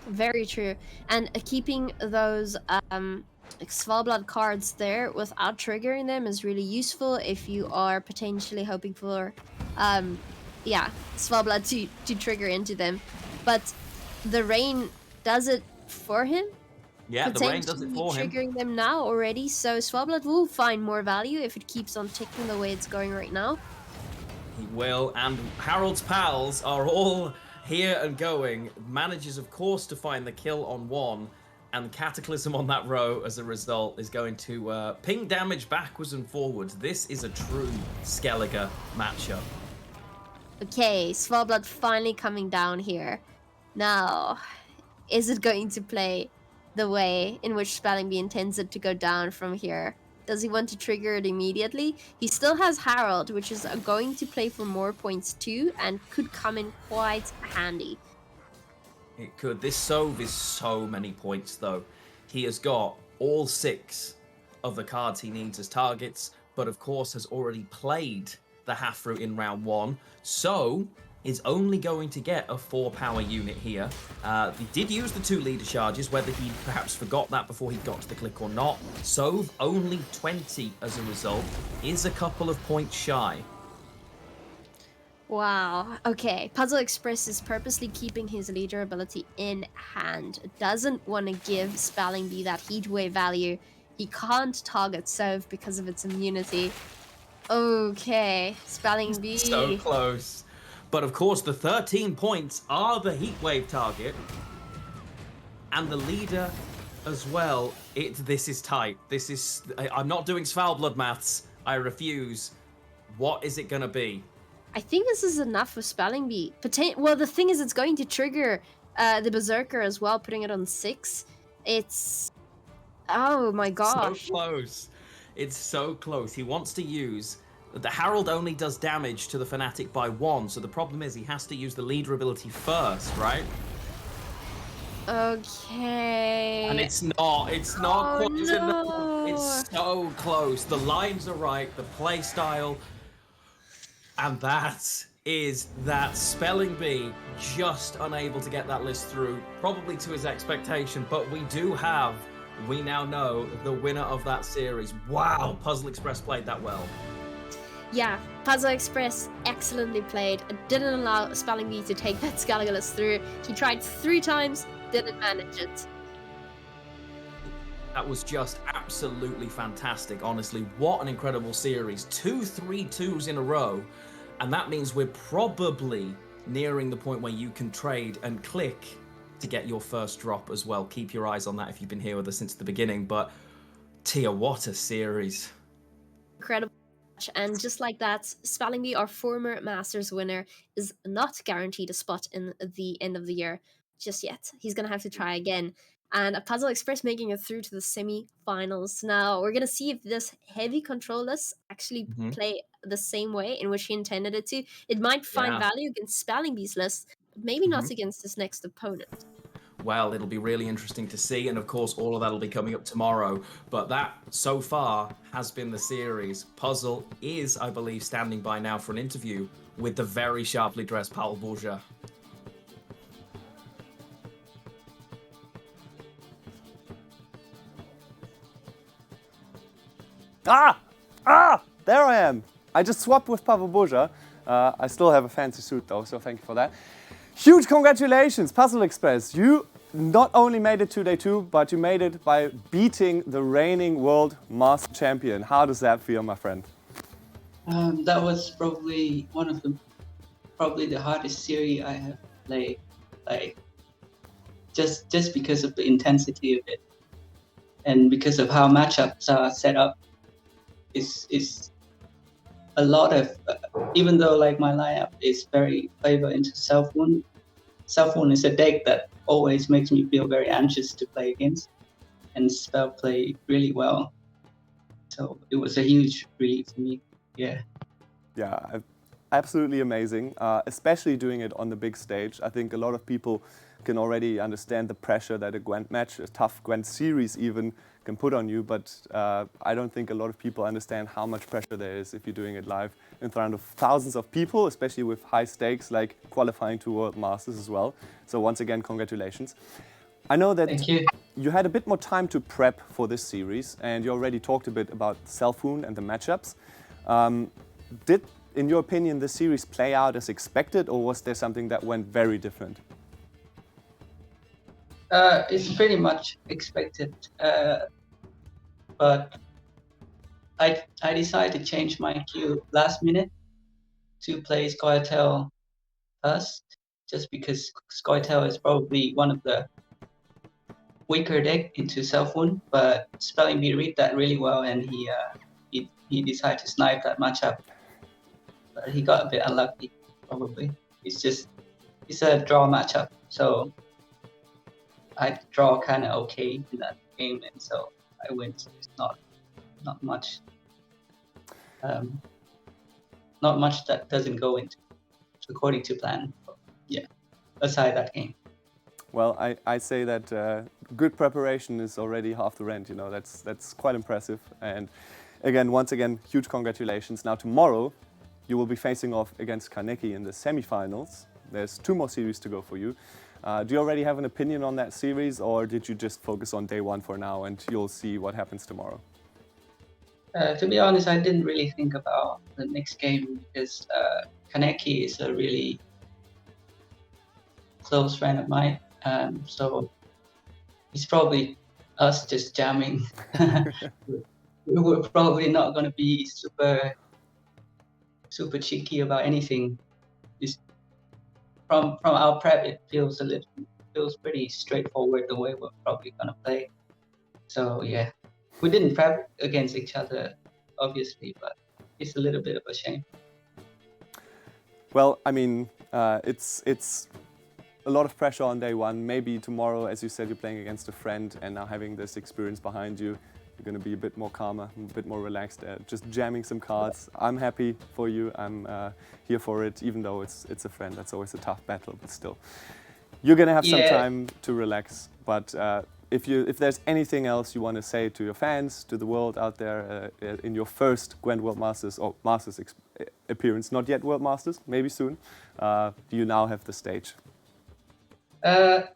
Very true. And keeping those Svalbard cards there without triggering them is really useful if you are potentially hoping for, Svalbard to trigger into them. But the rain does it for him. Yeah, the rain does it for him. Triggering them now already, so Svalbard will find more value if it keeps on ticking the way it's going right now. He will, and Harold's pals are all here and going. Manages, of course, to find the kill on 1, and Cataclysm on that row, as a result, is going to ping damage backwards and forwards. This is a true Skellige matchup. Okay, Svalbard finally coming down here. Now, is it going to play the way in which Spelling Bee intends it to go down from here? Does he want to trigger it immediately? He still has Harold, which is going to play for more points too, and could come in quite handy. It could. This Sove is so many points, though. He has got all 6 of the cards he needs as targets, but of course has already played the Hafru in round 1, so is only going to get a 4-power unit here. He did use the 2 leader charges, whether he perhaps forgot that before he got to the click or not. Sove only 20 as a result, is a couple of points shy. Wow. Okay, Puzzle Express is purposely keeping his leader ability in hand. Doesn't want to give Spelling Bee that Heatwave value. He can't target Sove because of its immunity. Okay, Spelling Bee. So close. But of course, the 13 points are the Heatwave target. And the leader as well. This is tight. I'm not doing Svalbard maths. I refuse. What is it going to be? I think this is enough for Spelling Bee. Well, the thing is, it's going to trigger the Berserker as well, putting it on 6. It's... Oh my gosh. So close. It's so close. He wants to use... The Harold only does damage to the Fanatic by 1, so the problem is he has to use the leader ability first, right? Okay. And it's not quite enough. No. It's so close. The lines are right, the play style, and that is that Spelling Bee just unable to get that list through, probably to his expectation, but we now know the winner of that series. Wow, Puzzle Express played that well. Yeah, Puzzle Express excellently played. Didn't allow Spelling Bee to take that Skellige list through. He tried 3 times, didn't manage it. That was just absolutely fantastic, honestly. What an incredible series. 2 3-2s in a row. And that means we're probably nearing the point where you can trade and click to get your first drop as well. Keep your eyes on that if you've been here with us since the beginning. But Tia, what a series. Incredible. And just like that, Spelling Bee, our former Masters winner, is not guaranteed a spot in the end of the year just yet. He's going to have to try again. And a Puzzle Express making it through to the semi-finals. Now, we're going to see if this heavy control list actually play the same way in which he intended it to. It might find value against Spelling Bee's list, but maybe not against his next opponent. Well, it'll be really interesting to see, and of course, all of that will be coming up tomorrow. But that, so far, has been the series. Puzzle is, I believe, standing by now for an interview with the very sharply dressed Paul Bourgeat. There I am. I just swapped with Pavel Bourgeat. I still have a fancy suit though, so thank you for that. Huge congratulations, Puzzle Express. You not only made it to day 2, but you made it by beating the reigning world master champion. How does that feel, my friend? That was probably one of the hardest series I have played. Like just because of the intensity of it, and because of how matchups are set up. Is a lot of even though like my lineup is very favor into Self-Wound is a deck that always makes me feel very anxious to play against, and Spell played really well, so it was a huge relief for me. Yeah, absolutely amazing, especially doing it on the big stage. I think a lot of people can already understand the pressure that a Gwent match, a tough Gwent series even, can put on you, but I don't think a lot of people understand how much pressure there is if you're doing it live in front of thousands of people, especially with high stakes like qualifying to World Masters as well. So once again, congratulations. I know that Thank you. you had a bit more time to prep for this series, and you already talked a bit about Self-Wound and the matchups. Did, in your opinion, the series play out as expected, or was there something that went very different? It's pretty much expected, but I decided to change my queue last minute to play Scoia'tael first, just because Scoia'tael is probably one of the weaker deck into Self-Wound, but Spelling Bee read that really well, and he decided to snipe that matchup. But he got a bit unlucky, probably. It's a draw matchup, so I draw kind of okay in that game, and so I win. So it's not much, not much that doesn't go into according to plan. But yeah, aside that game. Well, I say that good preparation is already half the rent. You know, that's quite impressive. And again, once again, huge congratulations. Now tomorrow, you will be facing off against Kaneki in the semifinals. There's 2 more series to go for you. Do you already have an opinion on that series, or did you just focus on day 1 for now and you'll see what happens tomorrow? To be honest, I didn't really think about the next game because Kaneki is a really close friend of mine. So it's probably us just jamming. We're probably not going to be super cheeky about anything. It's, from our prep, it feels pretty straightforward the way we're probably going to play. So yeah, we didn't prep against each other, obviously, but it's a little bit of a shame. Well, I mean, it's a lot of pressure on day 1. Maybe tomorrow, as you said, you're playing against a friend, and now having this experience behind you, you're going to be a bit more calmer, a bit more relaxed, just jamming some cards. I'm happy for you. I'm here for it, even though it's a friend. That's always a tough battle, but still. You're going to have some time to relax, but if there's anything else you want to say to your fans, to the world out there in your first GWENT World Masters or Masters appearance, not yet World Masters, maybe soon, you now have the stage. I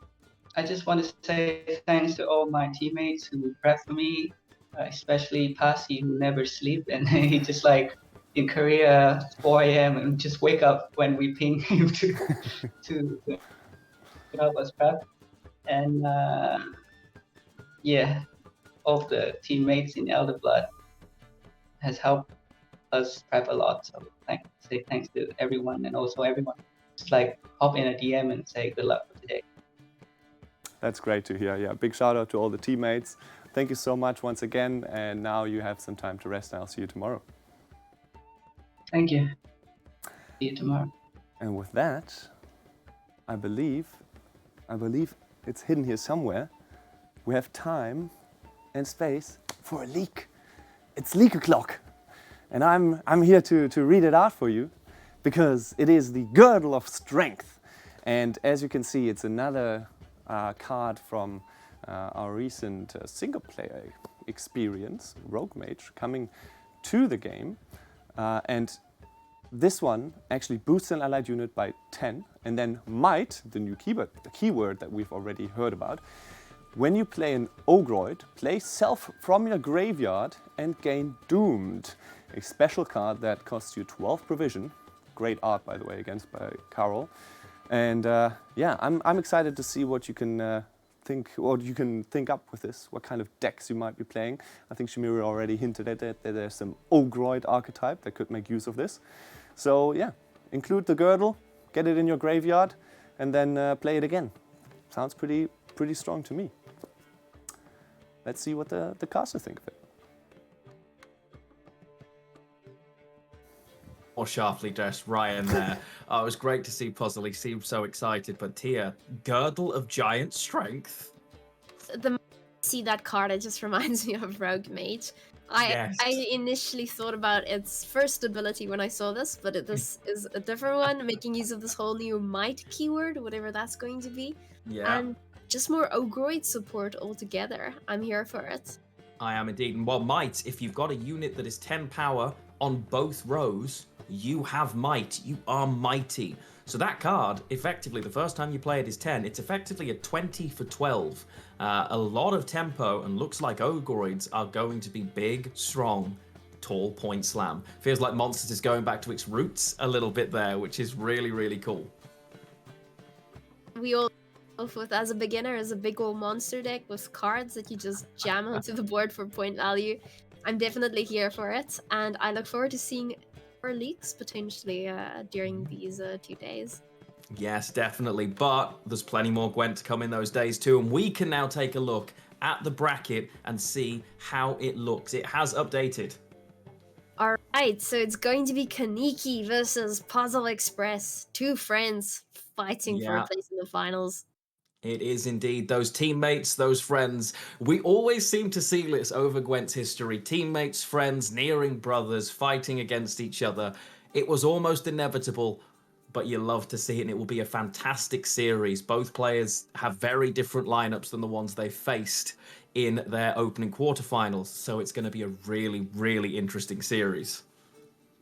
just want to say thanks to all my teammates who prep for me, especially Pasi, who never sleep, and he just like in Korea 4 a.m. and just wake up when we ping him to help us prep. And yeah, all of the teammates in Elder Blood has helped us prep a lot. So say thanks to everyone, and also everyone just like hop in a DM and say good luck for today. That's great to hear. Yeah, big shout out to all the teammates. Thank you so much once again, and now you have some time to rest, and I'll see you tomorrow. Thank you. See you tomorrow. And with that, I believe it's hidden here somewhere. We have time and space for a leak. It's leak o'clock, and I'm here to read it out for you, because it is the Girdle of Strength, and as you can see, it's another card from our recent single player experience, Rogue Mage, coming to the game. And this one actually boosts an allied unit by 10, and then might, the new keyword that we've already heard about, when you play an Ogroid, play Self from your graveyard and gain Doomed, a special card that costs you 12 provision. Great art, by the way, against by Carol. And yeah, I'm excited to see what you can think up with this, what kind of decks you might be playing. I think Shimiri already hinted at it, that there's some Ogroid archetype that could make use of this. So yeah, include the Girdle, get it in your graveyard, and then play it again. Sounds pretty strong to me. Let's see what the casters think of it. More sharply dressed Ryan there. Oh, it was great to see Puzzle. He seemed so excited. But Tia, Girdle of Giant Strength. The moment I see that card, it just reminds me of Rogue Mage. I initially thought about its first ability when I saw this, but this is a different one, making use of this whole new might keyword, whatever that's going to be. Yeah. And just more Ogroid support altogether. I'm here for it. I am indeed. And while might, if you've got a unit that is 10 power on both rows, you have might. You are mighty. So that card, effectively, the first time you play it is 10. It's effectively a 20 for 12. A lot of tempo, and looks like Ogroids are going to be big, strong, tall point slam. Feels like Monsters is going back to its roots a little bit there, which is really, really cool. We all with as a beginner as a big old monster deck with cards that you just jam onto the board for point value. I'm definitely here for it, and I look forward to seeing more leaks potentially during these 2 days. Yes, definitely, but there's plenty more Gwent to come in those days too, and we can now take a look at the bracket and see how it looks. It has updated. Alright, so it's going to be Kaneki versus Puzzle Express. 2 friends fighting for a place in the finals. It is indeed. Those teammates, those friends. We always seem to see this over Gwent's history. Teammates, friends, nearing brothers, fighting against each other. It was almost inevitable, but you love to see it, and it will be a fantastic series. Both players have very different lineups than the ones they faced in their opening quarterfinals, so it's going to be a really, really interesting series.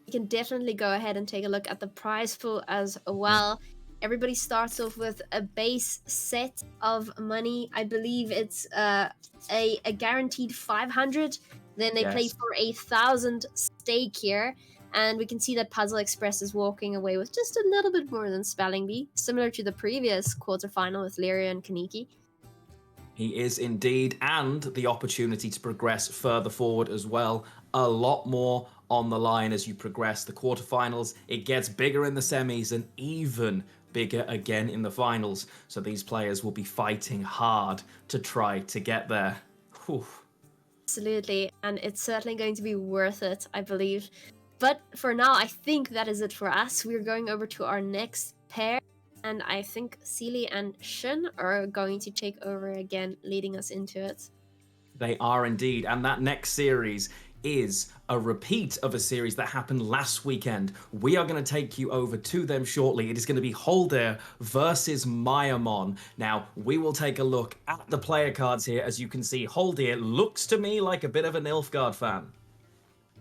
You can definitely go ahead and take a look at the prize pool as well. Everybody starts off with a base set of money. I believe it's a guaranteed 500. Then they play for 1,000 stake here. And we can see that Puzzle Express is walking away with just a little bit more than Spelling Bee, similar to the previous quarterfinal with Lyria and Kaneki. He is indeed, and the opportunity to progress further forward as well. A lot more on the line as you progress the quarterfinals. It gets bigger in the semis and even bigger again in the finals. So these players will be fighting hard to try to get there. Whew. Absolutely, and it's certainly going to be worth it, I believe. But for now, I think that is it for us. We're going over to our next pair, and I think Seely and Shun are going to take over again, leading us into it. They are indeed, and that next series is a repeat of a series that happened last weekend. We are going to take you over to them shortly. It is going to be Holdir versus Mayamon. Now, we will take a look at the player cards here. As you can see, Holdir looks to me like a bit of a Nilfgaard fan.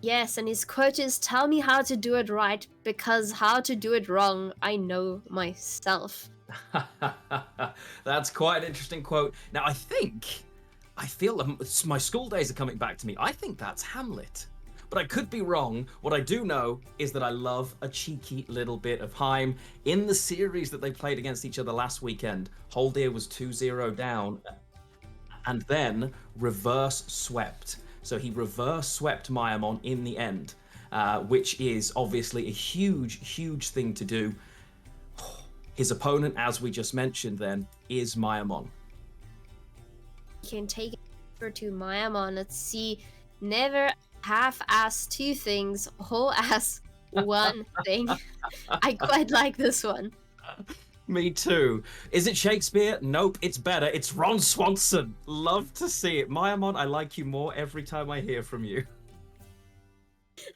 Yes, and his quote is, "Tell me how to do it right, because how to do it wrong, I know myself." That's quite an interesting quote. Now, I feel my school days are coming back to me. I think that's Hamlet. But I could be wrong. What I do know is that I love a cheeky little bit of Heim. In the series that they played against each other last weekend, Holdir was 2-0 down and then reverse swept. So he reverse swept Mayamon in the end, which is obviously a huge, huge thing to do. His opponent, as we just mentioned then, is Mayamon. You can take it over to Mayamon. Let's see. Never half-ass 2 things, whole-ass 1 thing. I quite like this one. Me too. Is it Shakespeare? Nope, it's better. It's Ron Swanson. Love to see it. Mayamon, I like you more every time I hear from you.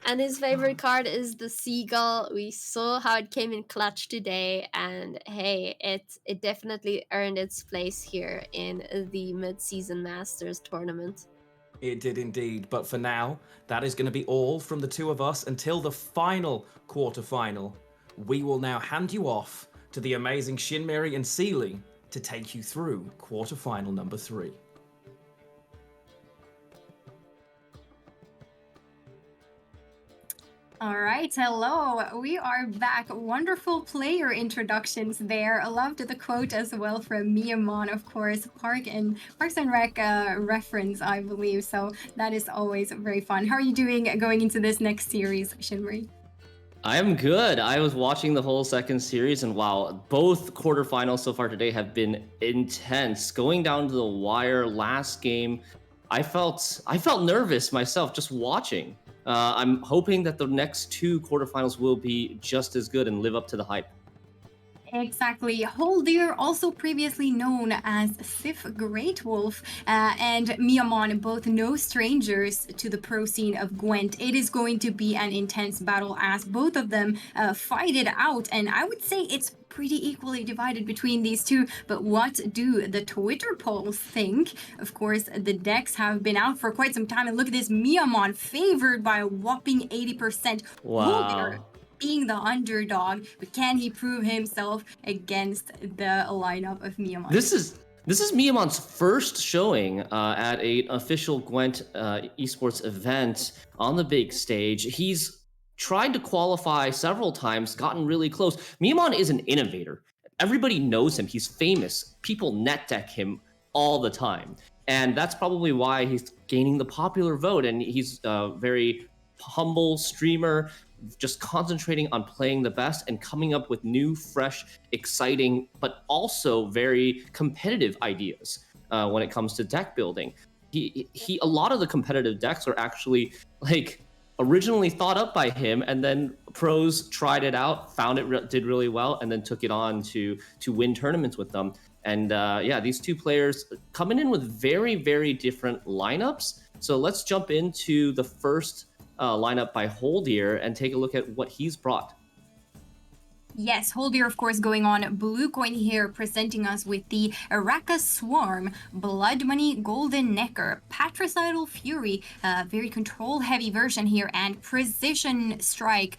And his favorite card is the Seagull. We saw how it came in clutch today, and hey, it definitely earned its place here in the Mid-season Masters tournament. It did indeed, but for now, that is going to be all from the two of us until the final quarterfinal. We will now hand you off to the amazing Shinmiri and Seely to take you through quarterfinal number 3. All right, hello. We are back. Wonderful player introductions there. I loved the quote as well from Mayamon, of course, Parks and Rec reference, I believe. So that is always very fun. How are you doing going into this next series, Shinmari? I'm good. I was watching the whole second series, and wow, both quarterfinals so far today have been intense. Going down to the wire last game, I felt nervous myself just watching. I'm hoping that the next 2 quarterfinals will be just as good and live up to the hype. Exactly. Holdir, also previously known as Sif Great Wolf, and Mayamon, both no strangers to the pro scene of Gwent. It is going to be an intense battle as both of them fight it out, and I would say it's pretty equally divided between these two. But what do the Twitter polls think? Of course, the decks have been out for quite some time. And look at this, Miamon favored by a whopping 80%. Holder Wow. being the underdog, but can he prove himself against the lineup of Miamon? This is Miyamon's first showing at an official Gwent esports event on the big stage. He's tried to qualify several times, gotten really close. Miyamon is an innovator. Everybody knows him. He's famous. People net deck him all the time. And that's probably why he's gaining the popular vote. And he's a very humble streamer, just concentrating on playing the best and coming up with new, fresh, exciting, but also very competitive ideas when it comes to deck building. A lot of the competitive decks are actually like originally thought up by him, and then pros tried it out, found it did really well, and then took it on to win tournaments with them. And yeah, these two players coming in with very, very different lineups. So let's jump into the first lineup by Holdier and take a look at what he's brought. Yes, Holdier, of course, going on blue coin here, presenting us with the Araka Swarm, Blood Money, Golden Necker, Patricidal Fury, very control-heavy version here, and Precision Strike.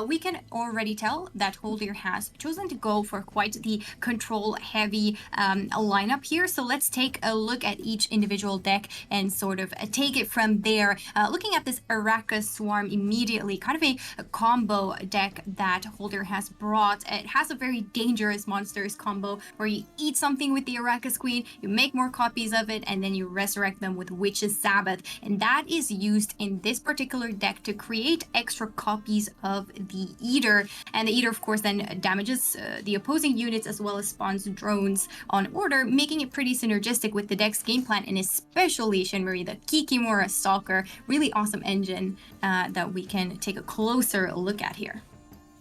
We can already tell that Holdier has chosen to go for quite the control-heavy lineup here. So let's take a look at each individual deck and sort of take it from there. Looking at this Araka Swarm immediately, kind of a combo deck that Holdier has brought. It has a very dangerous monsters combo where you eat something with the Arrakis Queen, you make more copies of it, and then you resurrect them with Witch's Sabbath. And that is used in this particular deck to create extra copies of the Eater. And the Eater, of course, then damages the opposing units as well as spawns drones on order, making it pretty synergistic with the deck's game plan, and especially Shinmari, the Kikimora Stalker. Really awesome engine that we can take a closer look at here.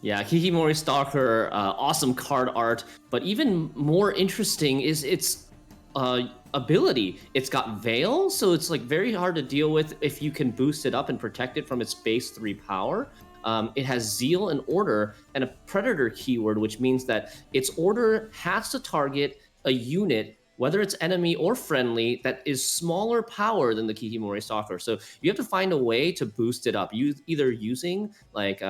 Yeah, Kikimori Stalker, awesome card art, but even more interesting is its ability. It's got Veil, so it's like very hard to deal with if you can boost it up and protect it from its base 3 power. It has Zeal and Order and a Predator keyword, which means that its Order has to target a unit, whether it's enemy or friendly, that is smaller power than the Kikimori Stalker. So you have to find a way to boost it up, either using like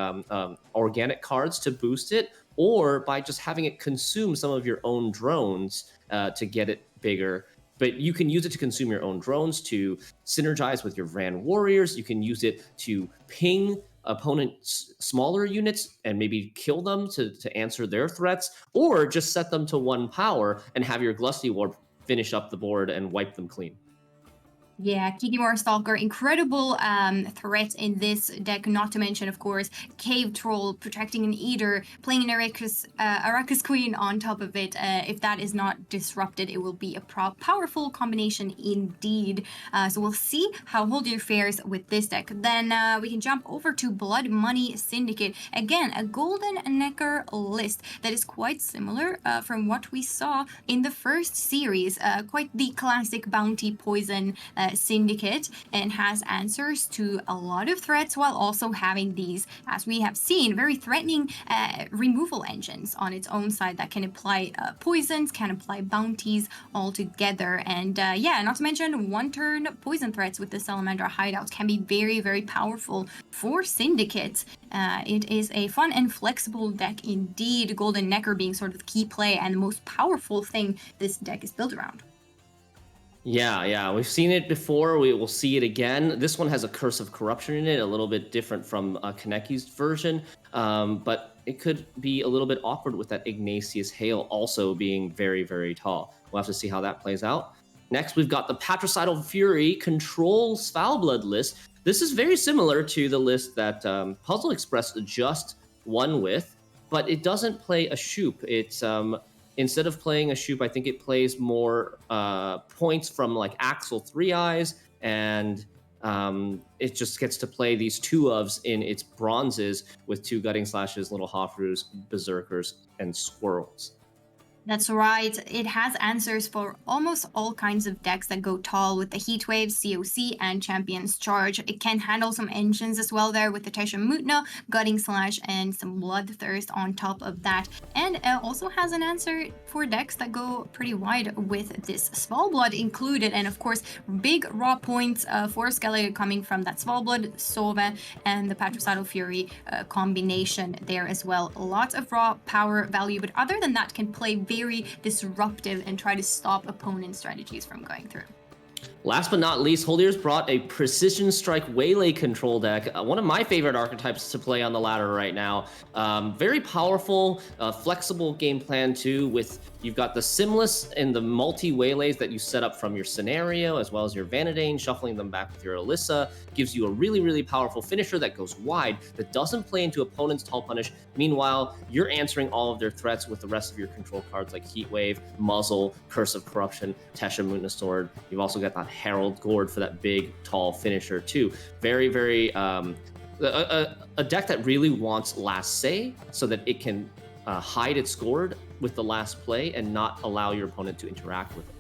organic cards to boost it, or by just having it consume some of your own drones to get it bigger. But you can use it to consume your own drones, to synergize with your Vran warriors. You can use it to ping opponents' smaller units and maybe kill them to answer their threats, or just set them to 1 power and have your Glusty Warp finish up the board and wipe them clean. Yeah, Kikimora Stalker, incredible threat in this deck, not to mention, of course, Cave Troll, protecting an Eater, playing an Arrakis Queen on top of it. If that is not disrupted, it will be a powerful combination indeed. So we'll see how Holdier fares with this deck. Then we can jump over to Blood Money Syndicate. Again, a Golden Necker list that is quite similar from what we saw in the first series. Quite the classic bounty poison syndicate, and has answers to a lot of threats while also having these, as we have seen, very threatening removal engines on its own side that can apply poisons, can apply bounties all together. And yeah, not to mention 1-turn poison threats with the Salamandra hideouts can be very, very powerful for syndicates. It is a fun and flexible deck indeed, Golden Necker being sort of the key play and the most powerful thing this deck is built around. Yeah, we've seen it before. We will see it again. This one has a Curse of Corruption in it, a little bit different from Kaneki's version, but it could be a little bit awkward with that Ignatius Hail also being very, very tall. We'll have to see how that plays out. Next, we've got the Patricidal Fury Control Svalblood list. This is very similar to the list that Puzzle Express just won with, but it doesn't play a Shoop. It's instead of playing a Shoop, I think it plays more points from like Axel 3 Eyes, and it just gets to play these 2-ofs in its bronzes with 2 Gutting Slashes, Little Hofrus, Berserkers, and Squirrels. That's right. It has answers for almost all kinds of decks that go tall with the Heatwave, COC, and Champion's Charge. It can handle some engines as well there with the Tesha Mutna, Gutting Slash, and some Bloodthirst on top of that. And also has an answer for decks that go pretty wide with this Svalblood included. And of course, big raw points for Skellige coming from that Svalblood, Sova, and the Patricide Fury combination there as well. Lots of raw power value, but other than that, can play very disruptive and try to stop opponent strategies from going through. Last but not least, Holier's brought a Precision Strike Waylay control deck, one of my favorite archetypes to play on the ladder right now. Very powerful, flexible game plan too, with you've got the Simless and the multi-Waylays that you set up from your scenario, as well as your Vanadane, shuffling them back with your Alyssa, gives you a really, really powerful finisher that goes wide, that doesn't play into opponent's Tall Punish. Meanwhile, you're answering all of their threats with the rest of your control cards like Heatwave, Muzzle, Curse of Corruption, Tesha Mutna Sword. You've also got that Herald Gourd for that big, tall finisher too. Very, very, a deck that really wants last say so that it can hide its gourd with the last play and not allow your opponent to interact with it.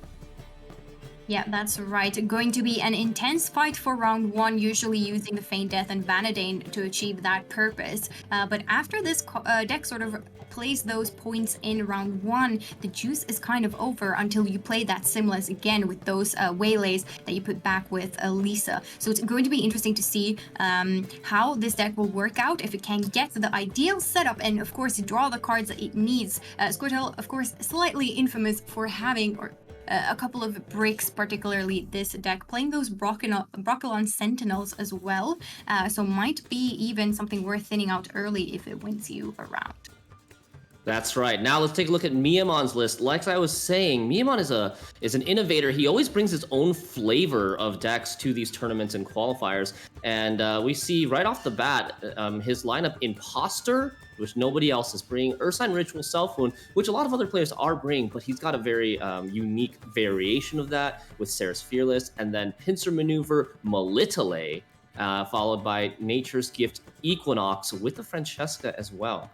Yeah, that's right. Going to be an intense fight for round one, usually using the Feint Death and Vanadane to achieve that purpose. But after this deck sort of plays those points in round one, the juice is kind of over until you play that Simless again with those Waylays that you put back with Lisa. So it's going to be interesting to see how this deck will work out, if it can get the ideal setup and, of course, draw the cards that it needs. Squirtle, of course, slightly infamous for having a couple of bricks, particularly this deck, playing those Broccolon Sentinels as well. So might be even something worth thinning out early if it wins you around. That's right. Now let's take a look at Miyamon's list. Like I was saying, Miyamon is an innovator. He always brings his own flavor of decks to these tournaments and qualifiers. And we see right off the bat his lineup: Imposter, which nobody else is bringing; Ursine Ritual, Self Wound, which a lot of other players are bringing, but he's got a very unique variation of that with Sarah's Fearless, and then Pincer Maneuver, Melitele, followed by Nature's Gift, Equinox, with the Francesca as well.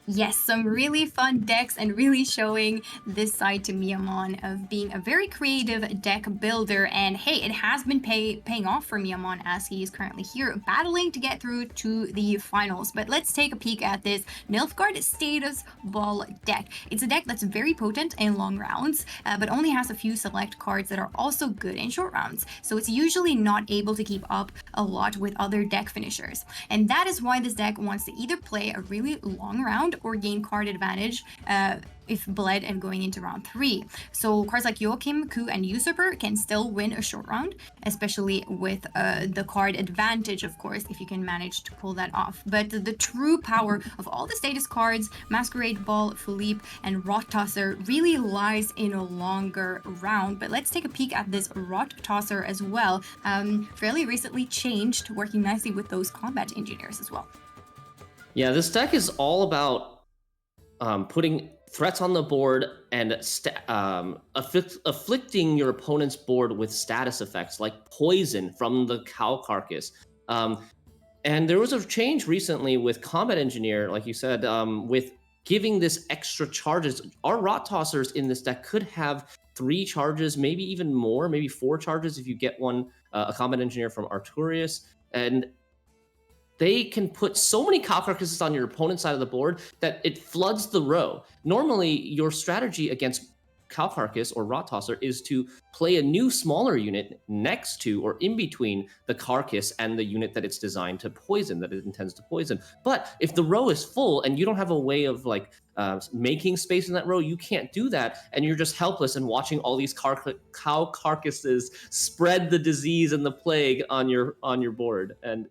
Yes, some really fun decks and really showing this side to Miyamon of being a very creative deck builder. And hey, it has been paying off for Miyamon as he is currently here battling to get through to the finals. But let's take a peek at this Nilfgaard Status Ball deck. It's a deck that's very potent in long rounds, but only has a few select cards that are also good in short rounds. So it's usually not able to keep up a lot with other deck finishers. And that is why this deck wants to either play a really long round or gain card advantage if bled and going into round 3. So cards like Joachim, Ku, and Usurper can still win a short round, especially with the card advantage, of course, if you can manage to pull that off. But the true power of all the status cards, Masquerade Ball, Philippe, and Rot Tosser, really lies in a longer round. But let's take a peek at this Rot Tosser as well. Fairly recently changed, working nicely with those combat engineers as well. Yeah, this deck is all about putting threats on the board and afflicting your opponent's board with status effects like poison from the cow carcass. And there was a change recently with Combat Engineer, like you said, with giving this extra charges. Our Rot Tossers in this deck could have 3 charges, maybe even more, maybe 4 charges if you get one, a Combat Engineer from Arturius. And they can put so many cow carcasses on your opponent's side of the board that it floods the row. Normally, your strategy against cow carcass or Rot Tosser is to play a new smaller unit next to or in between the carcass and the unit that it's designed to poison, that it intends to poison. But if the row is full and you don't have a way of like making space in that row, you can't do that, and you're just helpless and watching all these cow carcasses spread the disease and the plague on your board. And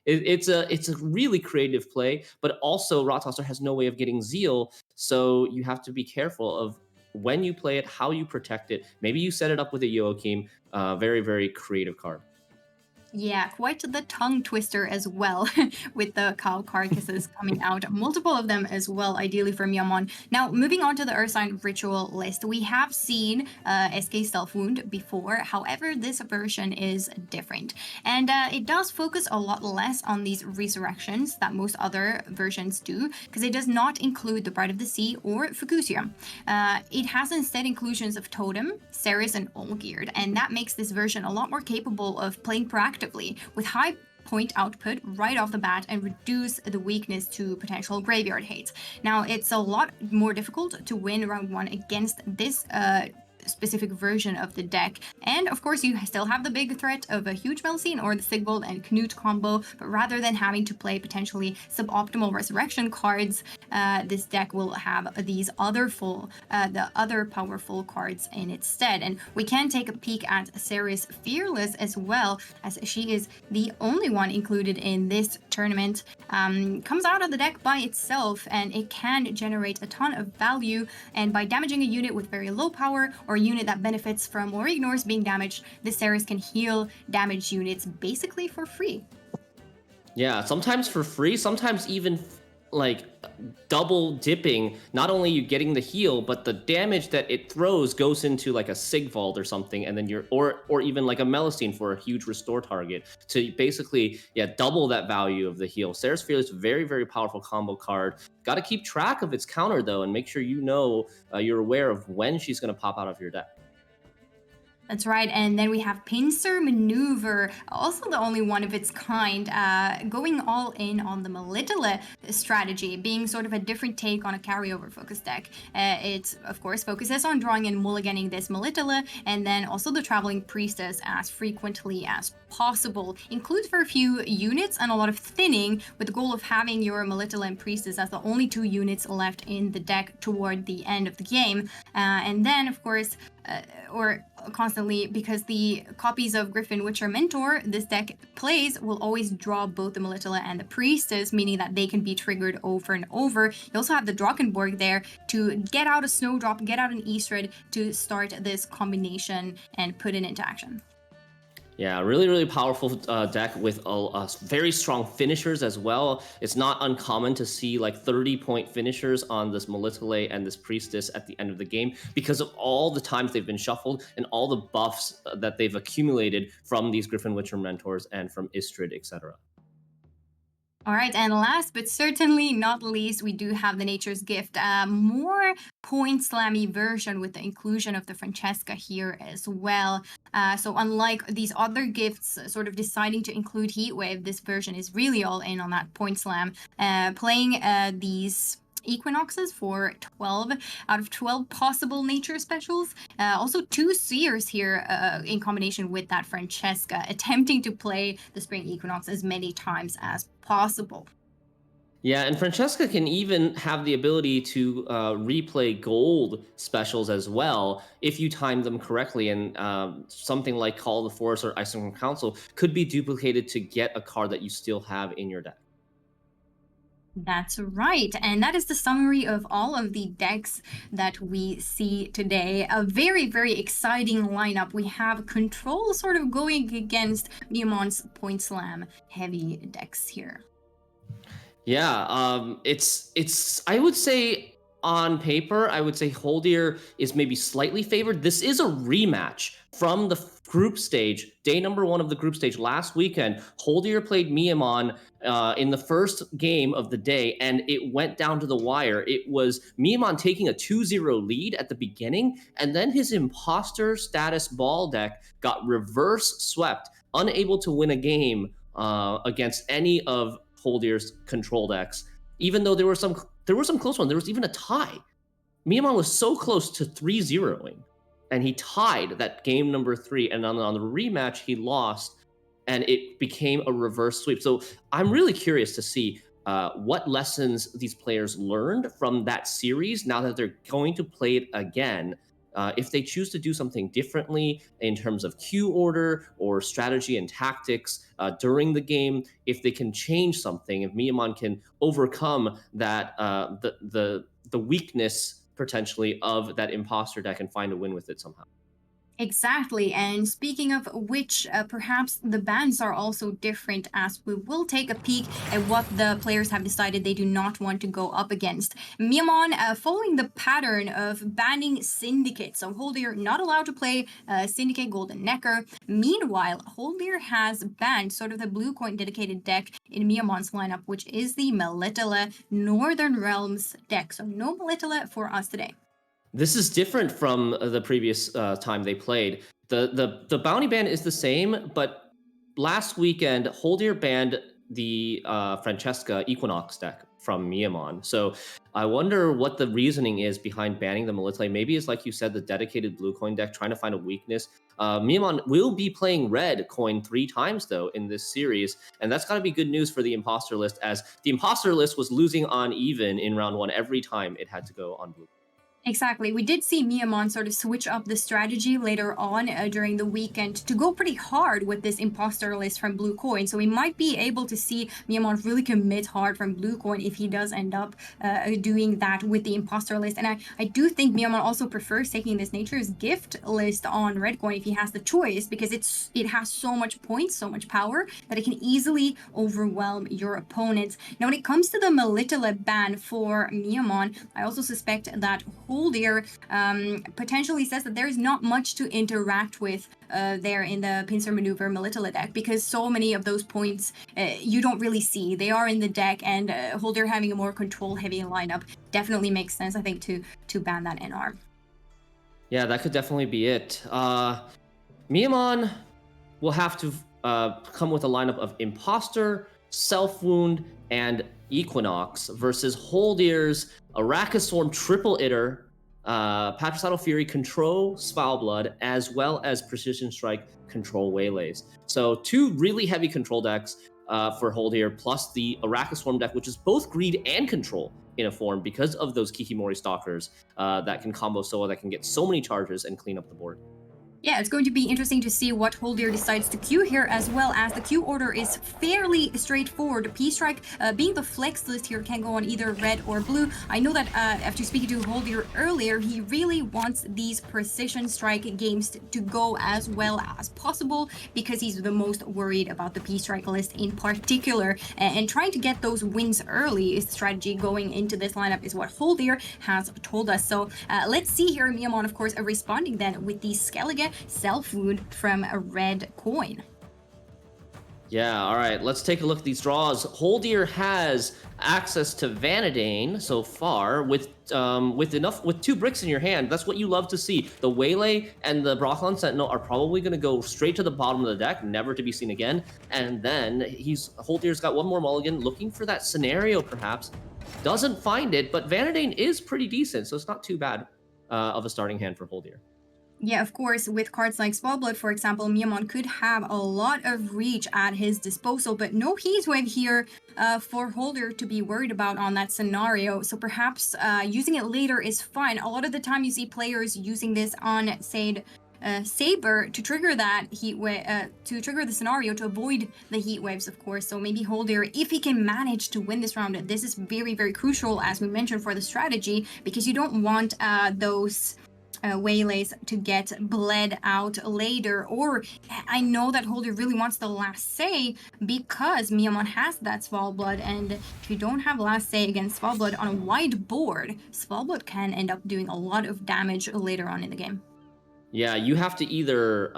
it's a really creative play, but also Rot Tosser has no way of getting Zeal, so you have to be careful of when you play it, how you protect it. Maybe you set it up with a Joachim. Very, very creative card. Yeah, quite the tongue twister as well, with the cow carcasses coming out. Multiple of them as well, ideally for Miyamon. Now, moving on to the Earth Sign ritual list, we have seen SK Stealth Wound before. However, this version is different. And it does focus a lot less on these resurrections that most other versions do, because it does not include the Bride of the Sea or Fukusia. It has instead inclusions of Totem, Ceres, and Olgierd, and that makes this version a lot more capable of playing proactively with high point output right off the bat and reduce the weakness to potential graveyard hate. Now, it's a lot more difficult to win round 1 against this specific version of the deck. And of course, you still have the big threat of a huge Melcene or the Sigvald and Knut combo, but rather than having to play potentially suboptimal resurrection cards, this deck will have these the other powerful cards in its stead. And we can take a peek at Ceres Fearless as well, as she is the only one included in this tournament. Comes out of the deck by itself, and it can generate a ton of value, and by damaging a unit with very low power or a unit that benefits from or ignores being damaged, the Ceres can heal damaged units basically for free. Yeah, sometimes for free, sometimes even like double dipping. Not only you getting the heal, but the damage that it throws goes into like a Sigvald or something, and then you're or even like a Melcene for a huge restore target. To basically, double that value of the heal. Ceres Fearless, very, very powerful combo card. Got to keep track of its counter though, and make sure you're aware of when she's going to pop out of your deck. That's right, and then we have Pincer Maneuver, also the only one of its kind, going all in on the Melitele strategy, being sort of a different take on a carryover focus deck. It, of course, focuses on drawing and mulliganing this Melitele, and then also the Traveling Priestess as frequently as possible. Includes for a few units and a lot of thinning, with the goal of having your Melitele and Priestess as the only 2 units left in the deck toward the end of the game. And then, of course, or constantly, because the copies of Griffin Witcher Mentor this deck plays will always draw both the Melitele and the Priestess, meaning that they can be triggered over and over. You also have the Drakkenborg there to get out a Snowdrop, get out an Eastred to start this combination and put it into action. Yeah, really, really powerful deck with very strong finishers as well. It's not uncommon to see like 30-point finishers on this Melitele and this Priestess at the end of the game because of all the times they've been shuffled and all the buffs that they've accumulated from these Griffin Witcher Mentors and from Istrid, etc. All right, and last but certainly not least, we do have the Nature's Gift, more point slammy version with the inclusion of the Francesca here as well. So unlike these other gifts sort of deciding to include Heatwave, this version is really all in on that point slam, playing these equinoxes for 12 out of 12 possible nature specials. Also 2 seers here in combination with that Francesca, attempting to play the spring equinox as many times as possible. Yeah, and Francesca can even have the ability to replay gold specials as well if you time them correctly. And something like Call of the Forest or Iceland Council could be duplicated to get a card that you still have in your deck. That's right. And that is the summary of all of the decks that we see today. A very, very exciting lineup. We have Control sort of going against Miyamon's Point Slam heavy decks here. Yeah, it's I would say on paper, I would say Holdier is maybe slightly favored. This is a rematch from the group stage, day number 1 of the group stage last weekend. Holdier played Miyamon in the first game of the day, and it went down to the wire. It was Miyamon taking a 2-0 lead at the beginning, and then his imposter status ball deck got reverse swept, unable to win a game against any of Holdier's control decks, even though there were some close ones. There was even a tie. Miyamon was so close to 3-0ing, and he tied that game number 3, and on the rematch he lost, and it became a reverse sweep. So I'm really curious to see what lessons these players learned from that series now that they're going to play it again. If they choose to do something differently in terms of queue order or strategy and tactics during the game, if they can change something, if Miyamon can overcome that the weakness potentially of that imposter deck and find a win with it somehow. Exactly. And speaking of which, perhaps the bans are also different, as we will take a peek at what the players have decided they do not want to go up against. Miamon, following the pattern of banning Syndicate. So Holdir not allowed to play Syndicate Golden Necker. Meanwhile, Holdir has banned sort of the blue coin dedicated deck in Miamon's lineup, which is the Melitele Northern Realms deck. So no Melitele for us today. This is different from the previous time they played. The bounty ban is the same, but last weekend, Holdir banned the Francesca Equinox deck from Miamon. So I wonder what the reasoning is behind banning the Melitele. Maybe it's like you said, the dedicated blue coin deck, trying to find a weakness. Miamon will be playing red coin 3 times, though, in this series. And that's got to be good news for the imposter list, as the imposter list was losing on even in round 1 every time it had to go on blue. Exactly. We did see Miamon sort of switch up the strategy later on during the weekend to go pretty hard with this imposter list from Blue Coin. So we might be able to see Miamon really commit hard from Blue Coin if he does end up doing that with the imposter list. And I do think Miamon also prefers taking this Nature's Gift list on Red Coin if he has the choice, because it has so much points, so much power that it can easily overwhelm your opponents. Now, when it comes to the Melitele ban for Miamon, I also suspect that Holdir potentially says that there is not much to interact with there in the Pincer Maneuver Melitele deck, because so many of those points you don't really see. They are in the deck, and Holdir having a more control-heavy lineup definitely makes sense, I think, to ban that NR. Yeah, that could definitely be it. Miamon will have to come with a lineup of Imposter, Self-Wound, and Equinox versus Holdir's Arachaswarm Triple Itter, Patricidal Fury Control Svalblood, as well as Precision Strike Control Waylays. So 2 really heavy control decks for Holdir, plus the Arachaswarm deck, which is both Greed and Control in a form because of those Kikimori Stalkers that can combo so well, that can get so many charges and clean up the board. Yeah, it's going to be interesting to see what Holdir decides to queue here, as well as the queue order is fairly straightforward. P-Strike, being the flex list here, can go on either red or blue. I know that after speaking to Holdir earlier, he really wants these Precision Strike games to go as well as possible, because he's the most worried about the P-Strike list in particular. And trying to get those wins early is the strategy going into this lineup, is what Holdir has told us. So let's see here, Miamon, of course, responding then with the Skellige Self-Wound from a red coin. Yeah, all right, let's take a look at these draws. Holdir has access to Vanadane so far with 2 bricks in your hand. That's what you love to see. The Waylay and the Brocklon Sentinel are probably going to go straight to the bottom of the deck, never to be seen again. And then Holdir's got one more mulligan, looking for that scenario perhaps. Doesn't find it, but Vanadane is pretty decent, so it's not too bad of a starting hand for Holdir. Yeah, of course, with cards like Svalblood, for example, Miamon could have a lot of reach at his disposal, but no Heatwave here for Holdir to be worried about on that scenario. So perhaps using it later is fine. A lot of the time you see players using this on, say, Saber to trigger that to trigger the scenario to avoid the heat waves, of course. So maybe Holdir, if he can manage to win this round, this is very, very crucial, as we mentioned, for the strategy, because you don't want those waylays to get bled out later. Or I know that Holdir really wants the last say because Miamon has that Svalblood, and if you don't have last say against Svalblood on a wide board, Svalblood can end up doing a lot of damage later on in the game. Yeah, you have to either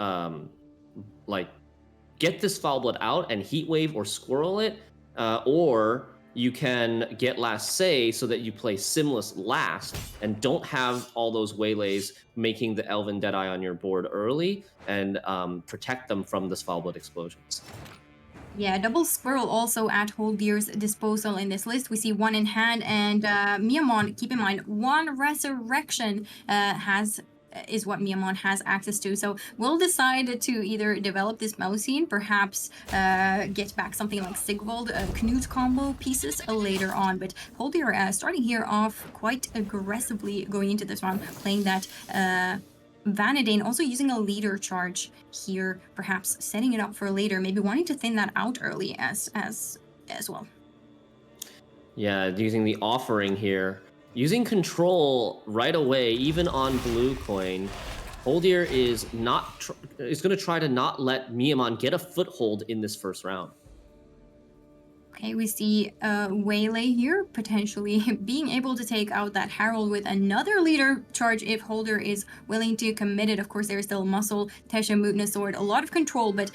get this Svalblood out and Heatwave or Squirrel it, or you can get last say so that you play Simless last and don't have all those waylays making the Elven Deadeye on your board early, and protect them from the Svalblood explosions. Yeah, double Squirrel also at Holdir's disposal in this list. We see one in hand, and Miamon, keep in mind, one Resurrection is what Miamon has access to. So we'll decide to either develop this Mousine, perhaps get back something like Sigvald, Knut combo pieces later on. But Holdir starting here off quite aggressively going into this round, playing that Vanadane, also using a leader charge here, perhaps setting it up for later, maybe wanting to thin that out early as well. Yeah, using the offering here. Using control right away, even on blue coin. Holdier is going to try to not let Miamon get a foothold in this first round. Okay, we see Waylay here potentially being able to take out that Herald with another leader charge if Holder is willing to commit it. Of course, there is still Muscle, Tesha, Mutina Sword, a lot of control, but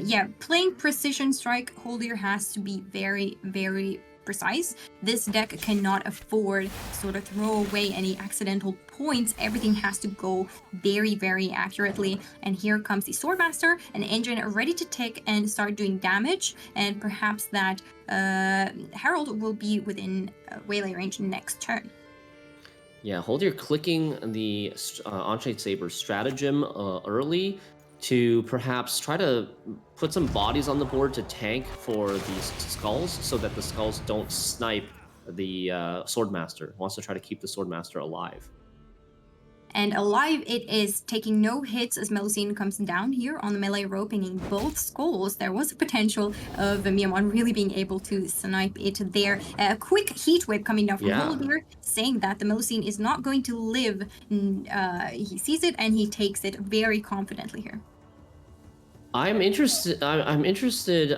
yeah, playing Precision Strike, Holder has to be very, very precise. This deck cannot afford to sort of throw away any accidental points. Everything has to go very, very accurately. And here comes the Swordmaster, an engine ready to take and start doing damage. And perhaps that Herald will be within Waylay range next turn. Yeah, Holdier clicking the Enchant Saber stratagem early to perhaps try to put some bodies on the board to tank for these skulls so that the skulls don't snipe the Swordmaster. Wants to try to keep the Swordmaster alive. And alive it is, taking no hits as Melusine comes down here on the melee row, pinging both skulls. There was a potential of Miamon really being able to snipe it there. A quick heat wave coming down from Holdier, saying that the Melusine is not going to live. He sees it and he takes it very confidently here. I'm interested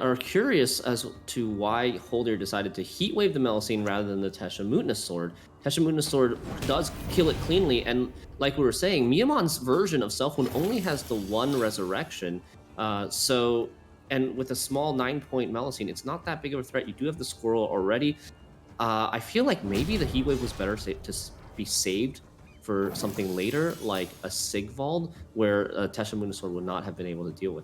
or curious as to why Holdier decided to heat wave the Melusine rather than the Tesha Mutina Sword. Tesha Mutina Sword does kill it cleanly, and like we were saying, Miamon's version of Self-Wound only has the one resurrection. And with a small 9-point Melusine, it's not that big of a threat. You do have the Squirrel already. I feel like maybe the heat wave was better to be saved for something later, like a Sigvald, where Tesha Mutina Sword would not have been able to deal with.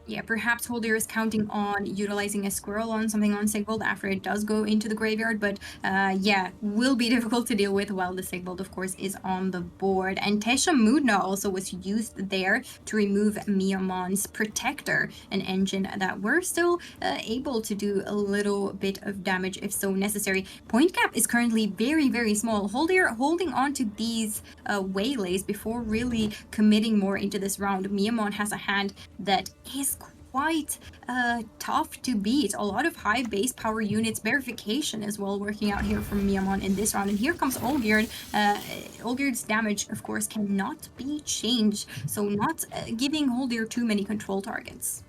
Yeah, perhaps Holdier is counting on utilizing a Squirrel on something on Sigvald after it does go into the graveyard, but yeah, will be difficult to deal with while the Sigvald, of course, is on the board. And Tesha Mutina also was used there to remove Miamon's Protector, an engine that were still able to do a little bit of damage if so necessary. Point cap is currently very, very small. Holdier holding on to these Waylays before really committing more into this round. Miamon has a hand that is quite tough to beat. A lot of high base power units, verification as well working out here from Miamon in this round. And here comes Olgierd. Olgierd's damage, of course, cannot be changed, so not giving Holdier too many control targets.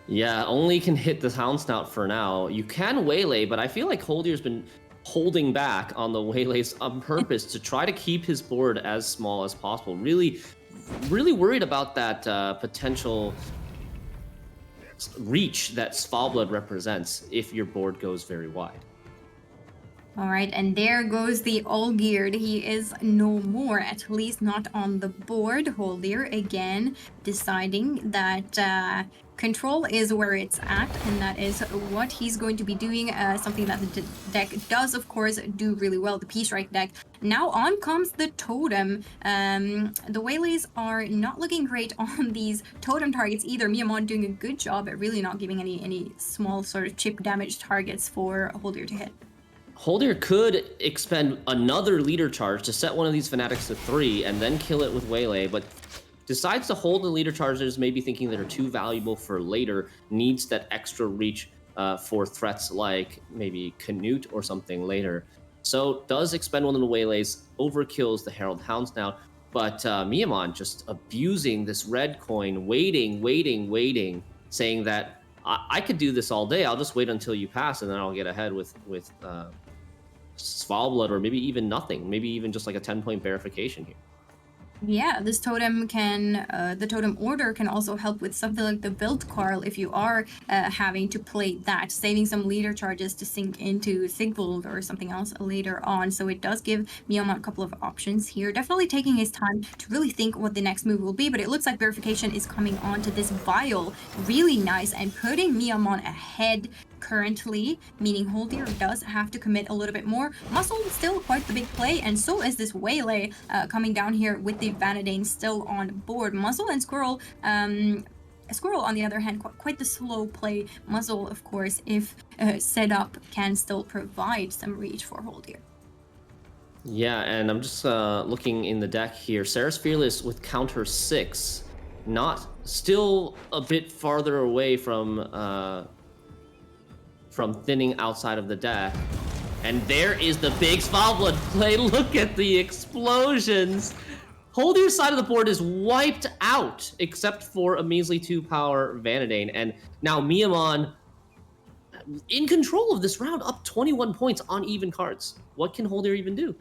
Yeah, only can hit the Houndsnout for now. You can Waylay, but I feel like Holdier's been holding back on the Waylays on purpose to try to keep his board as small as possible. Really worried about that potential reach that Svalbard represents if your board goes very wide. All right, and there goes the Olgierd. He is no more, at least not on the board. Holdier again deciding that control is where it's at, and that is what he's going to be doing. Something that the deck does, of course, do really well, the P-Strike deck. Now on comes the Totem. The Waylays are not looking great on these Totem targets either. Miamon doing a good job at really not giving any small sort of chip damage targets for Holdier to hit. Holdier could expend another leader charge to set one of these Fanatics to 3 and then kill it with Waylay, but decides to hold the leader charges, maybe thinking that are too valuable for later, needs that extra reach for threats like maybe Canute or something later. So does expend one of the Waylays, overkills the Herald Houndsnout, but Miamon just abusing this red coin, waiting, saying that I could do this all day, I'll just wait until you pass and then I'll get ahead with Svalbard, or maybe even nothing, maybe even just like a 10-point verification here. Yeah, this totem can, the totem order can also help with something like the Viltkarl if you are having to play that, saving some leader charges to sink into Sigvald or something else later on. So it does give Miamon a couple of options here. Definitely taking his time to really think what the next move will be, but it looks like verification is coming on to this Vial. Really nice, and putting Miamon ahead currently, meaning Holdier does have to commit a little bit more. Muscle still quite the big play, and so is this Waylay coming down here with the Vanadane still on board. Muscle and Squirrel, Squirrel on the other hand, quite the slow play. Muzzle, of course, if set up, can still provide some reach for Holdier. Yeah, and I'm just looking in the deck here. Sarah's Fearless with counter 6, not still a bit farther away from thinning outside of the deck. And there is the big Svalbard play. Look at the explosions. Holdier's side of the board is wiped out, except for a measly 2-power Vanadane. And now Miamon in control of this round, up 21 points on even cards. What can Holdier even do?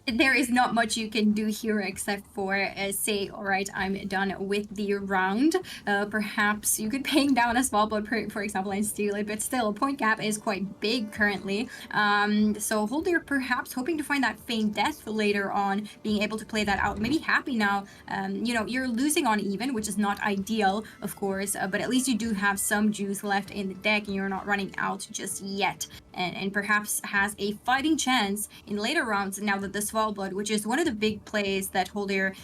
There is not much you can do here except for say, all right, I'm done with the round. Perhaps you could ping down a small blood, for example, and steal it, but still, a point gap is quite big currently. So Holdier perhaps hoping to find that feigned death later on, being able to play that out. Maybe happy now. You know, you're losing on even, which is not ideal, of course, but at least you do have some juice left in the deck and you're not running out just yet. And perhaps has a fighting chance in later rounds now that the Svalbard, which is one of the big plays that Holdier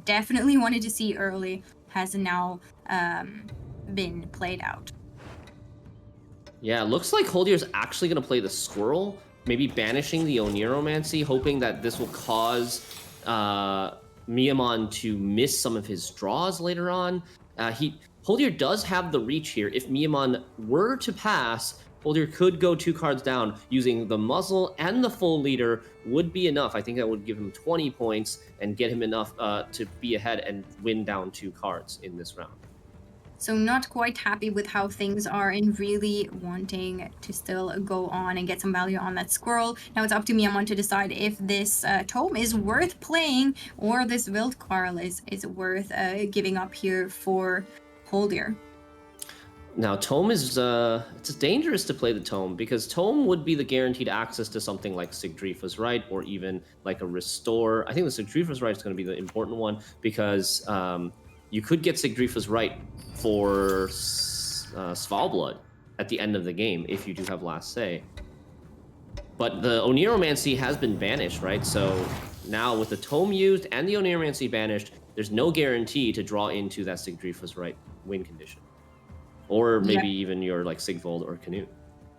definitely wanted to see early, has now been played out. Yeah, looks like Holdier's actually going to play the Squirrel, maybe banishing the Oniromancy, hoping that this will cause Miamon to miss some of his draws later on. Holdier does have the reach here. If Miamon were to pass, Holdier could go 2 cards down. Using the muzzle and the full leader would be enough. I think that would give him 20 points and get him enough to be ahead and win down 2 cards in this round. So not quite happy with how things are and really wanting to still go on and get some value on that Squirrel. Now it's up to Miamon to decide if this Tome is worth playing or this Wildkarl is worth giving up here for Holdier. Now, Tome is, it's dangerous to play the Tome, because Tome would be the guaranteed access to something like Sigdrifa's Right, or even like a Restore. I think the Sigdrifa's Right is going to be the important one, because you could get Sigdrifa's Right for Svalbard at the end of the game, if you do have Last Say. But the Oniromancy has been banished, right? So now with the Tome used and the Oniromancy banished, there's no guarantee to draw into that Sigdrifa's Right win condition. Or maybe even your like Sigvold or Canute.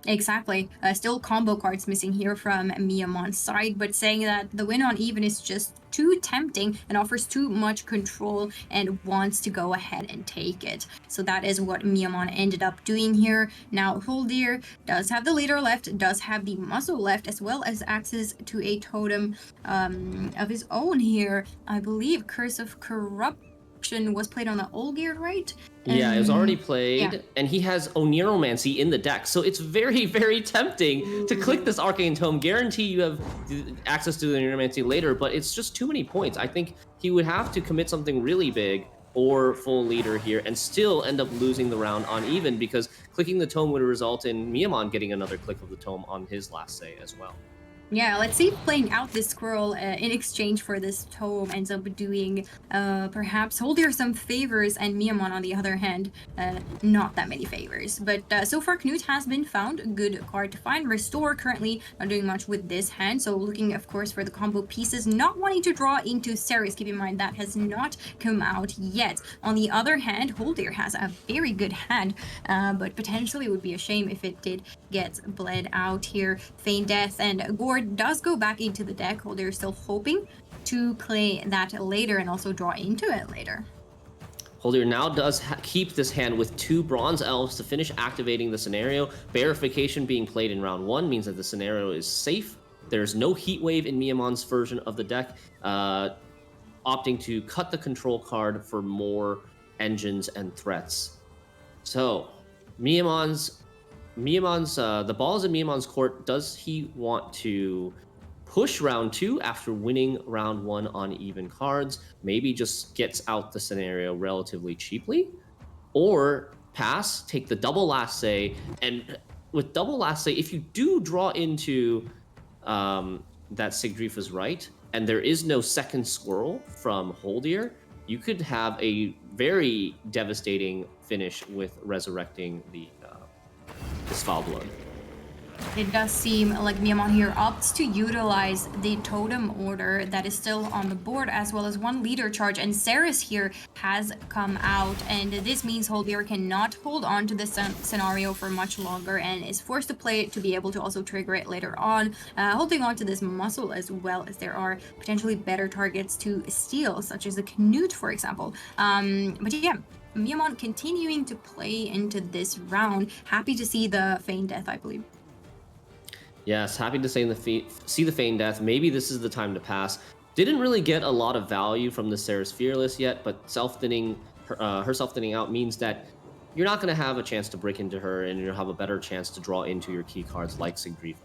Exactly. Still combo cards missing here from Miamon's side, but saying that the win on even is just too tempting and offers too much control and wants to go ahead and take it. So that is what Miamon ended up doing here. Now Holdier does have the leader left, does have the muzzle left, as well as access to a totem of his own here. I believe Curse of Corruption was played on the Olgierd, right? Yeah, it was already played, and he has Oniromancy in the deck, so it's very, very tempting to click this Arcane Tome, guarantee you have access to the Oniromancy later, but it's just too many points. I think he would have to commit something really big or full leader here and still end up losing the round on even, because clicking the Tome would result in Miamon getting another click of the Tome on his Last Say as well. Yeah, let's see if playing out this Squirrel in exchange for this Tome ends up doing perhaps Holdier some favors and Miamon on the other hand, not that many favors. But so far Knut has been found, a good card to find. Restore currently not doing much with this hand, so looking of course for the combo pieces, not wanting to draw into Ceres. Keep in mind that has not come out yet. On the other hand, Holdier has a very good hand, but potentially it would be a shame if it did get bled out here. Feign Death and Gord does go back into the deck. Holdier is still hoping to play that later and also draw into it later. Holdier now does keep this hand with 2 Bronze Elves to finish activating the scenario. Bearification being played in round 1 means that the scenario is safe. There's no Heat Wave in Miamon's version of the deck, opting to cut the control card for more engines and threats. So, the ball is in Miamon's court. Does he want to push round 2 after winning round 1 on even cards? Maybe just gets out the scenario relatively cheaply? Or pass, take the double Last Say, and with double Last Say, if you do draw into that Sigdrifa's Right, and there is no second Squirrel from Holdier, you could have a very devastating finish with resurrecting the Svalbard. It does seem like Miamon here opts to utilize the totem order that is still on the board, as well as 1 leader charge, and Ceres here has come out, and this means Holdier cannot hold on to this scenario for much longer and is forced to play it to be able to also trigger it later on, holding on to this muscle as well, as there are potentially better targets to steal, such as the Canute, for example. But yeah, Miamon continuing to play into this round. Happy to see the Feign Death, I believe. Yes, happy to see the Feign Death. Maybe this is the time to pass. Didn't really get a lot of value from the Sarah's Fearless yet, but self-thinning, her self-thinning out means that you're not going to have a chance to break into her, and you'll have a better chance to draw into your key cards like Sigdrifa.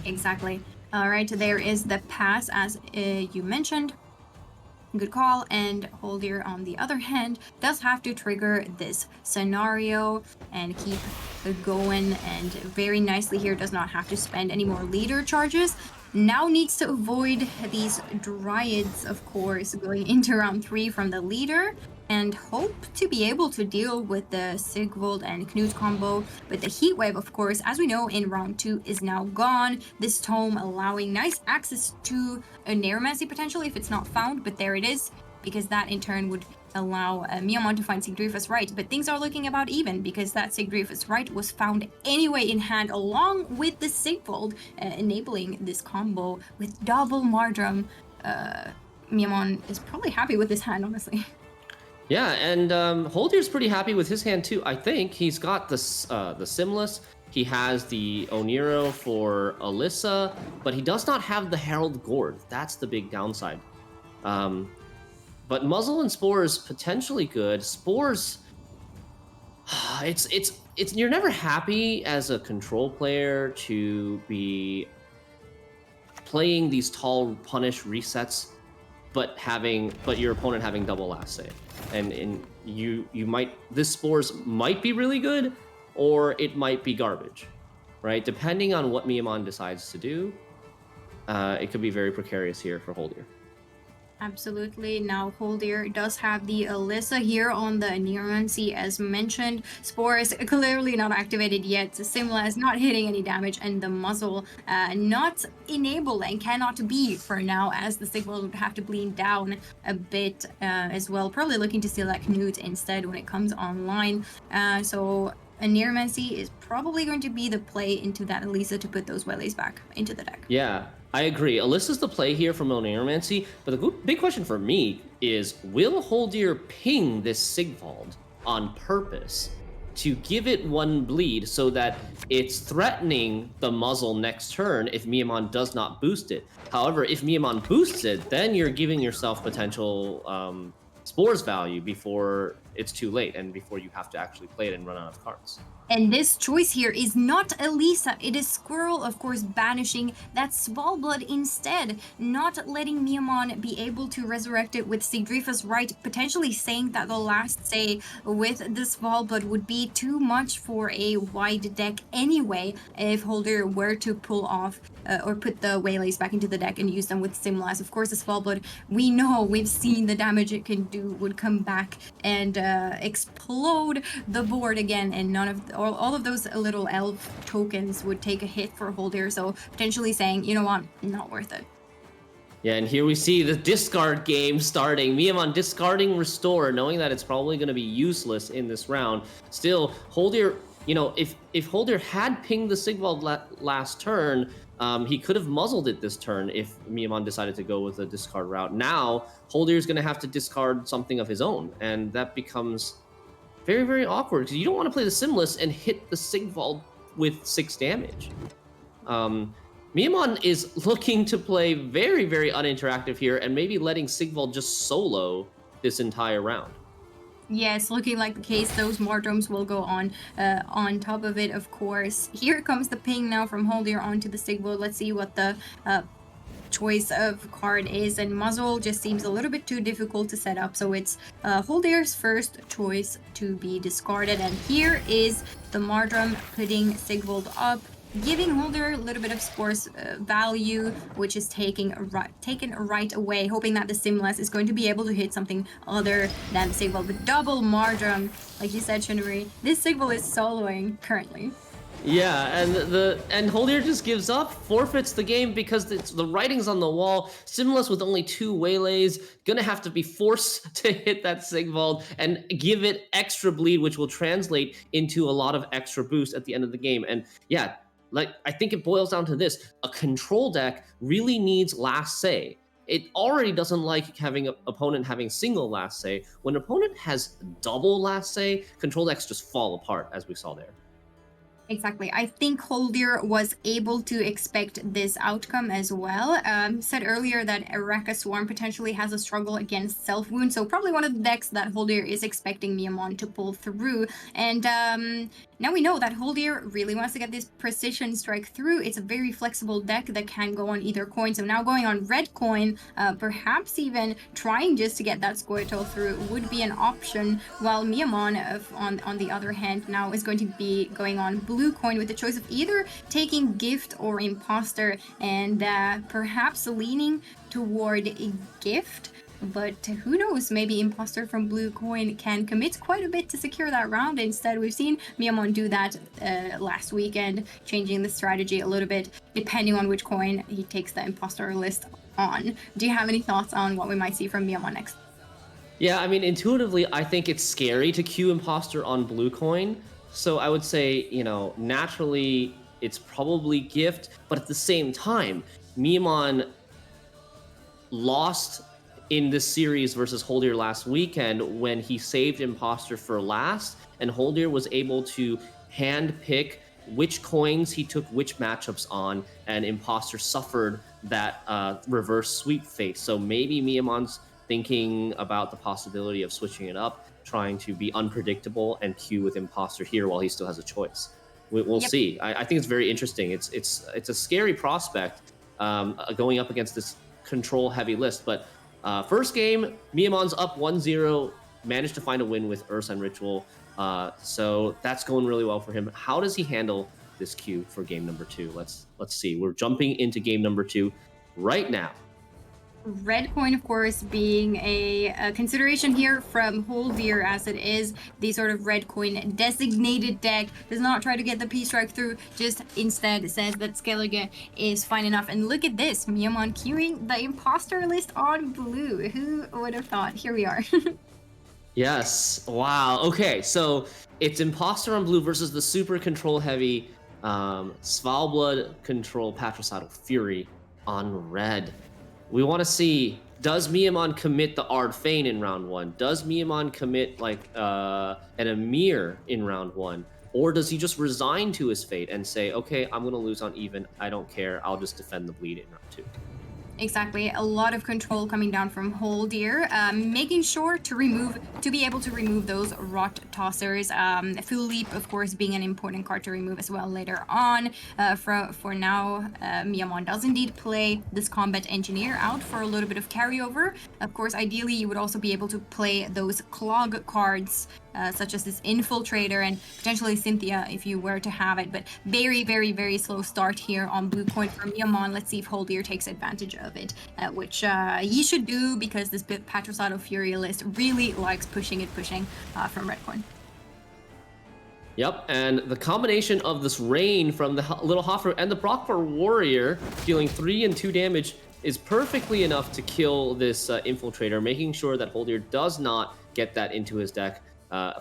Exactly. All right, there is the pass, as you mentioned. Good call. And Holdir, on the other hand, does have to trigger this scenario and keep going, and very nicely here does not have to spend any more leader charges. Now needs to avoid these Dryads, of course, going into round 3 from the leader, and hope to be able to deal with the Sigvald and Knut combo. But the Heat Wave, of course, as we know, in round 2 is now gone. This tome allowing nice access to a Neuromancy potentially if it's not found, but there it is, because that in turn would allow Miamon to find Sigdrifa's Right. But things are looking about even, because that Sigdrifa's Right was found anyway in hand along with the Sigvald, enabling this combo with double Mardrum. Miamon is probably happy with this hand, honestly. Yeah, and Holdir's pretty happy with his hand too. I think he's got the Simless. He has the Oniro for Alyssa, but he does not have the Herald Gord. That's the big downside. But Muzzle and Spores potentially good. Spores, it's you're never happy as a control player to be playing these tall punish resets, but your opponent having double last save. And you might, this Spores might be really good, or it might be garbage, right? Depending on what Miamon decides to do, it could be very precarious here for Holdir. Absolutely. Now Holdir does have the Alyssa here on the Neuromancy, as mentioned. Spores clearly not activated yet. Simla is not hitting any damage, and the Muzzle not enabled and cannot be for now, as the Sigvald would have to bleed down a bit as well. Probably looking to select Knut instead when it comes online. So a Neuromancy is probably going to be the play into that Alyssa to put those Weleys back into the deck. Yeah, I agree. Alyssa's the play here from Neuromancy, but the big question for me is, will Holdir ping this Sigvald on purpose to give it one bleed so that it's threatening the Muzzle next turn if Miamon does not boost it? However, if Miamon boosts it, then you're giving yourself potential Spores value before it's too late and before you have to actually play it and run out of cards. And this choice here is not Elisa, it is Squirrel, of course, banishing that Svalbard instead, not letting Miamon be able to resurrect it with Sigdrifa's Right, potentially saying that the last say with the Svalbard would be too much for a wide deck anyway, if Holdir were to pull off or put the Weleys back into the deck and use them with Simlas. Of course, the Svalbard, we know, we've seen the damage it can do, would come back and explode the board again, and none of all of those little elf tokens would take a hit for Holdir, so potentially saying, you know what, not worth it. Yeah, and here we see the discard game starting. Miamon discarding Restore, knowing that it's probably going to be useless in this round. Still, Holdir, you know, if Holdir had pinged the Sigvald last turn, he could have muzzled it this turn if Miamon decided to go with a discard route. Now, Holdir's going to have to discard something of his own, and that becomes very, very awkward, because you don't want to play the Simless and hit the Sigvald with 6 damage. Miamon is looking to play very, very uninteractive here, and maybe letting Sigvald just solo this entire round. Yes, looking like the case. Those Mardrums will go on top of it, of course. Here comes the ping now from Holdir onto the Sigvald. Let's see what the choice of card is, and Muzzle just seems a little bit too difficult to set up, so it's Holdir's first choice to be discarded. And here is the Mardrum putting Sigvald up, giving Holdir a little bit of Spores value, which is taken right away, hoping that the Simless is going to be able to hit something other than Sigvald. With double Mardrum, like you said, Shunari, this Sigvald is soloing currently. Yeah, and Holdir just gives up, forfeits the game because the writing's on the wall. Simless with only 2 Weleys, gonna have to be forced to hit that Sigvald and give it extra bleed, which will translate into a lot of extra boost at the end of the game. And yeah, like, I think it boils down to this: a control deck really needs last say. It already doesn't like having an opponent having single last say. When an opponent has double last say, control decks just fall apart, as we saw there. Exactly. I think Holdir was able to expect this outcome as well. Said earlier that Araka Swarm potentially has a struggle against Self Wound, so probably one of the decks that Holdir is expecting Miamon to pull through. And now we know that Holdir really wants to get this Precision Strike through. It's a very flexible deck that can go on either coin. So now going on red coin, perhaps even trying just to get that Squirtle through would be an option, while Miamon, on the other hand, now is going to be going on blue coin with the choice of either taking Gift or Imposter, and perhaps leaning toward a Gift. But who knows, maybe Imposter from blue coin can commit quite a bit to secure that round. Instead, we've seen Miamon do that last weekend, changing the strategy a little bit depending on which coin he takes the Imposter list on. Do you have any thoughts on what we might see from Miamon next? Yeah, I mean, intuitively, I think it's scary to queue Imposter on blue coin. So I would say, you know, naturally, it's probably Gift. But at the same time, Miamon lost in this series versus Holdir last weekend when he saved Imposter for last, and Holdir was able to hand pick which coins he took which matchups on, and Imposter suffered that reverse sweep fate. So maybe Miamon's thinking about the possibility of switching it up, trying to be unpredictable and queue with Imposter here while he still has a choice. We'll see. I think it's very interesting. It's a scary prospect going up against this control heavy list, but first game, Miamon's up 1-0, managed to find a win with Ursa and Ritual. So that's going really well for him. How does he handle this queue for game number 2? Let's see. We're jumping into game number 2 right now. Red coin, of course, being a consideration here from Holdir, as it is the sort of red coin designated deck. Does not try to get the P-Strike through, just instead says that Skellige is fine enough. And look at this, Miamon queuing the Imposter list on blue. Who would have thought? Here we are. Yes. Wow. Okay, so it's Imposter on blue versus the super control heavy Svalblood control Patricidal Fury on red. We want to see, does Miamon commit the Ard Fane in round 1? Does Miamon commit like an Emir in round 1? Or does he just resign to his fate and say, okay, I'm going to lose on even, I don't care, I'll just defend the bleed in round 2? Exactly, a lot of control coming down from Holdir, making sure to be able to remove those Rot Tossers. Full Leap, of course, being an important card to remove as well later on. For now, Miamon does indeed play this Combat Engineer out for a little bit of carryover. Of course, ideally, you would also be able to play those Clog cards, such as this Infiltrator and potentially Cynthia if you were to have it. But very, very, very slow start here on blue coin for Miamon. Let's see if Holdir takes advantage of it, which he should do, because this Patricidal Fury list really likes pushing from red coin. Yep, and the combination of this Rain from the Little Hoffer and the Brockford Warrior dealing 3 and 2 damage is perfectly enough to kill this Infiltrator, making sure that Holdir does not get that into his deck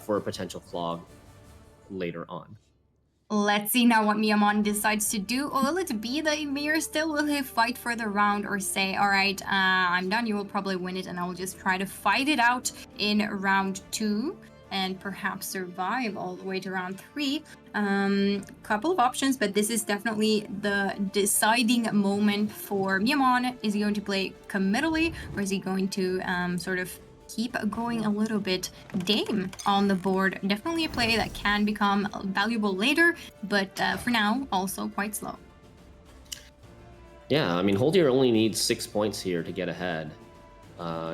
for a potential clog later on. Let's see now what Miamon decides to do. Will it be the Emir still? Will he fight for the round, or say, all right, I'm done, you will probably win it, and I will just try to fight it out in round 2 and perhaps survive all the way to round 3? Couple of options, but this is definitely the deciding moment for Miamon. Is he going to play committally, or is he going to sort of keep going a little bit Dame on the board? Definitely a play that can become valuable later, but for now, also quite slow. Yeah, I mean, Holdir only needs 6 points here to get ahead.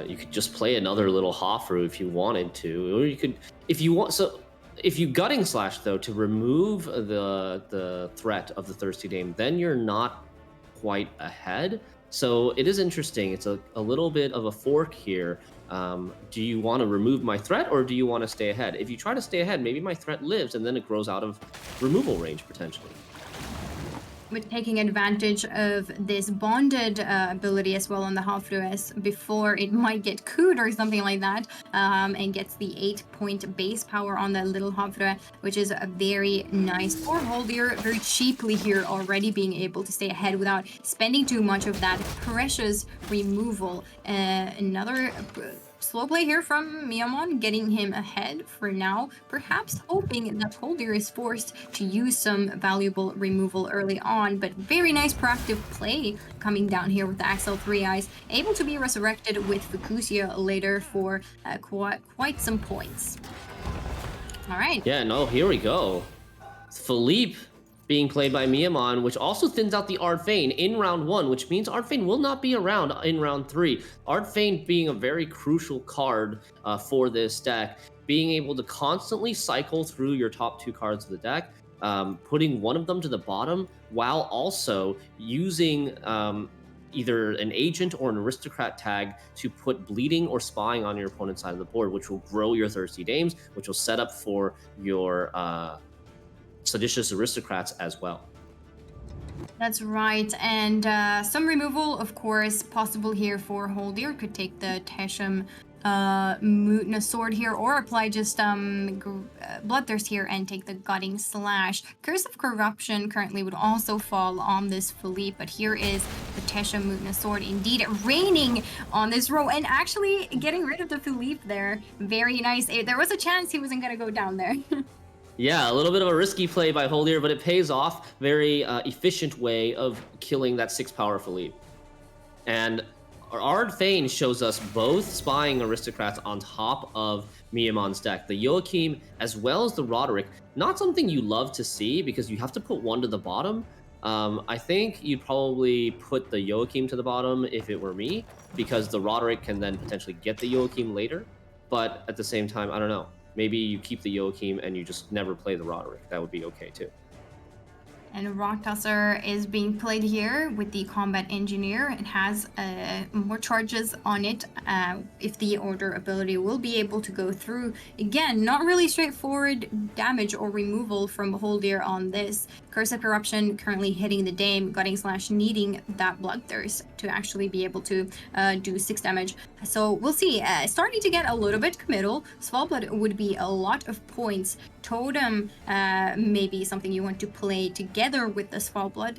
You could just play another little Hofru if you wanted to, or you could, if you want. So, if you Gutting Slash though to remove the threat of the Thirsty Dame, then you're not quite ahead. So it is interesting. It's a little bit of a fork here. Do you want to remove my threat, or do you want to stay ahead? If you try to stay ahead, maybe my threat lives and then it grows out of removal range potentially. With taking advantage of this bonded ability as well on the Hofrues before it might get cooed or something like that, and gets the 8-point base power on the little Hofrue, which is a very nice for Holdir, very cheaply here already, being able to stay ahead without spending too much of that precious removal. Another slow play here from Miamon, getting him ahead for now, perhaps hoping that Holdir is forced to use some valuable removal early on, but very nice proactive play coming down here with the Axel 3 Eyes, able to be resurrected with Fukusia later for quite some points. All right. Yeah, no, here we go. Philippe being played by Miamon, which also thins out the Ardfane in round 1, which means Ardfane will not be around in round 3. Ardfane being a very crucial card for this deck, being able to constantly cycle through your top 2 cards of the deck, putting one of them to the bottom, while also using either an agent or an aristocrat tag to put bleeding or spying on your opponent's side of the board, which will grow your thirsty dames, which will set up for your seditious aristocrats as well. That's right, and some removal, of course, possible here for Holdir. Could take the Tesham Mutinous Sword here, or apply just Bloodthirst here and take the Gutting Slash. Curse of Corruption currently would also fall on this Philippe, but here is the Tesham Mutinous Sword indeed raining on this row, and actually getting rid of the Philippe there. Very nice. There was a chance he wasn't going to go down there. Yeah, a little bit of a risky play by Holdir, but it pays off. Very efficient way of killing that 6 power Philippe. And Ardfane shows us both spying aristocrats on top of Miamon's deck. The Joachim as well as the Roderick. Not something you love to see because you have to put one to the bottom. I think you'd probably put the Joachim to the bottom if it were me, because the Roderick can then potentially get the Joachim later. But at the same time, I don't know. Maybe you keep the Joachim and you just never play the Roderick. That would be okay too. And Rocktosser is being played here with the Combat Engineer. It has more charges on it if the Order ability will be able to go through. Again, not really straightforward damage or removal from Holdir on this. Curse of Corruption currently hitting the Dame, Gutting Slash needing that Bloodthirst to actually be able to do 6 damage. So we'll see. Starting to get a little bit committal. Svalbard would be a lot of points. Totem may be something you want to play together with the Svalbard.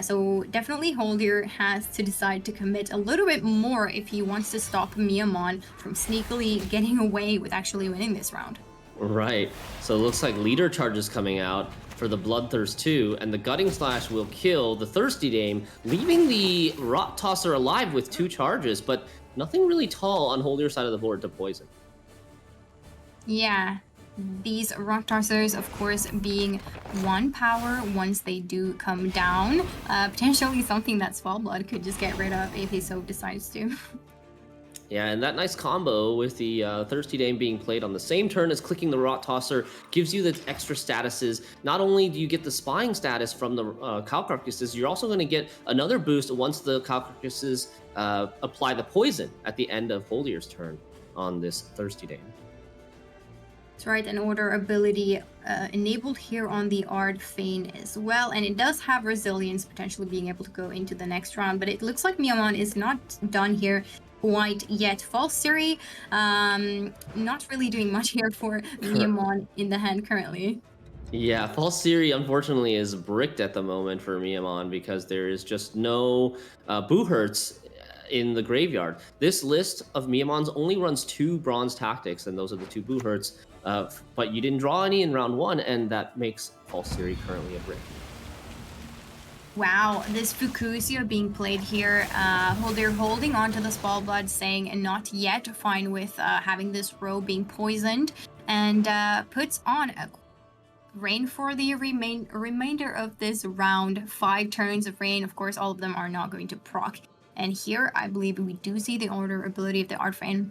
So definitely Holdir has to decide to commit a little bit more if he wants to stop Miamon from sneakily getting away with actually winning this round. Right. So it looks like leader charges coming out for the Bloodthirst 2, and the Gutting Slash will kill the Thirsty Dame, leaving the Rot Tosser alive with 2 charges, but nothing really tall on Holdir's side of the board to poison. Yeah. These Rock Tossers, of course, being 1 power once they do come down. Potentially something that Svalbard could just get rid of if he so decides to. Yeah, and that nice combo with the Thirsty Dame being played on the same turn as clicking the Rot Tosser gives you the extra statuses. Not only do you get the spying status from the Cow Carcasses, you're also going to get another boost once the Cow Carcasses apply the poison at the end of Holdir's turn on this Thirsty Dame. That's right, an Order ability enabled here on the Ardfane as well, and it does have Resilience, potentially being able to go into the next round, but it looks like Miamon is not done here quite yet. False Siri, not really doing much here for Miamon in the hand currently. Yeah, False Siri unfortunately is bricked at the moment for Miamon because there is just no Booherts in the graveyard. This list of Miamon's only runs 2 Bronze Tactics, and those are the 2 Booherts. But you didn't draw any in round 1, and that makes False Siri currently a brick. Wow, this Fukusia being played here. Holdir holding on to the Svalbard, saying not yet, fine with having this row being poisoned, and puts on a rain for the remainder of this round. 5 turns of rain. Of course, all of them are not going to proc. And here, I believe we do see the Order ability of the Ardfane.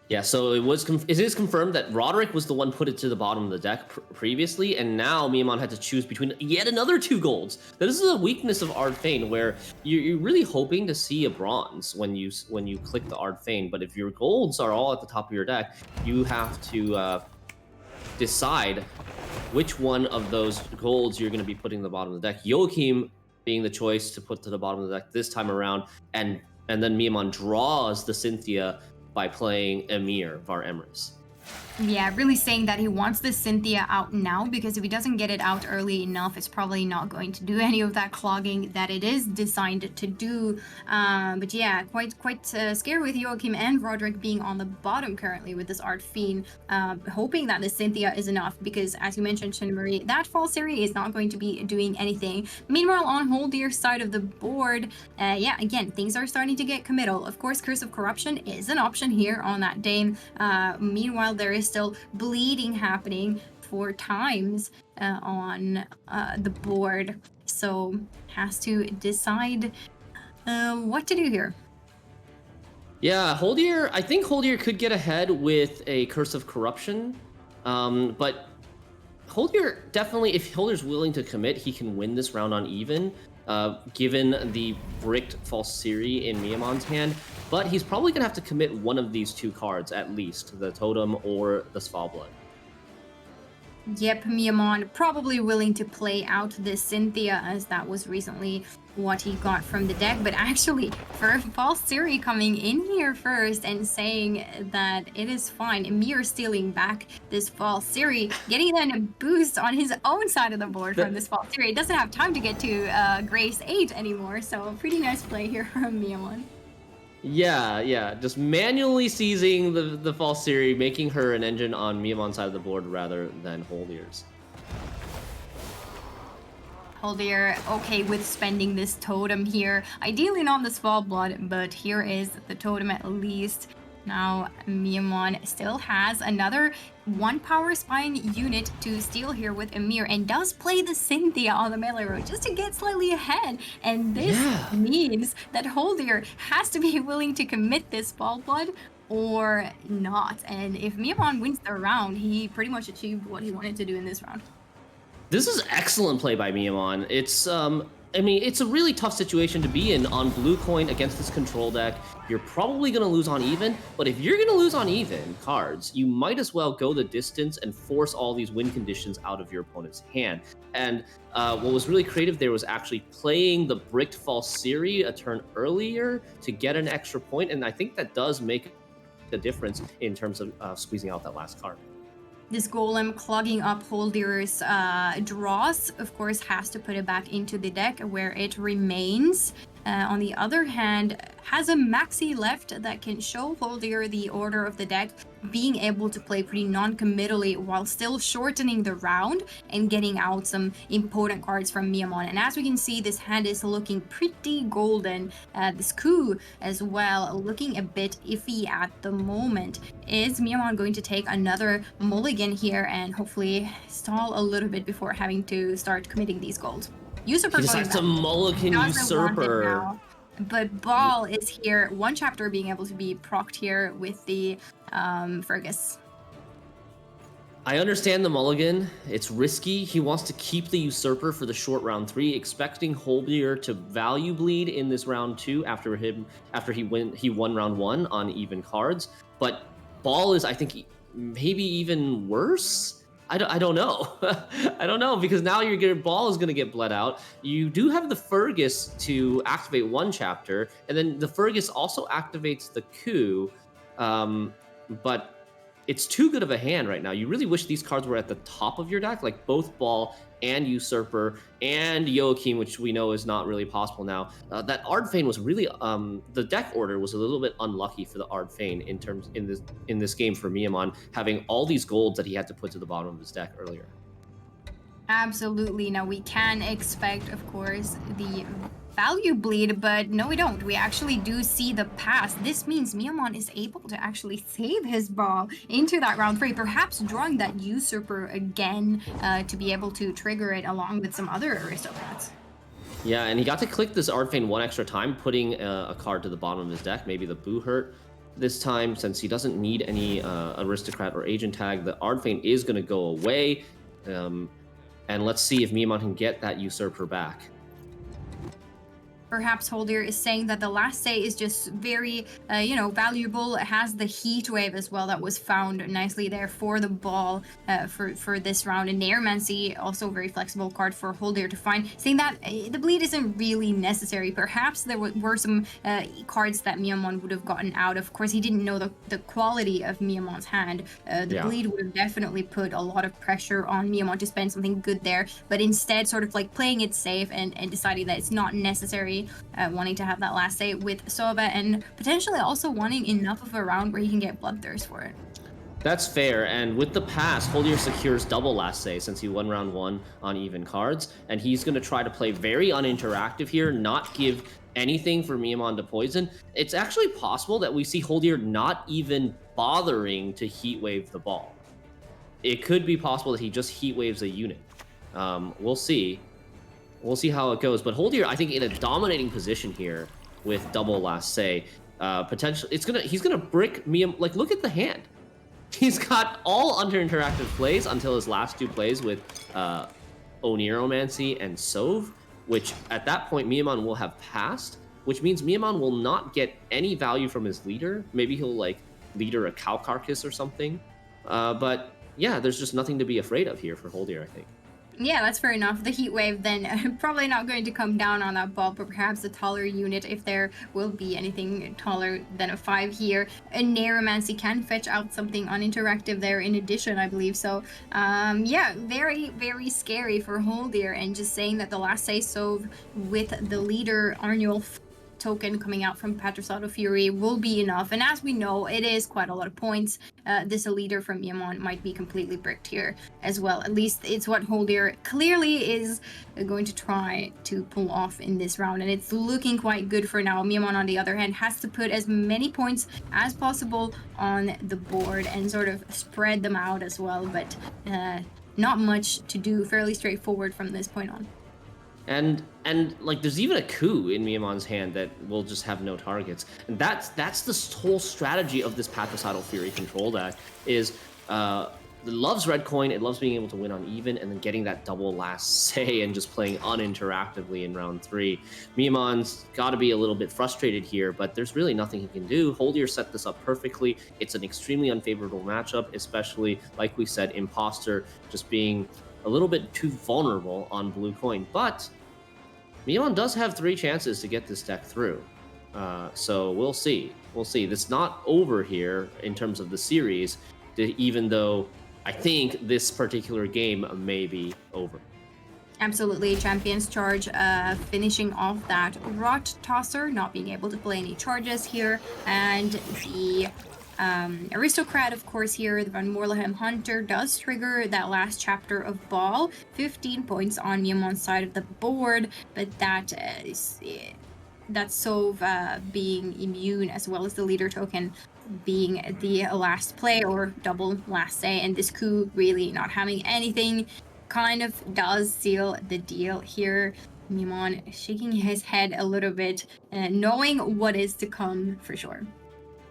Yeah, so it is confirmed that Roderick was the one put it to the bottom of the deck previously, and now Miamon had to choose between yet another 2 golds. Now, this is a weakness of Ardfane, where you're really hoping to see a bronze when you click the Ardfane, but if your golds are all at the top of your deck, you have to decide which one of those golds you're going to be putting at the bottom of the deck. Joachim being the choice to put to the bottom of the deck this time around, and then Miamon draws the Cynthia by playing Emir Var Emrys. Yeah, really saying that he wants the Cynthia out now, because if he doesn't get it out early enough, it's probably not going to do any of that clogging that it is designed to do. But yeah, quite scary with Joachim and Roderick being on the bottom currently with this Art Fiend, hoping that the Cynthia is enough, because as you mentioned, Shinmari, that Fall Series is not going to be doing anything. Meanwhile, on Holdir's side of the board, yeah, again, things are starting to get committal. Of course, Curse of Corruption is an option here on that Dame. Meanwhile, there is still bleeding happening 4 times on the board, so has to decide what to do here. Yeah, Holdir, I think Holdir could get ahead with a Curse of Corruption, but Holdir definitely, if Holdir's willing to commit, he can win this round on even, given the bricked False Siri in Miyamon's hand, but he's probably going to have to commit one of these 2 cards at least, the Totem or the Svalblood. Yep, Miyamon probably willing to play out this Cynthia, as that was recently what he got from the deck. But actually, for False Siri coming in here first and saying that it is fine, Emir stealing back this False Siri, getting then a boost on his own side of the board from this False Siri. It doesn't have time to get to Grace 8 anymore, so pretty nice play here from Miyamon. Yeah, just manually seizing the False Siri, making her an engine on Miyamon's side of the board rather than Holdir's. Holdir okay with spending this totem here. Ideally not the Svalblood, but here is the totem at least. Now Miyamon still has another 1 Power Spine unit to steal here with Emir, and does play the Cynthia on the melee road just to get slightly ahead. And this means that Holdir has to be willing to commit this Svalblood or not. And if Miyamon wins the round, he pretty much achieved what he wanted to do in this round. This is excellent play by Miyamon. It's I mean, it's a really tough situation to be in on blue coin against this control deck. You're probably going to lose on even, but if you're going to lose on even cards, you might as well go the distance and force all these win conditions out of your opponent's hand. And what was really creative there was actually playing the bricked False Siri a turn earlier to get an extra point, and I think that does make a difference in terms of squeezing out that last card. This Golem clogging up Holdir's draws, of course, has to put it back into the deck where it remains. On the other hand, has a maxi left that can show Holdir the order of the deck, being able to play pretty non-committally while still shortening the round and getting out some important cards from Miyamon. And as we can see, this hand is looking pretty golden. This coup as well, looking a bit iffy at the moment. Is Miyamon going to take another mulligan here and hopefully stall a little bit before having to start committing these golds? Usurper he decides to mulligan Usurper. But Ball is here. 1 chapter being able to be procced here with the Fergus. I understand the mulligan. It's risky. He wants to keep the Usurper for the short round 3, expecting Holdir to value bleed in this round 2 after he won round 1 on even cards. But Ball is, I think, maybe even worse. I don't know. I don't know, because now Ball is going to get bled out. You do have the Fergus to activate 1 chapter, and then the Fergus also activates the coup, but it's too good of a hand right now. You really wish these cards were at the top of your deck, like both Ball and Usurper and Joachim, which we know is not really possible now. That Ardfane was really the deck order was a little bit unlucky for the Ardfane in this game for Miyamon, having all these golds that he had to put to the bottom of his deck earlier. Absolutely. Now we can expect, of course, the value bleed, but no, we don't. We actually do see the pass. This means Miyamon is able to actually save his Ball into that round 3, perhaps drawing that Usurper again to be able to trigger it along with some other aristocrats. Yeah, and he got to click this Ardfane 1 extra time, putting a card to the bottom of his deck, maybe the Boo Hurt this time, since he doesn't need any aristocrat or agent tag. The Ardfane is going to go away, and let's see if Miyamon can get that Usurper back. perhaps Holdir is saying that the last say is just very, valuable. It has the heat wave as well that was found nicely there for the ball for this round. And Neuromancy, also very flexible card for Holdir to find, saying that the bleed isn't really necessary. Perhaps there were some cards that Miamon would have gotten out. Of course, he didn't know the quality of Miamon's hand. The bleed would have definitely put a lot of pressure on Miamon to spend something good there, but instead sort of like playing it safe and deciding that it's not necessary, wanting to have that last say with Sova, and potentially also wanting enough of a round where he can get Bloodthirst for it. That's fair, and with the pass, Holdir secures double last say since he won round 1 on even cards, and he's going to try to play very uninteractive here, not give anything for Miamon to poison. It's actually possible that we see Holdir not even bothering to heat wave the ball. It could be possible that he just heat waves a unit. We'll see. We'll see how it goes, but Holdir, I think, in a dominating position here with double last say. Potentially, he's gonna brick Miamon. Like, look at the hand. He's got all under-interactive plays until his last 2 plays with Oniromancy and Sove, which at that point Miamon will have passed, which means Miamon will not get any value from his leader. Maybe he'll like leader a cow carcass or something. But yeah, there's just nothing to be afraid of here for Holdir, I think. Yeah, that's fair enough. The heat wave then probably not going to come down on that ball, but perhaps a taller unit if there will be anything taller than a 5 here. And Neuromancy can fetch out something uninteractive there in addition, I believe. So yeah, very, very scary for Holdir, and just saying that the last say so with the leader Arnulf token coming out from Patricide Fury will be enough. And as we know, it is quite a lot of points. This leader from Miamon might be completely bricked here as well. At least it's what Holdir clearly is going to try to pull off in this round, and it's looking quite good for now. Miamon, on the other hand, has to put as many points as possible on the board and sort of spread them out as well, but not much to do. Fairly straightforward from this point on. And like, there's even a coup in Miamon's hand that will just have no targets. And that's the whole strategy of this Patricidal Fury control deck, is it loves red coin, it loves being able to win on even, and then getting that double last say and just playing uninteractively in round 3. Miamon's got to be a little bit frustrated here, but there's really nothing he can do. Holdir set this up perfectly. It's an extremely unfavorable matchup, especially, like we said, Imposter just being a little bit too vulnerable on blue coin. But Miamon does have 3 chances to get this deck through. So we'll see. We'll see. It's not over here in terms of the series, even though I think this particular game may be over. Absolutely. Champion's Charge finishing off that Rot Tosser, not being able to play any charges here. And the Aristocrat, of course, here, the Van Morlehem Hunter, does trigger that last chapter of Ball. 15 points on Miamon's side of the board, but that is... That's Sove being immune, as well as the leader token being the last play or double last say, and this coup really not having anything kind of does seal the deal here. Miamon shaking his head a little bit, knowing what is to come for sure.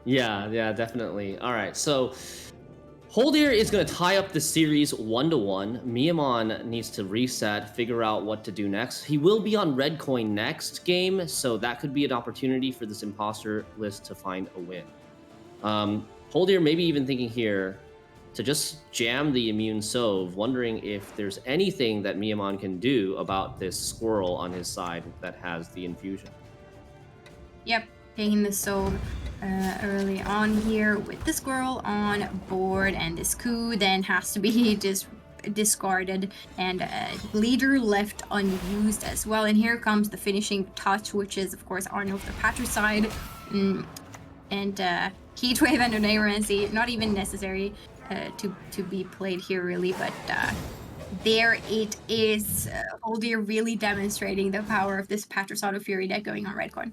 Yeah, definitely. All right, so Holdir is going to tie up the series 1-1. Miamon needs to reset, figure out what to do next. He will be on red coin next game, so that could be an opportunity for this imposter list to find a win. Holdir maybe even thinking here to just jam the immune Sove, wondering if there's anything that Miamon can do about this squirrel on his side that has the infusion. Yep, taking the Sove early on here with the squirrel on board, and this coup then has to be discarded, and leader left unused as well. And here comes the finishing touch, which is of course Arnold the Patricide, and Heatwave and Neuromancy, not even necessary to be played here really, but there it is. Holdir really demonstrating the power of this Patricide Fury deck going on red coin.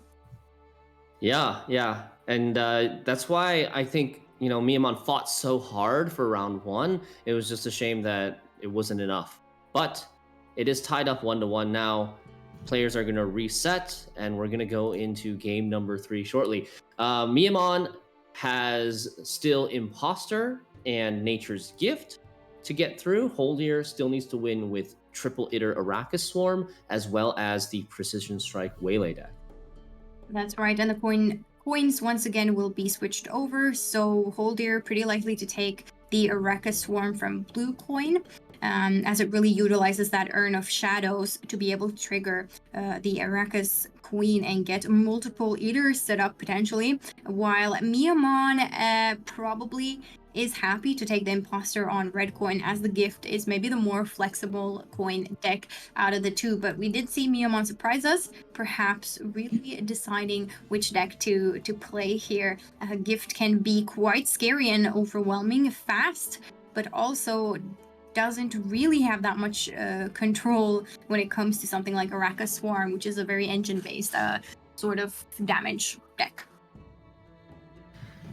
Yeah, and that's why I think, Miamon fought so hard for round 1. It was just a shame that it wasn't enough. But it is tied up 1-1 now. Players are going to reset, and we're going to go into game number 3 shortly. Miamon has still Imposter and Nature's Gift to get through. Holdir still needs to win with triple Itter Arrakis Swarm, as well as the Precision Strike Waylay deck. That's right, and the coins once again will be switched over, so Holdir pretty likely to take the Arrakis Swarm from blue coin, as it really utilizes that Urn of Shadows to be able to trigger the Arrakis Queen and get multiple Eaters set up potentially, while Miamon probably is happy to take the Imposter on red coin, as the gift is maybe the more flexible coin deck out of the two. But we did see Miamon surprise us, perhaps really deciding which deck to play here. Gift can be quite scary and overwhelming fast, but also doesn't really have that much control when it comes to something like Arrakis Swarm, which is a very engine-based sort of damage deck.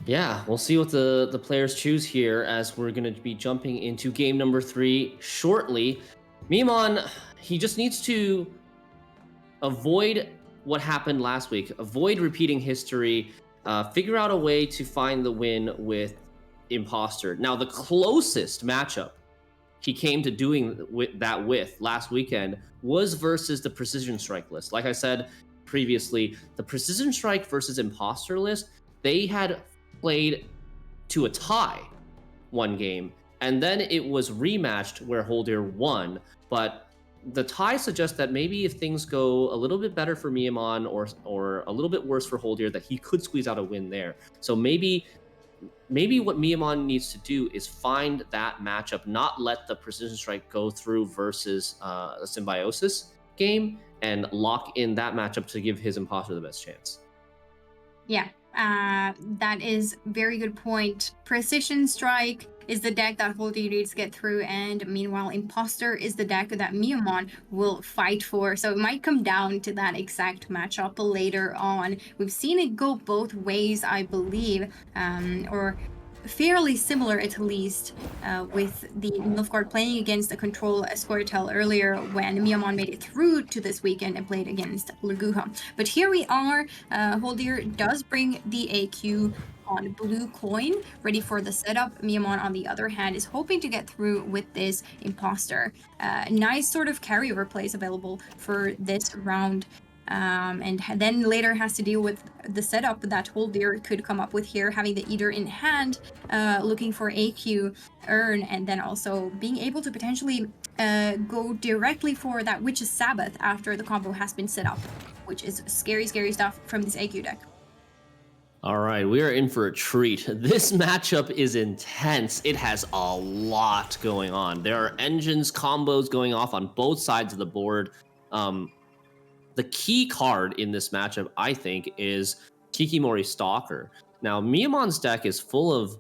Yeah, we'll see what the players choose here, as we're going to be jumping into game number 3 shortly. Miamon, he just needs to avoid what happened last week, avoid repeating history, figure out a way to find the win with Imposter. Now, the closest matchup he came to doing that with last weekend was versus the Precision Strike list. Like I said previously, the Precision Strike versus Imposter list, they had played to a tie one game, and then it was rematched where Holdir won. But the tie suggests that maybe if things go a little bit better for Miamon or a little bit worse for Holdir, that he could squeeze out a win there. So maybe what Miamon needs to do is find that matchup, not let the Precision Strike go through versus a Symbiosis game, and lock in that matchup to give his Imposter the best chance. Yeah, that is very good point. Precision Strike is the deck that Holdir needs to get through, and meanwhile Imposter is the deck that Miamon will fight for. So it might come down to that exact matchup later on. We've seen it go both ways, I believe, or fairly similar at least, with the Nilfgaard playing against the Control Squirtle earlier when Miamon made it through to this weekend and played against Leguha. But here we are, Holdir does bring the AQ on blue coin, ready for the setup. Miamon, on the other hand, is hoping to get through with this Imposter. Nice sort of carryover plays available for this round. And then later has to deal with the setup that Holdir could come up with here, having the Eater in hand, looking for AQ earn, and then also being able to potentially go directly for that Witch's Sabbath after the combo has been set up, which is scary, scary stuff from this AQ deck. All right, we are in for a treat. This matchup is intense. It has a lot going on. There are engines, combos going off on both sides of the board. The key card in this matchup, I think, is Kikimori Stalker. Now, Miamon's deck is full of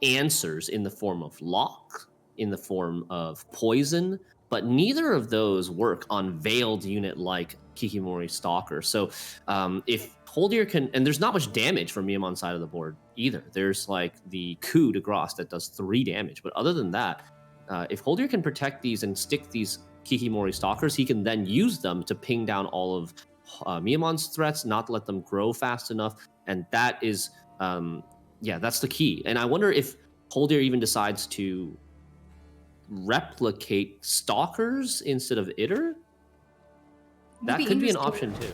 answers in the form of lock, in the form of poison, but neither of those work on veiled unit like Kikimori Stalker. So if Holdir can, and there's not much damage from Miamon's side of the board either. There's like the coup de grace that does 3 damage, but other than that, if Holdir can protect these and stick these Kikimori Stalkers, he can then use them to ping down all of Miamon's threats, not let them grow fast enough, and that is, that's the key. And I wonder if Holdir even decides to replicate Stalkers instead of Itter. That could be an option too.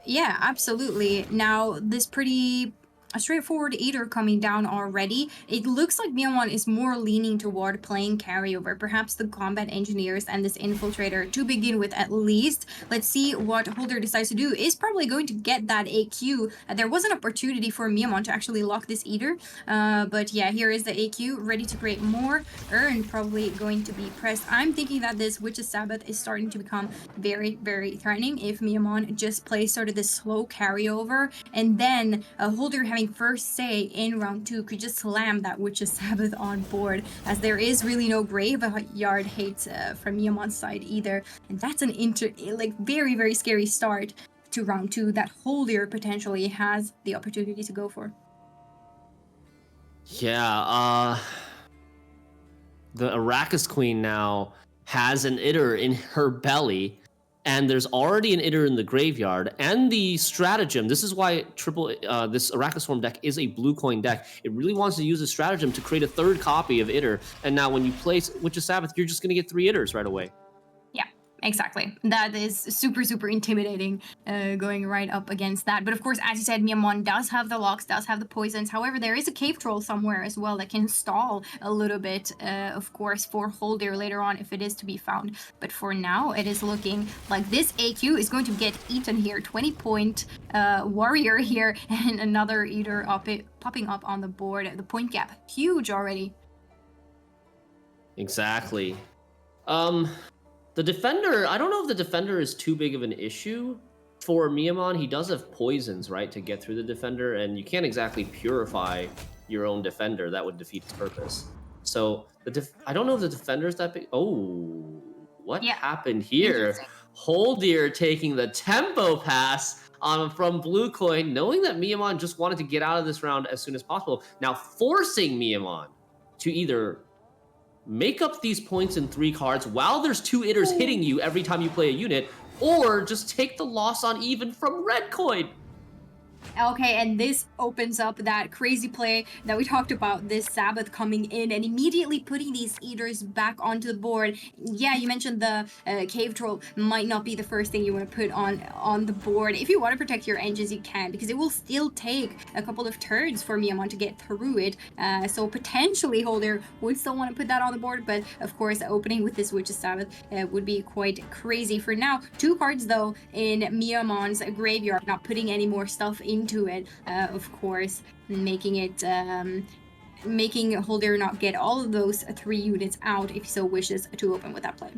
Yeah, absolutely. Now, this pretty straightforward Eater coming down already. It looks like Miamon is more leaning toward playing carryover, perhaps the combat engineers and this infiltrator to begin with at least. Let's see what Holdir decides to do. Is probably going to get that AQ. There was an opportunity for Miamon to actually lock this Eater, but yeah, here is the AQ ready to create more. Urn probably going to be pressed. I'm thinking that this Witch's Sabbath is starting to become very, very threatening if Miamon just plays sort of this slow carryover, and then Holdir having first say in round 2 could just slam that Witch's Sabbath on board, as there is really no graveyard hate from Miamon's side either, and that's an very, very scary start to round 2 that Holdir potentially has the opportunity to go for. Yeah, the Arrakis Queen now has an Itter in her belly, and there's already an Itter in the graveyard, and the stratagem. This is why this Arrakis Swarm deck is a blue coin deck. It really wants to use a stratagem to create a 3rd copy of Itter, and now when you place Witch's Sabbath, you're just going to get 3 Itters right away. Yeah, Exactly. That is super, super intimidating, going right up against that. But of course, as you said, Miamon does have the locks, does have the poisons. However, there is a cave troll somewhere as well that can stall a little bit, of course, for Holdir later on if it is to be found. But for now, it is looking like this AQ is going to get eaten here. 20-point warrior here, and another eater popping up on the board. The point gap, huge already. Exactly. The defender, I don't know if the defender is too big of an issue for Miamon. He does have poisons, right, to get through the defender, and you can't exactly purify your own defender. That would defeat its purpose. So I don't know if the defender is that big. Oh, what happened here? Holdir taking the tempo pass from Blue Coin, knowing that Miamon just wanted to get out of this round as soon as possible. Now forcing Miamon to either make up these points in 3 cards while there's 2 itters hitting you every time you play a unit, or just take the loss on even from Red Coin. Okay, and this opens up that crazy play that we talked about this Sabbath coming in and immediately putting these eaters back onto the board. Yeah, you mentioned the cave troll might not be the first thing you want to put on the board. If you want to protect your engines, you can, because it will still take a couple of turns for Miamon to get through it. So potentially Holdir would still want to put that on the board, but of course opening with this Witch's Sabbath would be quite crazy for now. 2 cards though in Miamon's graveyard, not putting any more stuff into it, of course, making it making Holdir not get all of those 3 units out if he so wishes to open with that play.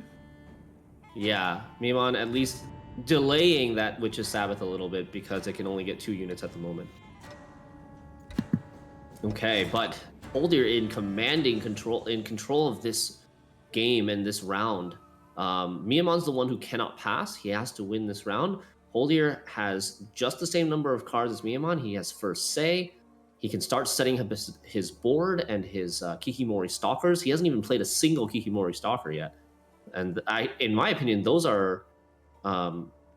Yeah, Miamon at least delaying that Witch's Sabbath a little bit because it can only get 2 units at the moment. Okay, but Holdir in control of this game and this round. Miamon's the one who cannot pass. He has to win this round. Holdir has just the same number of cards as Miamon. He has first say. He can start setting his board and his Kikimori Stalkers. He hasn't even played a single Kikimori Stalker yet. And in my opinion, those are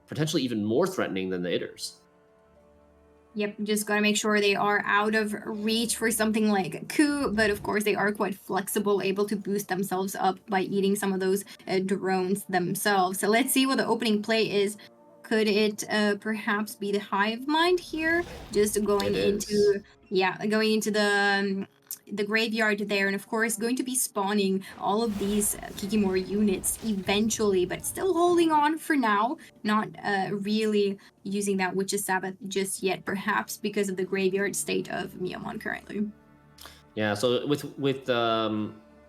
potentially even more threatening than the Itters. Yep, just gotta make sure they are out of reach for something like Coup, but of course they are quite flexible, able to boost themselves up by eating some of those drones themselves. So let's see what the opening play is. Could it perhaps be the Hive Mind here? Just going into the graveyard there, and of course going to be spawning all of these Kikimori units eventually, but still holding on for now, not really using that Witch's Sabbath just yet, perhaps because of the graveyard state of Miamon currently. Yeah, so with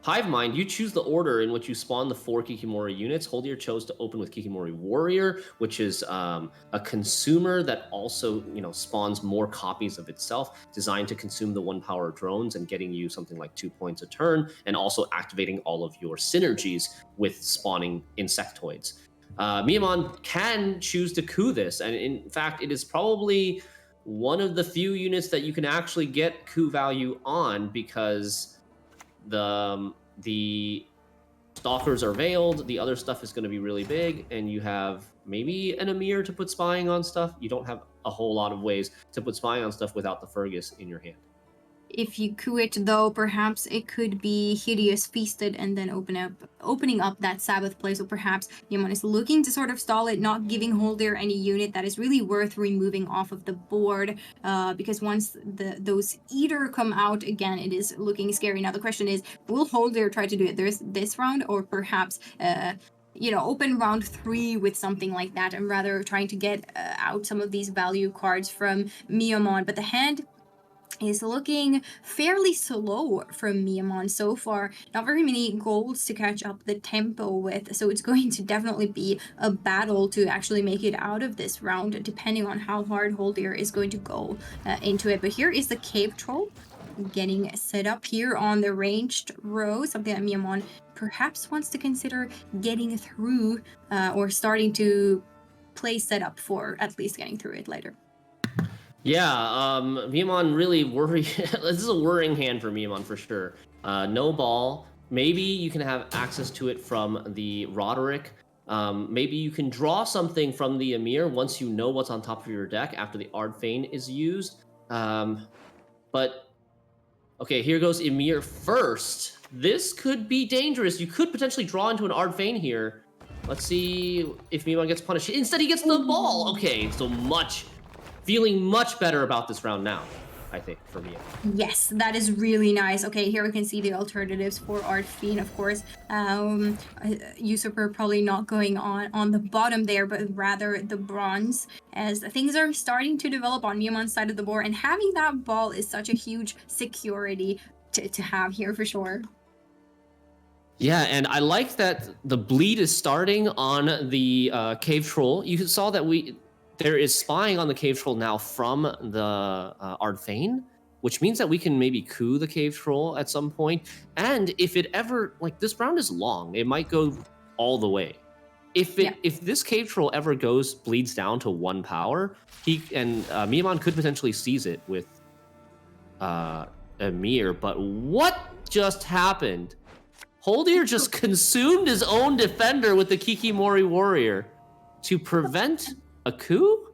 Hive Mind, you choose the order in which you spawn the 4 Kikimori units. Holdir chose to open with Kikimori Warrior, which is a consumer that also, spawns more copies of itself, designed to consume the 1-power drones and getting you something like 2 points a turn, and also activating all of your synergies with spawning insectoids. Miamon can choose to coup this, and in fact, it is probably one of the few units that you can actually get coup value on, because the Stalkers are veiled, the other stuff is going to be really big, and you have maybe an Emir to put spying on stuff. You don't have a whole lot of ways to put spying on stuff without the Fergus in your hand. If you coup it though, perhaps it could be Hideous Feasted and then opening up that Sabbath play. So perhaps Miamon is looking to sort of stall it, not giving Holdir any unit that is really worth removing off of the board, because once those Eater come out again, it is looking scary. Now the question is, will Holdir try to do it this round, or perhaps open round 3 with something like that, and rather trying to get out some of these value cards from Miamon. But the hand is looking fairly slow from Miamon so far. Not very many golds to catch up the tempo with, so it's going to definitely be a battle to actually make it out of this round, depending on how hard Holdir is going to go into it. But here is the Cave Troll getting set up here on the ranged row, something that Miamon perhaps wants to consider getting through, or starting to play set up for at least getting through it later. Yeah, Miamon really this is a worrying hand for Miamon for sure. No ball. Maybe you can have access to it from the Roderick. Maybe you can draw something from the Emir once you know what's on top of your deck after the Ardfane is used. But, okay, here goes Emir first. This could be dangerous. You could potentially draw into an Ardfane here. Let's see if Mimon gets punished. Instead, he gets the ball. Okay, so feeling much better about this round now, I think, for Mimon. Yes, that is really nice. Okay, here we can see the alternatives for Art Fiend, of course. Usurper probably not going on the bottom there, but rather the bronze, as things are starting to develop on Miamon's side of the board, and having that ball is such a huge security to have here for sure. Yeah, and I like that the bleed is starting on the cave troll. You saw that there is spying on the cave troll now from the Ardfane, which means that we can maybe coup the cave troll at some point. And if it ever, like, this round is long, it might go all the way. If this cave troll ever bleeds down to 1 power, Miamon could potentially seize it with Amir. But what just happened? Holdier just consumed his own defender with the Kikimori Warrior to prevent a coup?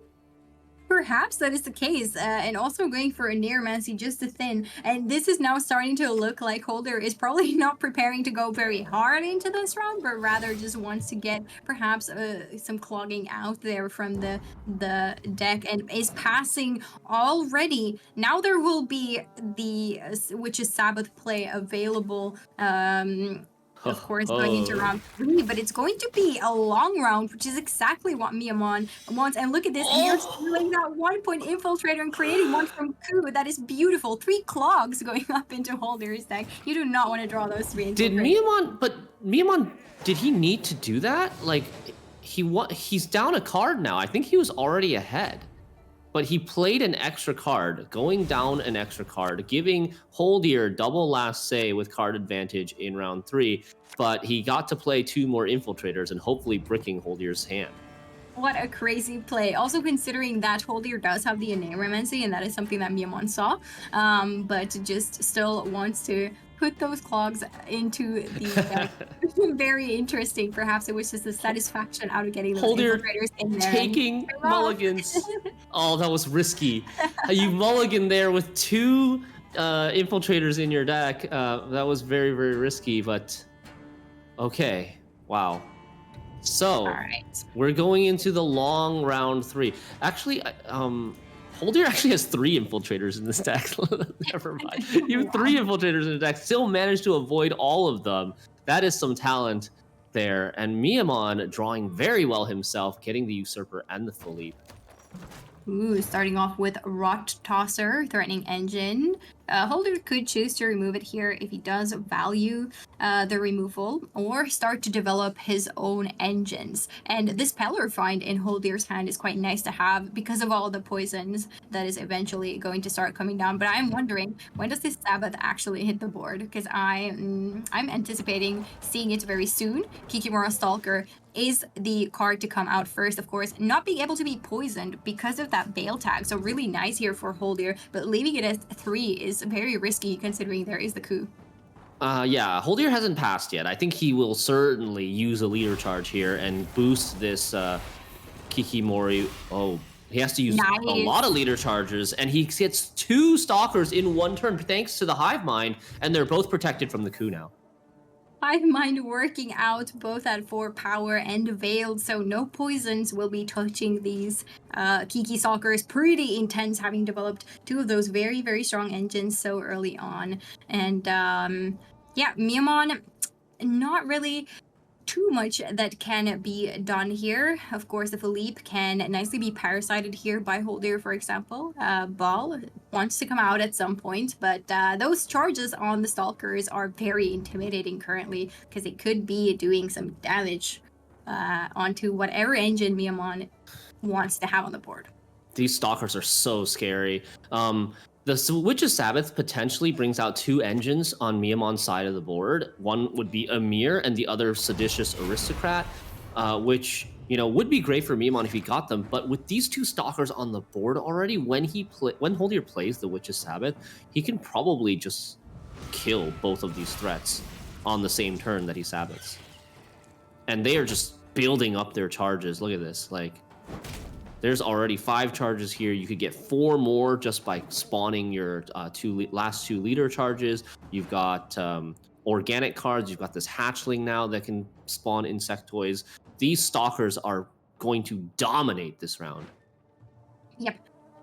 Perhaps that is the case, and also going for a Neuromancy just to thin. And this is now starting to look like Holder is probably not preparing to go very hard into this round, but rather just wants to get perhaps some clogging out there from the deck, and is passing already. Now there will be the Witch's Sabbath play available. Of course, going into round 3, but it's going to be a long round, which is exactly what Miamon wants. And look at this, you're stealing that 1-point infiltrator and creating one from Coup. That is beautiful. 3 clogs going up into Holder's deck. You do not want to draw those 3 infiltrators. Miamon, did he need to do that? Like, he's down a card now. I think he was already ahead. But he played an extra card, going down an extra card, giving Holdier double last say with card advantage in round 3. But he got to play 2 more infiltrators and hopefully bricking Holdier's hand. What a crazy play. Also considering that Holdier does have the Neuromancy, and that is something that Miamon saw, but just still wants to put those clogs into the deck. Very interesting. Perhaps it was just the satisfaction out of getting those infiltrators in there. Taking mulligans. Oh, that was risky. You mulligan there with 2 infiltrators in your deck. That was very, very risky, but okay. Wow. So, we're going into the long round 3. Actually, Holdier actually has 3 infiltrators in this deck. Never mind. You have 3 infiltrators in the deck, still managed to avoid all of them. That is some talent there. And Miamon drawing very well himself, getting the Usurper and the Philippe. Ooh, starting off with Rot Tosser, Threatening Engine. Holder could choose to remove it here if he does value the removal, or start to develop his own engines. And this Peller find in Holder's hand is quite nice to have because of all the poisons that is eventually going to start coming down. But I'm wondering, when does this Sabbath actually hit the board? Because I'm anticipating seeing it very soon. Kikimora Stalker is the card to come out first, of course, not being able to be poisoned because of that Veil tag. So really nice here for Holder, but leaving it at 3 is very risky considering there is the coup. Yeah, Holdier hasn't passed yet. I think he will certainly use a leader charge here and boost this Kikimori. Oh, he has to use a lot of leader charges, and he gets 2 stalkers in 1 turn thanks to the Hive Mind, and they're both protected from the coup now. Hive Mind working out both at 4 power and veiled, so no poisons will be touching these Kiki Stalkers. Pretty intense, having developed 2 of those very, very strong engines so early on. And yeah, Miamon, not really too much that can be done here. Of course, the Philippe can nicely be parasited here by Holder, for example. Ball wants to come out at some point, but those charges on the Stalkers are very intimidating currently, because it could be doing some damage onto whatever engine Miamon wants to have on the board. These Stalkers are so scary. The Witch's Sabbath potentially brings out 2 engines on Miamon's side of the board. One would be Amir and the other Seditious Aristocrat, which, you know, would be great for Miamon if he got them. But with these 2 Stalkers on the board already, when Holdier plays the Witch's Sabbath, he can probably just kill both of these threats on the same turn that he Sabbaths. And they are just building up their charges. Look at this, like... There's already 5 charges here. You could get 4 more just by spawning your last 2 leader charges. You've got organic cards. You've got this hatchling now that can spawn insectoids. these Stalkers are going to dominate this round. Yep.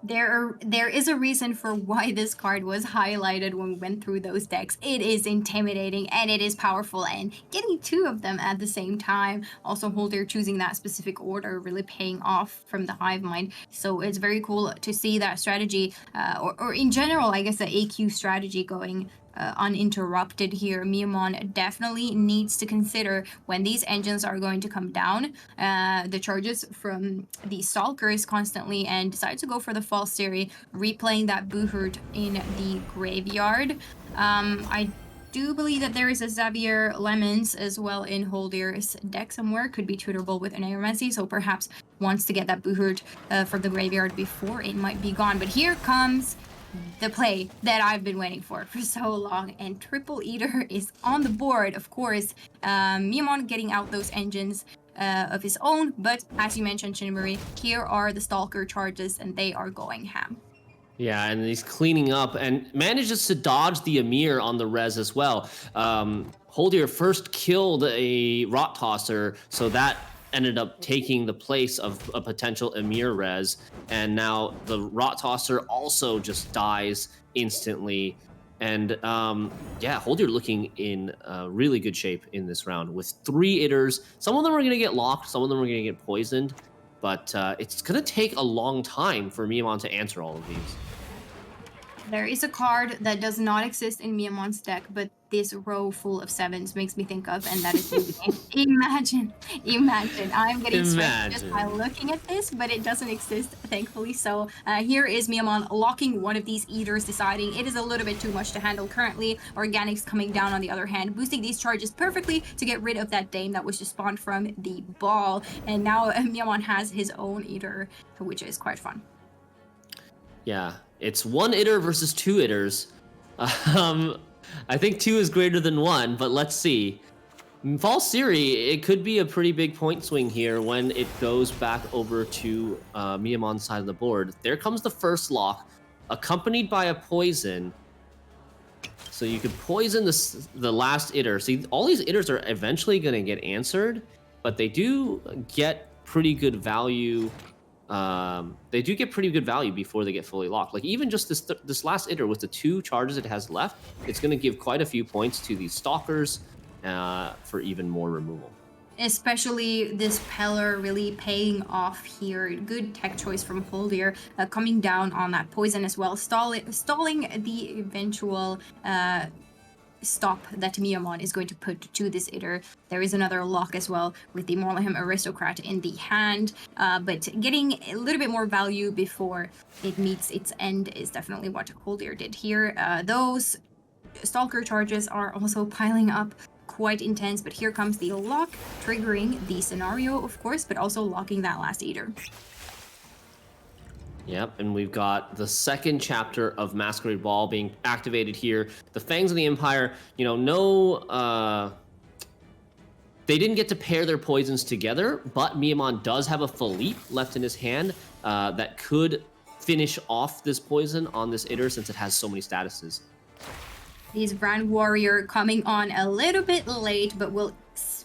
There is a reason for why this card was highlighted when we went through those decks. It is intimidating and it is powerful, and getting two of them at the same time, also Holder choosing that specific order, really paying off from the hive mind. So it's very cool to see that strategy, or in general, I guess the AQ strategy going uninterrupted here. Miamon definitely needs to consider when these engines are going to come down, the charges from the Stalkers constantly, and decide to go for the false theory, replaying that Buhurt in the graveyard. I do believe that there is a Xavier Lemons as well in Holder's deck somewhere. Could be tutorable with an Aeromancy, so perhaps wants to get that Buhurt from the graveyard before it might be gone. But here comes the play that I've been waiting for so long, and Triple Eater is on the board, of course. Miamon getting out those engines of his own, but as you mentioned, Shinmuri, here are the Stalker charges, and they are going ham. Yeah, and he's cleaning up and manages to dodge the Emir on the res as well. Holdier first killed a Rot Tosser, so that ended up taking the place of a potential Emir res, and now the Rot Tosser also just dies instantly. And yeah, Holdier looking in really good shape in this round with 3 Itters. Some of them are going to get locked, some of them are going to get poisoned, but it's going to take a long time for Miamon to answer all of these. There is a card that does not exist in Miamon's deck, but this row full of 7s makes me think of, and that is Imagine. I'm getting stressed just by looking at this, but it doesn't exist, thankfully. So here is Miamon locking one of these Eaters, deciding it is a little bit too much to handle currently. Organics coming down on the other hand, boosting these charges perfectly to get rid of that Dame that was just spawned from the ball. And now Miamon has his own Eater, which is quite fun. Yeah, it's 1 Itter versus 2 Itters. I think 2 is greater than 1, but let's see. False Theory, it could be a pretty big point swing here when it goes back over to Miamon's side of the board. There comes the first lock, accompanied by a poison. So you could poison the last Itter. See, all these Itters are eventually going to get answered, but they do get pretty good value. They do get pretty good value before they get fully locked. Like even just this last Itter with the 2 charges it has left, it's going to give quite a few points to these Stalkers for even more removal. Especially this Peller really paying off here. Good tech choice from Holdier, coming down on that poison as well, stalling the eventual stop that Miamon is going to put to this Itter. There is another lock as well with the Morleham Aristocrat in the hand, but getting a little bit more value before it meets its end is definitely what Holdier did here. Those Stalker charges are also piling up quite intense, but here comes the lock, triggering the scenario, of course, but also locking that last Eater. Yep, and we've got the second chapter of Masquerade Ball being activated here. The Fangs of the Empire, you know, they didn't get to pair their poisons together, but Miamon does have a Philippe left in his hand that could finish off this poison on this Itter since it has so many statuses. These Brand Warrior coming on a little bit late, but will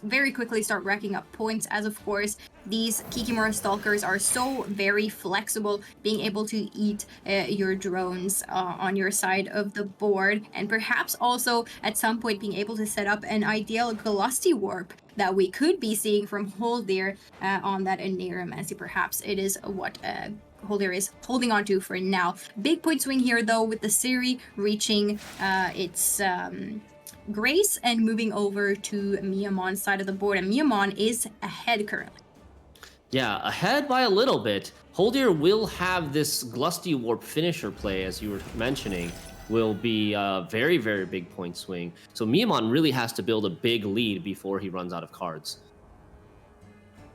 very quickly start racking up points, as of course these Kikimura Stalkers are so very flexible, being able to eat your drones on your side of the board, and perhaps also at some point being able to set up an ideal Glusty Warp that we could be seeing from Holdier on that Aneromancy. Perhaps it is what Holdier is holding on to for now. Big point swing here though, with the Siri reaching its Grace and moving over to Miamon's side of the board, and Miamon is ahead currently. Yeah, ahead by a little bit. Holdier will have this Glusty Warp finisher play, as you were mentioning, will be a very, very big point swing. So Miamon really has to build a big lead before he runs out of cards.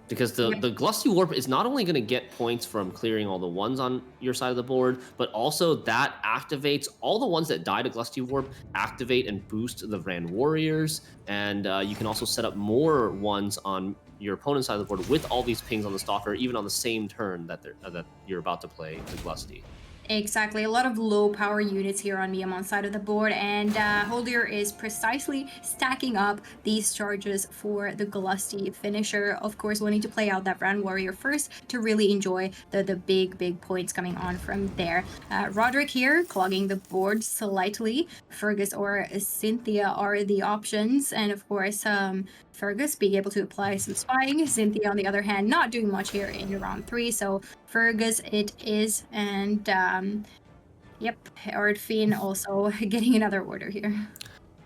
Because the Glusty Warp is not only going to get points from clearing all the ones on your side of the board, but also that activates all the ones that die to Glusty Warp, activate and boost the Brand Warriors, and you can also set up more ones on your opponent's side of the board with all these pings on the Stalker, even on the same turn that you're about to play the Glusty. Exactly, a lot of low power units here on Miyamon's side of the board, and Holdir is precisely stacking up these charges for the Glusty finisher. Of course, wanting to play out that Brand Warrior first to really enjoy the big points coming on from there. Roderick here clogging the board slightly. Fergus or Cynthia are the options, and of course, Fergus being able to apply some spying. Cynthia, on the other hand, not doing much here in round 3, so Fergus it is, and yep, Ardfin also getting another order here.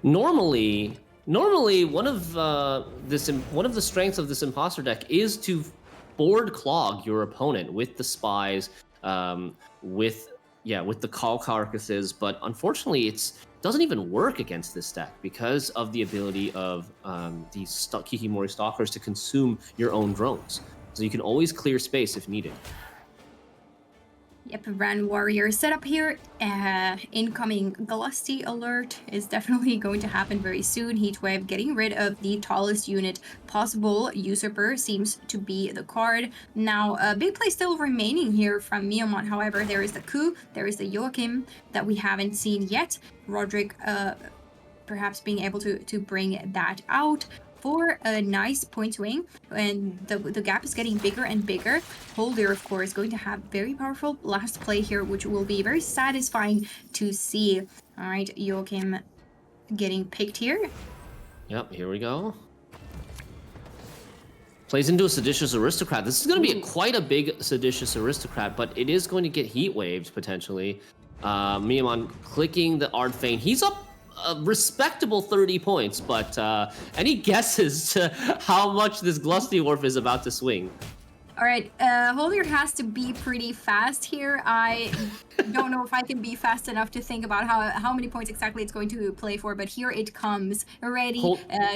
Normally, one of the strengths of this imposter deck is to board clog your opponent with the spies, with the call carcasses, but unfortunately it doesn't even work against this deck because of the ability of these Kikimori Stalkers to consume your own drones. So you can always clear space if needed. Yep, Brand Warrior setup here. Incoming Glusty alert is definitely going to happen very soon. Heatwave getting rid of the tallest unit possible. Usurper seems to be the card. Now, a big play still remaining here from Miyamon. However, there is the Ku, there is the Joachim that we haven't seen yet. Roderick perhaps being able to bring that out for a nice point swing, and the gap is getting bigger and bigger. Holdir, of course, going to have very powerful last play here, which will be very satisfying to see. All right, Joachim getting picked here. Yep, here we go. Plays into a Seditious Aristocrat. This is going to be quite a big Seditious Aristocrat, but it is going to get heat waved potentially. Miyamon clicking the Ardfane. He's up a respectable 30 points, but any guesses to how much this Glusty Wharf is about to swing? All right, Holdir has to be pretty fast here. I don't know if I can be fast enough to think about how many points exactly it's going to play for, but here it comes, ready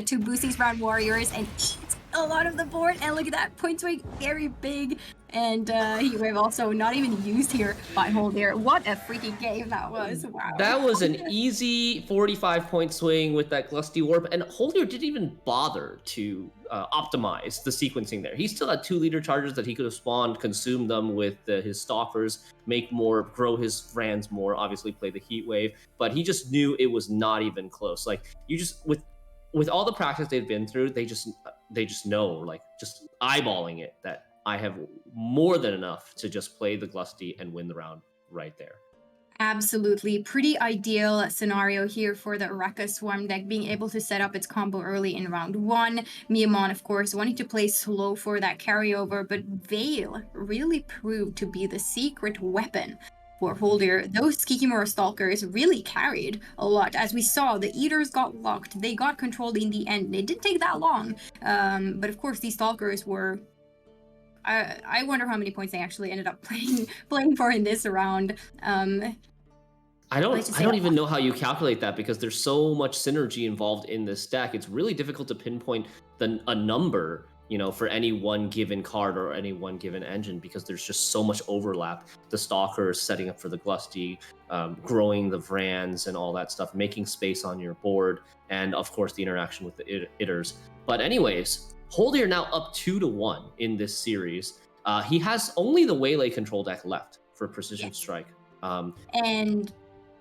to boost these Brand Warriors and eat a lot of the board. And look at that, point swing, very big. And Heatwave also not even used here by Holdir. What a freaking game that was, wow. That was an easy 45-point swing with that Glusty Warp, and Holdir didn't even bother to optimize the sequencing there. He still had 2 leader charges that he could have spawned, consumed them with his Stalkers, make more, grow his Rands more, obviously play the Heat Wave, but he just knew it was not even close. Like, you just, with all the practice they've been through, they just know, like, just eyeballing it, that I have more than enough to just play the Glusty and win the round right there. Absolutely. Pretty ideal scenario here for the Raka Swarm deck, being able to set up its combo early in round 1. Miyamon, of course, wanting to play slow for that carryover, but Veil really proved to be the secret weapon for Holdir. Those Kikimora Stalkers really carried a lot. As we saw, the Eaters got locked. They got controlled in the end. It didn't take that long. But of course, these Stalkers were... I wonder how many points they actually ended up playing for in this round. I don't even know how you calculate that, because there's so much synergy involved in this deck. It's really difficult to pinpoint a number, you know, for any one given card or any one given engine, because there's just so much overlap. The Stalkers setting up for the Glusty, growing the Vrans and all that stuff, making space on your board, and of course the interaction with the Itters. But anyways, Holdir now up 2-1 in this series. He has only the Waylay control deck left for Precision Strike. And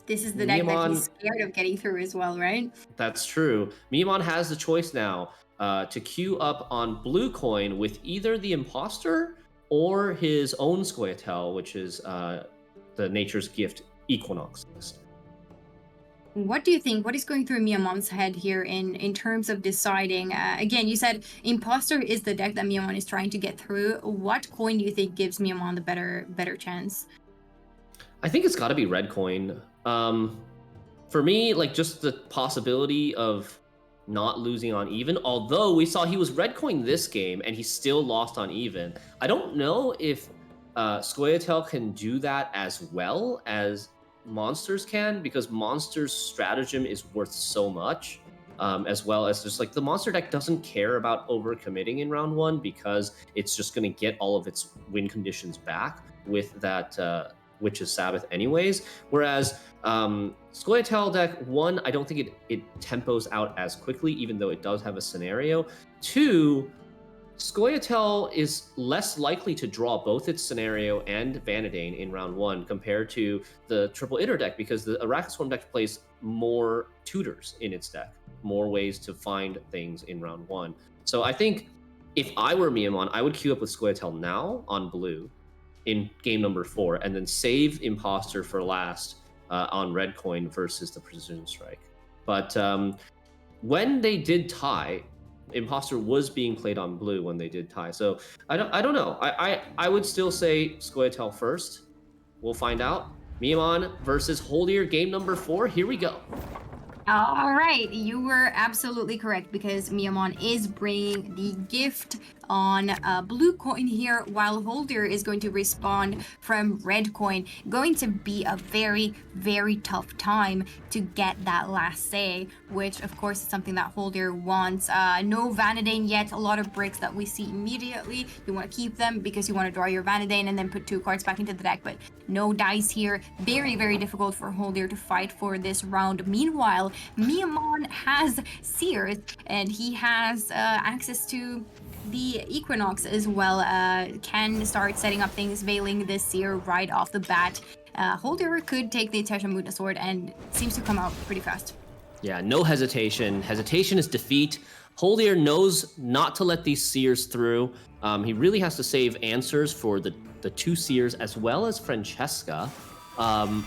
this is the deck that he's scared of getting through as well, right? That's true. Miyamon has the choice now to queue up on blue coin with either the Imposter or his own Scoia'tael, which is the Nature's Gift Equinox list. What do you think? What is going through Miyamon's head here in terms of deciding? Again, you said Imposter is the deck that Miyamon is trying to get through. What coin do you think gives Miyamon the better chance? I think it's got to be red coin. For me, like, just the possibility of not losing on even, although we saw he was red coin this game and he still lost on even. I don't know if Scoia'tael can do that as well as Monsters can, because Monsters' stratagem is worth so much, as well as just like the Monster deck doesn't care about overcommitting in round 1, because it's just going to get all of its win conditions back with that Witch's Sabbath anyways. Whereas Scoia'tael deck, 1, I don't think it tempos out as quickly, even though it does have a scenario. 2, Scoia'tael is less likely to draw both its Scenario and Vanadane in round 1 compared to the Triple Itter deck, because the Arachne Swarm deck plays more tutors in its deck, more ways to find things in round 1. So I think if I were Miamon, I would queue up with Scoia'tael now on blue in game number 4, and then save Imposter for last on red coin versus the Precision Strike. But when they did tie, Imposter was being played on blue when they did tie. So I don't know. I would still say Scoia'tael first. We'll find out. Miamon versus Holdier, game number 4. Here we go. All right, you were absolutely correct, because Miamon is bringing the gift on blue coin here, while Holder is going to respond from red coin. Going to be a very, very tough time to get that last say, which of course is something that Holder wants. No Vanadane yet, a lot of bricks that we see immediately. You want to keep them because you want to draw your Vanadane and then put 2 cards back into the deck, but no dice here. Very, very difficult for Holder to fight for this round. Meanwhile, Miamon has Sears, and he has access to the Equinox as well. Can start setting up things, veiling this Seer right off the bat. Holder could take the Teshamuna sword, and seems to come out pretty fast. Yeah, no hesitation. Hesitation is defeat. Holdier knows not to let these Seers through. He really has to save answers for the 2 Seers as well as Francesca. And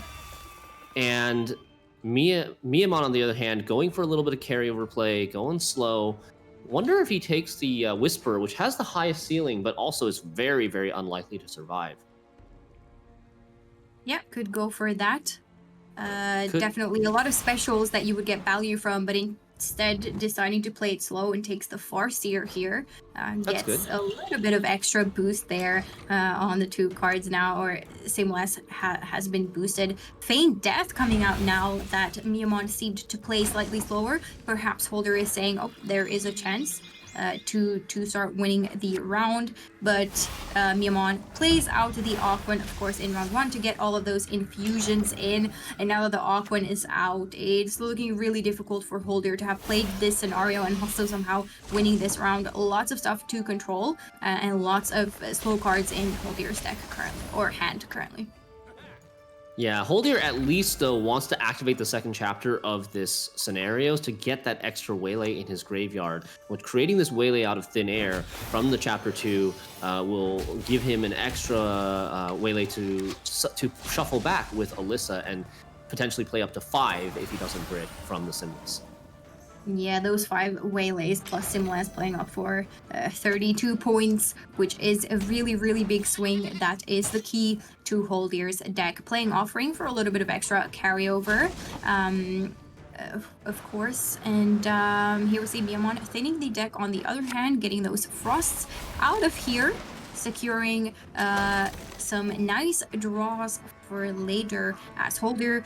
Miamon, on the other hand, going for a little bit of carryover play, going slow. Wonder if he takes the Whisper, which has the highest ceiling, but also is very, very unlikely to survive. Yeah, could go for that. Definitely a lot of specials that you would get value from, but instead deciding to play it slow and takes the Farseer here. Gets good. A little bit of extra boost there on the 2 cards now, or Seamless has been boosted. Feign Death coming out now that Miamon seemed to play slightly slower. Perhaps Holder is saying, oh, there is a chance to start winning the round, but Miamon plays out the Aquan, of course, in round 1 to get all of those infusions in, and now that the Aquan is out, it's looking really difficult for Holder to have played this scenario and also somehow winning this round. Lots of stuff to control, and lots of slow cards in Holder's deck currently, or hand currently. Yeah, Holdier at least, though, wants to activate the second chapter of this scenarios to get that extra waylay in his graveyard. With creating this waylay out of thin air from the chapter 2 will give him an extra waylay to shuffle back with Alyssa and potentially play up to 5 if he doesn't grid from the Simless. Yeah, those 5 waylays plus Simless playing up for 32 points, which is a really, really big swing. That is the key to Holdier's deck. Playing Offering for a little bit of extra carryover, of course. And here we see Miamon thinning the deck on the other hand, getting those Frosts out of here, securing some nice draws for later as Holder.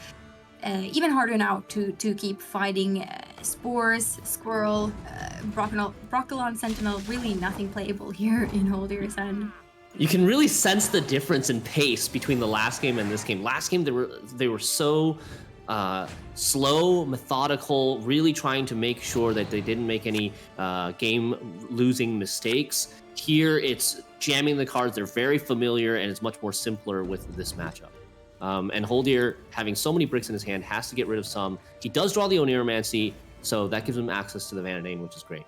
Even harder now to keep fighting Spores, Squirrel, Broccolon, Sentinel. Really nothing playable here in Holder's hand. You can really sense the difference in pace between the last game and this game. Last game, they were so slow, methodical, really trying to make sure that they didn't make any game-losing mistakes. Here, it's jamming the cards. They're very familiar, and it's much more simpler with this matchup. And Holdier, having so many bricks in his hand, has to get rid of some. He does draw the Oneiromancy, so that gives him access to the Vanadane, which is great.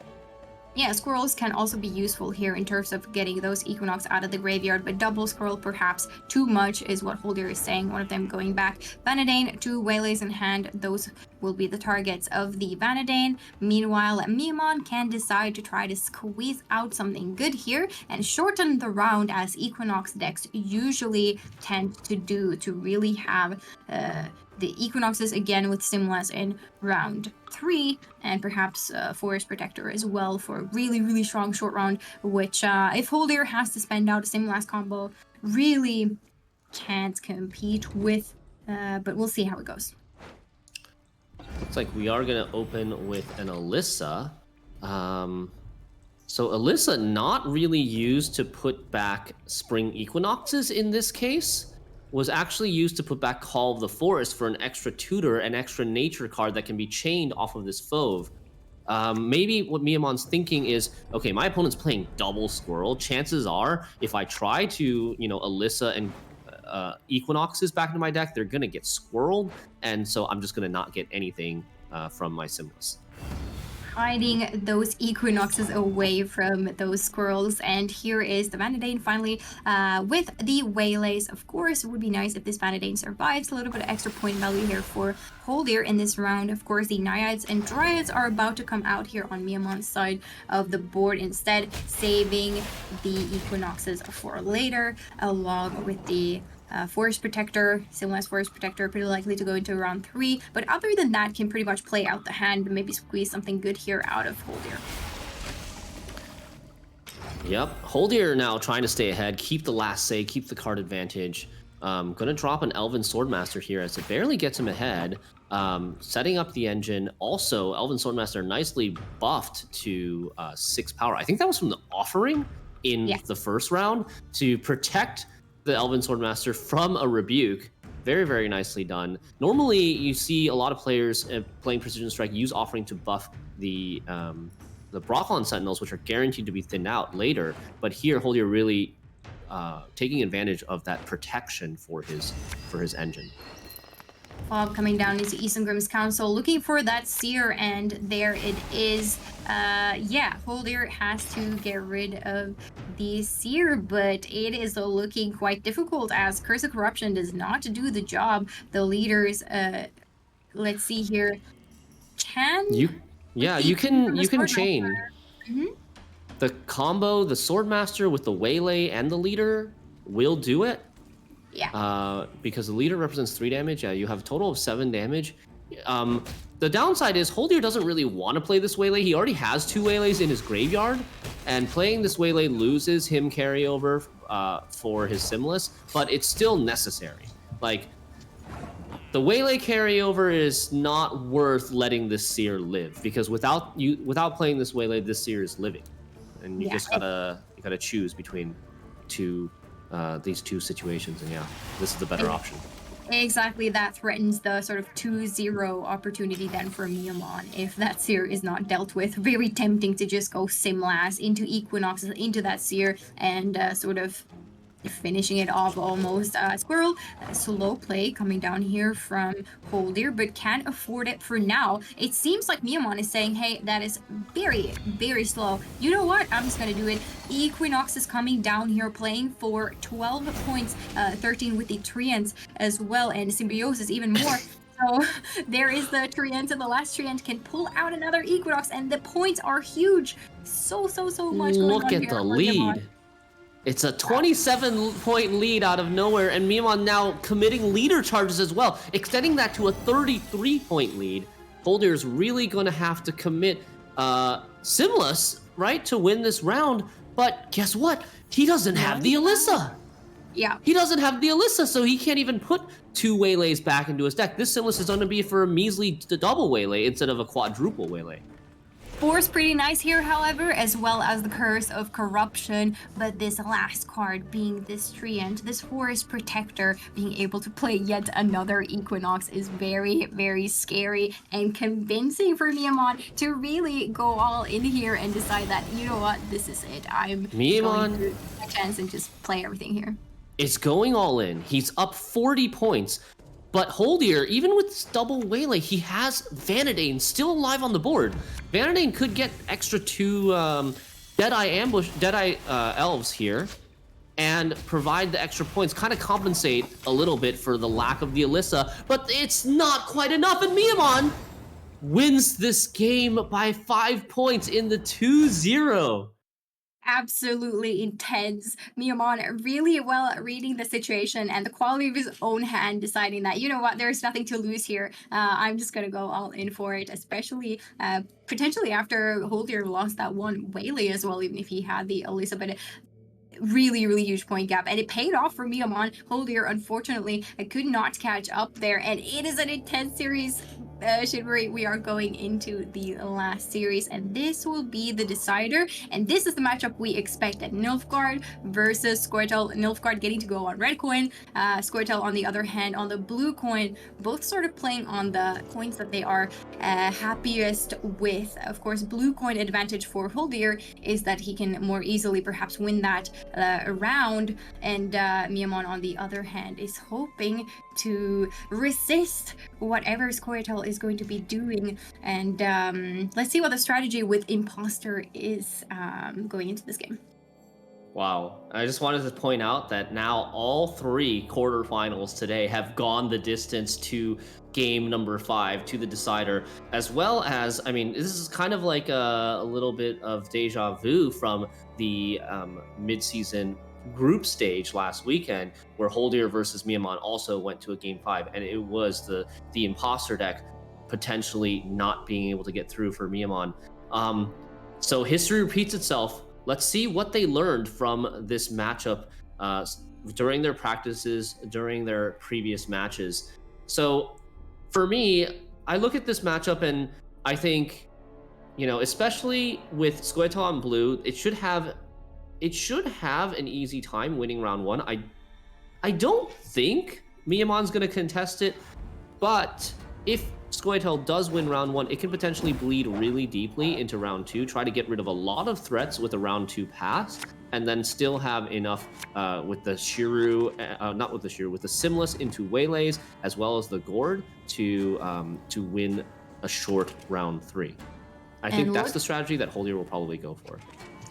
Yeah, Squirrels can also be useful here in terms of getting those Equinox out of the graveyard, but double Squirrel perhaps too much is what Holder is saying, one of them going back. Vanadane, 2 Waylays in hand, those will be the targets of the Vanadane. Meanwhile, Miamon can decide to try to squeeze out something good here and shorten the round, as Equinox decks usually tend to do, to really have the Equinoxes again with Simlas in round 3, and perhaps Forest Protector as well for a really, really strong short round, which if Holder has to spend out a Simlas combo, really can't compete with, but we'll see how it goes. Looks like we are going to open with an Alyssa. So Alyssa not really used to put back Spring Equinoxes in this case. Was actually used to put back Call of the Forest for an extra tutor, an extra nature card that can be chained off of this Fauve. Maybe what Miyamon's thinking is, okay, my opponent's playing double Squirrel. Chances are, if I try to, Alyssa and Equinoxes back into my deck, they're gonna get squirreled, and so I'm just gonna not get anything from my Simless. Hiding those equinoxes away from those squirrels. And here is the Vanadane finally with the Waylays. Of course, it would be nice if this Vanadane survives. A little bit of extra point value here for Holdir in this round. Of course, the Naiads and Dryads are about to come out here on Miyamon's side of the board, instead saving the equinoxes for later, along with the Forest Protector, Simless Forest Protector, pretty likely to go into round 3. But other than that, can pretty much play out the hand, maybe squeeze something good here out of Holdir. Yep, Holdir now trying to stay ahead, keep the last say, keep the card advantage. Gonna drop an Elven Swordmaster here as it barely gets him ahead. Setting up the engine. Also, Elven Swordmaster nicely buffed to 6 power. I think that was from the offering in the first round to protect the Elven Swordmaster from a rebuke. Very, very nicely done. Normally, you see a lot of players playing Precision Strike use offering to buff the Brocklon Sentinels, which are guaranteed to be thinned out later. But here, Holdir really taking advantage of that protection for his engine. Fob coming down into Isengrim's Council, looking for that Seer, and there it is. Holdir has to get rid of the Seer, but it is looking quite difficult as Curse of Corruption does not do the job. The leaders, let's see here, you can chain. Mm-hmm. The combo, the Swordmaster with the Waylay and the leader will do it. Yeah. Because the leader represents 3 damage. Yeah, you have a total of 7 damage. The downside is Holdir doesn't really want to play this Waylay. He already has 2 Waylays in his graveyard, and playing this Waylay loses him carryover for his Simless, but it's still necessary. Like, the Waylay carryover is not worth letting this Seer live, because without playing this Waylay, this Seer is living, and you just gotta choose between these two situations, and this is the better option. Exactly, that threatens the sort of 2-0 opportunity then for Miyamon if that Seer is not dealt with. Very tempting to just go Simlas into Equinoxes, into that Seer, and sort of finishing it off almost. Squirrel, slow play coming down here from Holdir, but can't afford it for now. It seems like Miyamon is saying, hey, that is very, very slow. You know what? I'm just gonna do it. Equinox is coming down here, playing for 12 points, 13 with the Treants as well, and Symbiosis even more. So there is the Treant, and the last Treant can pull out another Equinox, and the points are huge. So much going on here. Look at the lead. It's a 27-point lead out of nowhere, and Miyamon now committing leader charges as well, extending that to a 33-point lead. Holdir's really going to have to commit Simless, right, to win this round. But guess what? He doesn't have the Alyssa. Yeah. He doesn't have the Alyssa, so he can't even put 2 Waylays back into his deck. This Simless is going to be for a measly double Waylay instead of a quadruple Waylay. Force pretty nice here, however, as well as the Curse of Corruption, but this last card being this Treant, this Forest Protector, being able to play yet another Equinox is very, very scary and convincing for Miyamon to really go all in here and decide that, you know what, this is it. I'm going to take my chance and just play everything here. It's going all in. He's up 40 points. But Holdir, even with this double Waylay, he has Vanadane still alive on the board. Vanadane could get extra 2 Deadeye Elves here and provide the extra points, kind of compensate a little bit for the lack of the Alyssa, but it's not quite enough, and Miyamon wins this game by 5 points in the 2-0. Absolutely intense. Miyamon really well reading the situation and the quality of his own hand, deciding that, you know what, there's nothing to lose here. I'm just gonna go all in for it, especially potentially after Holdir lost that one Waylay as well, even if he had the Alyssa. But really, really huge point gap, and it paid off for Miyamon. Holdir, unfortunately, could not catch up there, and it is an intense series. we are going into the last series, and this will be the decider. And this is the matchup we expected: Nilfgaard versus Squirtle. Nilfgaard getting to go on red coin, Squirtle on the other hand on the blue coin. Both sort of playing on the coins that they are happiest with. Of course, blue coin advantage for Holdir is that he can more easily perhaps win that round, and Miamon on the other hand is hoping to resist whatever Squirtle is going to be doing. And let's see what the strategy with Imposter is going into this game. Wow. I just wanted to point out that now all 3 quarterfinals today have gone the distance to game number 5, to the decider, as well as, I mean, this is kind of like a little bit of deja vu from the mid-season group stage last weekend, where Holdir versus Miamon also went to a game 5, and it was the imposter deck potentially not being able to get through for Miamon. So history repeats itself. Let's see what they learned from this matchup during their practices, during their previous matches. So for me, I look at this matchup and I think, you know, especially with Squirtle on blue, it should have an easy time winning round 1. I don't think Miamon's going to contest it, but if Squirtle does win round 1, it can potentially bleed really deeply into round 2, try to get rid of a lot of threats with a round 2 pass, and then still have enough with the Shiru, with the Simless into Waylays, as well as the Gourd to win a short round 3. I think that's the strategy that Holdir will probably go for.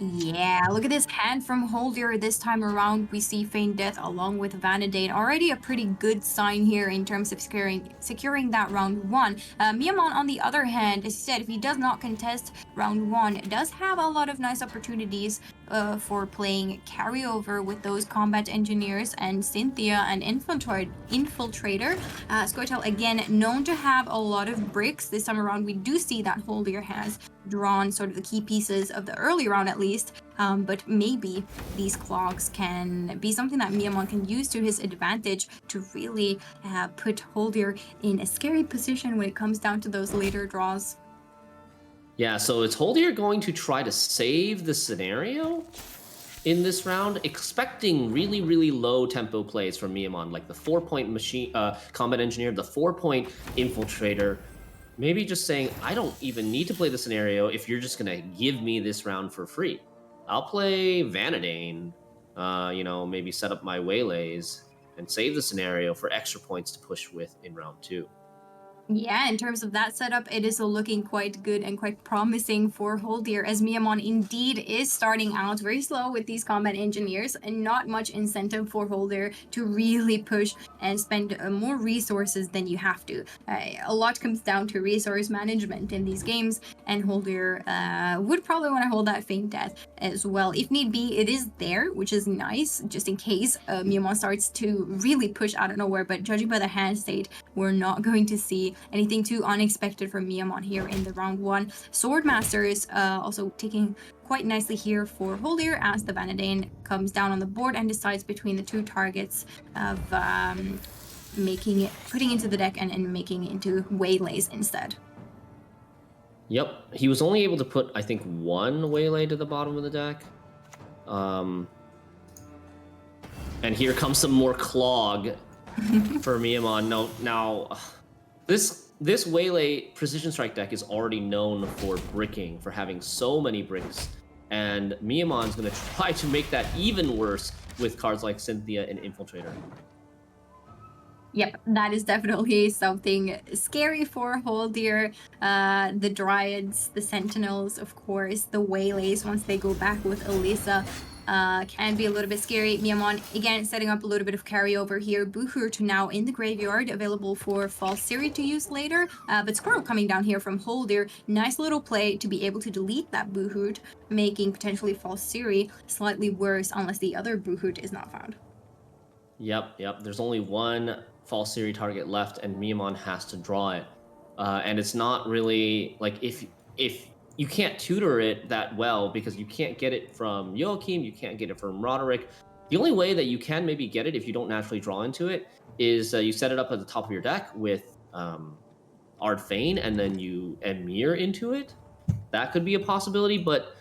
Yeah, look at this hand from Holdir this time around. We see Feign Death along with Vanadane. Already a pretty good sign here in terms of securing that round 1. Miamon, on the other hand, as you said, if he does not contest round 1, does have a lot of nice opportunities for playing carryover with those combat engineers and Cynthia and Infiltrator. Squirtle, again, known to have a lot of bricks. This time around, we do see that Holdir has drawn sort of the key pieces of the early round at least, but maybe these clogs can be something that Miamon can use to his advantage to really put Holdir in a scary position when it comes down to those later draws. Yeah, so is Holdir going to try to save the scenario in this round, expecting really, really low tempo plays from Miamon, like the 4-point machine combat engineer, the 4-point infiltrator, maybe just saying, I don't even need to play the scenario if you're just gonna give me this round for free. I'll play Vanadane, maybe set up my Waylays and save the scenario for extra points to push with in round 2. Yeah, in terms of that setup, it is looking quite good and quite promising for Holdir, as Miamon indeed is starting out very slow with these combat engineers and not much incentive for Holdir to really push and spend more resources than you have to. A lot comes down to resource management in these games, and Holdir would probably want to hold that Feign Death as well. If need be, it is there, which is nice, just in case Miamon starts to really push out of nowhere, but judging by the hand state, we're not going to see anything too unexpected from Miamon here in the round 1. Swordmaster is also taking quite nicely here for Holdir as the Vanadane comes down on the board and decides between the 2 targets of putting into the deck and making it into Waylays instead. Yep, he was only able to put, I think, 1 Waylay to the bottom of the deck. And here comes some more clog for Miamon. No, now this Waylay Precision Strike deck is already known for bricking, for having so many bricks, and Miamon's going to try to make that even worse with cards like Cynthia and Infiltrator. Yep, that is definitely something scary for Holdir. The Dryads, the Sentinels, of course, the Waylays once they go back with Elisa. Can be a little bit scary. Miamon, again, setting up a little bit of carryover here. Buhurt now in the graveyard, available for False Siri to use later. But Squirrel coming down here from Holdir. Nice little play to be able to delete that Buhurt, making potentially False Siri slightly worse unless the other Buhurt is not found. Yep. There's only 1 False Siri target left, and Miamon has to draw it. And it's not really, like, if you can't tutor it that well because you can't get it from Joachim, you can't get it from Roderick. The only way that you can maybe get it if you don't naturally draw into it is you set it up at the top of your deck with Ardfane and then you Emir into it. That could be a possibility, but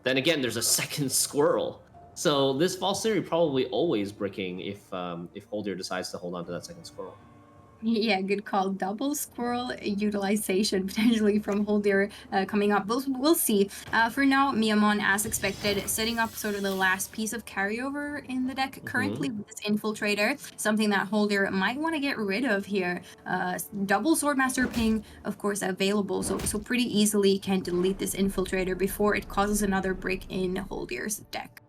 then again, there's a second squirrel. So this False Theory probably always bricking if Holdir decides to hold on to that second squirrel. Yeah, good call. Double squirrel utilization potentially from Holdir coming up. We'll see. For now, Miamon, as expected, setting up sort of the last piece of carryover in the deck currently with this Infiltrator, something that Holdir might want to get rid of here. Double Swordmaster ping, of course, available, so pretty easily can delete this Infiltrator before it causes another break in Holdir's deck.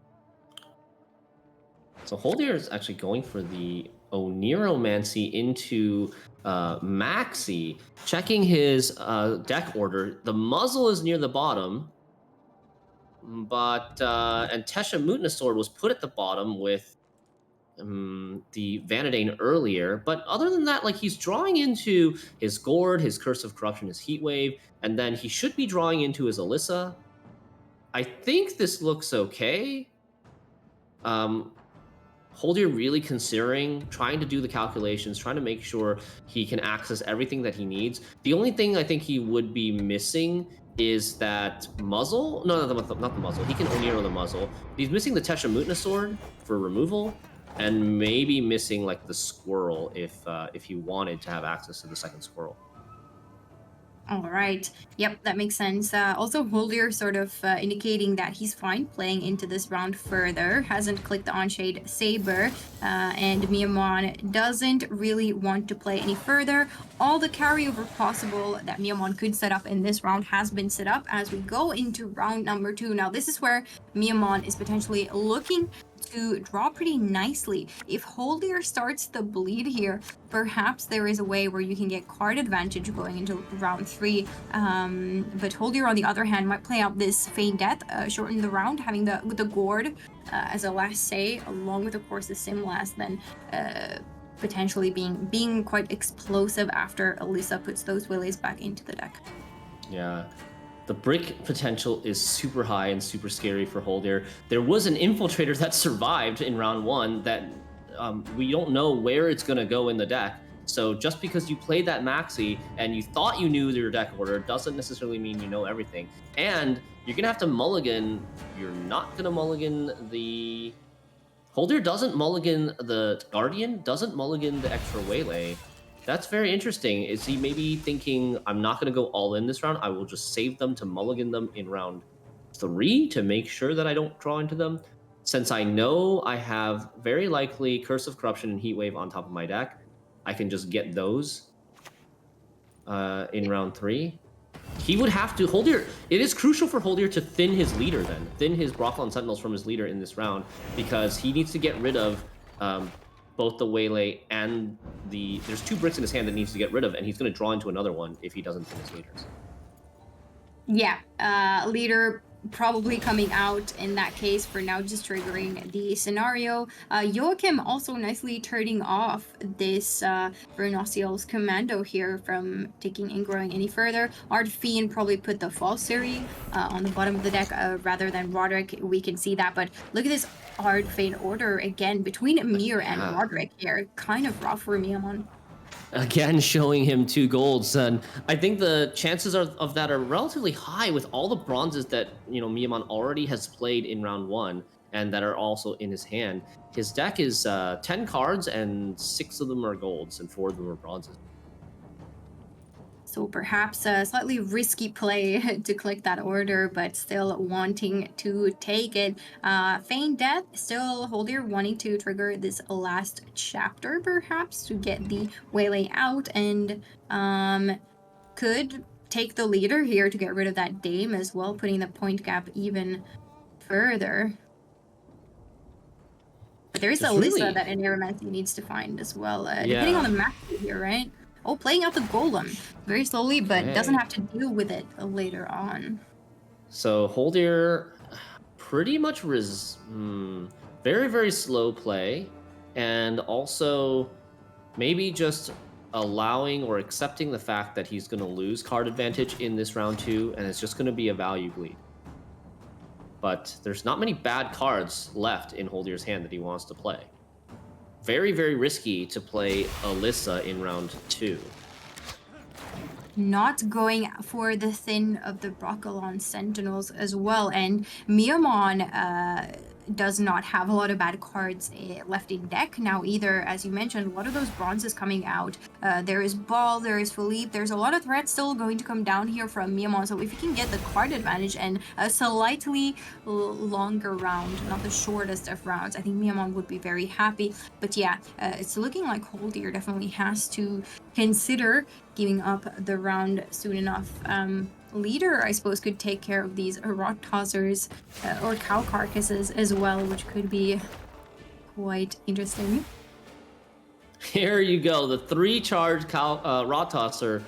So Holdir is actually going for the Oniromancy into Maxi, checking his deck order. The muzzle is near the bottom, but and Tesha Mutinous Sword was put at the bottom with the Vanadane earlier. But other than that, like he's drawing into his Gourd, his Curse of Corruption, his Heat Wave, and then he should be drawing into his Alyssa. I think this looks okay. Holdir really considering, trying to do the calculations, trying to make sure he can access everything that he needs. The only thing I think he would be missing is that muzzle. No, not the muzzle. He can Oniro the muzzle. He's missing the Tesha Mutinous Sword for removal, and maybe missing like the squirrel if he wanted to have access to the second squirrel. All right. Yep, that makes sense. Also, Holdir sort of indicating that he's fine playing into this round further. Hasn't clicked on Shade Saber, and Miamon doesn't really want to play any further. All the carryover possible that Miamon could set up in this round has been set up as we go into round number 2. Now, this is where Miamon is potentially looking to draw pretty nicely. If Holdir starts the bleed here, perhaps there is a way where you can get card advantage going into round 3. But Holdir, on the other hand, might play out this Feigned Death, shorten the round, having the Gourd as a last say, along with, of course, the Simlast, then potentially being quite explosive after Alyssa puts those Willies back into the deck. Yeah. The brick potential is super high and super scary for Holdir. There was an Infiltrator that survived in round 1 that we don't know where it's going to go in the deck. So just because you played that Maxi and you thought you knew your deck order doesn't necessarily mean you know everything. And you're going to have to mulligan. You're not going to mulligan the... Holdir doesn't mulligan the Guardian, doesn't mulligan the extra Waylay. That's very interesting. Is he maybe thinking, I'm not going to go all in this round. I will just save them to mulligan them in round 3 to make sure that I don't draw into them. Since I know I have very likely Curse of Corruption and Heat Wave on top of my deck, I can just get those in round 3. He would have to, Holdir, it is crucial for Holdir to thin his leader then. Thin his Brothlon Sentinels from his leader in this round, because he needs to get rid of both the Waylay and the... There's 2 bricks in his hand that needs to get rid of, and he's going to draw into another one if he doesn't thin his leaders. Yeah, leader probably coming out in that case, for now just triggering the scenario. Joachim also nicely turning off this Vernociel's commando here from taking and growing any further. Ardfane probably put the False Theory on the bottom of the deck rather than Roderick. We can see that, but look at this Ardfane order again between Amir and Roderick here. Kind of rough for Miamon. Again, showing him 2 golds, and I think the chances of that are relatively high with all the bronzes that, you know, Miamon already has played in round 1 and that are also in his hand. His deck is 10 cards, and 6 of them are golds and 4 of them are bronzes. So perhaps a slightly risky play to click that order, but still wanting to take it. Feigned Death, still Holdir wanting to trigger this last chapter, perhaps, to get the Waylay out, and could take the leader here to get rid of that Dame as well, putting the point gap even further. But there is Just Alyssa really... that Oniromancy needs to find as well, depending on the map here, right? Oh, playing out the Golem very slowly, but doesn't have to deal with it later on. So Holdir pretty much very, very slow play, and also maybe just allowing or accepting the fact that he's going to lose card advantage in this round 2, and it's just going to be a value bleed. But there's not many bad cards left in Holdir's hand that he wants to play. Very, very risky to play Alyssa in round 2. not going for the thin of the Broccolon Sentinels as well. And Miamon does not have a lot of bad cards left in deck now either. As you mentioned, a lot of those bronzes coming out. There is Ball, there is Philippe. There's a lot of threats still going to come down here from Miamon. So if you can get the card advantage and a slightly longer round, not the shortest of rounds, I think Miamon would be very happy. But yeah, it's looking like Holdir definitely has to consider giving up the round soon enough. Leader, I suppose, could take care of these rock tossers or cow carcasses as well, which could be quite interesting. Here you go, the 3-charge rot tosser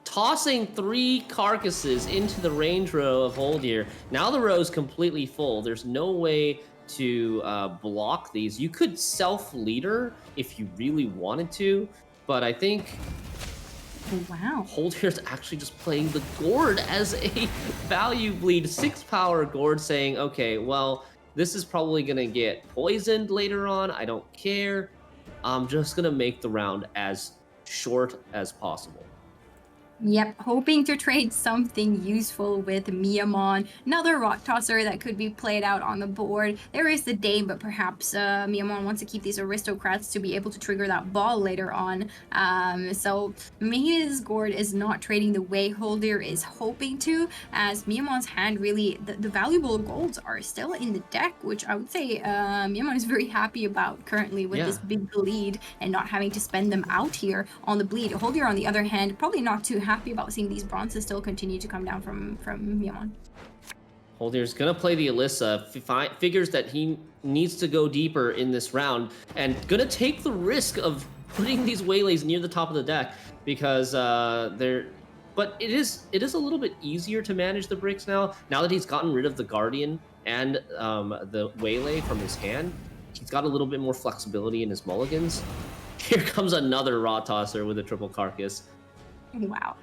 tossing 3 carcasses into the range row of Holdir. Now the row is completely full. There's no way to block these. You could self-leader if you really wanted to, but I think Wow. Holdir's actually just playing the Gourd as a value bleed. 6-power Gourd, saying, okay, well, this is probably going to get poisoned later on. I don't care. I'm just going to make the round as short as possible. Yep, hoping to trade something useful with Miamon. Another rock tosser that could be played out on the board. There is the Dame, but perhaps Miamon wants to keep these aristocrats to be able to trigger that ball later on. So his Gourd is not trading the way Holdir is hoping to, as Miamon's hand really, the valuable golds are still in the deck, which I would say Miamon is very happy about currently with this big lead and not having to spend them out here on the bleed. Holdir, on the other hand, probably not too happy about seeing these bronzes still continue to come down from Miamon. Holdir's gonna play the Alyssa, figures that he needs to go deeper in this round, and gonna take the risk of putting these waylays near the top of the deck, because but it is a little bit easier to manage the bricks now that he's gotten rid of the Guardian and the waylay from his hand. He's got a little bit more flexibility in his mulligans. Here comes another Rot Tosser with a triple carcass. Wow.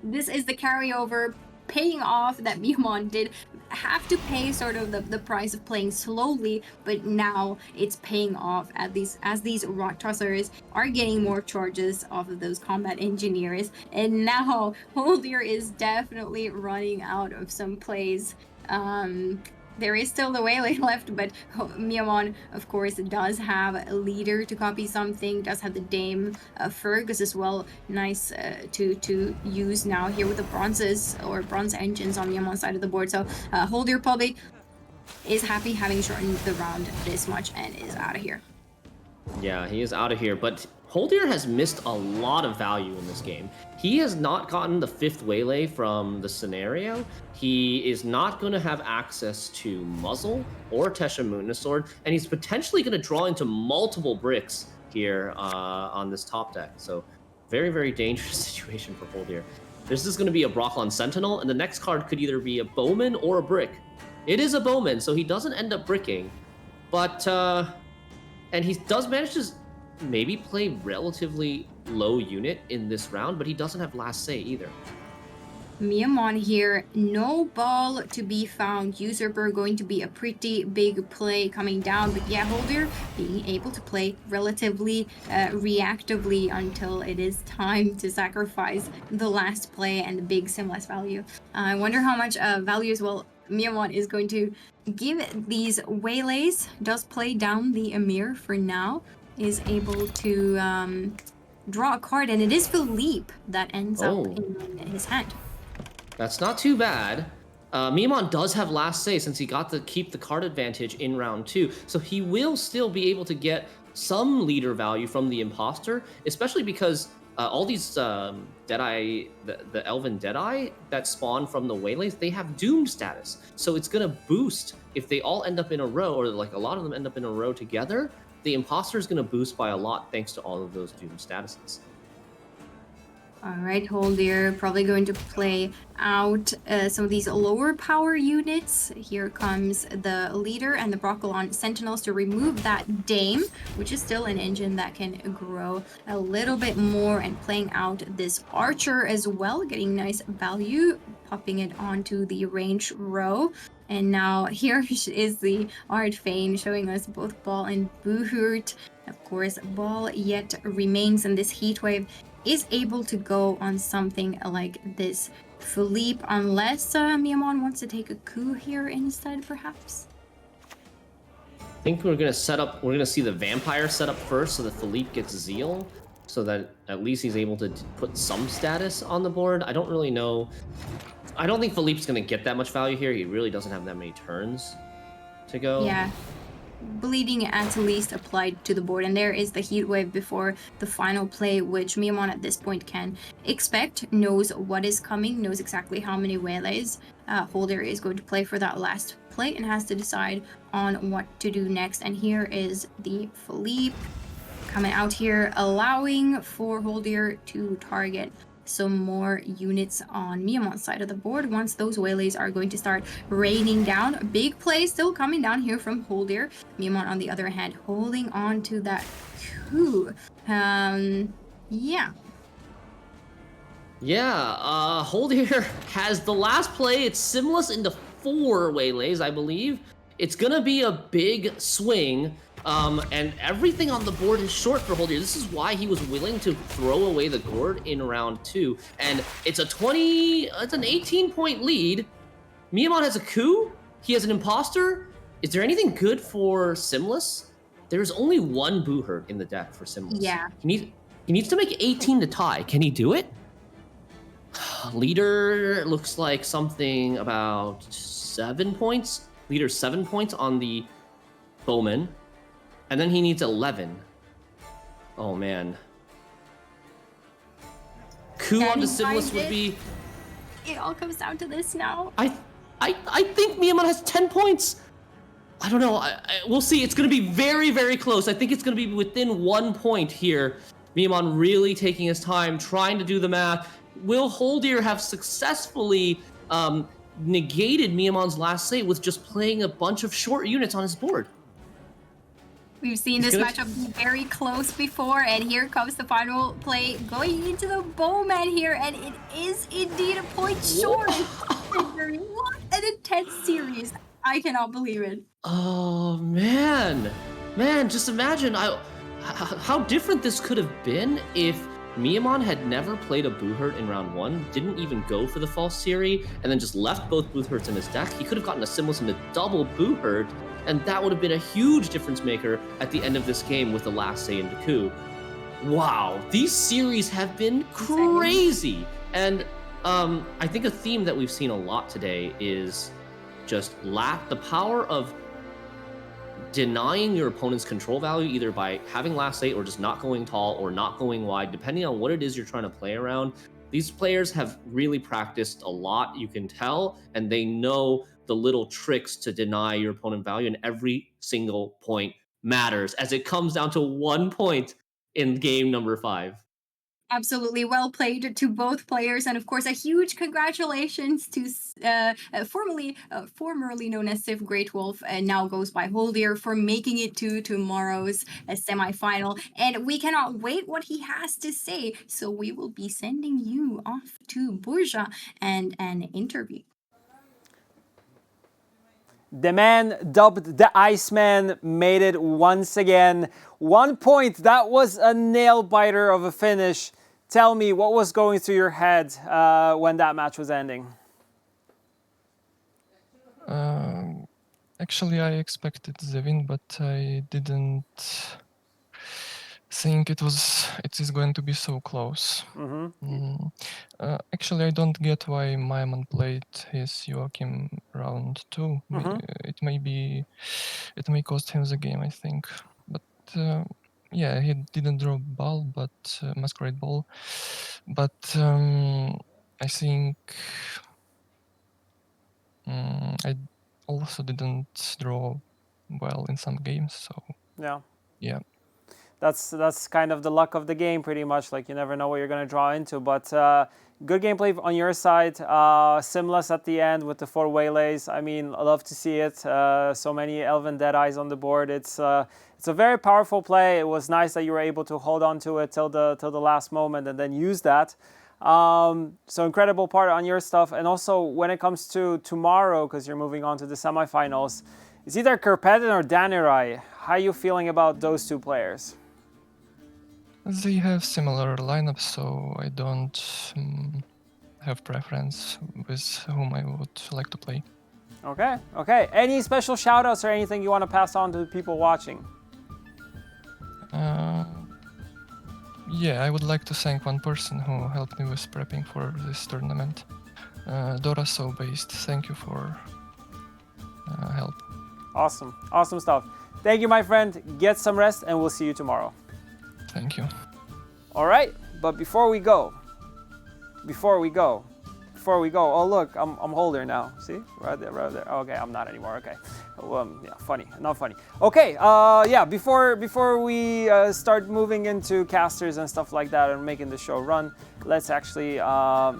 This is the carryover paying off that Miamon did have to pay sort of the price of playing slowly, but now it's paying off as these rock tossers are getting more charges off of those combat engineers, and now Holdir is definitely running out of some plays. There is still the waylay left, but Miamon, of course, does have a leader to copy something, does have the Dame Fergus as well. Nice to use now here with the bronzes or bronze engines on Miamon's side of the board. So Holdir probably is happy having shortened the round this much and is out of here. Yeah, he is out of here, but Holdir has missed a lot of value in this game. He has not gotten the 5th waylay from the scenario. He is not going to have access to Muzzle or Tesha Moonus Sword, and he's potentially going to draw into multiple bricks here on this top deck. So very, very dangerous situation for Holdir. This is going to be a Broccolon Sentinel, and the next card could either be a Bowman or a Brick. It is a Bowman, so he doesn't end up bricking, but and he does manage to maybe play relatively low unit in this round, but he doesn't have last say either. Miamon here, no ball to be found. Usurper going to be a pretty big play coming down, but yeah, Holdir being able to play relatively reactively until it is time to sacrifice the last play and the big Simless value. I wonder how much value as well Miamon is going to give these waylays. Does play down the Emir for now, is able to draw a card, and it is Philippe that ends up in his hand. That's not too bad. Miamon does have last say since he got to keep the card advantage in round 2, so he will still be able to get some leader value from the imposter, especially because all these Deadeye, the Elven Deadeye that spawn from the waylays, they have Doom status. So it's gonna boost if they all end up in a row, or like a lot of them end up in a row together. The imposter is gonna boost by a lot thanks to all of those Doom statuses. All right, Holdir probably going to play out some of these lower power units. Here comes the leader and the Broccolon Sentinels to remove that Dame, which is still an engine that can grow a little bit more, and playing out this Archer as well, getting nice value, popping it onto the range row. And now here is the Art Fane showing us both Ball and Buhurt. Of course, Ball yet remains in this heat wave. is able to go on something like this. Philippe, unless Miamon wants to take a coup here instead, perhaps? I think we're gonna see the vampire set up first so that Philippe gets Zeal, so that at least he's able to put some status on the board. I don't really know. I don't think Philippe's gonna get that much value here. He really doesn't have that many turns to go. Yeah. Bleeding at least applied to the board, and there is the heat wave before the final play, which Miamon at this point can expect, knows what is coming, knows exactly how many waylays Holder is going to play for that last play, and has to decide on what to do next. And here is the Philippe coming out here, allowing for Holder to target some more units on Miamon's side of the board once those waylays are going to start raining down. Big play still coming down here from Holder. Miamon, on the other hand, holding on to that coup. Yeah. Yeah, Holder has the last play. It's Simless into 4 waylays, I believe. It's gonna be a big swing. And everything on the board is short for Holder. This is why he was willing to throw away the gourd in round 2. And it's an 18-point lead. Miamon has a coup. He has an imposter. Is there anything good for Simless? There's only 1 Boohurt in the deck for Simless. Yeah. He needs to make 18 to tie. Can he do it? Leader looks like something about 7 points. Leader 7 points on the Bowman. And then he needs 11. Oh, man. Coup on the Simless would be... It all comes down to this now. I think Miamon has 10 points. I don't know. We'll see. It's going to be very, very close. I think it's going to be within 1 point here. Miamon really taking his time, trying to do the math. Will Holder have successfully negated Miamon's last save with just playing a bunch of short units on his board? We've seen this matchup be very close before, and here comes the final play going into the Bowman here, and it is indeed a point short. What an intense series. I cannot believe it. Oh, man. Man, just imagine how different this could have been if Miamon had never played a Boohurt in round 1, didn't even go for the false Siri, and then just left both Boohurts in his deck. He could have gotten a Simless into double Boohurt, and that would have been a huge difference maker at the end of this game with the last say into coup. Wow, these series have been crazy. And I think a theme that we've seen a lot today is just the power of denying your opponent's control value, either by having last eight or just not going tall or not going wide, depending on what it is you're trying to play around. These players have really practiced a lot, you can tell, and they know the little tricks to deny your opponent value, and every single point matters as it comes down to 1 point in game number 5. Absolutely well played to both players, and of course a huge congratulations to formerly known as Sif Great Wolf, and now goes by Holder, for making it to tomorrow's semifinal. And we cannot wait what he has to say, so we will be sending you off to Borja and an interview. The man dubbed the Iceman made it once again. 1 point, that was a nail-biter of a finish. Tell me, what was going through your head when that match was ending? Actually, I expected the win, but I didn't think it is going to be so close. Actually, I don't get why Maimon played his Joachim round 2. It may cost him the game, I think. But yeah, he didn't draw ball, but Masquerade Ball. But I think I also didn't draw well in some games, so yeah. That's kind of the luck of the game, pretty much. Like, you never know what you're going to draw into. But good gameplay on your side. Simless at the end with the 4 waylays. I mean, I love to see it. So many Elven Deadeyes on the board. It's a very powerful play. It was nice that you were able to hold on to it till the last moment and then use that. So incredible part on your stuff. And also when it comes to tomorrow, because you're moving on to the semifinals, it's either Kerpeten or Danirai. How are you feeling about those 2 players? They have similar lineups, so I don't have preference with whom I would like to play. Okay, okay. Any special shout-outs or anything you want to pass on to the people watching? Yeah, I would like to thank one person who helped me with prepping for this tournament. Dora So Based, thank you for help. Awesome, awesome stuff. Thank you, my friend. Get some rest, and we'll see you tomorrow. Thank you. All right, but before we go, oh look, I'm Holder now. See, right there. Okay, I'm not anymore. Okay, yeah, funny, not funny. Okay, yeah, before we start moving into casters and stuff like that and making the show run, let's actually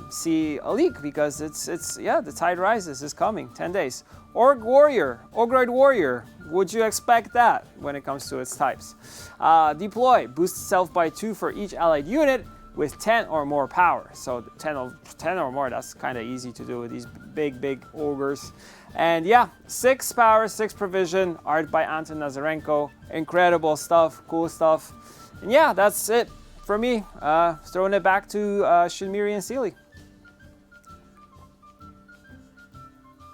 see a leak because it's yeah, the Tide Rises is coming. 10 days. Ogroid Warrior. Would you expect that when it comes to its types? Deploy, boost itself by 2 for each allied unit with 10 or more power. So 10 or more, that's kind of easy to do with these big ogres. And yeah, 6 power, 6 provision, art by Anton Nazarenko. Incredible stuff, cool stuff. And yeah, that's it for me. Throwing it back to Shinmiri and Sealy.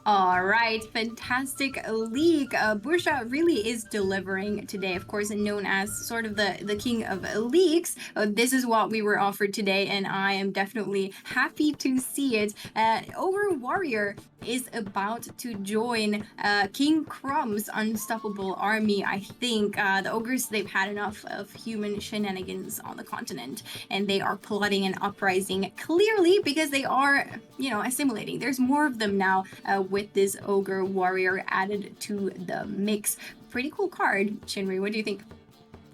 All right, fantastic leak. Bursha really is delivering today, of course, known as sort of the king of leaks. This is what we were offered today, and I am definitely happy to see it. Ogre Warrior is about to join King Crumb's unstoppable army. I think the ogres, they've had enough of human shenanigans on the continent, and they are plotting an uprising clearly because they are, assimilating. There's more of them now with this Ogre Warrior added to the mix. Pretty cool card. Shinri, what do you think?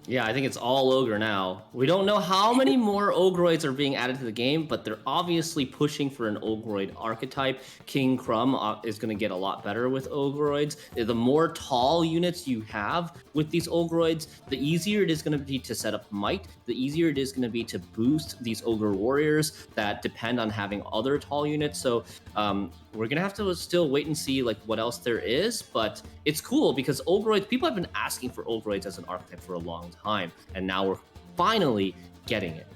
Yeah, I think it's all Ogre now. We don't know how many more Ogroids are being added to the game, but they're obviously pushing for an Ogroid archetype. King Crumb is going to get a lot better with Ogroids. The more tall units you have with these Ogroids, the easier it is going to be to set up Might, the easier it is going to be to boost these Ogre Warriors that depend on having other tall units. So we're going to have to still wait and see like what else there is, but it's cool because Ogroids, people have been asking for Ogroids as an archetype for a long time, and now we're finally getting it.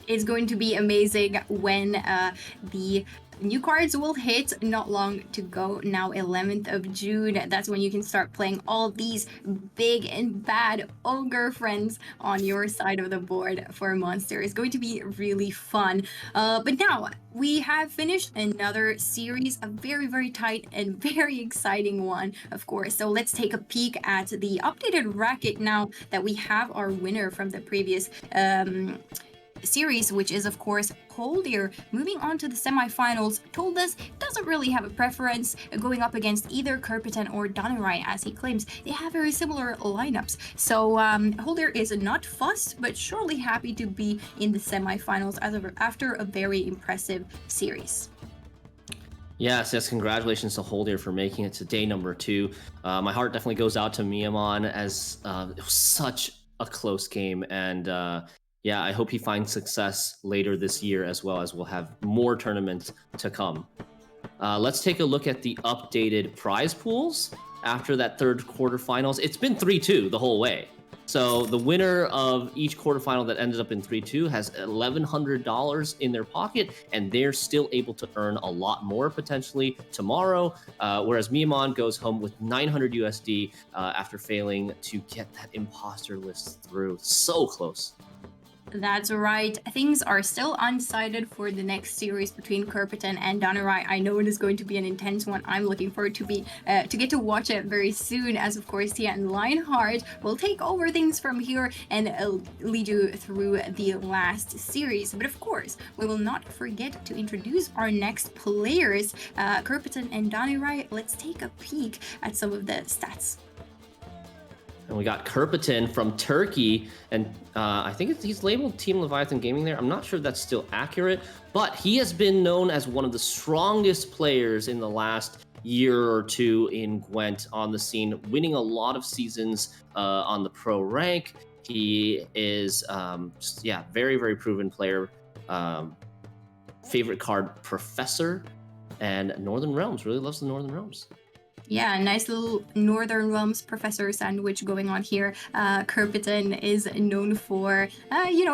It's going to be amazing when the new cards will hit. Not long to go now, 11th of June. That's when you can start playing all these big and bad ogre friends on your side of the board for a monster. It's going to be really fun. But now we have finished another series, a very, very tight and very exciting one, of course. So let's take a peek at the updated bracket now that we have our winner from the previous series, which is of course Holdir, moving on to the semifinals. Told us doesn't really have a preference, going up against either Kurpitan or Danurai, as he claims they have very similar lineups. So Holdir is not fussed, but surely happy to be in the semifinals after a very impressive series. Yes, congratulations to Holdir for making it to day number 2. My heart definitely goes out to Miyaman as it was such a close game, and yeah, I hope he finds success later this year as well, as we'll have more tournaments to come. Let's take a look at the updated prize pools after that third quarterfinals. It's been 3-2 the whole way. So the winner of each quarterfinal that ended up in 3-2 has $1,100 in their pocket, and they're still able to earn a lot more potentially tomorrow, whereas Miyaman goes home with 900 USD after failing to get that imposter list through. So close. That's right. Things are still undecided for the next series between Kurpitan and Danurai. I know it is going to be an intense one. I'm looking forward to get to watch it very soon, as of course Tia and Lionheart will take over things from here and lead you through the last series. But of course, we will not forget to introduce our next players, Kurpitan and Danurai. Let's take a peek at some of the stats. And we got Kurpitan from Turkey, and I think he's labeled Team Leviathan Gaming there. I'm not sure if that's still accurate, but he has been known as one of the strongest players in the last year or two in Gwent on the scene, winning a lot of seasons on the pro rank. He is, very, very proven player. Favorite card, Professor, and Northern Realms. Really loves the Northern Realms. Yeah, nice little Northern Realms professor sandwich going on here. Kerpiton is known for,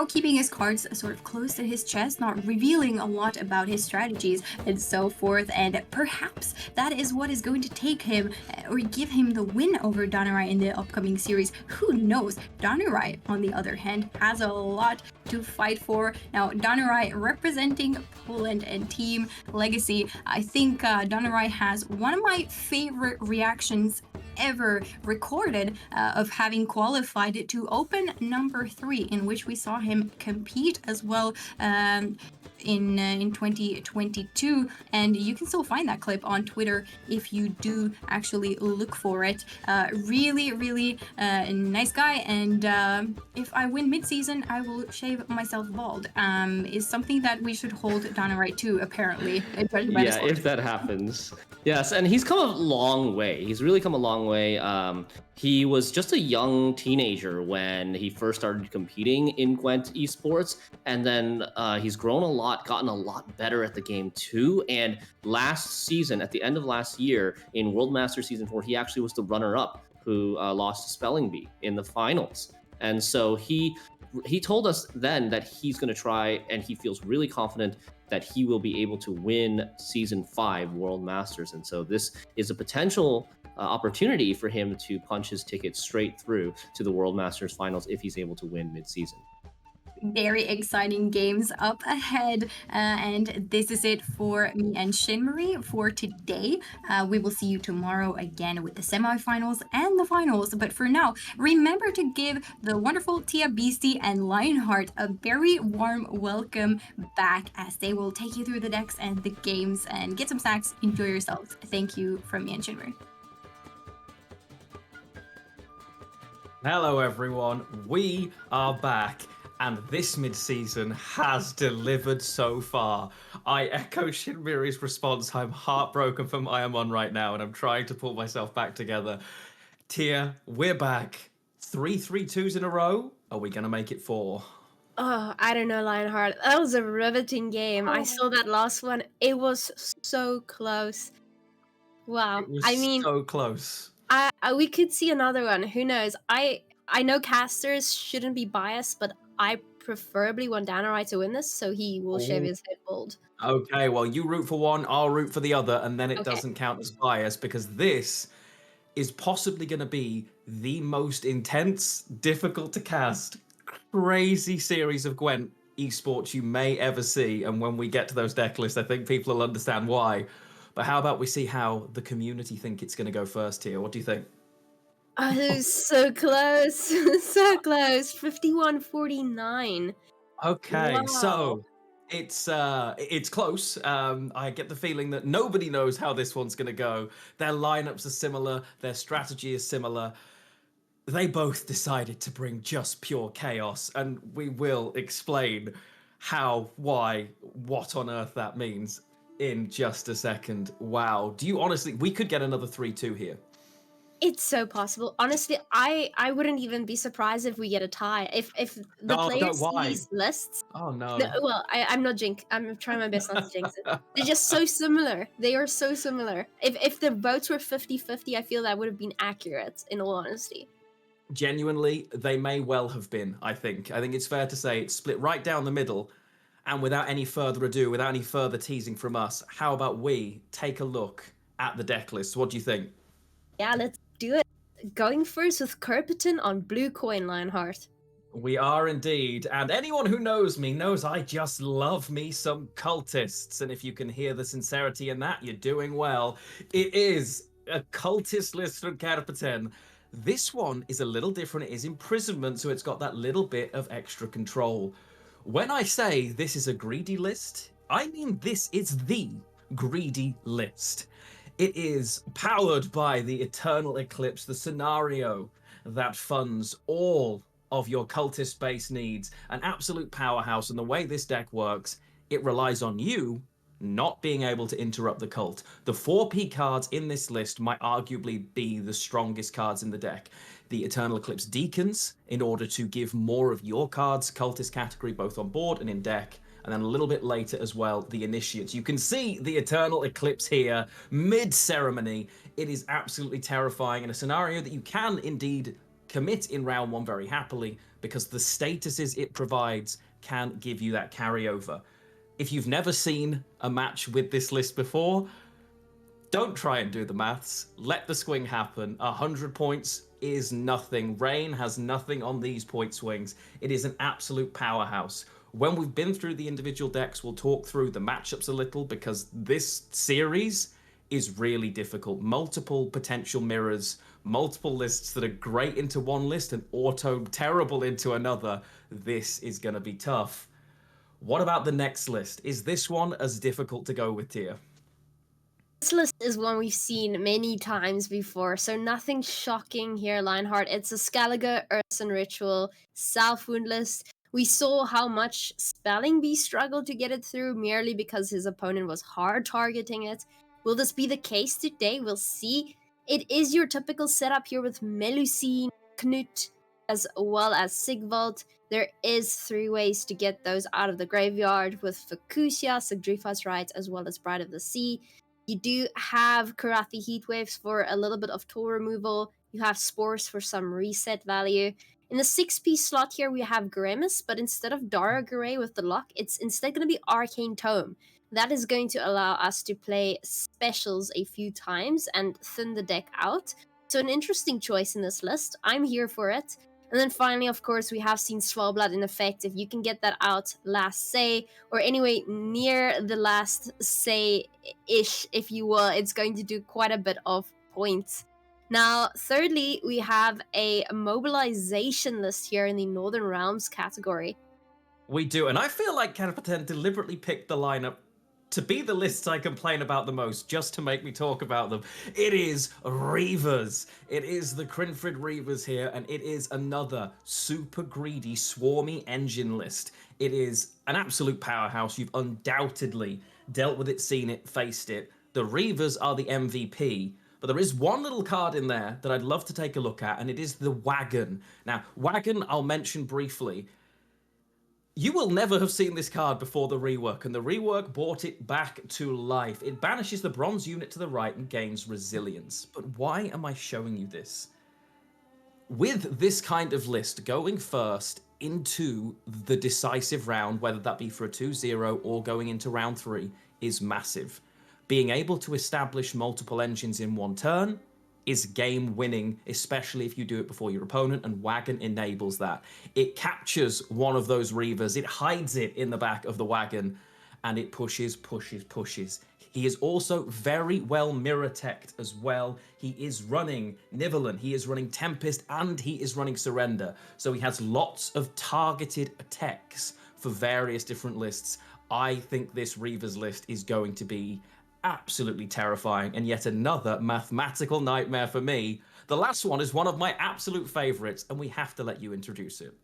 keeping his cards sort of close to his chest, not revealing a lot about his strategies and so forth. And perhaps that is what is going to take him or give him the win over Donarai in the upcoming series. Who knows? Donarai, on the other hand, has a lot to fight for. Now, Donarai representing Poland and Team Legacy. I think Donarai has one of my favorite reactions ever recorded of having qualified to Open number 3, in which we saw him compete as well in 2022, and you can still find that clip on Twitter if you do actually look for it. Really nice guy, and if I win mid-season, I will shave myself bald. Is something that we should hold Donarai to, apparently. Yeah, if that happens. Yes, and he's come a long way. He's really come a long way. He was just a young teenager when he first started competing in Gwent esports, and then he's grown a lot, gotten a lot better at the game too. And last season, at the end of last year, in World Master Season 4, he actually was the runner-up who lost to Spelling Bee in the finals. And so he told us then that he's going to try, and he feels really confident that he will be able to win Season 5 World Masters. And so this is a potential opportunity for him to punch his ticket straight through to the World Masters finals if he's able to win mid-season. Very exciting games up ahead, and this is it for me and Shinmari for today. We will see you tomorrow again with the semifinals and the finals, but for now, remember to give the wonderful Tia Beastie and Lionheart a very warm welcome back, as they will take you through the decks and the games, and get some snacks. Enjoy yourselves. Thank you from me and Shinmari. Hello everyone, we are back. And this mid-season has delivered so far. I echo Shinmiri's response. I'm heartbroken from I am on right now, and I'm trying to pull myself back together. Tia, we're back. 3 3-2s in a row. Are we going to make it 4? Oh, I don't know, Lionheart. That was a riveting game. I saw that last one. It was so close. Wow. It was I mean, so close. we could see another one. Who knows? I know casters shouldn't be biased, but I preferably want Danarai to win this, so he will shave his head bald. Okay, well, you root for one, I'll root for the other, and then it Okay. doesn't count as bias, because this is possibly going to be the most intense, difficult to cast, crazy series of Gwent esports you may ever see. And when we get to those deck lists, I think people will understand why. But how about we see how the community think it's going to go first here? What do you think? Oh, it was so close. So close. 51-49. Okay, Wow. so it's close. I get the feeling that nobody knows how this one's going to go. Their lineups are similar. Their strategy is similar. They both decided to bring just pure chaos, and we will explain how, why, what on earth that means in just a second. Wow. Do you honestly, we could get another 3-2 here. It's so possible. Honestly, I wouldn't even be surprised if we get a tie. If the players see these lists. Oh no. Well, I'm not I'm trying my best not to jinx it. They're just so similar. They are so similar. If the votes were 50-50, I feel that would have been accurate, in all honesty. Genuinely, they may well have been, I think. I think it's fair to say it's split right down the middle. And without any further ado, without any further teasing from us, how about we take a look at the deck list? What do you think? Yeah, let's do it. Going first with Kerpiton on blue coin, Lionheart. We are indeed. And anyone who knows me knows I just love me some cultists. And if you can hear the sincerity in that, you're doing well. It is a cultist list from Kerpiton. This one is a little different. It is imprisonment, so it's got that little bit of extra control. When I say this is a greedy list, I mean this is the greedy list. It is powered by the Eternal Eclipse, the scenario that funds all of your cultist base needs, an absolute powerhouse. And the way this deck works, it relies on you not being able to interrupt the cult. The 4P cards in this list might arguably be the strongest cards in the deck. The Eternal Eclipse Deacons, in order to give more of your cards cultist category both on board and in deck. and then a little bit later as well, the Initiates. You can see the Eternal Eclipse here, mid-ceremony. It is absolutely terrifying in a scenario that you can indeed commit in round one very happily, because the statuses it provides can give you that carryover. If you've never seen a match with this list before, don't try and do the maths. Let the swing happen. 100 points is nothing. Rain has nothing on these point swings. It is an absolute powerhouse. When we've been through the individual decks, we'll talk through the matchups a little, because this series is really difficult. Multiple potential mirrors, multiple lists that are great into one list and auto terrible into another. This is going to be tough. What about the next list? Is this one as difficult to go with, Tia? This list is one we've seen many times before, so nothing shocking here, Lionheart. It's a Skellige Urson Ritual South Wound list. We saw how much Spelling Bee struggled to get it through merely because his opponent was hard targeting it. Will this be the case today? We'll see. It is your typical setup here with Melusine, Knut, as well as Sigvald. There is 3 ways to get those out of the graveyard with Fukusia, Sigdrifa's Right, as well as Bride of the Sea. You do have Karathi Heatwaves for a little bit of tool removal. You have Spores for some reset value. In the 6-piece slot here, we have Grimace, but instead of Dara Garay with the lock, it's instead going to be Arcane Tome. That is going to allow us to play specials a few times and thin the deck out. So an interesting choice in this list. I'm here for it. And then finally, of course, we have seen Swellblood in effect. If you can get that out last say, or anyway, near the last say-ish, if you will, it's going to do quite a bit of points. Now, thirdly, we have a mobilization list here in the Northern Realms category. We do, and I feel like Carpeten deliberately picked the lineup to be the lists I complain about the most, just to make me talk about them. It is Reavers. It is the Crinfrid Reavers here, and it is another super greedy, swarmy engine list. It is an absolute powerhouse. You've undoubtedly dealt with it, seen it, faced it. The Reavers are the MVP, but there is one little card in there that I'd love to take a look at, and it is the Wagon. Now, Wagon, I'll mention briefly. You will never have seen this card before the rework, and the rework brought it back to life. It banishes the bronze unit to the right and gains resilience. But why am I showing you this? With this kind of list going first into the decisive round, whether that be for a 2-0 or going into round 3, is massive. Being able to establish multiple engines in one turn is game winning, especially if you do it before your opponent, and Wagon enables that. It captures one of those Reavers, it hides it in the back of the Wagon, and it pushes. He is also very well mirror teched as well. He is running Nivellen, he is running Tempest, and he is running Surrender. So he has lots of targeted attacks for various different lists. I think this Reavers list is going to be absolutely terrifying, and yet another mathematical nightmare for me. The last one is one of my absolute favorites, and we have to let you introduce it.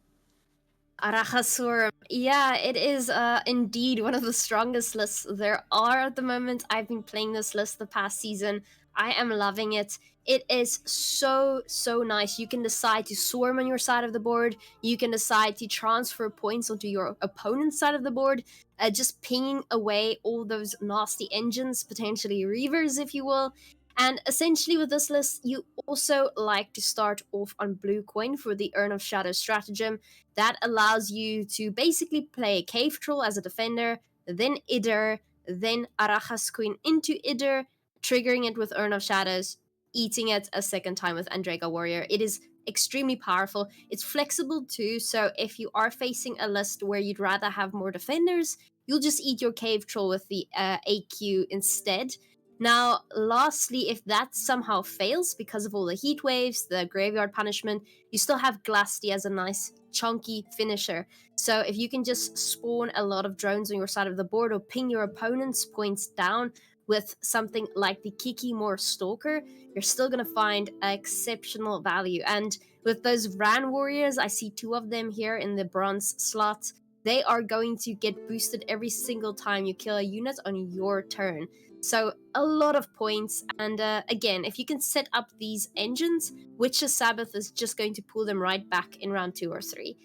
Arachasurum. Yeah, it is indeed one of the strongest lists there are at the moment. I've been playing this list the past season. I am loving it. It is so nice. You can decide to swarm on your side of the board. You can decide to transfer points onto your opponent's side of the board, just pinging away all those nasty engines, potentially Reavers, if you will. And essentially with this list, you also like to start off on blue coin for the Urn of Shadow stratagem. That allows you to basically play Cave Troll as a defender, then Idder, then Arachas Queen into Idder, triggering it with Urn of Shadows, eating it a second time with Andrega Warrior. It is extremely powerful. It's flexible too, so if you are facing a list where you'd rather have more defenders, you'll just eat your Cave Troll with the AQ instead. Now, lastly, if that somehow fails because of all the heat waves, the graveyard punishment, you still have Glasty as a nice chunky finisher. So if you can just spawn a lot of drones on your side of the board or ping your opponent's points down with something like the Kikimor Stalker, you're still going to find exceptional value. And with those Ran Warriors, I see 2 of them here in the bronze slot. They are going to get boosted every single time you kill a unit on your turn. So a lot of points, and again, if you can set up these engines, Witch's Sabbath is just going to pull them right back in round 2 or 3.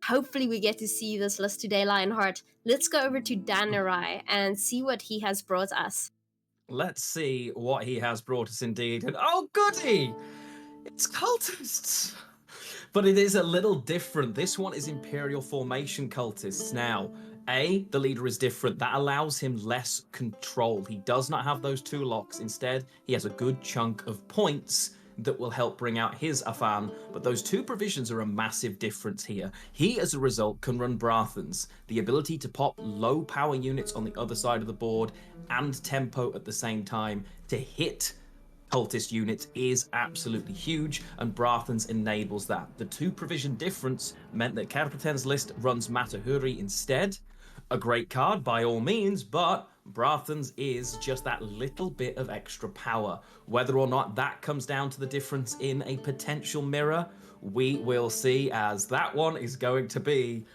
Hopefully we get to see this list today, Lionheart. Let's go over to Danerai and see what he has brought us. Let's see what he has brought us indeed. And oh, goody! It's cultists! But it is a little different. This one is Imperial Formation cultists. Now, the leader is different. That allows him less control. He does not have those 2 locks. Instead, he has a good chunk of points that will help bring out his Afan, but those 2 provisions are a massive difference here. He, as a result, can run Brathens, the ability to pop low power units on the other side of the board and tempo at the same time to hit cultist units is absolutely huge, and Brathens enables that. The 2 provision difference meant that Kerpeten's list runs Matahuri instead. A great card by all means, but Brathens is just that little bit of extra power. Whether or not that comes down to the difference in a potential mirror, we will see, as that one is going to be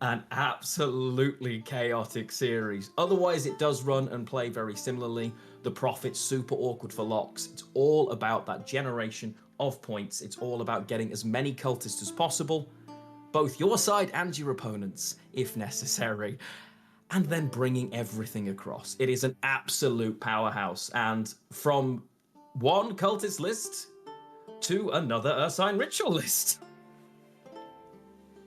an absolutely chaotic series. Otherwise, it does run and play very similarly. The Prophet's super awkward for locks. It's all about that generation of points. It's all about getting as many cultists as possible, both your side and your opponents, if necessary, and then bringing everything across. It is an absolute powerhouse, and from one cultist list to another Ursine Ritual list.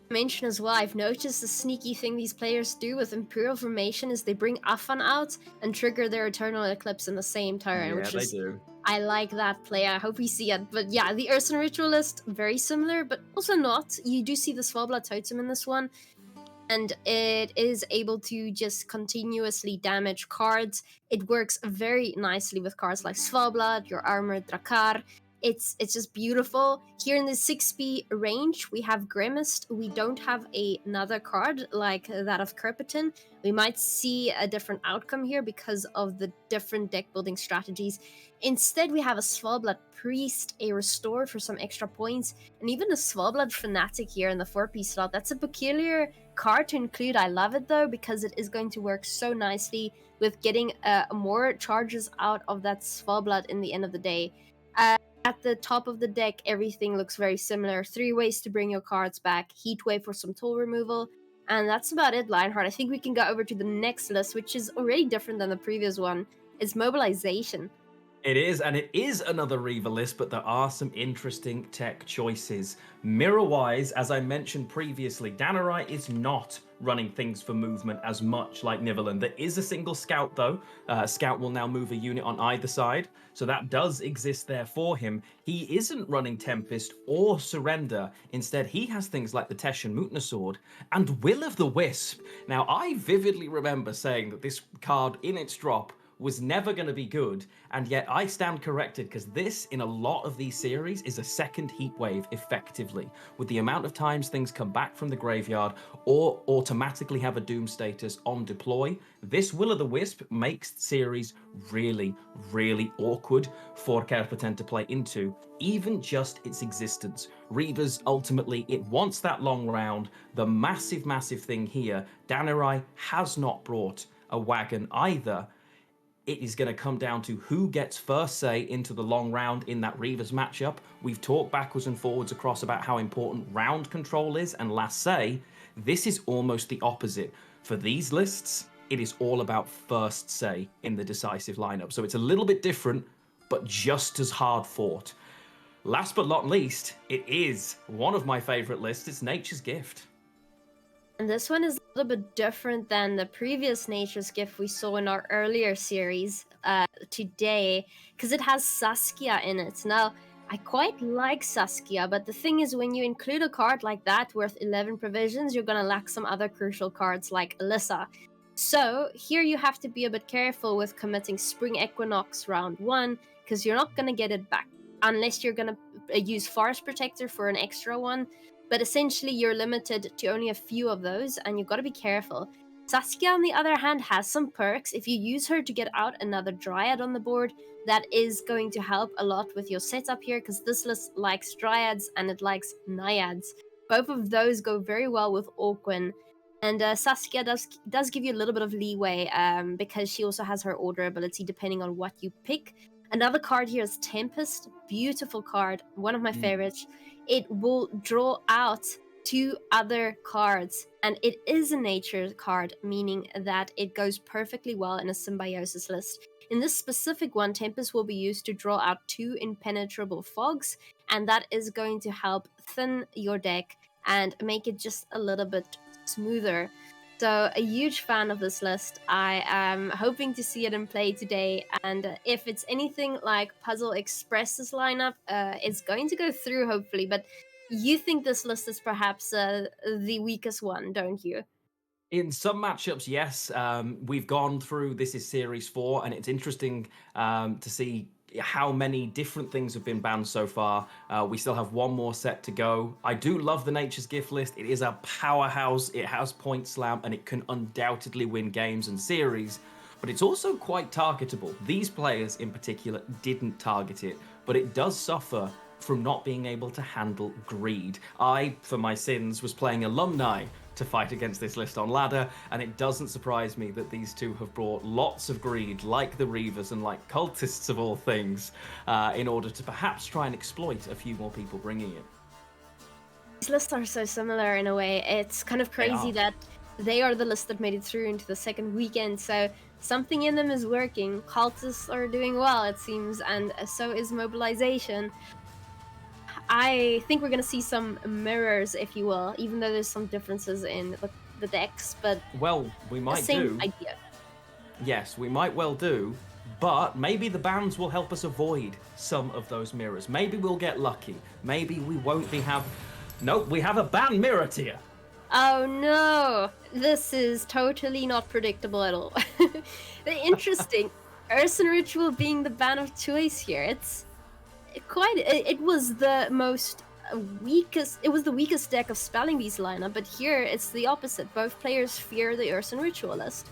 Mention as well, I've noticed the sneaky thing these players do with Imperial Formation is they bring Afan out and trigger their Eternal Eclipse in the same turn, Yeah, which they is do. I like that play. I hope we see it. But yeah, the Ursine Ritualist, very similar, but also not. You do see the Svalbard Totem in this one, and it is able to just continuously damage cards. It works very nicely with cards like Svalbard, your Armored Drakkar. It's just beautiful. Here in the 6B range, we have Grimmist. We don't have another card like that of Kerpeten. We might see a different outcome here because of the different deck building strategies. Instead, we have a Svalbard Priest, a Restore for some extra points, and even a Svalbard Fanatic here in the 4-piece slot. That's a peculiar card to include. I love it though, because it is going to work so nicely with getting more charges out of that Svalbard in the end of the day. At the top of the deck, everything looks very similar. 3 ways to bring your cards back. Heatwave for some tool removal. And that's about it, Lionheart. I think we can go over to the next list, which is already different than the previous one. It's Mobilization. It is, and it is another Reaver list, but there are some interesting tech choices. Mirror-wise, as I mentioned previously, Danerai is not running things for movement as much like Nivellen. There is a single Scout, though. Scout will now move a unit on either side, so that does exist there for him. He isn't running Tempest or Surrender. Instead, he has things like the Tesh and Mutna Sword and Will of the Wisp. Now, I vividly remember saying that this card in its drop was never going to be good, and yet I stand corrected, because this, in a lot of these series, is a second heat wave effectively. With the amount of times things come back from the graveyard or automatically have a doom status on deploy, this Will o' the Wisp makes the series really, really awkward for Kerpeten to play into, even just its existence. Reavers, ultimately, it wants that long round. The massive, massive thing here, Danerai has not brought a wagon either. It is going to come down to who gets first say into the long round in that Reavers matchup. We've talked backwards and forwards across about how important round control is and last say. This is almost the opposite. For these lists, it is all about first say in the decisive lineup. So it's a little bit different, but just as hard fought. Last but not least, it is one of my favorite lists. It's Nature's Gift. And this one is a little bit different than the previous Nature's Gift we saw in our earlier series today, because it has Saskia in it. Now, I quite like Saskia, but the thing is, when you include a card like that worth 11 provisions, you're going to lack some other crucial cards like Alyssa. So here you have to be a bit careful with committing Spring Equinox round 1, because you're not going to get it back unless you're going to use Forest Protector for an extra one. But essentially, you're limited to only a few of those, and you've got to be careful. Saskia, on the other hand, has some perks. If you use her to get out another Dryad on the board, that is going to help a lot with your setup here, because this list likes Dryads and it likes Naiads. Both of those go very well with Orquin. And Saskia does give you a little bit of leeway, because she also has her order ability depending on what you pick. Another card here is Tempest. Beautiful card. One of my favorites. It will draw out 2 other cards, and it is a nature card, meaning that it goes perfectly well in a symbiosis list. In this specific one, Tempest will be used to draw out 2 impenetrable fogs, and that is going to help thin your deck and make it just a little bit smoother. So a huge fan of this list. I am hoping to see it in play today, and if it's anything like Puzzle Express's lineup, it's going to go through hopefully. But you think this list is perhaps the weakest one, don't you? In some matchups, yes. We've gone through, this is Series 4, and it's interesting to see how many different things have been banned so far. We still have one more set to go. I do love the Nature's Gift list. It is a powerhouse. It has Point Slam, and it can undoubtedly win games and series, but it's also quite targetable. These players in particular didn't target it, but it does suffer from not being able to handle greed. I, for my sins, was playing Alumni to fight against this list on ladder, and it doesn't surprise me that these two have brought lots of greed, like the Reavers and like cultists of all things, in order to perhaps try and exploit a few more people bringing it. These lists are so similar in a way. It's kind of crazy that they are the list that made it through into the second weekend, so something in them is working. Cultists are doing well, it seems, and so is Mobilization. I think we're going to see some mirrors, if you will, even though there's some differences in the decks, but well, we might the same do. idea. Yes, we might well do, but maybe the bans will help us avoid some of those mirrors. Maybe we'll get lucky. Maybe we won't Nope, we have a ban mirror tier. Oh no, this is totally not predictable at all. Interesting. Urson Ritual being the ban of choice here. It's it was the weakest deck of Spelling Bee's lineup, but here it's the opposite. Both players fear the Urson Ritual list.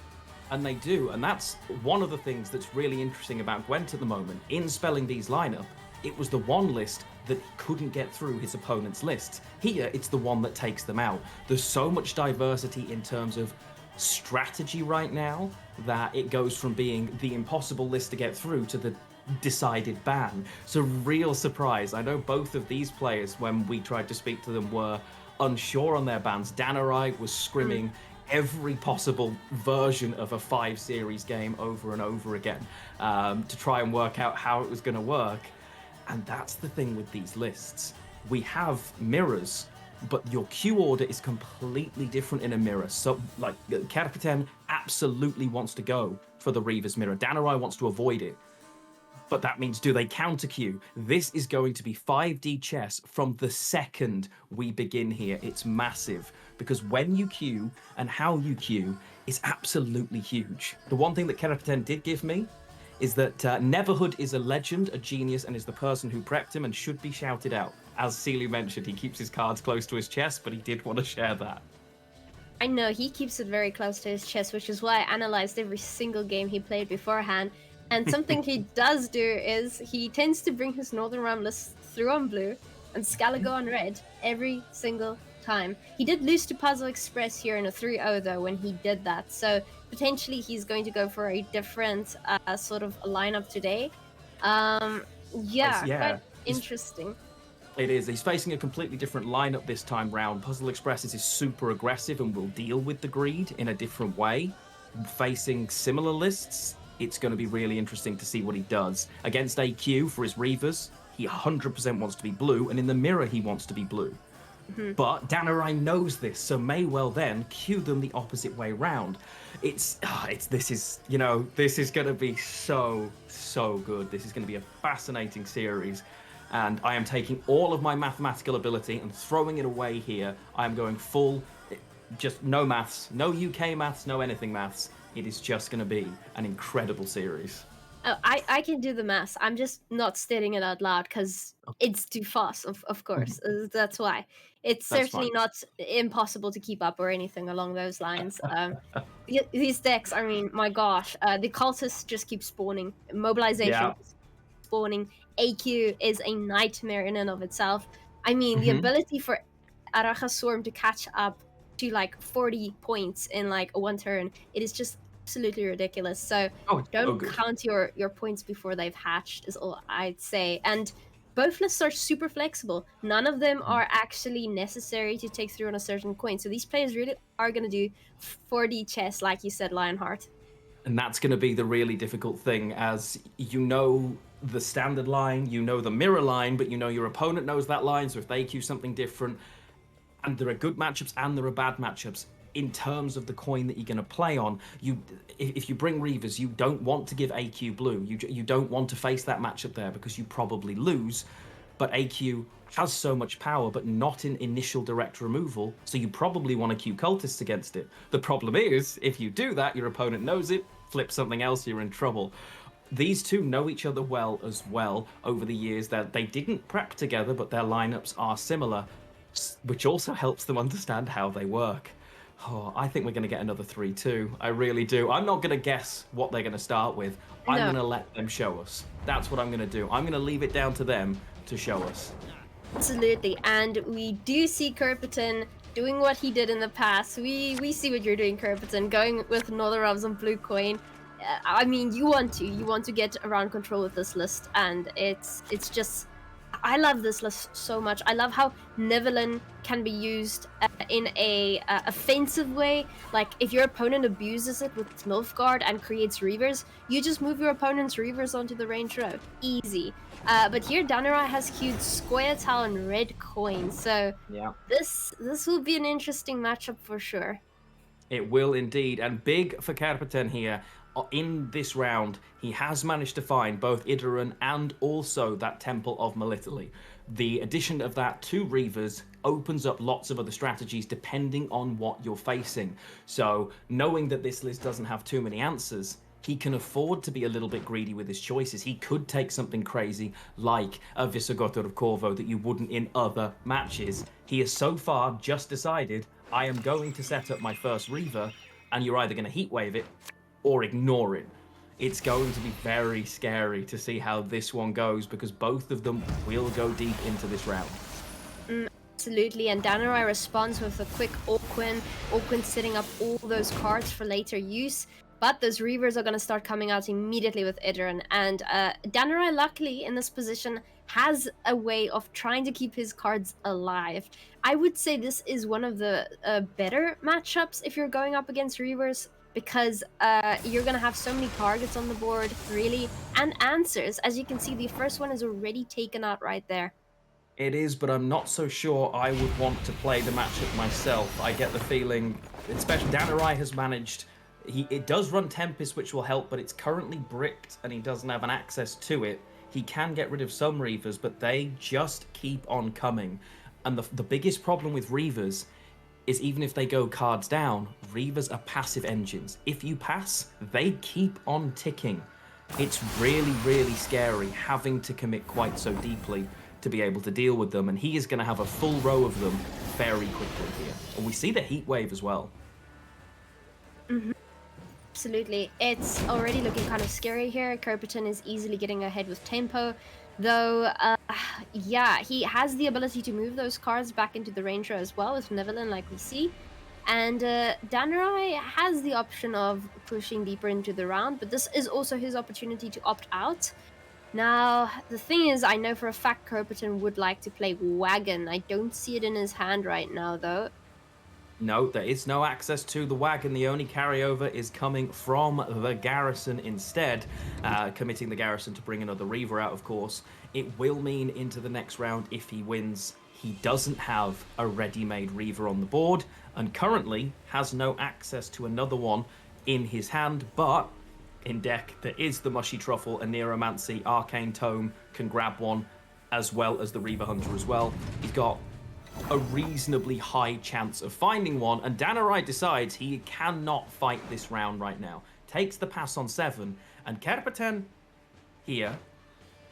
And they do, and that's one of the things that's really interesting about Gwent at the moment. In Spelling Bee's lineup, it was the one list that couldn't get through his opponent's lists. Here, it's the one that takes them out. There's so much diversity in terms of strategy right now that it goes from being the impossible list to get through to the decided ban. It's a real surprise. I know both of these players, when we tried to speak to them, were unsure on their bans. Danarai was scrimming every possible version of a 5 series game over and over again to try and work out how it was going to work. And that's the thing with these lists. We have mirrors, but your queue order is completely different in a mirror. So, like, Kapiten absolutely wants to go for the Reaver's mirror. Danarai wants to avoid it. But that means, do they counter queue? This is going to be 5D chess from the second we begin here. It's massive, because when you queue and how you queue is absolutely huge. The one thing that Kapiten did give me is that Neverhood is a legend, a genius, and is the person who prepped him and should be shouted out. As Sealy mentioned, he keeps his cards close to his chest, but he did want to share that. I know, he keeps it very close to his chest, which is why I analyzed every single game he played beforehand. And something he does do is he tends to bring his Northern Realm list through on blue and Scalago on red every single time. He did lose to Puzzle Express here in a 3-0 though when he did that, so potentially he's going to go for a different sort of lineup today. Quite interesting. It is. He's facing a completely different lineup this time round. Puzzle Express is super aggressive and will deal with the greed in a different way. Facing similar lists, it's going to be really interesting to see what he does. Against AQ for his Reavers, he 100% wants to be blue, and in the mirror he wants to be blue. But Danarai knows this, so may well then cue them the opposite way round. This is going to be so good. This is going to be a fascinating series. And I am taking all of my mathematical ability and throwing it away here. I am going full, just no maths, no UK maths, no anything maths. It is just going to be an incredible series. Oh, I can do the maths. I'm just not stating it out loud because it's too fast, of course. That's why. It's certainly not impossible to keep up or anything along those lines. These decks, I mean, my gosh. The cultists just keep spawning. Mobilization spawning. AQ is a nightmare in and of itself. I mean, the ability for Arachaswarm to catch up to like 40 points in like one turn, it is just absolutely ridiculous. So don't count your points before they've hatched is all I'd say. And both lists are super flexible. None of them are actually necessary to take through on a certain coin. So these players really are going to do 4D chess, like you said, Lionheart. And that's going to be the really difficult thing, as you know the standard line, you know the mirror line, but you know your opponent knows that line, so if they cue something different, and there are good matchups and there are bad matchups, in terms of the coin that you're going to play on, if you bring Reavers, you don't want to give AQ blue. You don't want to face that matchup there because you probably lose. But AQ has so much power, but not in initial direct removal, so you probably want to queue cultists against it. The problem is, if you do that, your opponent knows it, flip something else, you're in trouble. These two know each other well as well over the years. That they didn't prep together, but their lineups are similar, which also helps them understand how they work. Oh, I think we're going to get another 3-2. I really do. I'm not going to guess what they're going to start with. I'm No. going to let them show us. That's what I'm going to do. I'm going to leave it down to them to show us. Absolutely, and we do see Kerpeton doing what he did in the past. We see what you're doing, Kerpeton, going with Northern Realms on blue coin. I mean, you want to get around control with this list, and it's just, I love this list so much. I love how Nivelin can be used in a offensive way. Like, if your opponent abuses it with Nilfgaard and creates Reavers, you just move your opponent's Reavers onto the range row. Easy. But here Danurai has queued Square Tile and red coin, so Yeah. this will be an interesting matchup for sure. It will indeed, and big for Kerpeton here. In this round, he has managed to find both Idaran and also that Temple of Melitele. The addition of that to Reavers opens up lots of other strategies depending on what you're facing. So knowing that this list doesn't have too many answers, he can afford to be a little bit greedy with his choices. He could take something crazy like a Visigotor of Corvo that you wouldn't in other matches. He has so far just decided, I am going to set up my first Reaver, and you're either going to Heatwave it or ignore it. It's going to be very scary to see how this one goes, because both of them will go deep into this round. Absolutely, and Danurai responds with a quick Orquin. Orquin setting up all those cards for later use. But those Reavers are going to start coming out immediately with Idaran. And Danurai, luckily, in this position, has a way of trying to keep his cards alive. I would say this is one of the better matchups if you're going up against Reavers, because you're going to have so many targets on the board, really, and answers. As you can see, the first one is already taken out right there. It is, but I'm not so sure I would want to play the matchup myself. I get the feeling, especially Danurai has managed... It does run Tempest, which will help, but it's currently bricked and he doesn't have an access to it. He can get rid of some Reavers, but they just keep on coming. And the biggest problem with Reavers is, even if they go cards down, Reavers are passive engines. If you pass, they keep on ticking. It's really, really scary having to commit quite so deeply to be able to deal with them, and he is going to have a full row of them very quickly here. And we see the heat wave as well. Mm-hmm. Absolutely. It's already looking kind of scary here. Kerpeton is easily getting ahead with tempo, though, yeah, he has the ability to move those cards back into the range row as well with Nivelin, like we see. And Danurai has the option of pushing deeper into the round, but this is also his opportunity to opt out. Now, the thing is, I know for a fact Kerpeton would like to play Wagon. I don't see it in his hand right now, though. No, there is no access to the wagon. The only carryover is coming from the Garrison instead, committing the Garrison to bring another Reaver out, of course. It will mean into the next round, if he wins, he doesn't have a ready-made Reaver on the board, and currently has no access to another one in his hand, but in deck there is the Mushy Truffle, a Neuromancy, Arcane Tome, can grab one, as well as the Reaver Hunter as well. He's got a reasonably high chance of finding one, and Danurai decides he cannot fight this round right now. Takes the pass on 7, and Kerpeton here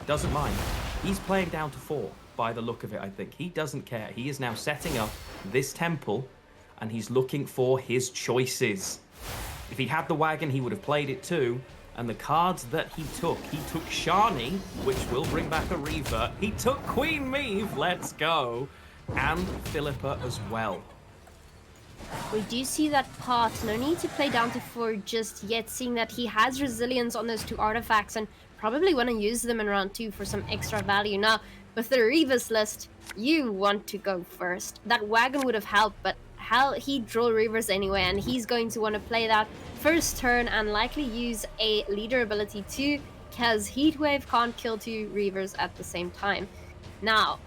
doesn't mind. He's playing down to 4 by the look of it, I think. He doesn't care. He is now setting up this temple, and he's looking for his choices. If he had the wagon, he would have played it too. And the cards that he took Shani, which will bring back a Reaver. He took Queen Meave, let's go. And Philippa as well. We do see that path. No need to play down to 4 just yet, seeing that he has resilience on those 2 artifacts, and probably want to use them in round 2 for some extra value. Now, with the Reavers list, you want to go first. That wagon would have helped, but hell, he draw Reavers anyway, and he's going to want to play that first turn and likely use a leader ability too, because Heatwave can't kill 2 Reavers at the same time. Now,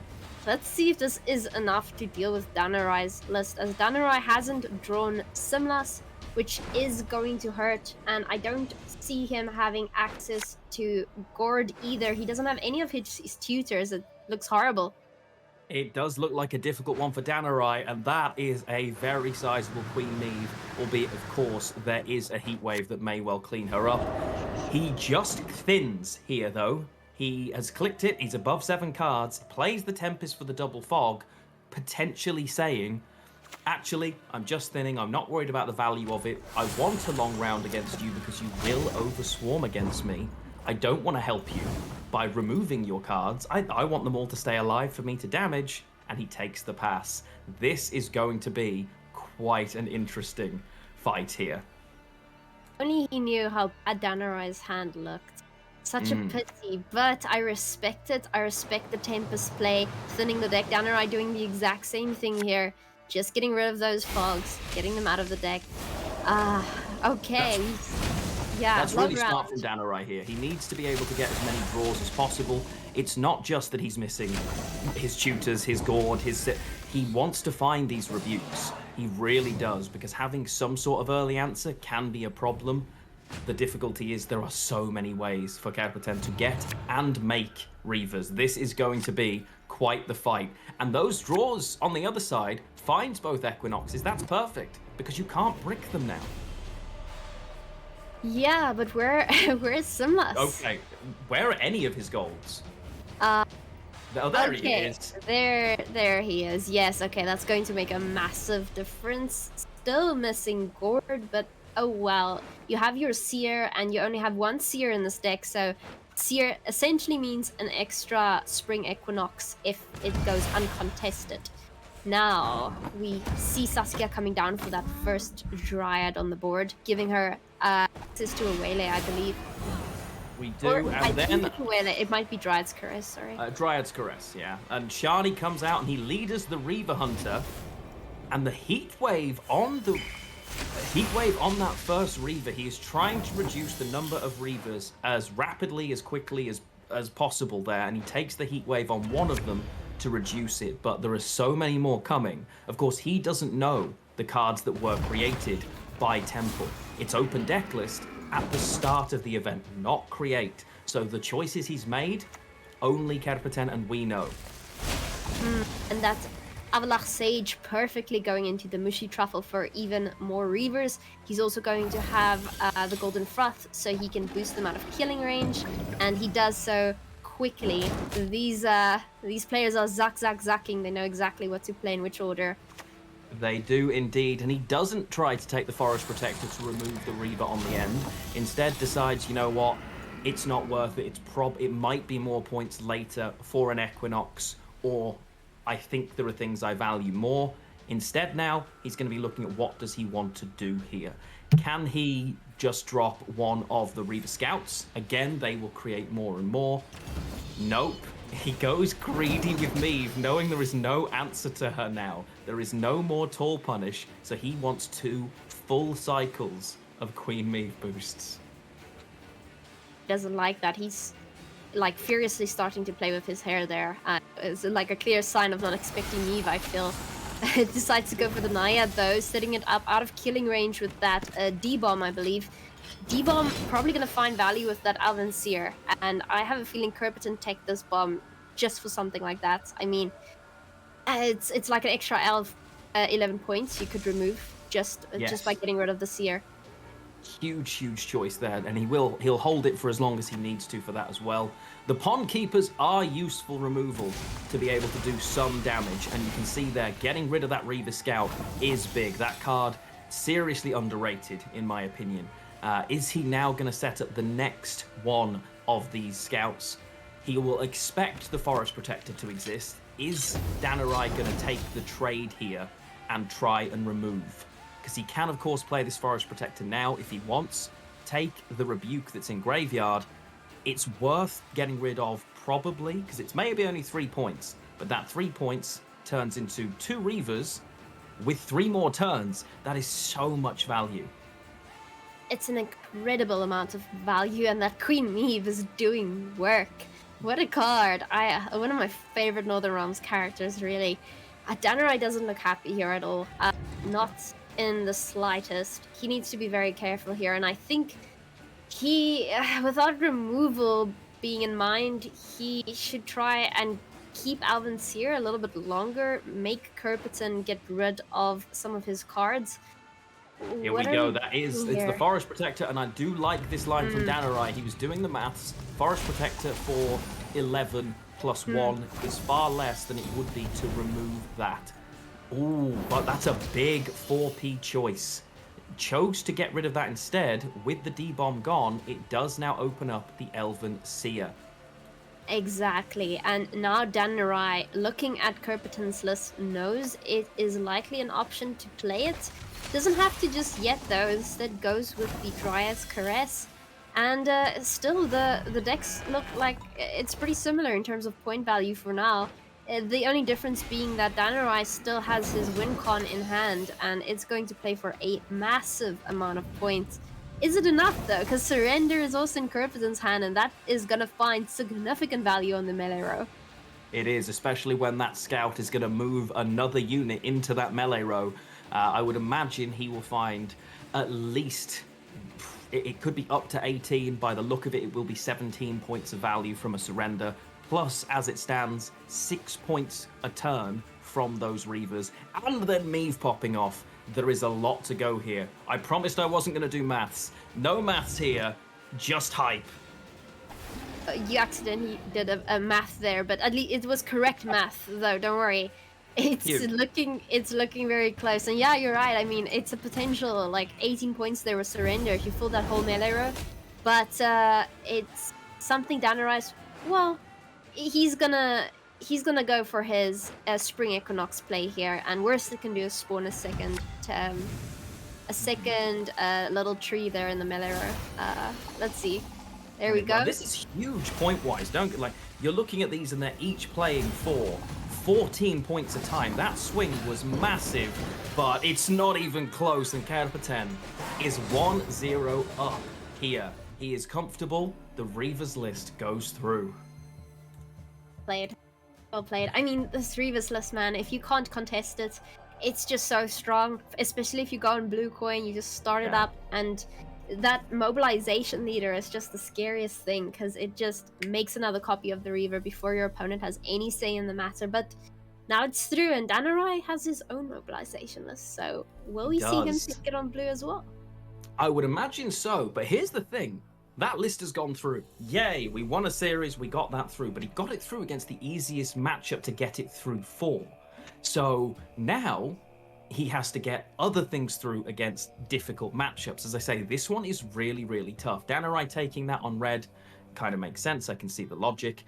let's see if this is enough to deal with Danarai's list, as Danarai hasn't drawn Simlas, which is going to hurt, and I don't see him having access to Gord either. He doesn't have any of his tutors. It looks horrible. It does look like a difficult one for Danarai, and that is a very sizable Queen Neve, albeit, of course, there is a heat wave that may well clean her up. He just thins here, though. He has clicked it, he's above 7 cards, plays the Tempest for the double fog, potentially saying, actually, I'm just thinning, I'm not worried about the value of it. I want a long round against you because you will overswarm against me. I don't want to help you by removing your cards. I want them all to stay alive for me to damage, and he takes the pass. This is going to be quite an interesting fight here. Only he knew how bad Danarai's hand looked. Such a pity, but I respect it. I respect the Tempest play, thinning the deck. Danarai doing the exact same thing here. Just getting rid of those fogs, getting them out of the deck. Okay. That's really round. smart from Danarai here. He needs to be able to get as many draws as possible. It's not just that he's missing his tutors, his Gord, he wants to find these rebukes. He really does, because having some sort of early answer can be a problem. The difficulty is there are so many ways for Kerpeten to get and make Reavers. This is going to be quite the fight. And those draws on the other side finds both Equinoxes. That's perfect, because you can't brick them now. Yeah, but where is Simlas? Okay, where are any of his golds? Oh, there he is. There he is. Yes, okay, that's going to make a massive difference. Still missing Gord, but oh well. You have your Seer, and you only have 1 Seer in this deck, so Seer essentially means an extra Spring Equinox if it goes uncontested. Now, we see Saskia coming down for that first Dryad on the board, giving her access to a Waylay, I believe. We do, Or, and then... it might be Dryad's Caress, sorry. Dryad's Caress, yeah. And Shani comes out and he leaders the Reaver Hunter, and the Heat Wave on that first Reaver, he is trying to reduce the number of Reavers as rapidly, as quickly as possible there, and he takes the Heat Wave on one of them to reduce it, but there are so many more coming. Of course, he doesn't know the cards that were created by Temple. It's open deck list at the start of the event, not create. So the choices he's made, only Kerpeten and we know. And that's Avalach Sage perfectly going into the Mushy Truffle for even more Reavers. He's also going to have the Golden Froth, so he can boost them out of killing range, and he does so quickly. These players are zacking. They know exactly what to play in which order. They do indeed, and he doesn't try to take the Forest Protector to remove the Reaver on the end. Instead decides, you know what, it's not worth it. It might be more points later for an Equinox, or I think there are things I value more. Instead now, he's going to be looking at what does he want to do here. Can he just drop one of the Reaver Scouts? Again, they will create more and more. Nope. He goes greedy with Meve, knowing there is no answer to her now. There is no more Tall Punish, so he wants 2 full cycles of Queen Meve boosts. Doesn't like that. He's like furiously starting to play with his hair there. It's like a clear sign of not expecting Meve, I feel. Decides to go for the Naiad though, setting it up out of killing range with that D-Bomb, I believe. D-Bomb probably going to find value with that Alvin Seer, and I have a feeling Kerpeten take this bomb just for something like that. I mean, it's like an extra 11 points you could remove just by getting rid of the Seer. Huge choice there, and he'll hold it for as long as he needs to for that as well. The Pond Keepers are useful removal to be able to do some damage, and you can see there, getting rid of that Reaver Scout is big. That card, seriously underrated in my opinion. Is he now going to set up the next one of these scouts? He will expect the Forest Protector to exist. Is Danarai going to take the trade here and try and remove? Because he can, of course, play this Forest Protector now if he wants, take the Rebuke that's in Graveyard, it's worth getting rid of probably, because it's maybe only 3 points, but that 3 points turns into 2 Reavers with 3 more turns. That is so much value. It's an incredible amount of value, and that Queen Meave is doing work. What a card! One of my favorite Northern Realms characters, really. Danarai doesn't look happy here at all. Not in the slightest. He needs to be very careful here, and I think he, without removal being in mind, he should try and keep Alvin Seer a little bit longer, make Kerpeton get rid of some of his cards. Here What we are go. we That is, doing it's the here? Forest Protector, and I do like this line from Danarai. He was doing the maths. Forest Protector for 11 plus 1 is far less than it would be to remove that. Ooh, but that's a big 4p choice. Chose to get rid of that instead. With the D-bomb gone, it does now open up the Elven Seer. Exactly, and now Danarai, looking at Kerpeton's list, knows it is likely an option to play it. Doesn't have to just yet though, instead goes with the Dryad's Caress. And still, the decks look like it's pretty similar in terms of point value for now. The only difference being that Danarai still has his win con in hand, and it's going to play for a massive amount of points. Is it enough though? Because Surrender is also in Kerpeton's hand, and that is gonna find significant value on the melee row. It is, especially when that scout is going to move another unit into that melee row. I would imagine he will find at least, it could be up to 18. By the look of it, it will be 17 points of value from a surrender. Plus, as it stands, 6 points a turn from those Reavers. And then Meave popping off. There is a lot to go here. I promised I wasn't going to do maths. No maths here, just hype. You accidentally did a math there, but at least it was correct math, though. Don't worry, it's looking very close. And yeah, you're right. I mean, it's a potential like 18 points there with surrender if you fill that whole melee row. But it's something Danarai's. Well, he's gonna go for his Spring Equinox play here, and worst it can do is spawn a second little tree there in the melee row. Let's see. There we go. This is huge point-wise. Don't like you're looking at these and they're each playing for 14 points a time. That swing was massive, but it's not even close. And Kerpeton is 1-0 up here. He is comfortable. The Reavers list goes through. Played. Well played. I mean, this Reavers list, man, if you can't contest it, it's just so strong. Especially if you go on blue coin, you just start it up, and that mobilization leader is just the scariest thing, because it just makes another copy of the Reaver before your opponent has any say in the matter. But now it's through, and Danarai has his own mobilization list, so will we see him pick it on blue as well? I would imagine so, but here's the thing. That list has gone through. Yay, we won a series, we got that through, but he got it through against the easiest matchup to get it through for. So now he has to get other things through against difficult matchups. As I say, this one is really, really tough. Danarai taking that on red kind of makes sense. I can see the logic.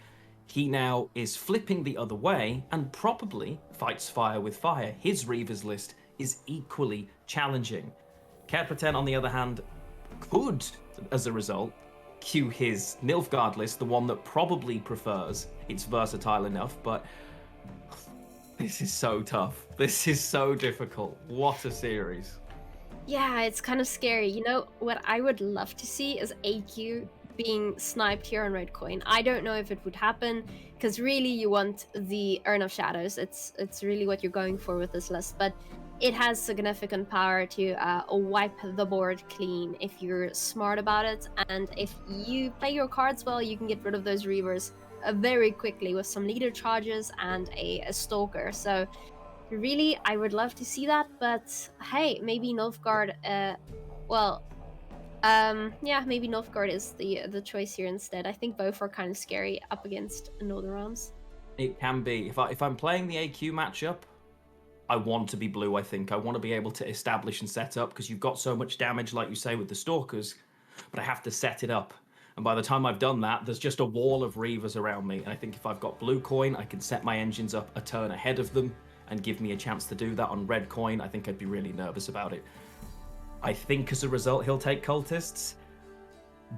He now is flipping the other way and probably fights fire with fire. His Reavers list is equally challenging. Kerpeton, on the other hand, could, as a result, cue his Nilfgaard list, the one that probably prefers. It's versatile enough, but this is so tough. This is so difficult. What a series. Yeah, it's kind of scary. You know, what I would love to see is AQ being sniped here on red coin. I don't know if it would happen, because really you want the Urn of Shadows. It's really what you're going for with this list, but it has significant power to wipe the board clean if you're smart about it, and if you play your cards well, you can get rid of those Reavers very quickly with some leader charges and a Stalker. So really, I would love to see that, but hey, maybe Nilfgaard, maybe Nilfgaard is the choice here instead. I think both are kind of scary up against Northern Realms. It can be. If I'm playing the AQ matchup, I want to be blue, I think. I want to be able to establish and set up, because you've got so much damage, like you say, with the Stalkers, but I have to set it up. And by the time I've done that, there's just a wall of Reavers around me. And I think if I've got blue coin, I can set my engines up a turn ahead of them and give me a chance to do that. On red coin, I think I'd be really nervous about it. I think as a result, he'll take cultists.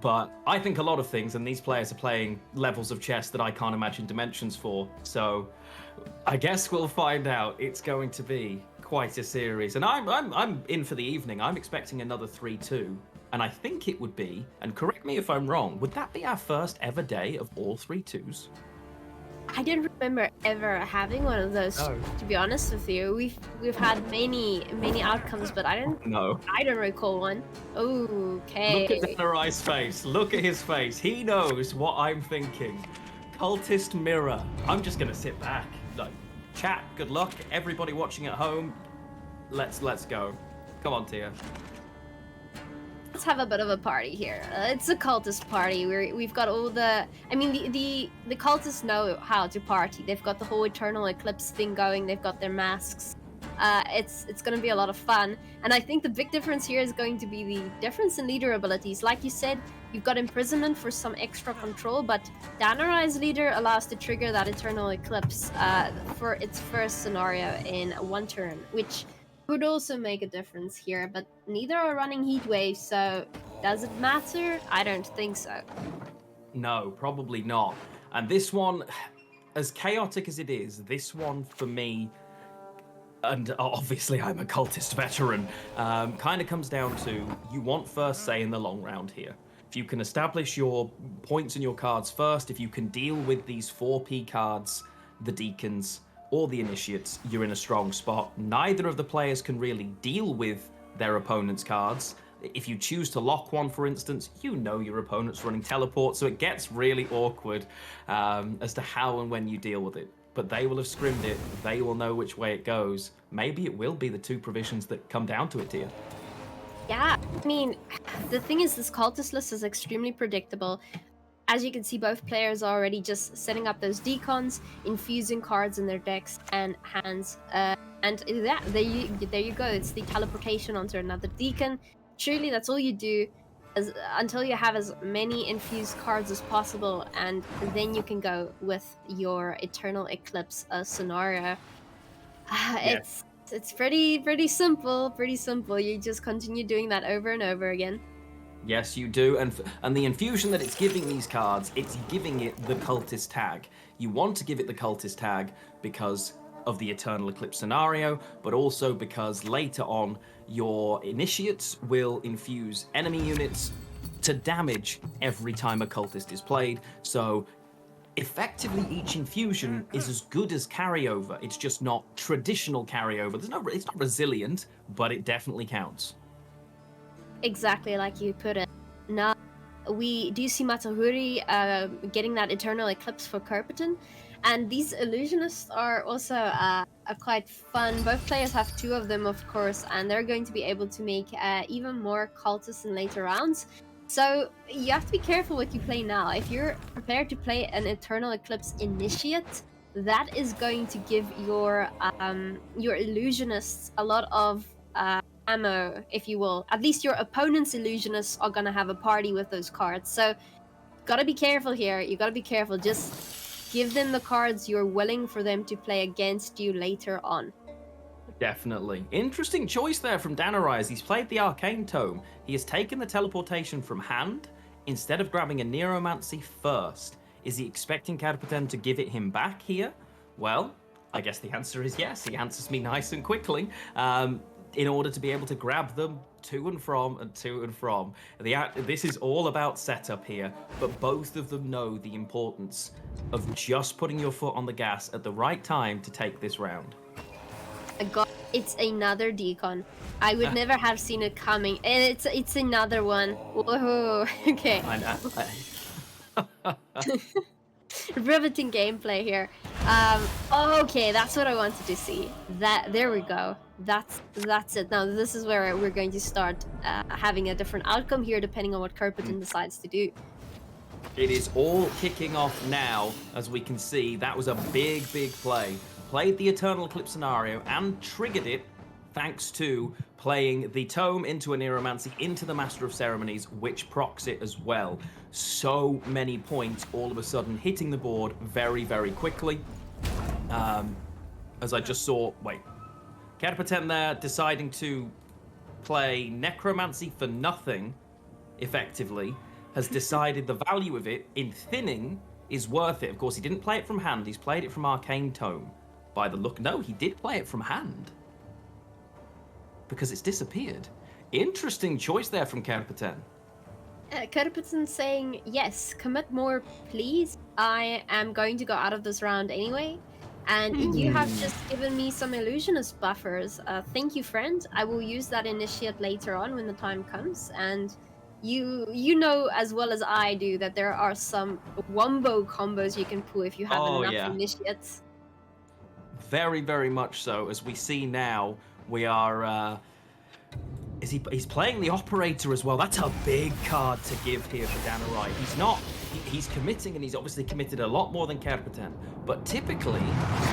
but I think a lot of things, and these players are playing levels of chess that I can't imagine dimensions for. So I guess we'll find out. It's going to be quite a series, and I'm in for the evening. I'm expecting another 3-2, and I think it would be, and correct me if I'm wrong, would that be our first ever day of all 3-2s? I didn't remember ever having one of those. No. To be honest with you, we've had many outcomes, but I don't recall one. Okay. Look at Danarai's face. Look at his face. He knows what I'm thinking. Cultist mirror. I'm just gonna sit back. Like, chat. Good luck, everybody watching at home. Let's go. Come on, Tia. Let's have a bit of a party here. It's a cultist party. We've got all the. I mean, the cultists know how to party. They've got the whole Eternal Eclipse thing going. They've got their masks. It's going to be a lot of fun. And I think the big difference here is going to be the difference in leader abilities. Like you said, you've got Imprisonment for some extra control, but Danarai's leader allows to trigger that Eternal Eclipse for its first scenario in one turn, which would also make a difference here, but neither are running heat waves, so does it matter? I don't think so. No, probably not. And this one, as chaotic as it is, this one for me, and obviously I'm a cultist veteran, kind of comes down to you want first say in the long round here. If you can establish your points in your cards first, if you can deal with these 4P cards, the Deacons, or the Initiates, you're in a strong spot. Neither of the players can really deal with their opponent's cards. If you choose to lock one, for instance, you know your opponent's running teleport, so it gets really awkward as to how and when you deal with it. But they will have scrimmed it. They will know which way it goes. Maybe it will be the two provisions that come down to it, dear. Yeah, I mean, the thing is, this cultist list is extremely predictable. As you can see, both players are already just setting up those decons, infusing cards in their decks and hands. And yeah, there you go. It's the teleportation onto another decon. Truly, that's all you do until you have as many infused cards as possible, and then you can go with your Eternal Eclipse scenario. It's pretty simple. Pretty simple. You just continue doing that over and over again. Yes, you do, and the infusion that it's giving these cards, it's giving it the cultist tag. You want to give it the cultist tag because of the Eternal Eclipse scenario, but also because later on your initiates will infuse enemy units to damage every time a cultist is played. So effectively each infusion is as good as carryover. It's just not traditional carryover. It's not resilient, but it definitely counts. Exactly like you put it. Now, we do see Matahuri getting that Eternal Eclipse for Kerpiton, and these illusionists are also quite fun. Both players have two of them, of course, and they're going to be able to make even more cultists in later rounds. So you have to be careful what you play now. If you're prepared to play an Eternal Eclipse Initiate, that is going to give your illusionists a lot of ammo, if you will. At least your opponent's illusionists are gonna have a party with those cards. So, gotta be careful here. You gotta be careful. Just give them the cards you're willing for them to play against you later on. Definitely. Interesting choice there from Danarai as he's played the Arcane Tome. He has taken the teleportation from hand instead of grabbing a Neuromancy first. Is he expecting Kerpiton to give it him back here? Well, I guess the answer is yes. He answers me nice and quickly. In order to be able to grab them to and from and to and from. This is all about setup here, but both of them know the importance of just putting your foot on the gas at the right time to take this round. God, it's another decon. I would never have seen it coming. And it's another one. Whoa, okay. Riveting gameplay here. Okay, that's what I wanted to see. There we go. That's it. Now this is where we're going to start having a different outcome here, depending on what Kerpiton decides to do. It is all kicking off now, as we can see. That was a big play. Played the Eternal Eclipse scenario and triggered it thanks to playing the Tome into a Neuromancy into the Master of Ceremonies, which procs it as well. So many points all of a sudden hitting the board very quickly. As I just saw, Kerpiton there deciding to play Necromancy for nothing, effectively. has decided the value of it in thinning is worth it. Of course, he didn't play it from hand. He's played it from Arcane Tome. By the look, no, he did play it from hand. Because it's disappeared. Interesting choice there from Kerpeten. Kerpeten saying, yes, commit more, please. I am going to go out of this round anyway. And you have just given me some illusionist buffers. Thank you, friend. I will use that initiate later on when the time comes. And you know as well as I do that there are some wombo combos you can pull if you have enough initiates. Very, very much so. As we see now, we are... he's playing the operator as well. That's a big card to give here for Danarai. He's not... He's committing, and he's obviously committed a lot more than Kerpeten. But typically,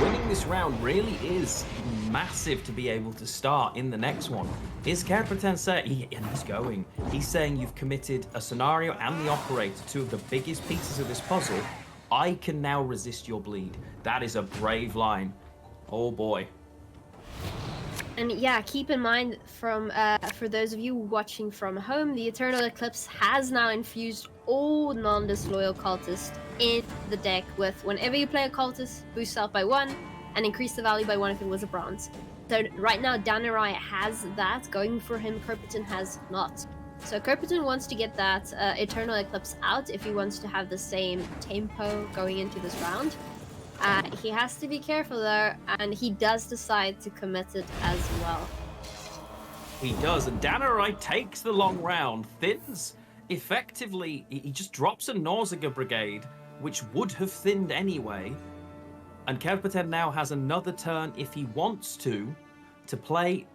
winning this round really is massive to be able to start in the next one. Is Kerpeten saying... And he's going. He's saying you've committed a scenario and the operator, two of the biggest pieces of this puzzle. I can now resist your bleed. That is a brave line. Oh boy. And yeah, keep in mind from for those of you watching from home, the Eternal Eclipse has now infused all non-disloyal cultists in the deck with whenever you play a cultist, boost out by 1 and increase the value by 1 if it was a bronze. So right now Danarai has that going for him, Kerpeten has not. So Kerpeten wants to get that Eternal Eclipse out if he wants to have the same tempo going into this round. He has to be careful though, and he does decide to commit it as well. He does, and Danarai takes the long round, thins effectively. He just drops a Nausicaa Brigade, which would have thinned anyway. And Kerpeten now has another turn if he wants to play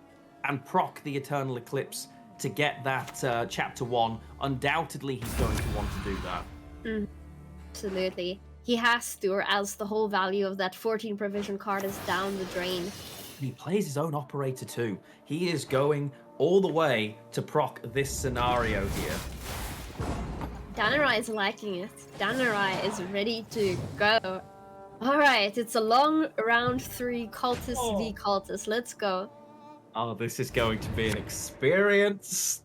and proc the Eternal Eclipse to get that Chapter 1. Undoubtedly, he's going to want to do that. Absolutely. He has to, or else the whole value of that 14 provision card is down the drain. And he plays his own operator too. He is going all the way to proc this scenario here. Danarai is liking it. Danarai is ready to go. Alright, it's a long round 3 cultist v cultist. Let's go. Oh, this is going to be an experience.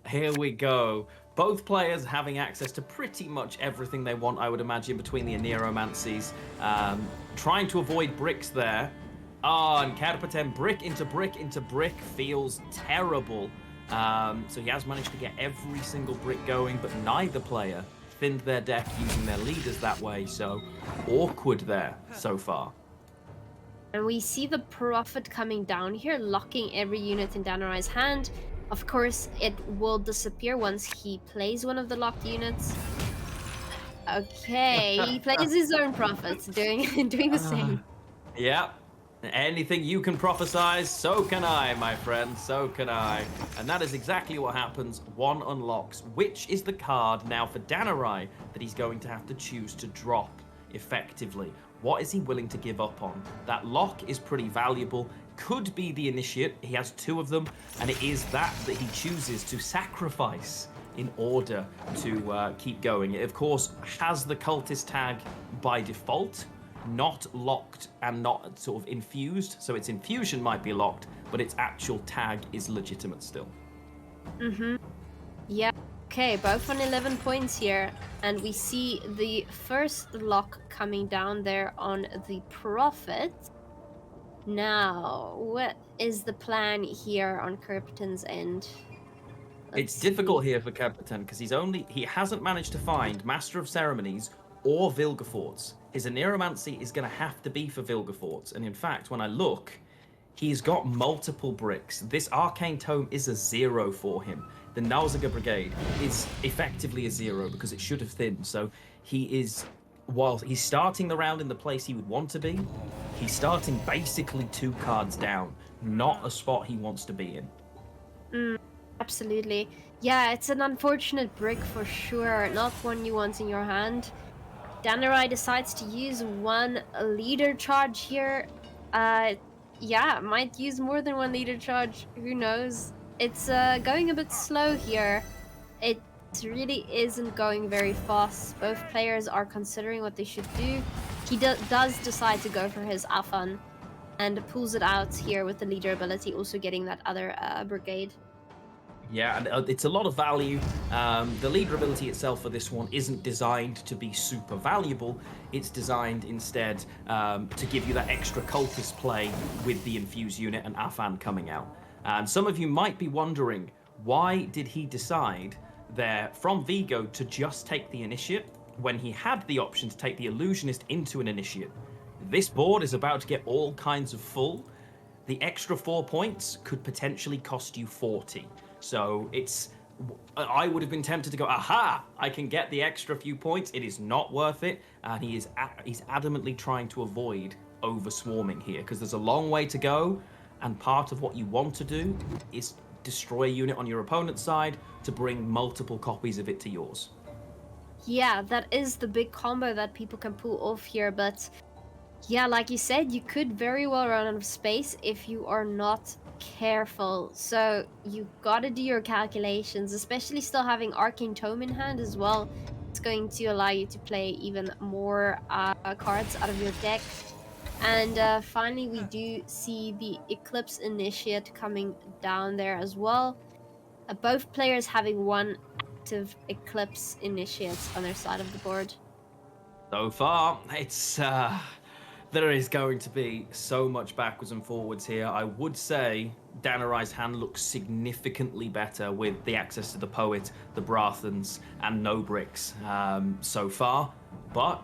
Here we go. Both players having access to pretty much everything they want, I would imagine, between the Aneromancies. Trying to avoid bricks there. And Kerpeten, brick into brick feels terrible. So he has managed to get every single brick going, but neither player thinned their deck using their leaders that way, so awkward there so far. And we see the Prophet coming down here, locking every unit in Danarai's hand. Of course, it will disappear once he plays one of the locked units. Okay, he plays his own Prophets, doing the same. Yeah. Anything you can prophesize, so can I, my friend, so can I. And that is exactly what happens. One unlocks, which is the card now for Danarai that he's going to have to choose to drop effectively. What is he willing to give up on? That lock is pretty valuable. Could be the initiate. He has 2 of them, and it is that he chooses to sacrifice in order to keep going. It, of course, has the cultist tag by default, not locked and not sort of infused. So its infusion might be locked, but its actual tag is legitimate still. Yeah. Okay, both on 11 points here, and we see the first lock coming down there on the Prophet. Now, what is the plan here on Kerpeten's end? It's difficult here for Kerpeten because he hasn't managed to find Master of Ceremonies or Vilgefortz. His Aneromancy is going to have to be for Vilgefortz, and in fact, when I look, he's got multiple bricks. This Arcane Tome is a 0 for him. The Nausicaa Brigade is effectively a 0 because it should have thinned. So he is, while he's starting the round in the place he would want to be, he's starting basically 2 cards down, not a spot he wants to be in. Absolutely. Yeah, it's an unfortunate brick for sure, not one you want in your hand. Danarai decides to use 1 leader charge here. Yeah, might use more than 1 leader charge, who knows. It's going a bit slow here. It really isn't going very fast. Both players are considering what they should do. He does decide to go for his Afan and pulls it out here with the leader ability, also getting that other brigade. Yeah, and it's a lot of value. The leader ability itself for this one isn't designed to be super valuable. It's designed instead to give you that extra cultist play with the infused unit and Afan coming out. And some of you might be wondering, why did he decide there from Vigo to just take the initiate when he had the option to take the illusionist into an initiate? This board is about to get all kinds of full. The extra 4 points could potentially cost you 40. So I would have been tempted to go, aha, I can get the extra few points. It is not worth it. And he's adamantly trying to avoid over swarming here because there's a long way to go. And part of what you want to do is destroy a unit on your opponent's side to bring multiple copies of it to yours. Yeah, that is the big combo that people can pull off here, but yeah, like you said, you could very well run out of space if you are not careful. So you gotta do your calculations, especially still having Arcane Tome in hand as well. It's going to allow you to play even more cards out of your deck. And finally, we do see the Eclipse Initiate coming down there as well. Both players having one active Eclipse Initiate on their side of the board. So far, it's there is going to be so much backwards and forwards here. I would say Danarai's hand looks significantly better with the access to the Poet, the Brathans, and no bricks so far, but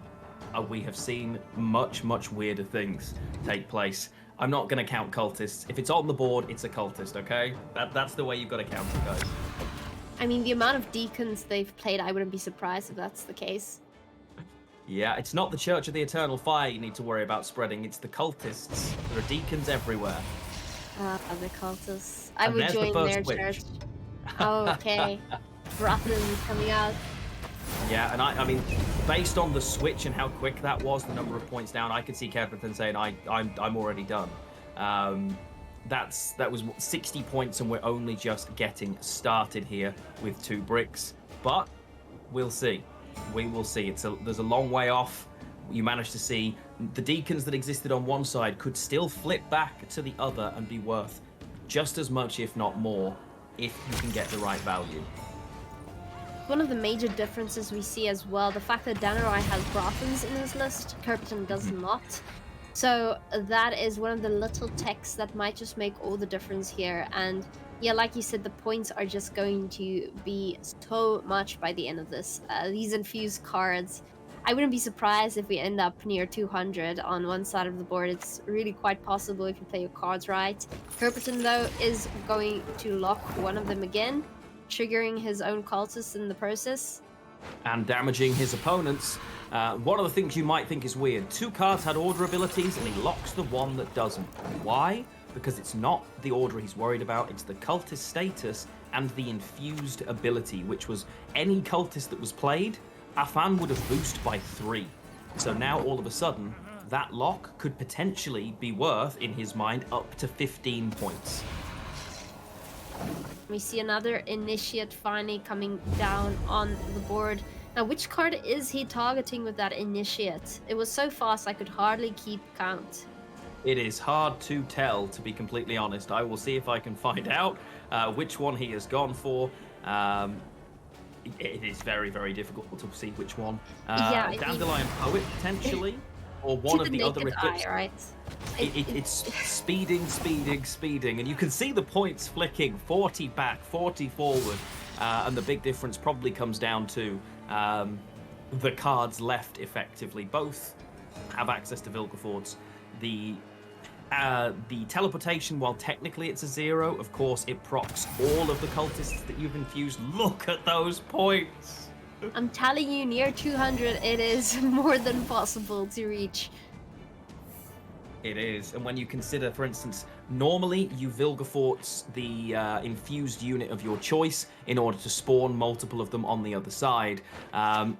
we have seen much, much weirder things take place. I'm not going to count cultists. If it's on the board, it's a cultist, okay? That's the way you've got to count it, guys. I mean, the amount of deacons they've played, I wouldn't be surprised if that's the case. Yeah, it's not the Church of the Eternal Fire you need to worry about spreading, it's the cultists. There are deacons everywhere. The cultists. I And would there's the join first their witch. church. Oh, okay. Brothan's coming out. Yeah, and I mean, based on the switch and how quick that was, the number of points down, I could see Kevin saying, I'm already done. That was 60 points, and we're only just getting started here with 2 bricks. But we'll see. We will see. There's a long way off. You managed to see the deacons that existed on one side could still flip back to the other and be worth just as much, if not more, if you can get the right value. One of the major differences we see as well, the fact that Danarai has Brothans in his list, Kirkton does not. So that is one of the little techs that might just make all the difference here. And yeah, like you said, the points are just going to be so much by the end of this. These infused cards, I wouldn't be surprised if we end up near 200 on one side of the board. It's really quite possible if you play your cards right. Kirkton, though, is going to lock one of them again, triggering his own cultists in the process. And damaging his opponents. One of the things you might think is weird, 2 cards had order abilities and he locks the one that doesn't. Why? Because it's not the order he's worried about, it's the cultist status and the infused ability, which was any cultist that was played, Afan would have boosted by 3. So now all of a sudden, that lock could potentially be worth, in his mind, up to 15 points. We see another initiate finally coming down on the board. Now, which card is he targeting with that initiate? It was so fast I could hardly keep count. It is hard to tell, to be completely honest. I will see if I can find out which one he has gone for. It is very, very difficult to see which one. Yeah, Dandelion Poet, potentially, or one of the other Eclipse. Right? It's speeding, and you can see the points flicking, 40 back, 40 forward, and the big difference probably comes down to the cards left, effectively. Both have access to Vilgefortz. The teleportation, while technically it's a 0, of course it procs all of the cultists that you've infused. Look at those points! I'm telling you, near 200, it is more than possible to reach. It is, and when you consider, for instance, normally you Vilgefortz the infused unit of your choice in order to spawn multiple of them on the other side.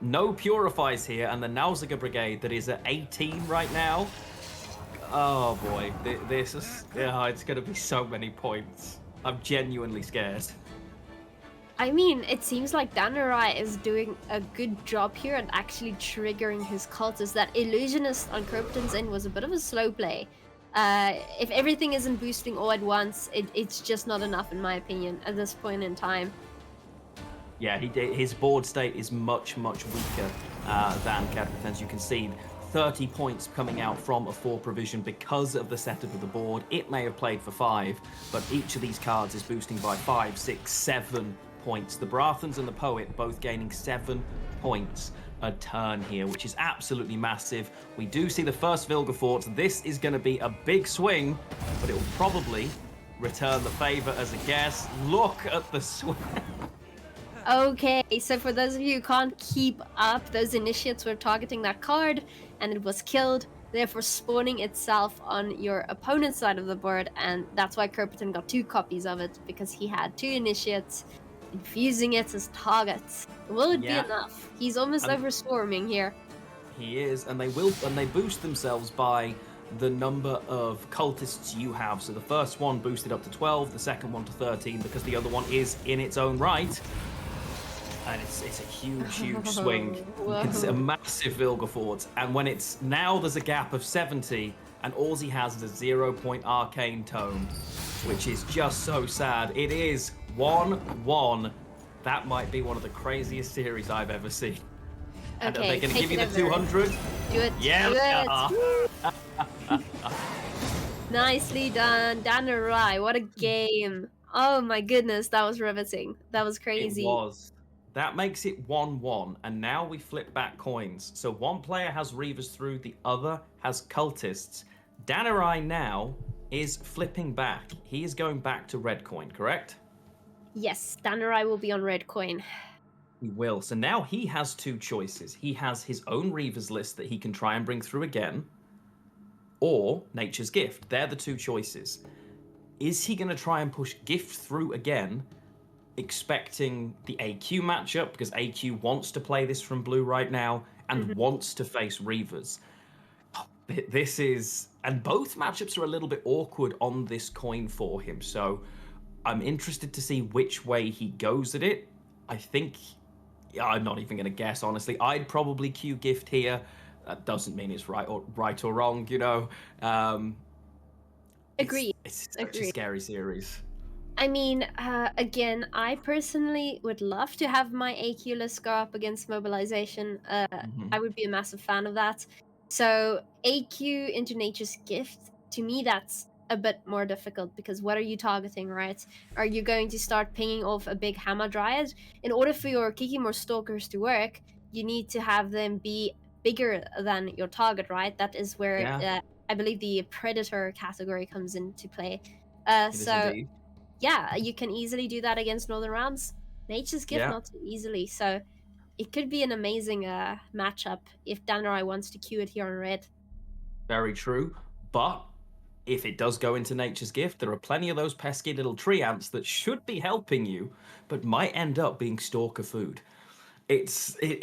No Purifies here, and the Nausicaa Brigade that is at 18 right now. Oh boy, this is, it's going to be so many points. I'm genuinely scared. I mean, it seems like Danarai is doing a good job here at actually triggering his cultists. That Illusionist on Kirkton's end was a bit of a slow play. If everything isn't boosting all at once, it's just not enough, in my opinion, at this point in time. Yeah, his board state is much, much weaker than Cadperten's. You can see 30 points coming out from a 4 provision because of the setup of the board. It may have played for 5, but each of these cards is boosting by 5, 6, 7 points. The Brathans and the Poet both gaining 7 points a turn here, which is absolutely massive. We do see the first Vilgefortz. This is going to be a big swing, but it will probably return the favor as a guess. Look at the swing. Okay, so for those of you who can't keep up, those initiates were targeting that card, and it was killed, therefore spawning itself on your opponent's side of the board, and that's why Kerperton got 2 copies of it, because he had 2 initiates, infusing it as targets. Will it be enough? He's almost overswarming here. He is, and they boost themselves by the number of cultists you have. So the first one boosted up to 12, the second one to 13, because the other one is in its own right. And it's a huge swing. You can see a massive Vilgefortz. And when it's now, there's a gap of 70, and all he has is a 0-point Arcane Tome, which is just so sad. It is 1-1. That might be one of the craziest series I've ever seen. And Okay, are they going to give you the 200? Do it. Yeah, Do it. Nicely done, Danurai. What a game. Oh my goodness, that was riveting. That was crazy. It was. That makes it 1-1, and now we flip back coins. So one player has Reavers through, the other has Cultists. Danurai now is flipping back. He is going back to red coin, correct? Yes, Danurai will be on red coin. He will. So now he has 2 choices. He has his own Reavers list that he can try and bring through again, or Nature's Gift. They're the 2 choices. Is he going to try and push Gift through again, expecting the AQ matchup, because AQ wants to play this from blue right now and wants to face Reavers? This is... And both matchups are a little bit awkward on this coin for him, so I'm interested to see which way he goes at it. I think... I'm not even going to guess, honestly. I'd probably queue Gift here. That doesn't mean it's right or wrong, you know. Agreed. It's such a scary series. I mean, again, I personally would love to have my AQ list go up against Mobilization. I would be a massive fan of that. So AQ into Nature's Gift, to me, that's a bit more difficult, because what are you targeting, right? Are you going to start pinging off a big Hammer Dryad? In order for your Kikimor Stalkers to work, you need to have them be bigger than your target, right? That is where I believe the Predator category comes into play. So yeah, you can easily do that against Northern Realms. Nature's Gift, not too easily. So it could be an amazing matchup if Danurai wants to queue it here on red. Very true. But if it does go into Nature's Gift, there are plenty of those pesky little tree ants that should be helping you, but might end up being stalker food.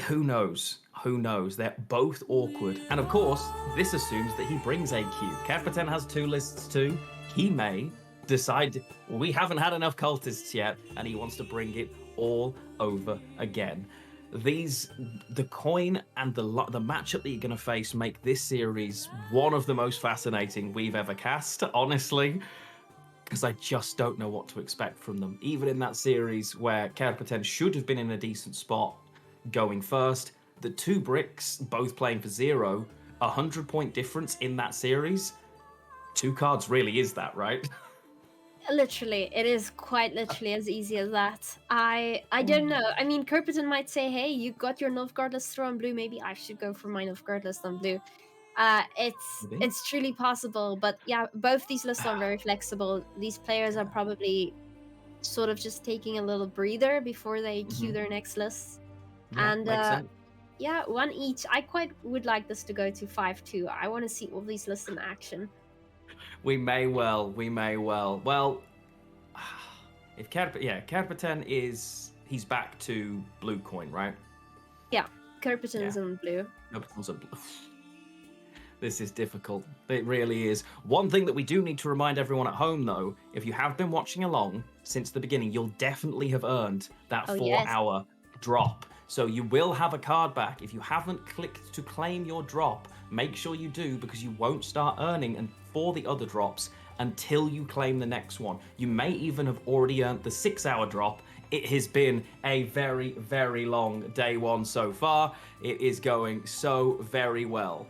Who knows? Who knows? They're both awkward. And of course, this assumes that he brings AQ. Cadperten has 2 lists too. He may decide we haven't had enough cultists yet, and he wants to bring it all over again. The coin and the matchup that you're going to face make this series one of the most fascinating we've ever cast, honestly, because I just don't know what to expect from them. Even in that series where Cadperten should have been in a decent spot going first, the 2 bricks both playing for 0, 100-point difference in that series. 2 cards really is that, right? Literally, it is quite literally as easy as that. I don't know. I mean, Kerperton might say, hey, you got your Nilfgaard list through on blue, maybe I should go for my Nilfgaard list on blue. It's truly possible, but yeah, both these lists are very flexible. These players are probably sort of just taking a little breather before they queue their next lists. And yeah, 1 each. I quite would like this to go to 5-2. I want to see all these lists in action. We may well. Well, if Cadperten he's back to blue coin, right? Yeah, Kerperton's on blue. Kerperton's on blue. This is difficult. It really is. One thing that we do need to remind everyone at home, though, if you have been watching along since the beginning, you'll definitely have earned that 4-hour drop. So you will have a card back. If you haven't clicked to claim your drop, make sure you do, because you won't start earning for the other drops until you claim the next one. You may even have already earned the 6-hour drop. It has been a very, very long day one so far. It is going so very well.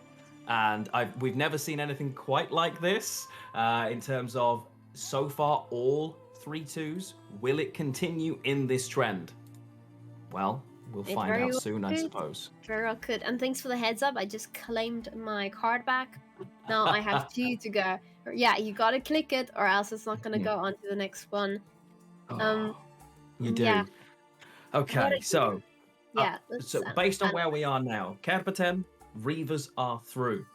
And we've never seen anything quite like this in terms of so far all 3-2s. Will it continue in this trend? Well, we'll It find very out well soon, I could. suppose. Very well could. And thanks for the heads up. I just claimed my card back. Now I have 2 to go. Yeah, you gotta click it or else it's not gonna go on to the next one. You do. Yeah. Okay, so Yeah, let's so based on where we are now, Kerpeten, Reavers are through.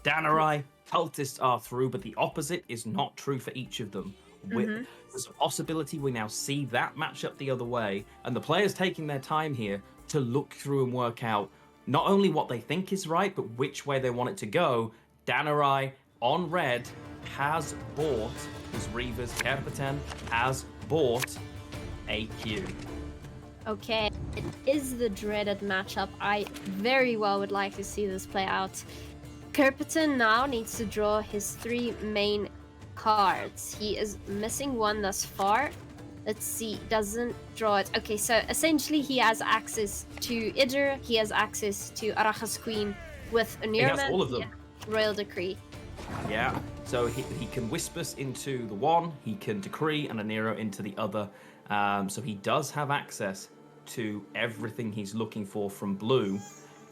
Danarai, Cultists are through, but the opposite is not true for each of them. There's a possibility we now see that matchup the other way, and the players taking their time here to look through and work out not only what they think is right, but which way they want it to go. Danarai on red has bought his Reavers. Kerpeten has bought AQ. Okay, it is the dreaded matchup. I very well would like to see this play out. Kerpeten now needs to draw his 3 main cards. He is missing 1 thus far. Let's see, doesn't draw it. Okay, so essentially he has access to Idr, he has access to Arachas Queen with Oniraman. He has all of them. Royal Decree. Yeah, so he can Whispers into the one, he can Decree and a Nero into the other. So he does have access to everything he's looking for from blue.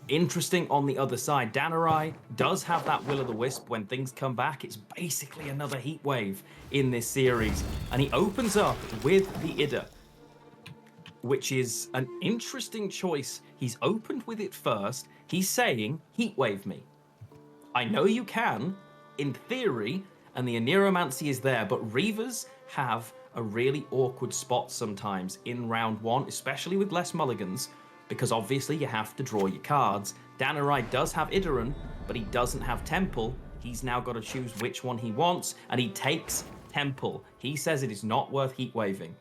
Interesting on the other side, Danarai does have that Will-o'-the-Wisp. When things come back, it's basically another heat wave in this series. And he opens up with the Ida, which is an interesting choice. He's opened with it first. He's saying, heat wave me. I know you can, in theory, and the Aneromancy is there, but Reavers have a really awkward spot sometimes in round 1, especially with less mulligans, because obviously you have to draw your cards. Danarai does have Idaran, but he doesn't have Temple. He's now got to choose which one he wants, and he takes Temple. He says it is not worth heat waving.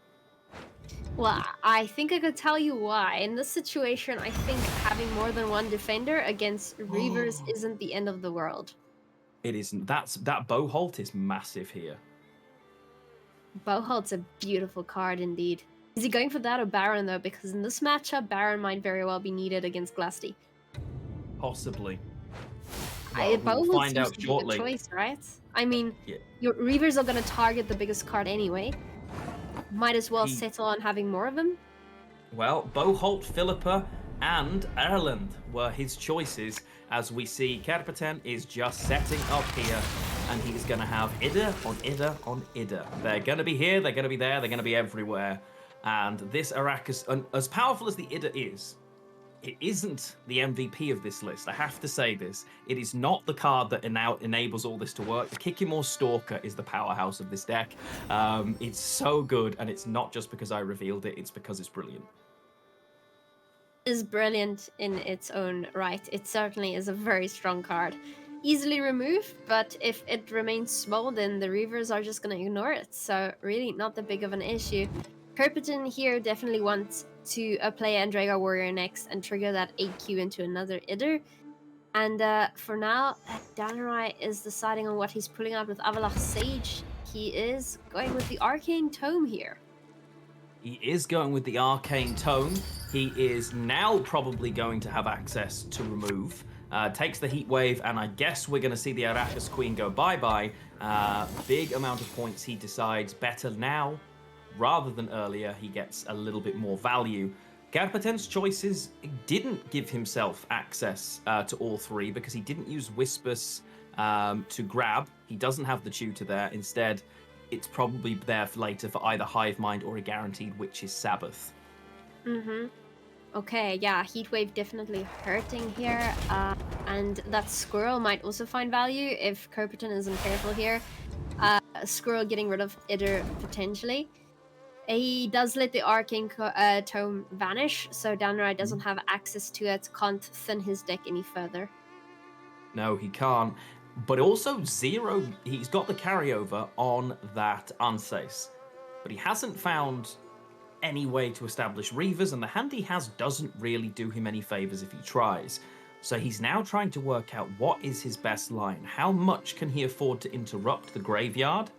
Well, I think I could tell you why. In this situation, I think having more than 1 defender against Reavers isn't the end of the world. It isn't. That Boholt is massive here. Boholt's a beautiful card indeed. Is he going for that or Baron though? Because in this matchup, Baron might very well be needed against Glasty. Possibly. Well, we'll find out to be shortly. a choice, right? I mean, your Reavers are going to target the biggest card anyway. Might as well settle on having more of them. Well, Boholt, Philippa, and Erland were his choices. As we see, Kerpeten is just setting up here, and he's going to have Ida on Ida on Ida. They're going to be here, they're going to be there, they're going to be everywhere. And this Arrakis, as powerful as the Ida is, it isn't the MVP of this list. I have to say this. It is not the card that now enables all this to work. The Kikimor Stalker is the powerhouse of this deck. It's so good, and it's not just because I revealed it, it's because it's brilliant. Is brilliant in its own right. It certainly is a very strong card. Easily removed, but if it remains small, then the Reavers are just going to ignore it. So really not that big of an issue. Kerpeten here definitely wants to play Andrega Warrior next and trigger that AQ into another Idr. And for now, Danarai is deciding on what he's pulling out with Avalach Sage. He is going with the Arcane Tome here. He is going with the Arcane Tome. He is now probably going to have access to remove. Takes the Heat Wave, and I guess we're going to see the Arrakis Queen go bye-bye. Big amount of points. He decides better now rather than earlier. He gets a little bit more value. Kerpeten's choices didn't give himself access to all 3 because he didn't use Whispers to grab. He doesn't have the tutor there. Instead, it's probably there for later for either Hive Mind or a guaranteed Witch's Sabbath. Okay, yeah, Heatwave definitely hurting here. And that Squirrel might also find value if Kerpeten isn't careful here. Squirrel getting rid of Idr potentially. He does let the Arcane Tome vanish, so Danarai doesn't have access to it, can't thin his deck any further. No, he can't. But also Zero, he's got the carryover on that Unsace. But he hasn't found any way to establish Reavers, and the hand he has doesn't really do him any favors if he tries. So he's now trying to work out what is his best line. How much can he afford to interrupt the graveyard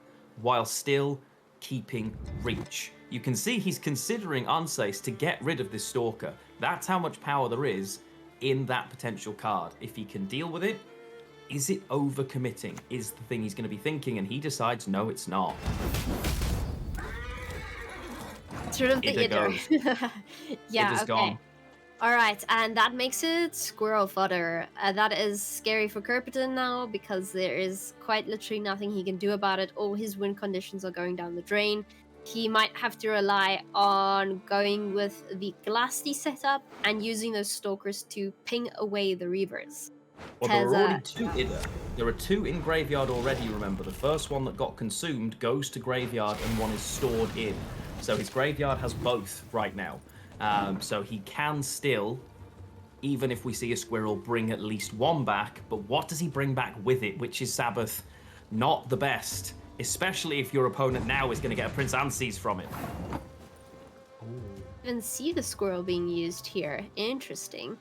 while still keeping reach? You can see he's considering Unsace to get rid of this Stalker. That's how much power there is in that potential card. If he can deal with it, is it overcommitting? Is the thing he's going to be thinking, and he decides, no, it's not. Sort of the Ida Idder. goes. Yeah, Ida's okay. gone. All right, and that makes it squirrel fodder. That is scary for Kerpeton now because there is quite literally nothing he can do about it. All his win conditions are going down the drain. He might have to rely on going with the Glasty setup and using those stalkers to ping away the Reavers. Well, there are 'Cause, already two Ida. There are two in graveyard already, remember. The first one that got consumed goes to graveyard and one is stored in. So his graveyard has both right now. So he can still, even if we see a squirrel, bring at least one back. But what does he bring back with it? Which is Sabbath not the best, especially if your opponent now is going to get a Prince Anses from it. Even see the squirrel being used here. Interesting.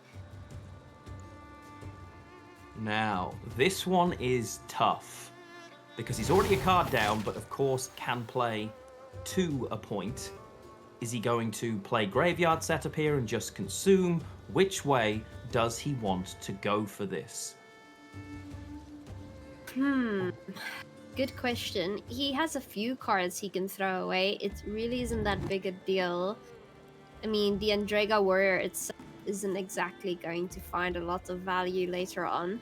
Now, this one is tough because he's already a card down, but of course can play to a point. Is he going to play graveyard setup here and just consume? Which way does he want to go for this? Good question. He has a few cards he can throw away. It really isn't that big a deal. I mean, the Andrega Warrior itself isn't exactly going to find a lot of value later on.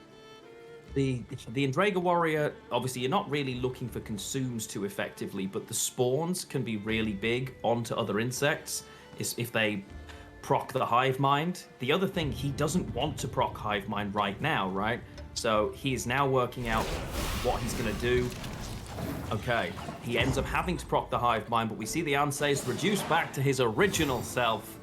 The Andrega Warrior, obviously you're not really looking for consumes too effectively, but the spawns can be really big onto other insects if they proc the Hive Mind. The other thing, he doesn't want to proc Hive Mind right now, right? So he is now working out what he's going to do. Okay, he ends up having to proc the Hive Mind, but we see the Anses reduced back to his original self.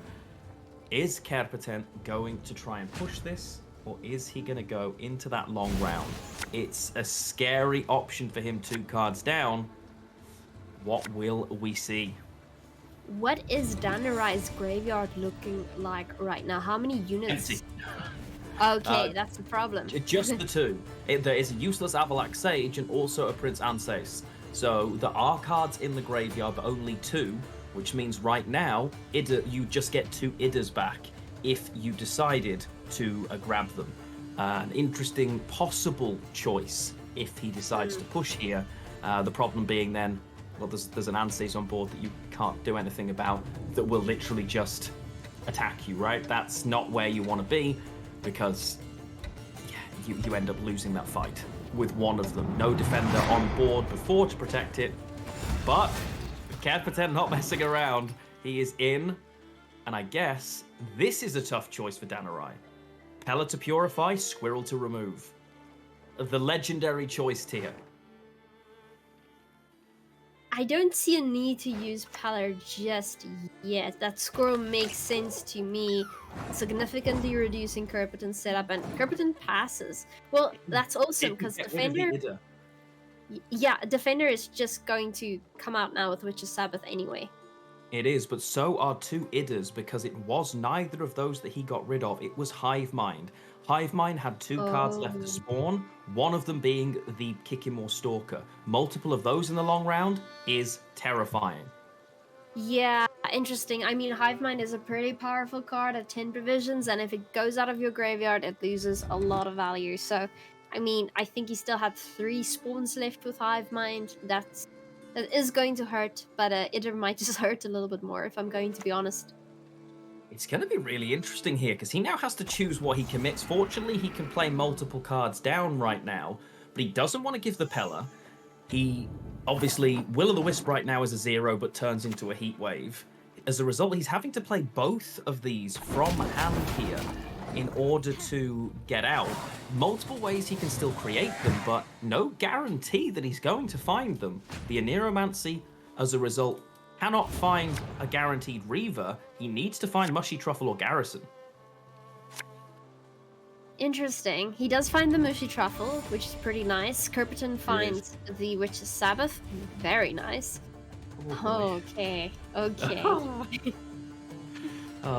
Is Kerpeton going to try and push this? Or is he going to go into that long round? It's a scary option for him 2 cards down. What will we see? What is Danarai's graveyard looking like right now? How many units? Empty. Okay, that's the problem. Just the 2. There is a useless Avalak Sage and also a Prince Anses. So there are cards in the graveyard, but only 2, which means right now, you just get 2 Idders back if you decided to grab them. An interesting possible choice if he decides to push here. The problem being then, well, there's an Anses on board that you can't do anything about that will literally just attack you, right? That's not where you want to be because you end up losing that fight with one of them. No defender on board before to protect it, but Kerpeton not messing around. He is in, and I guess this is a tough choice for Danarai. Pella to purify, Squirrel to remove. The legendary choice tier. I don't see a need to use Pallor just yet. That Squirrel makes sense to me, significantly reducing Kerpeton's setup, and Kerpeton passes. Well, that's awesome, because Defender... Yeah, Defender is just going to come out now with Witch's Sabbath anyway. It is, but so are 2 Idders, because it was neither of those that he got rid of. It was Hive Mind. Hive Mind had 2 cards left to spawn, one of them being the Kikimor Stalker. Multiple of those in the long round is terrifying. Yeah, interesting. I mean, Hive Mind is a pretty powerful card at 10 provisions, and if it goes out of your graveyard, it loses a lot of value. So, I mean, I think he still had 3 spawns left with Hive Mind. That is going to hurt, but it might just hurt a little bit more, if I'm going to be honest. It's going to be really interesting here, because he now has to choose what he commits. Fortunately, he can play multiple cards down right now, but he doesn't want to give the Pella. He, obviously, Will-o'-the-Wisp right now is a 0, but turns into a Heat Wave. As a result, he's having to play both of these from hand here in order to get out. Multiple ways he can still create them, but no guarantee that he's going to find them. The Aneromancy, as a result, cannot find a guaranteed Reaver. He needs to find Mushy Truffle or Garrison. Interesting. He does find the Mushy Truffle, which is pretty nice. Kerpeton finds the Witch's Sabbath. Very nice. Okay.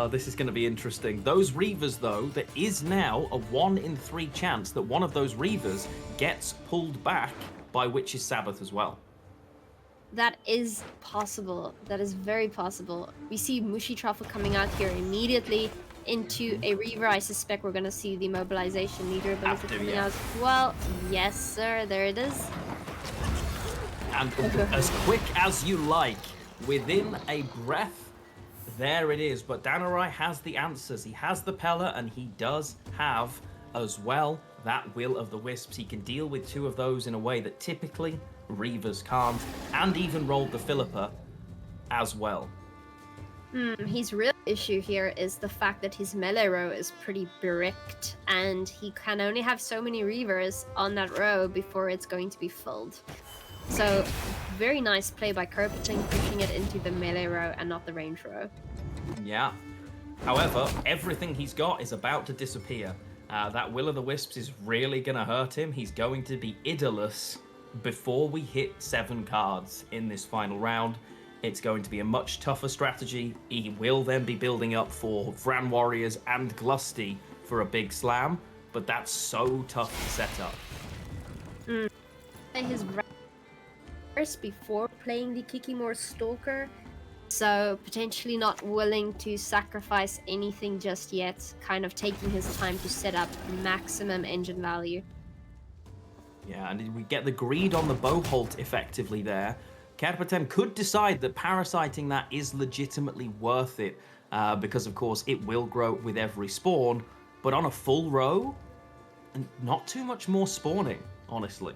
This is going to be interesting. Those Reavers, though, there is now a 1 in 3 chance that one of those Reavers gets pulled back by Witch's Sabbath as well. That is possible. That is very possible. We see Mushi Truffle coming out here immediately into a Reaver. I suspect we're going to see the mobilization leader ability coming out as well. Yes, sir. There it is. And as quick as you like, within a breath, there it is. But Danurai has the answers. He has the Pella, and he does have as well that Will of the Wisps. He can deal with 2 of those in a way that typically Reavers can't, and even rolled the Philippa as well. His real issue here is the fact that his melee row is pretty bricked, and he can only have so many Reavers on that row before it's going to be filled. So, very nice play by Kerpting, pushing it into the melee row and not the range row. Yeah. However, everything he's got is about to disappear. That Will of the Wisps is really going to hurt him. He's going to be idoless before we hit 7 cards in this final round. It's going to be a much tougher strategy. He will then be building up for Vran Warriors and Glusty for a big slam, but that's so tough to set up. His first before playing the Kikimor Stalker, so potentially not willing to sacrifice anything just yet, kind of taking his time to set up maximum engine value. Yeah, and we get the greed on the Boholt effectively there. Kerpetem could decide that parasiting that is legitimately worth it, because of course it will grow with every spawn, but on a full row, not too much more spawning, honestly.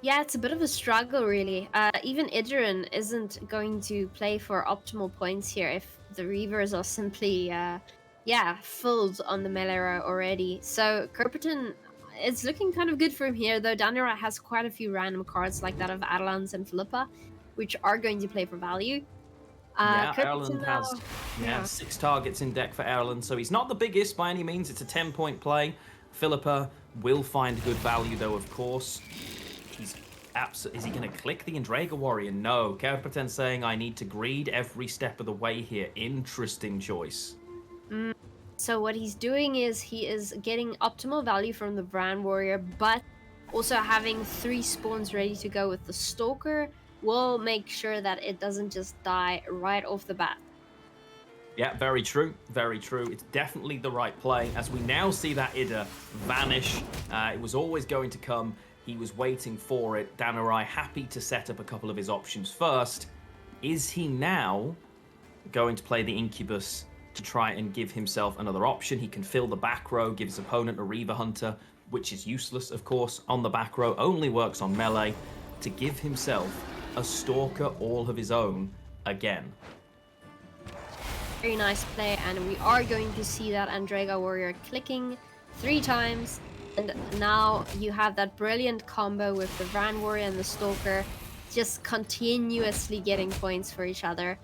Yeah, it's a bit of a struggle, really. Even Idrin isn't going to play for optimal points here if the Reavers are simply, filled on the melee row already. So Kerpeton, it's looking kind of good for him here, though Danira has quite a few random cards like that of Adelans and Philippa, which are going to play for value. Erland has 6 targets in deck for Erland, so he's not the biggest by any means. It's a 10-point play. Philippa will find good value, though, of course. Is he going to click the Endrega Warrior? No. Kerpeton saying, I need to greed every step of the way here. Interesting choice. So what he's doing is he is getting optimal value from the Vran Warrior, but also having 3 spawns ready to go with the Stalker will make sure that it doesn't just die right off the bat. Yeah, very true. Very true. It's definitely the right play. As we now see that Ida vanish, it was always going to come. He was waiting for it. Danurai happy to set up a couple of his options first. Is he now going to play the Incubus to try and give himself another option? He can fill the back row, give his opponent a Reaver Hunter, which is useless, of course, on the back row, only works on melee, to give himself a Stalker all of his own again. Very nice play, and we are going to see that Endrega Warrior clicking 3 times. And now you have that brilliant combo with the Vran Warrior and the Stalker just continuously getting points for each other.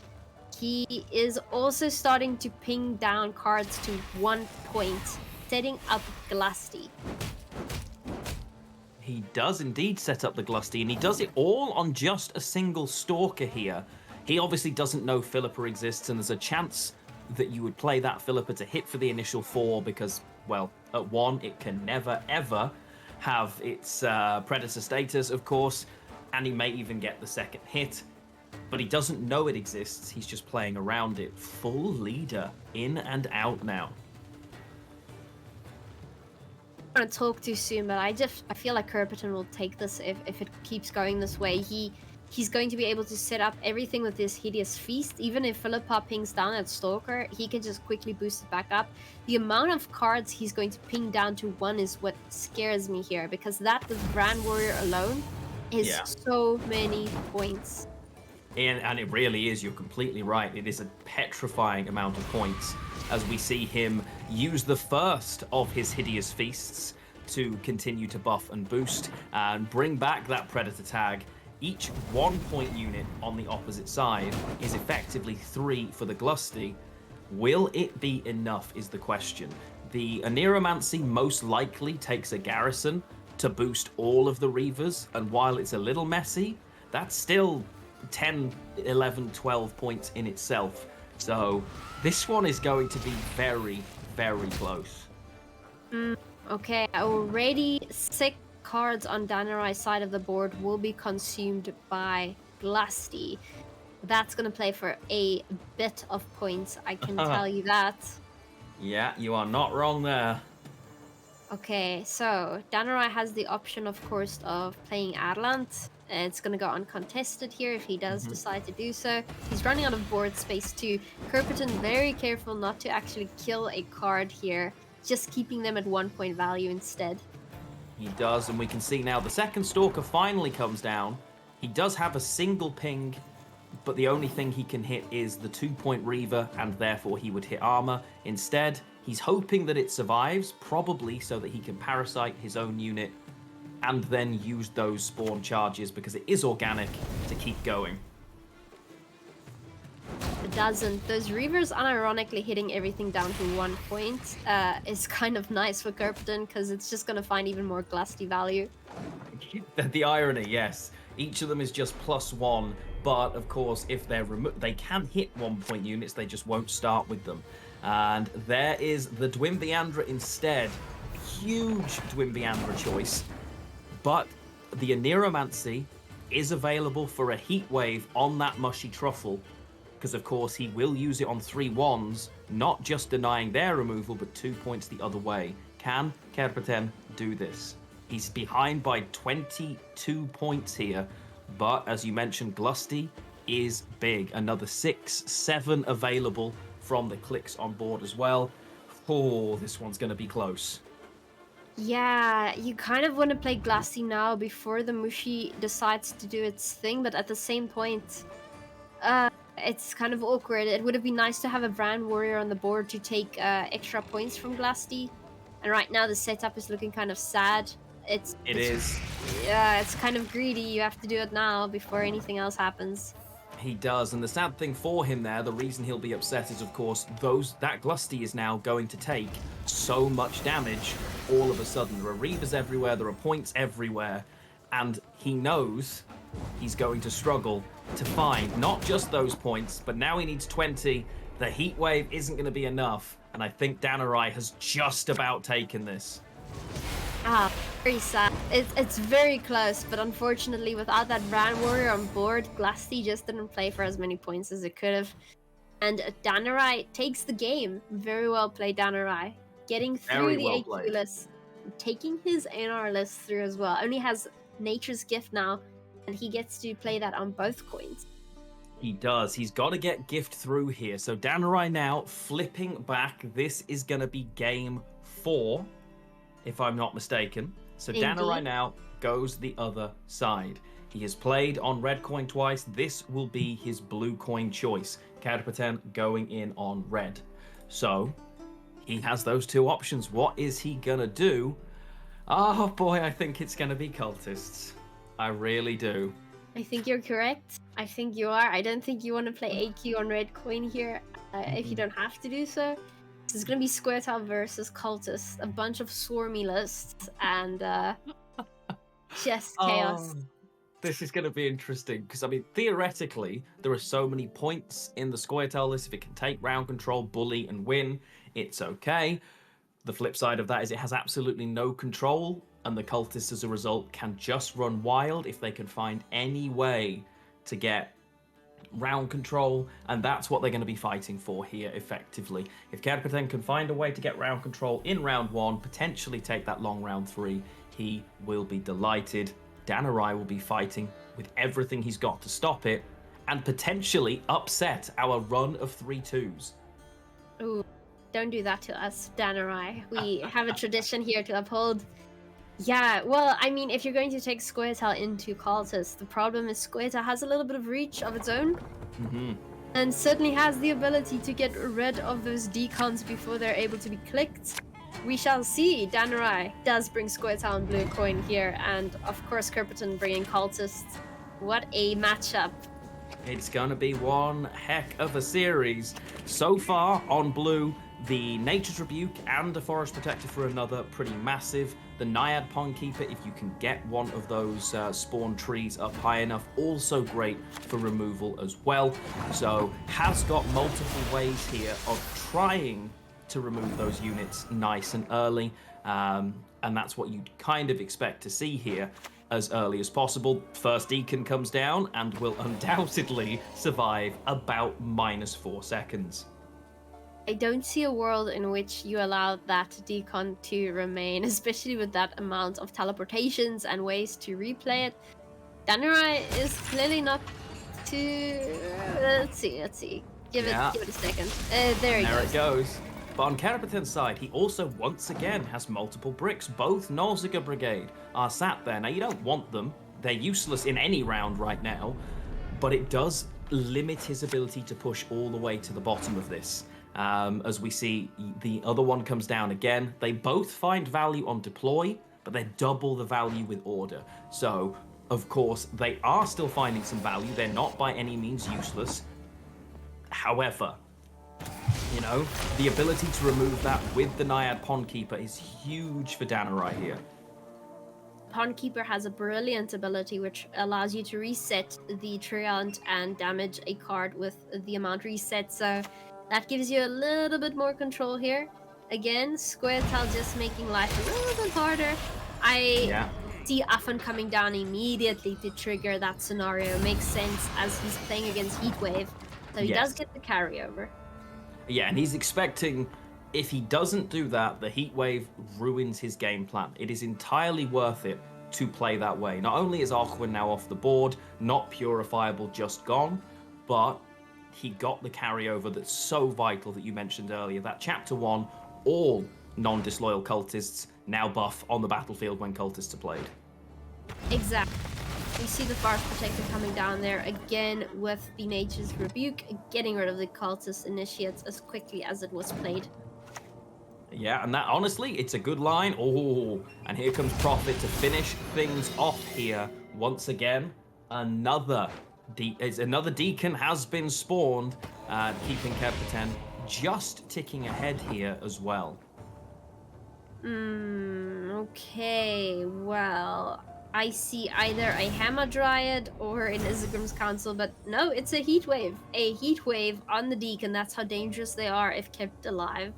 He is also starting to ping down cards to 1 point, setting up Glusty. He does indeed set up the Glusty, and he does it all on just a single Stalker here. He obviously doesn't know Philippa exists, and there's a chance that you would play that Philippa to hit for the initial 4 because, well, at 1, it can never, ever have its Predator status, of course, and he may even get the second hit. But he doesn't know it exists, he's just playing around it. Full leader, in and out now. I don't want to talk too soon, but I feel like Kerpeton will take this if it keeps going this way. He's going to be able to set up everything with this Hideous Feast. Even if Philippa pings down that Stalker, he can just quickly boost it back up. The amount of cards he's going to ping down to 1 is what scares me here, because that with Vran Warrior alone is so many points. And it really is, you're completely right. It is a petrifying amount of points as we see him use the first of his Hideous Feasts to continue to buff and boost and bring back that Predator tag. Each 1-point unit on the opposite side is effectively 3 for the Glusty. Will it be enough is the question. The Aneromancy most likely takes a Garrison to boost all of the Reavers, and while it's a little messy, that's still 10, 11, 12 points in itself. So this one is going to be very, very close. Okay, already 6 cards on Danarai's side of the board will be consumed by Glusty. That's going to play for a bit of points, I can tell you that. Yeah, you are not wrong there. Okay, so Danarai has the option, of course, of playing Arlant. It's going to go uncontested here if he does decide to do so. He's running out of board space too. Kerperton very careful not to actually kill a card here, just keeping them at 1 point value instead. He does, and we can see now the second Stalker finally comes down. He does have a single ping, but the only thing he can hit is the 2-point Reaver, and therefore he would hit armor. Instead, he's hoping that it survives, probably so that he can parasite his own unit and then use those spawn charges, because it is organic, to keep going. It doesn't. Those Reavers unironically hitting everything down to 1 point is kind of nice for Kerperton, because it's just going to find even more Glusty value. The irony, yes. Each of them is just +1, but of course, if they're they can hit 1 point units, they just won't start with them. And there is the Dwimbiandra instead. Huge Dwimbiandra choice. But the Aneromancy is available for a Heat Wave on that Mushy Truffle, because of course he will use it on 3 wands, not just denying their removal, but 2 points the other way. Can Kerperton do this? He's behind by 22 points here, but as you mentioned, Glusty is big. Another 6, 7 available from the clicks on board as well. Oh, this one's going to be close. Yeah, you kind of want to play Glusty now before the Mushi decides to do its thing, but at the same point, it's kind of awkward. It would have been nice to have a Brand Warrior on the board to take extra points from Glusty, and right now the setup is looking kind of sad. It is. Yeah, it's kind of greedy. You have to do it now before anything else happens. He does, and the sad thing for him there, the reason he'll be upset is, of course, that Glusty is now going to take so much damage all of a sudden. There are Reavers everywhere, there are points everywhere, and he knows he's going to struggle to find not just those points, but now he needs 20. The Heat Wave isn't going to be enough, and I think Danarai has just about taken this. Ah, very sad. It's very close, but unfortunately, without that Brand Warrior on board, Glusty just didn't play for as many points as it could have. And Danarai takes the game. Very well played, Danarai. Getting through the AQ list, taking his NR list through as well. Only has Nature's Gift now, and he gets to play that on both coins. He does. He's got to get Gift through here. So Danarai now flipping back. This is going to be game 4. If I'm not mistaken. So Danarai now goes the other side. He has played on red coin twice. This will be his blue coin choice. Kerperton going in on red. So he has those 2 options. What is he gonna do? Oh boy, I think it's gonna be cultists. I really do. I think you're correct. I think you are. I don't think you want to play AQ on red coin here if you don't have to do so. This is going to be Squirtle versus Cultist, a bunch of swarmy lists, and just chaos. This is going to be interesting, because, I mean, theoretically, there are so many points in the Squirtle list. If it can take round control, bully, and win, it's okay. The flip side of that is it has absolutely no control, and the Cultists, as a result, can just run wild if they can find any way to get round control, and that's what they're going to be fighting for here effectively. If Kerperton can find a way to get round control in round 1, potentially take that long round 3, he will be delighted. Danarai will be fighting with everything he's got to stop it, and potentially upset our run of 3-2s. Ooh, don't do that to us, Danarai. We have a tradition here to uphold. Yeah, well, I mean, if you're going to take Squirtle into Cultist, the problem is Squirtle has a little bit of reach of its own. And certainly has the ability to get rid of those decons before they're able to be clicked. We shall see. Danarai does bring Squirtle on blue coin here, and of course Kerperton bringing Cultist. What a matchup. It's going to be one heck of a series. So far on blue, the Nature's Rebuke and the Forest Protector for another, pretty massive. The Naiad Pond Keeper, if you can get one of those spawn trees up high enough, also great for removal as well. So has got multiple ways here of trying to remove those units nice and early. And that's what you'd kind of expect to see here as early as possible. First Deacon comes down and will undoubtedly survive about -4 seconds. I don't see a world in which you allow that decon to remain, especially with that amount of teleportations and ways to replay it. Danurai is clearly not too... Let's see. Give it a second. There it goes. But on Karapaten's side, he also once again has multiple bricks. Both Nausicaa Brigade are sat there. Now, you don't want them. They're useless in any round right now, but it does limit his ability to push all the way to the bottom of this. As we see, the other one comes down again. They both find value on deploy, but they're double the value with order. So, of course, they are still finding some value. They're not by any means useless. However, you know, the ability to remove that with the Naiad Pond Keeper is huge for Danurai here. Pond Keeper has a brilliant ability which allows you to reset the Treant and damage a card with the amount reset, so that gives you a little bit more control here. Again, Squirtle just making life a little bit harder. I see Affan coming down immediately to trigger that scenario. Makes sense as he's playing against Heatwave, so he does get the carryover. Yeah, and he's expecting, if he doesn't do that, the Heat Wave ruins his game plan. It is entirely worth it to play that way. Not only is Archwin now off the board, not purifiable, just gone, but he got the carryover that's so vital that you mentioned earlier. That Chapter 1, all non-disloyal cultists now buff on the battlefield when cultists are played. Exactly. We see the Forest Protector coming down there again with the Nature's Rebuke, getting rid of the cultist initiates as quickly as it was played. Yeah, and that, honestly, it's a good line. Oh, and here comes Prophet to finish things off here. Once again, another Deacon has been spawned, keeping Kepten just ticking ahead here as well. Okay, well, I see either a Hamadryad or an Isegrim's Council, but no, it's a Heatwave. A Heatwave on the Deacon. That's how dangerous they are if kept alive.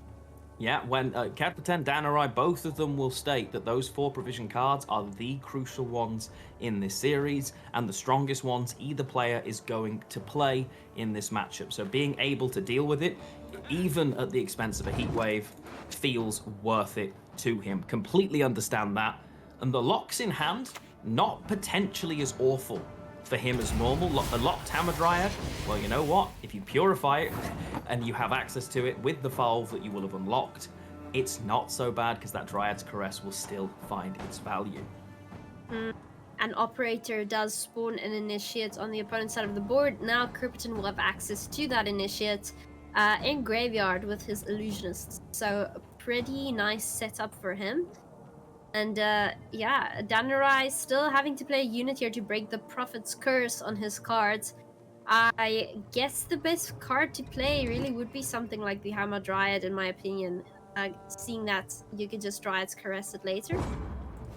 Yeah, when Kepten, Danurai, both of them will state that those 4 provision cards are the crucial ones in this series, and the strongest ones either player is going to play in this matchup. So being able to deal with it, even at the expense of a Heatwave, feels worth it to him. Completely understand that. And the locks in hand, not potentially as awful for him as normal. A locked Hamadryad, well, you know what? If you purify it and you have access to it with the Valve that you will have unlocked, it's not so bad because that Dryad's Caress will still find its value. An Operator does spawn an Initiate on the opponent's side of the board. Now Krypton will have access to that Initiate in Graveyard with his Illusionists. So a pretty nice setup for him. And yeah, Danurai still having to play a unit here to break the Prophet's Curse on his cards. I guess the best card to play really would be something like the Hamadryad, in my opinion. Seeing that you can just Dryad's Caress it later.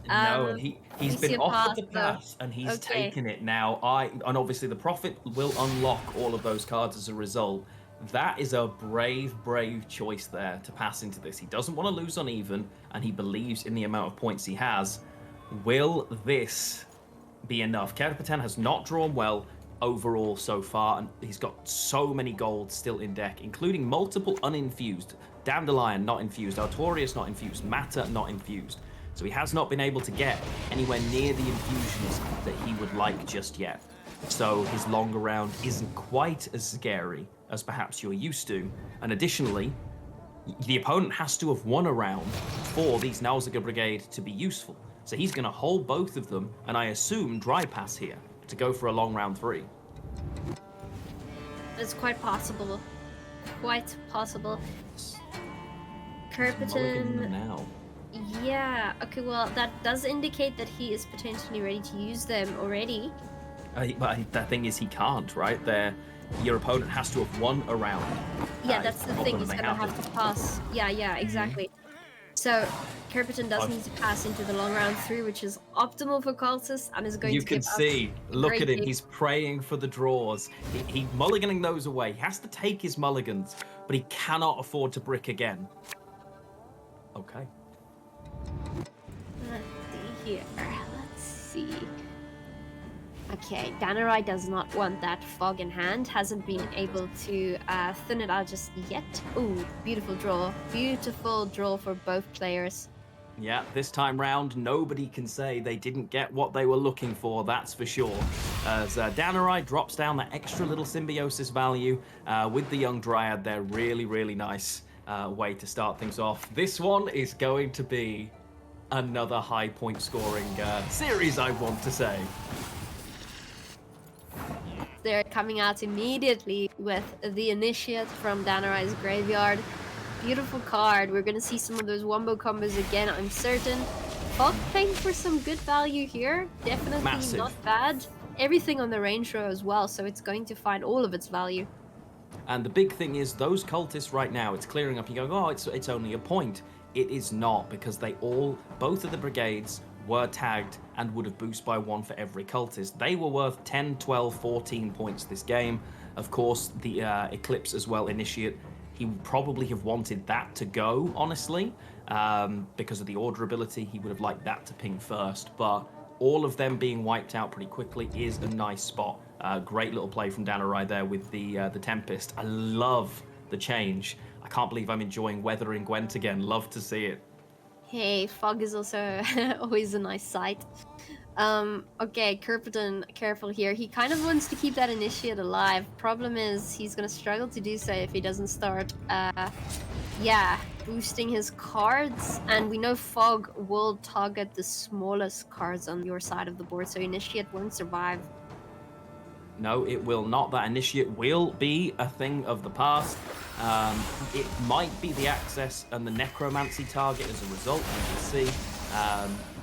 No, and he's been offered the pass, and he's taken it now. And obviously the Prophet will unlock all of those cards as a result. That is a brave, brave choice there to pass into this. He doesn't want to lose on even, and he believes in the amount of points he has. Will this be enough? Kepten has not drawn well overall so far, and he's got so many golds still in deck, including multiple uninfused. Dandelion not infused, Artorias not infused, Matter not infused. So he has not been able to get anywhere near the infusions that he would like just yet. So his longer round isn't quite as scary as perhaps you're used to. And additionally, the opponent has to have won a round for these Nausicaa Brigade to be useful. So he's going to hold both of them, and I assume Dry Pass here to go for a long round 3. It's quite possible. Quite possible. Kerpiton. Now. Yeah, okay, well, that does indicate that he is potentially ready to use them already. But the thing is, he can't, right? Your opponent has to have won a round. Yeah, that's the thing. He's gonna have to pass. Yeah, exactly. So Kerpiton does Oh. need to pass into the long round 3, which is optimal for Cultist and is going You to can give us see, a look great at him, game. he's praying for the draws. He mulliganing those away. He has to take his mulligans, but he cannot afford to brick again. Okay. Let's see here. Let's see. Okay, Danarai does not want that fog in hand. Hasn't been able to thin it out just yet. Ooh, beautiful draw. Beautiful draw for both players. Yeah, this time round, nobody can say they didn't get what they were looking for, that's for sure. As Danarai drops down that extra little symbiosis value with the young Dryad there, really, really nice way to start things off. This one is going to be another high point scoring series, I want to say. They're coming out immediately with the Initiate from Danarai's Graveyard. Beautiful card. We're going to see some of those wombo combos again, I'm certain. Fog playing for some good value here. Definitely Massive. not bad. Everything on the range row as well, so it's going to find all of its value. And the big thing is those cultists right now, it's clearing up. You go, oh, it's only a point. It is not, because both of the brigades were tagged and would have boosted by 1 for every cultist. They were worth 10, 12, 14 points this game. Of course, the Eclipse as well, Initiate, he would probably have wanted that to go, honestly, because of the order ability. He would have liked that to ping first, but all of them being wiped out pretty quickly is a nice spot. Great little play from Danarai there with the Tempest. I love the change. I can't believe I'm enjoying weathering Gwent again. Love to see it. Hey, fog is also always a nice sight. Okay, Kerpiton, careful here. He kind of wants to keep that Initiate alive. Problem is, he's gonna struggle to do so if he doesn't start, boosting his cards. And we know fog will target the smallest cards on your side of the board, so Initiate won't survive. No, it will not. That Initiate will be a thing of the past. It might be the Access and the Necromancy target as a result, you can see.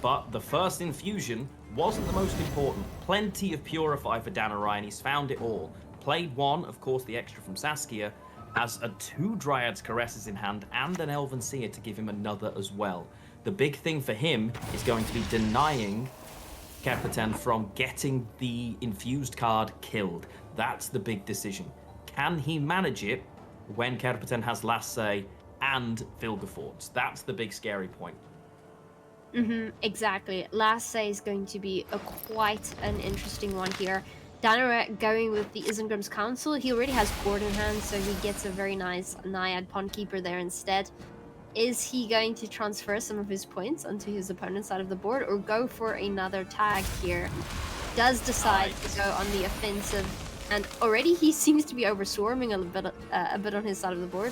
But the first infusion wasn't the most important. Plenty of Purify for Danarai, and he's found it all. Played 1, of course, the extra from Saskia, has 2 Dryad's Caresses in hand and an Elven Seer to give him another as well. The big thing for him is going to be denying Kerpiton from getting the infused card killed. That's the big decision. Can he manage it when Kerpiton has Last Say and Vilgefortz? That's the big scary point. Exactly. Last Say is going to be quite an interesting one here. Danarai going with the Isengrim's Council. He already has Cord in hand, so he gets a very nice Naiad Pondkeeper there instead. Is he going to transfer some of his points onto his opponent's side of the board, or go for another tag here? Does decide to go on the offensive, and already he seems to be overswarming a bit on his side of the board.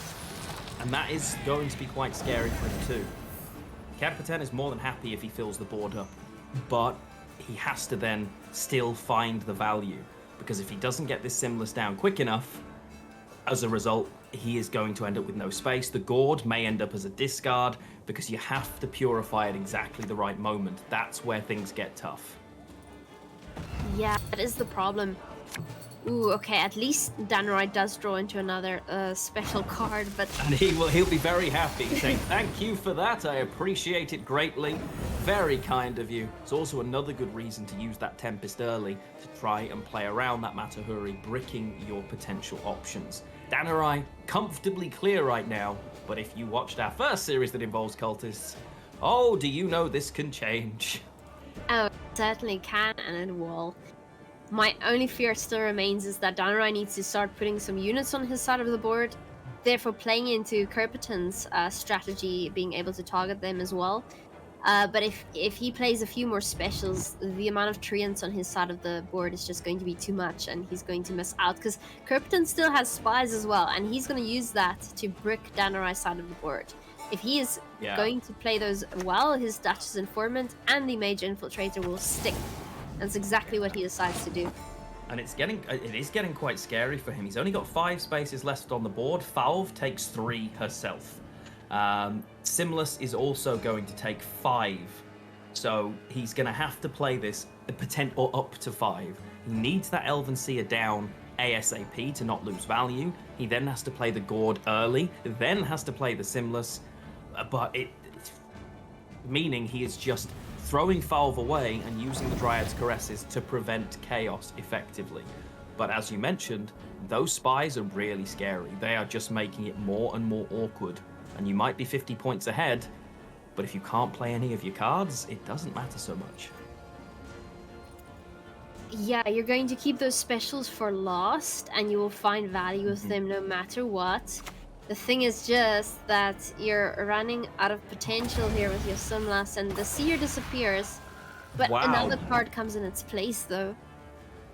And that is going to be quite scary for him too. Kerpiton is more than happy if he fills the board up, but he has to then still find the value, because if he doesn't get this Simless down quick enough, as a result, he is going to end up with no space. The Gourd may end up as a discard, because you have to purify at exactly the right moment. That's where things get tough. Yeah, that is the problem. Ooh, okay, at least Danarai does draw into another special card, but... And he'll be very happy, saying, thank you for that, I appreciate it greatly. Very kind of you. It's also another good reason to use that Tempest early, to try and play around that Matahuri, bricking your potential options. Danarai, comfortably clear right now, but if you watched our first series that involves cultists, oh, do you know this can change? Oh, it certainly can, and it will. My only fear still remains is that Danarai needs to start putting some units on his side of the board, therefore playing into Kerpiton's strategy, being able to target them as well. But if he plays a few more specials, the amount of treants on his side of the board is just going to be too much, and he's going to miss out, because Kerpiton still has spies as well, and he's going to use that to brick Danarai's side of the board. If he is going to play those well, his Duchess Informant and the Mage Infiltrator will stick. That's exactly what he decides to do. And it is getting quite scary for him. He's only got 5 spaces left on the board. Falve takes 3 herself. Simless is also going to take 5. So he's going to have to play this or up to 5. He needs that Elven Seer down ASAP to not lose value. He then has to play the Gourd early, then has to play the Simless. But meaning he is just throwing Falve away and using the Dryad's Caresses to prevent chaos effectively. But as you mentioned, those spies are really scary. They are just making it more and more awkward. And you might be 50 points ahead, but if you can't play any of your cards, it doesn't matter so much. Yeah, you're going to keep those specials for last, and you will find value with them no matter what. The thing is just that you're running out of potential here with your Sunlass, and the Seer disappears. But Wow. another card comes in its place, though.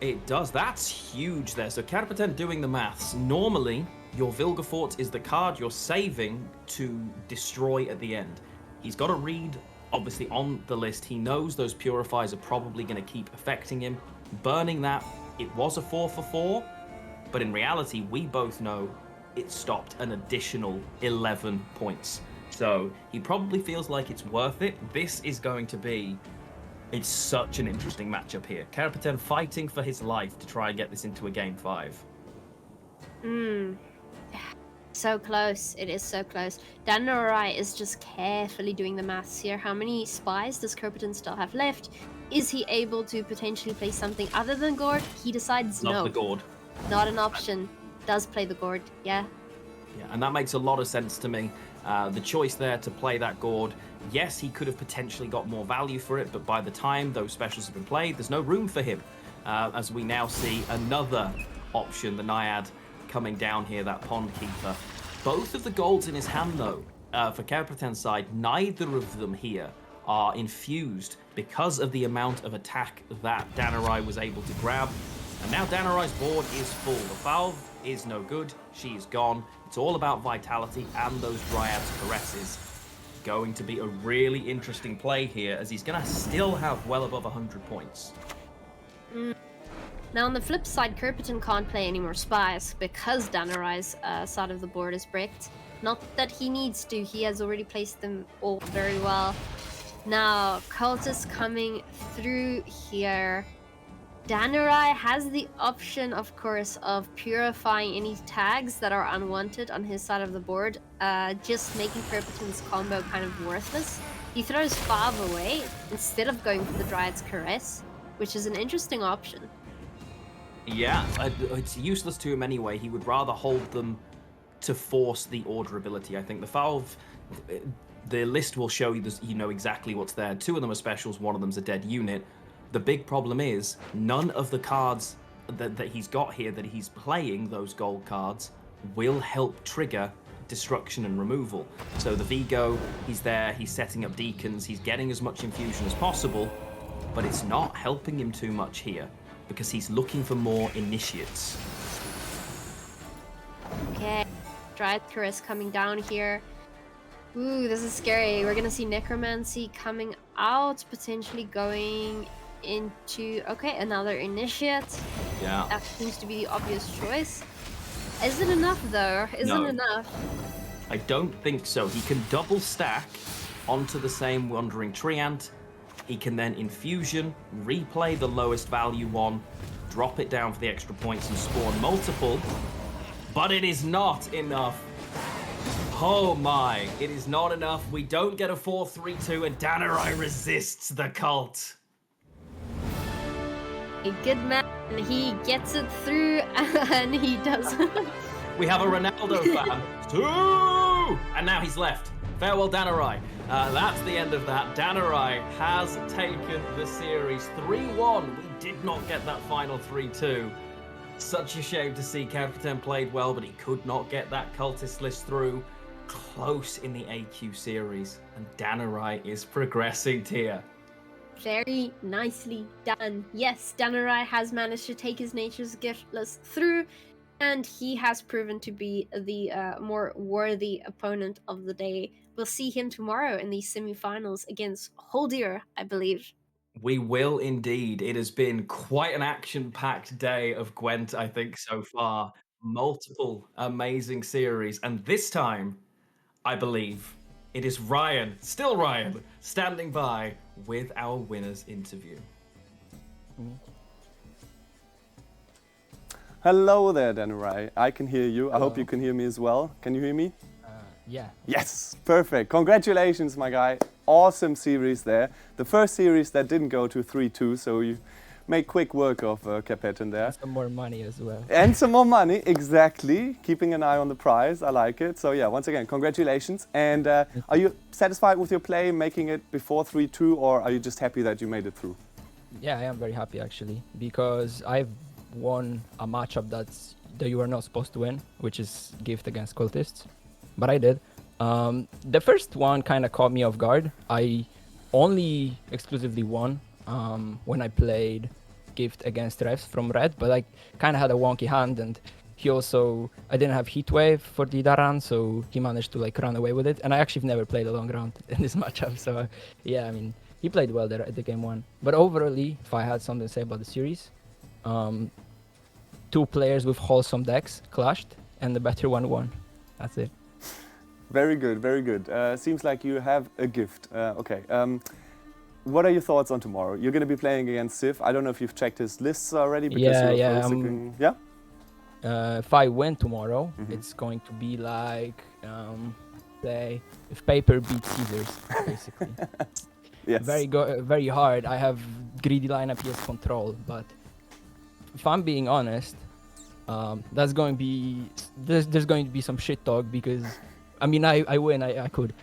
It does. That's huge there. So Carapeten doing the maths. Normally, your Vilgefort is the card you're saving to destroy at the end. He's got to read, obviously, on the list. He knows those Purifiers are probably going to keep affecting him. Burning that, it was a 4 for 4, but in reality, we both know it stopped an additional 11 points. So he probably feels like it's worth it. This is going to be... It's such an interesting matchup here. Carapeten fighting for his life to try and get this into a game 5. So close. It is so close. Danarai is just carefully doing the maths here. How many spies does Carapeten still have left? Is he able to potentially play something other than Gord? He decides Love no. the Gord. Not an option. Does play the Gord, yeah. Yeah, and that makes a lot of sense to me. The choice there to play that Gord, yes, he could have potentially got more value for it, but by the time those specials have been played, there's no room for him. As we now see another option, the Naiad coming down here, that Pond Keeper. Both of the golds in his hand, though, for Carapaten's side, neither of them here are infused because of the amount of attack that Danarai was able to grab. And now Danarai's board is full. The Valve is no good. She is gone. It's all about vitality and those Dryad's Caresses. Going to be a really interesting play here, as he's going to still have well above 100 points. Now on the flip side, Carapeten can't play any more spies because Danarai's side of the board is bricked. Not that he needs to, he has already placed them all very well. Now, Cultist coming through here. Danarai has the option, of course, of purifying any tags that are unwanted on his side of the board, just making Carapaten's combo kind of worthless. He throws Fav away instead of going for the Dryad's Caress, which is an interesting option. Yeah, it's useless to him anyway. He would rather hold them to force the order ability. I think the Valve, the list will show you, you know exactly what's there. 2 of them are specials, 1 of them's a dead unit. The big problem is none of the cards that he's got here that he's playing, those gold cards, will help trigger destruction and removal. So the Vigo, he's there, he's setting up Deacons, he's getting as much infusion as possible, but it's not helping him too much here because he's looking for more initiates. Okay, Dryad Caress coming down here. Ooh, this is scary. We're gonna see Necromancy coming out, potentially going into... Okay, another Initiate. Yeah. That seems to be the obvious choice. Is it enough, though? Isn't enough? I don't think so. He can double stack onto the same Wandering Treant. He can then Infusion, replay the lowest value one, drop it down for the extra points and spawn multiple. But it is not enough. Oh my, it is not enough. We don't get a 4-3-2 and Danarai resists the cult. A good man, he gets it through, and he doesn't. We have a Ronaldo fan. 2! And now he's left. Farewell, Danarai. That's the end of that. Danarai has taken the series 3-1. We did not get that final 3-2. Such a shame to see Carapeten played well, but he could not get that cultist list through. Close in the AQ series, and Danarai is progressing here. Very nicely done. Yes, Danarai has managed to take his Nature's Gift list through, and he has proven to be the more worthy opponent of the day. We'll see him tomorrow in the semifinals against Holdir, I believe. We will indeed. It has been quite an action-packed day of Gwent, I think, so far. Multiple amazing series, and this time, I believe, it is Ryan, still Ryan, standing by with our winners interview. Hello there, Danarai. I can hear you. I hope you can hear me as well. Can you hear me? Yeah. Yes, perfect. Congratulations, my guy. awesome series there. The first series that didn't go to 3-2, so you make quick work of Capetan there. Some more money as well. And some more money, exactly. Keeping an eye on the prize, I like it. So yeah, once again, congratulations. And are you satisfied with your play, making it before 3-2, or are you just happy that you made it through? Yeah, I am very happy actually, because I've won a matchup that you were not supposed to win, which is Gift against Cultists, but I did. The first one kind of caught me off guard. I only exclusively won when I played Gift against Refs from Red, but I kind of had a wonky hand, and I didn't have Heat Wave for the Daran, so he managed to like run away with it, and I actually have never played a long round in this matchup, so yeah, I mean, he played well there at the game one. But overall, if I had something to say about the series, two players with wholesome decks clashed, and the better one won. That's it. Very good, very good. Seems like you have a gift. Okay. What are your thoughts on tomorrow? You're going to be playing against Sif. I don't know if you've checked his lists already. Because if I win tomorrow, it's going to be like, say, if Paper beats Caesars, basically. Yes. Very hard. I have greedy lineup, he has control, but if I'm being honest, there's going to be some shit talk, because I mean, I win, I could.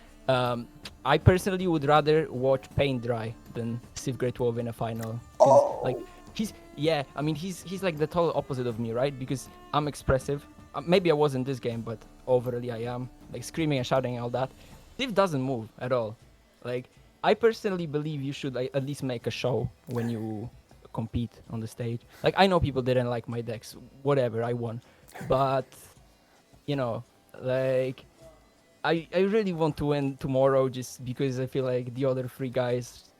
I personally would rather watch Paint Dry than Civ Great Wolf in a final. Like he's like the total opposite of me, right? Because I'm expressive. Maybe I wasn't this game, but overally I am, like screaming and shouting and all that. Civ doesn't move at all. Like, I personally believe you should at least make a show when you compete on the stage. Like, I know people didn't like my decks, whatever, I won, but you know, like, I really want to win tomorrow, just because I feel like the other three guys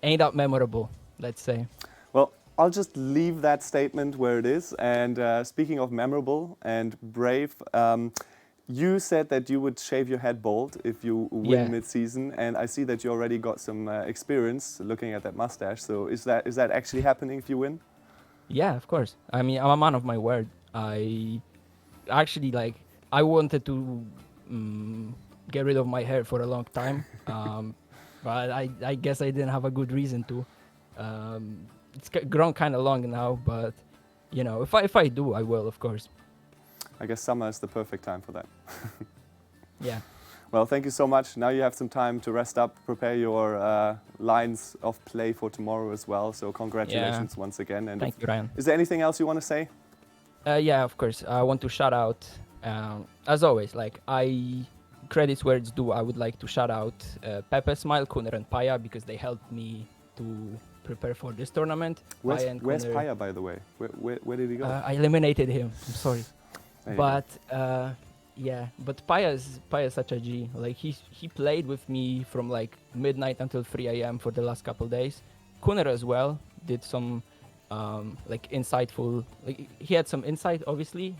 ain't that memorable, let's say. Well, I'll just leave that statement where it is. And speaking of memorable and brave, you said that you would shave your head bald if you win mid-season, and I see that you already got some experience looking at that mustache. So is that actually happening if you win? Yeah, of course. I mean, I'm a man of my word. I actually, like, I wanted to get rid of my hair for a long time, but I guess I didn't have a good reason to. It's grown kind of long now, but you know, if I do, I will, of course. I guess summer is the perfect time for that. Yeah. Well, thank you so much. Now you have some time to rest up, prepare your lines of play for tomorrow as well. So congratulations once again. And thank you, Ryan. Is there anything else you want to say? Yeah, of course. I want to shout out, as always, like, credits where it's due. I would like to shout out Pepe, Smile, Kuner, and Paya, because they helped me to prepare for this tournament. Where's Paya, by the way? Where did he go? I eliminated him. I'm sorry. But yeah, but Paya is such a G. Like, he played with me from like midnight until 3 a.m. for the last couple days. Kuner as well did some like insightful. Like, he had some insight, obviously.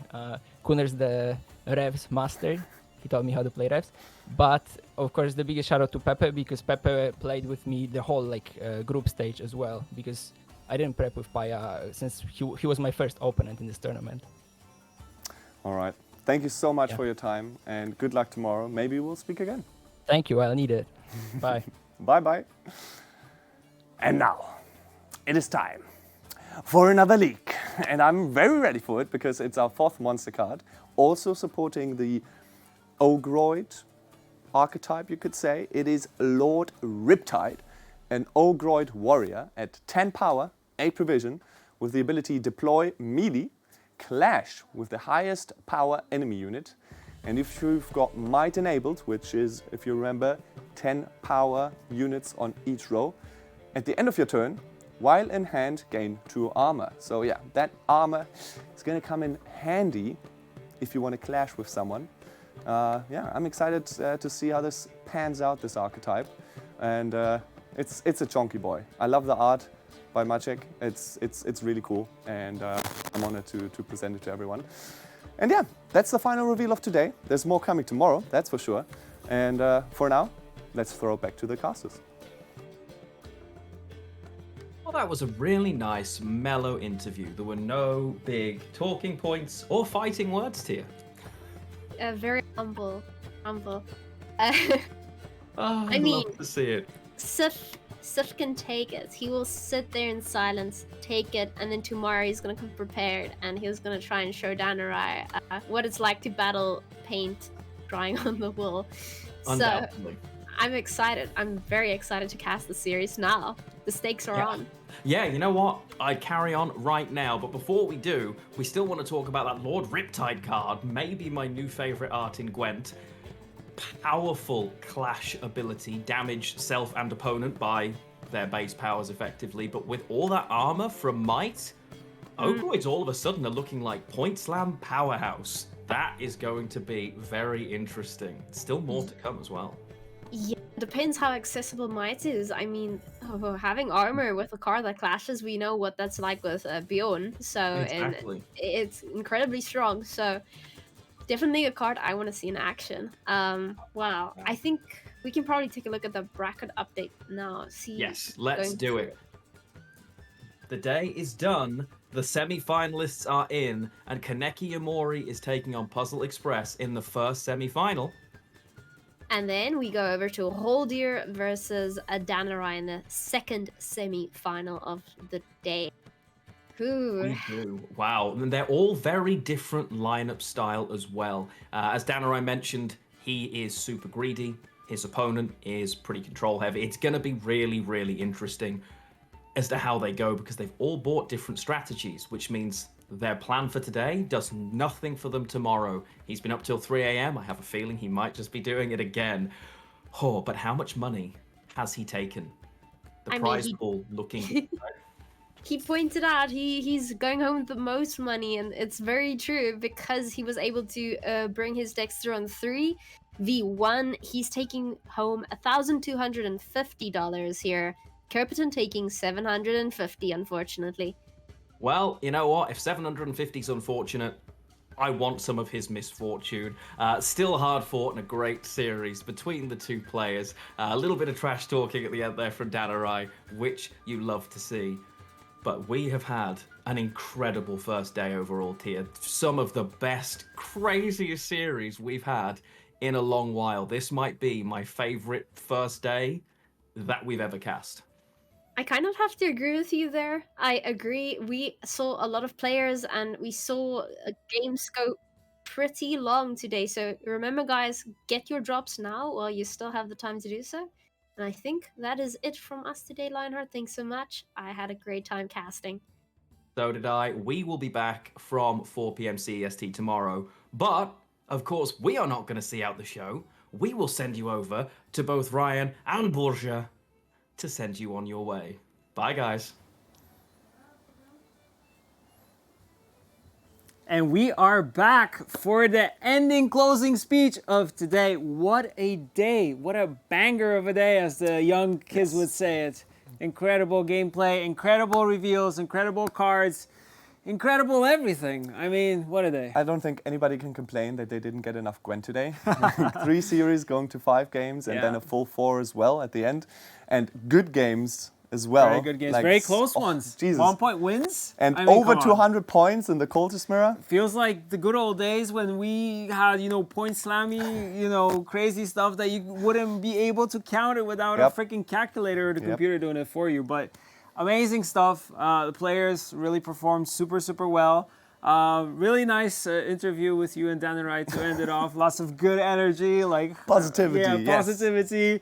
Kuner's the Revs master. He taught me how to play Revs. But of course, the biggest shout out to Pepe, because Pepe played with me the whole like group stage as well. Because I didn't prep with Paya since he was my first opponent in this tournament. All right. Thank you so much for your time, and good luck tomorrow. Maybe we'll speak again. Thank you. I'll need it. Bye. Bye-bye. And now, it is time for another leak. And I'm very ready for it, because it's our fourth monster card, also supporting the Ogroid archetype, you could say. It is Lord Riptide, an Ogroid warrior at 10 power, 8 provision, with the ability deploy melee, clash with the highest power enemy unit, and if you've got might enabled, which is, if you remember, 10 power units on each row, at the end of your turn, while in hand, gain 2 armor. So yeah, that armor is going to come in handy if you want to clash with someone. Yeah, I'm excited to see how this pans out, this archetype, and it's a chonky boy. I love the art by Maciek. It's really cool, and I'm honored to present it to everyone. And yeah, that's the final reveal of today. There's more coming tomorrow, that's for sure. And for now, let's throw it back to the casters. Well, that was a really nice, mellow interview. There were no big talking points or fighting words here. Very humble. Oh, I I'd mean, love to see it. Sif can take it. He will sit there in silence, take it, and then tomorrow he's gonna come prepared, and he's gonna try and show Danarai what it's like to battle paint drying on the wall. So Undoubtedly. I'm excited. I'm very excited to cast the series now. The stakes are on. Yeah, you know what? I'd carry on right now, but before we do, we still want to talk about that Lord Riptide card, maybe my new favourite art in Gwent. Powerful clash ability, damage self and opponent by their base powers effectively, but with all that armor from Might, Ogroids all of a sudden are looking like Point Slam powerhouse. That is going to be very interesting. Still more to come as well. Yeah, depends how accessible Might is. I mean, having armor with a card that clashes, we know what that's like with Bjorn. So, Exactly. and it's incredibly strong. So, definitely a card I want to see in action. Wow. I think we can probably take a look at the bracket update now. See. Yes, let's going do through it. The day is done. The semi-finalists are in, and Kaneki Yamori is taking on Puzzle Express in the first semi-final. And then we go over to Holdir versus Danarai in the second semi-final of the day. Ooh. We do. Wow. And they're all very different lineup style as well. As Danarai mentioned, he is super greedy. His opponent is pretty control heavy. It's going to be really, really interesting as to how they go because they've all bought different strategies, which means their plan for today does nothing for them tomorrow. He's been up till 3 a.m. I have a feeling he might just be doing it again. Oh, but how much money has he taken? The prize pool looking... He pointed out he's going home with the most money, and it's very true because he was able to bring his decks through on 3v1. He's taking home $1,250 here. Kerpeton taking $750, unfortunately. Well, you know what? If 750 is unfortunate, I want some of his misfortune. Still hard fought and a great series between the two players. A little bit of trash talking at the end there from Danarai, which you love to see. But we have had an incredible first day overall, Tia. Some of the best, craziest series we've had in a long while. This might be my favorite first day that we've ever cast. I kind of have to agree with you there. I agree. We saw a lot of players and we saw a game scope pretty long today. So remember, guys, get your drops now while you still have the time to do so. And I think that is it from us today, Lionheart. Thanks so much. I had a great time casting. So did I. We will be back from 4 p.m. CEST tomorrow. But, of course, we are not going to see out the show. We will send you over to both Ryan and Borja to send you on your way. Bye, guys. And we are back for the ending closing speech of today. What a day. What a banger of a day, as the young kids would say it. Incredible gameplay, incredible reveals, incredible cards, incredible everything. I mean, what a day. I don't think anybody can complain that they didn't get enough Gwent today. 3 series going to 5 games and then a full 4 as well at the end. And good games as well. Very good games, like, very close ones. Jesus. 1 point wins. And I mean, over come on. 200 points in the Cultist Mirror. Feels like the good old days when we had, point slammy, crazy stuff that you wouldn't be able to counter without a freaking calculator or the computer doing it for you. But amazing stuff. The players really performed super, super well. Really nice interview with you and Danarai to end it off. Lots of good energy, like positivity. Yeah, positivity.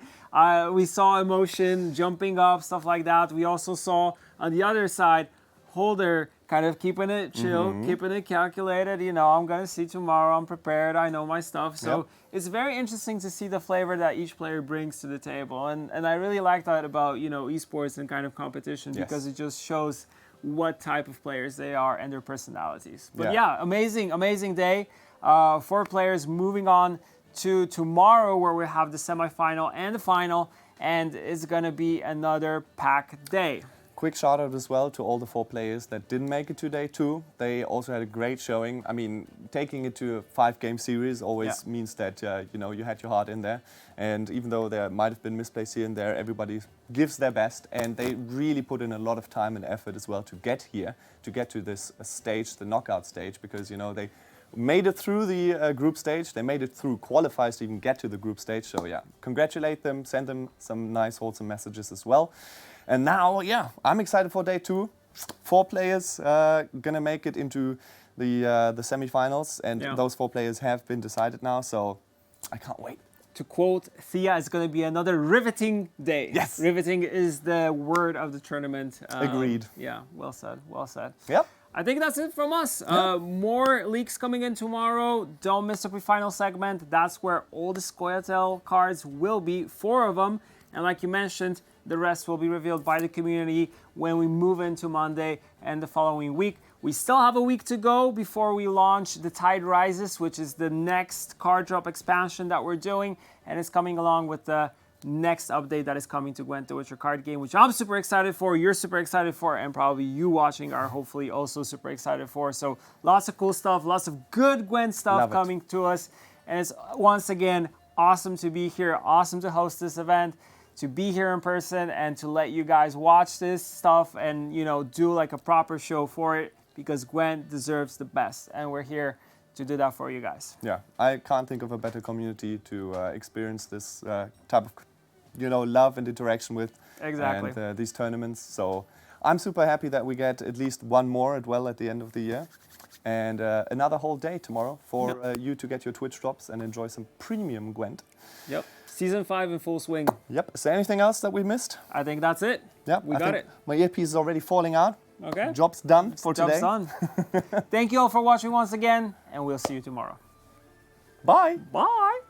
We saw emotion, jumping up, stuff like that. We also saw on the other side, Holder kind of keeping it chill, keeping it calculated. I'm gonna see tomorrow. I'm prepared. I know my stuff. So it's very interesting to see the flavor that each player brings to the table, and I really like that about esports and kind of competition because it just shows what type of players they are and their personalities. But amazing day. 4 players moving on to tomorrow where we have the semifinal and the final, and it's gonna be another packed day. Quick shout out as well to all the 4 players that didn't make it to day 2. They also had a great showing. I mean, taking it to a 5-game series always means that you had your heart in there. And even though there might have been misplays here and there, everybody gives their best, and they really put in a lot of time and effort as well to get here, to get to this stage, the knockout stage, because they made it through the group stage. They made it through qualifiers to even get to the group stage. So yeah, congratulate them, send them some nice wholesome messages as well. And now, yeah, I'm excited for day 2. 4 players gonna make it into the semifinals, and those 4 players have been decided now. So I can't wait. To quote Thea, it's going to be another riveting day. Yes. Riveting is the word of the tournament. Agreed. Yeah, well said, well said. Yep. I think that's it from us. More leaks coming in tomorrow. Don't miss the pre-final segment. That's where all the Scoia'tael cards will be, 4 of them. And like you mentioned, the rest will be revealed by the community when we move into Monday and the following week. We still have a week to go before we launch the Tide Rises, which is the next card drop expansion that we're doing. And it's coming along with the next update that is coming to Gwent, the Witcher card game, which I'm super excited for, you're super excited for, and probably you watching are hopefully also super excited for. So lots of cool stuff, lots of good Gwent stuff coming to us. And it's once again awesome to be here, awesome to host this event, to be here in person and to let you guys watch this stuff and, you know, do like a proper show for it, because Gwent deserves the best, and we're here to do that for you guys. Yeah, I can't think of a better community to experience this type of, you know, love and interaction with. Exactly. And these tournaments. So I'm super happy that we get at least one more at the end of the year. And another whole day tomorrow for you to get your Twitch drops and enjoy some premium Gwent. Yep. Season 5 in full swing. Yep. Is there anything else that we missed? I think that's it. Yep. We got it. My earpiece is already falling out. Okay. Job's done for today. Job's done. Thank you all for watching once again, and we'll see you tomorrow. Bye. Bye.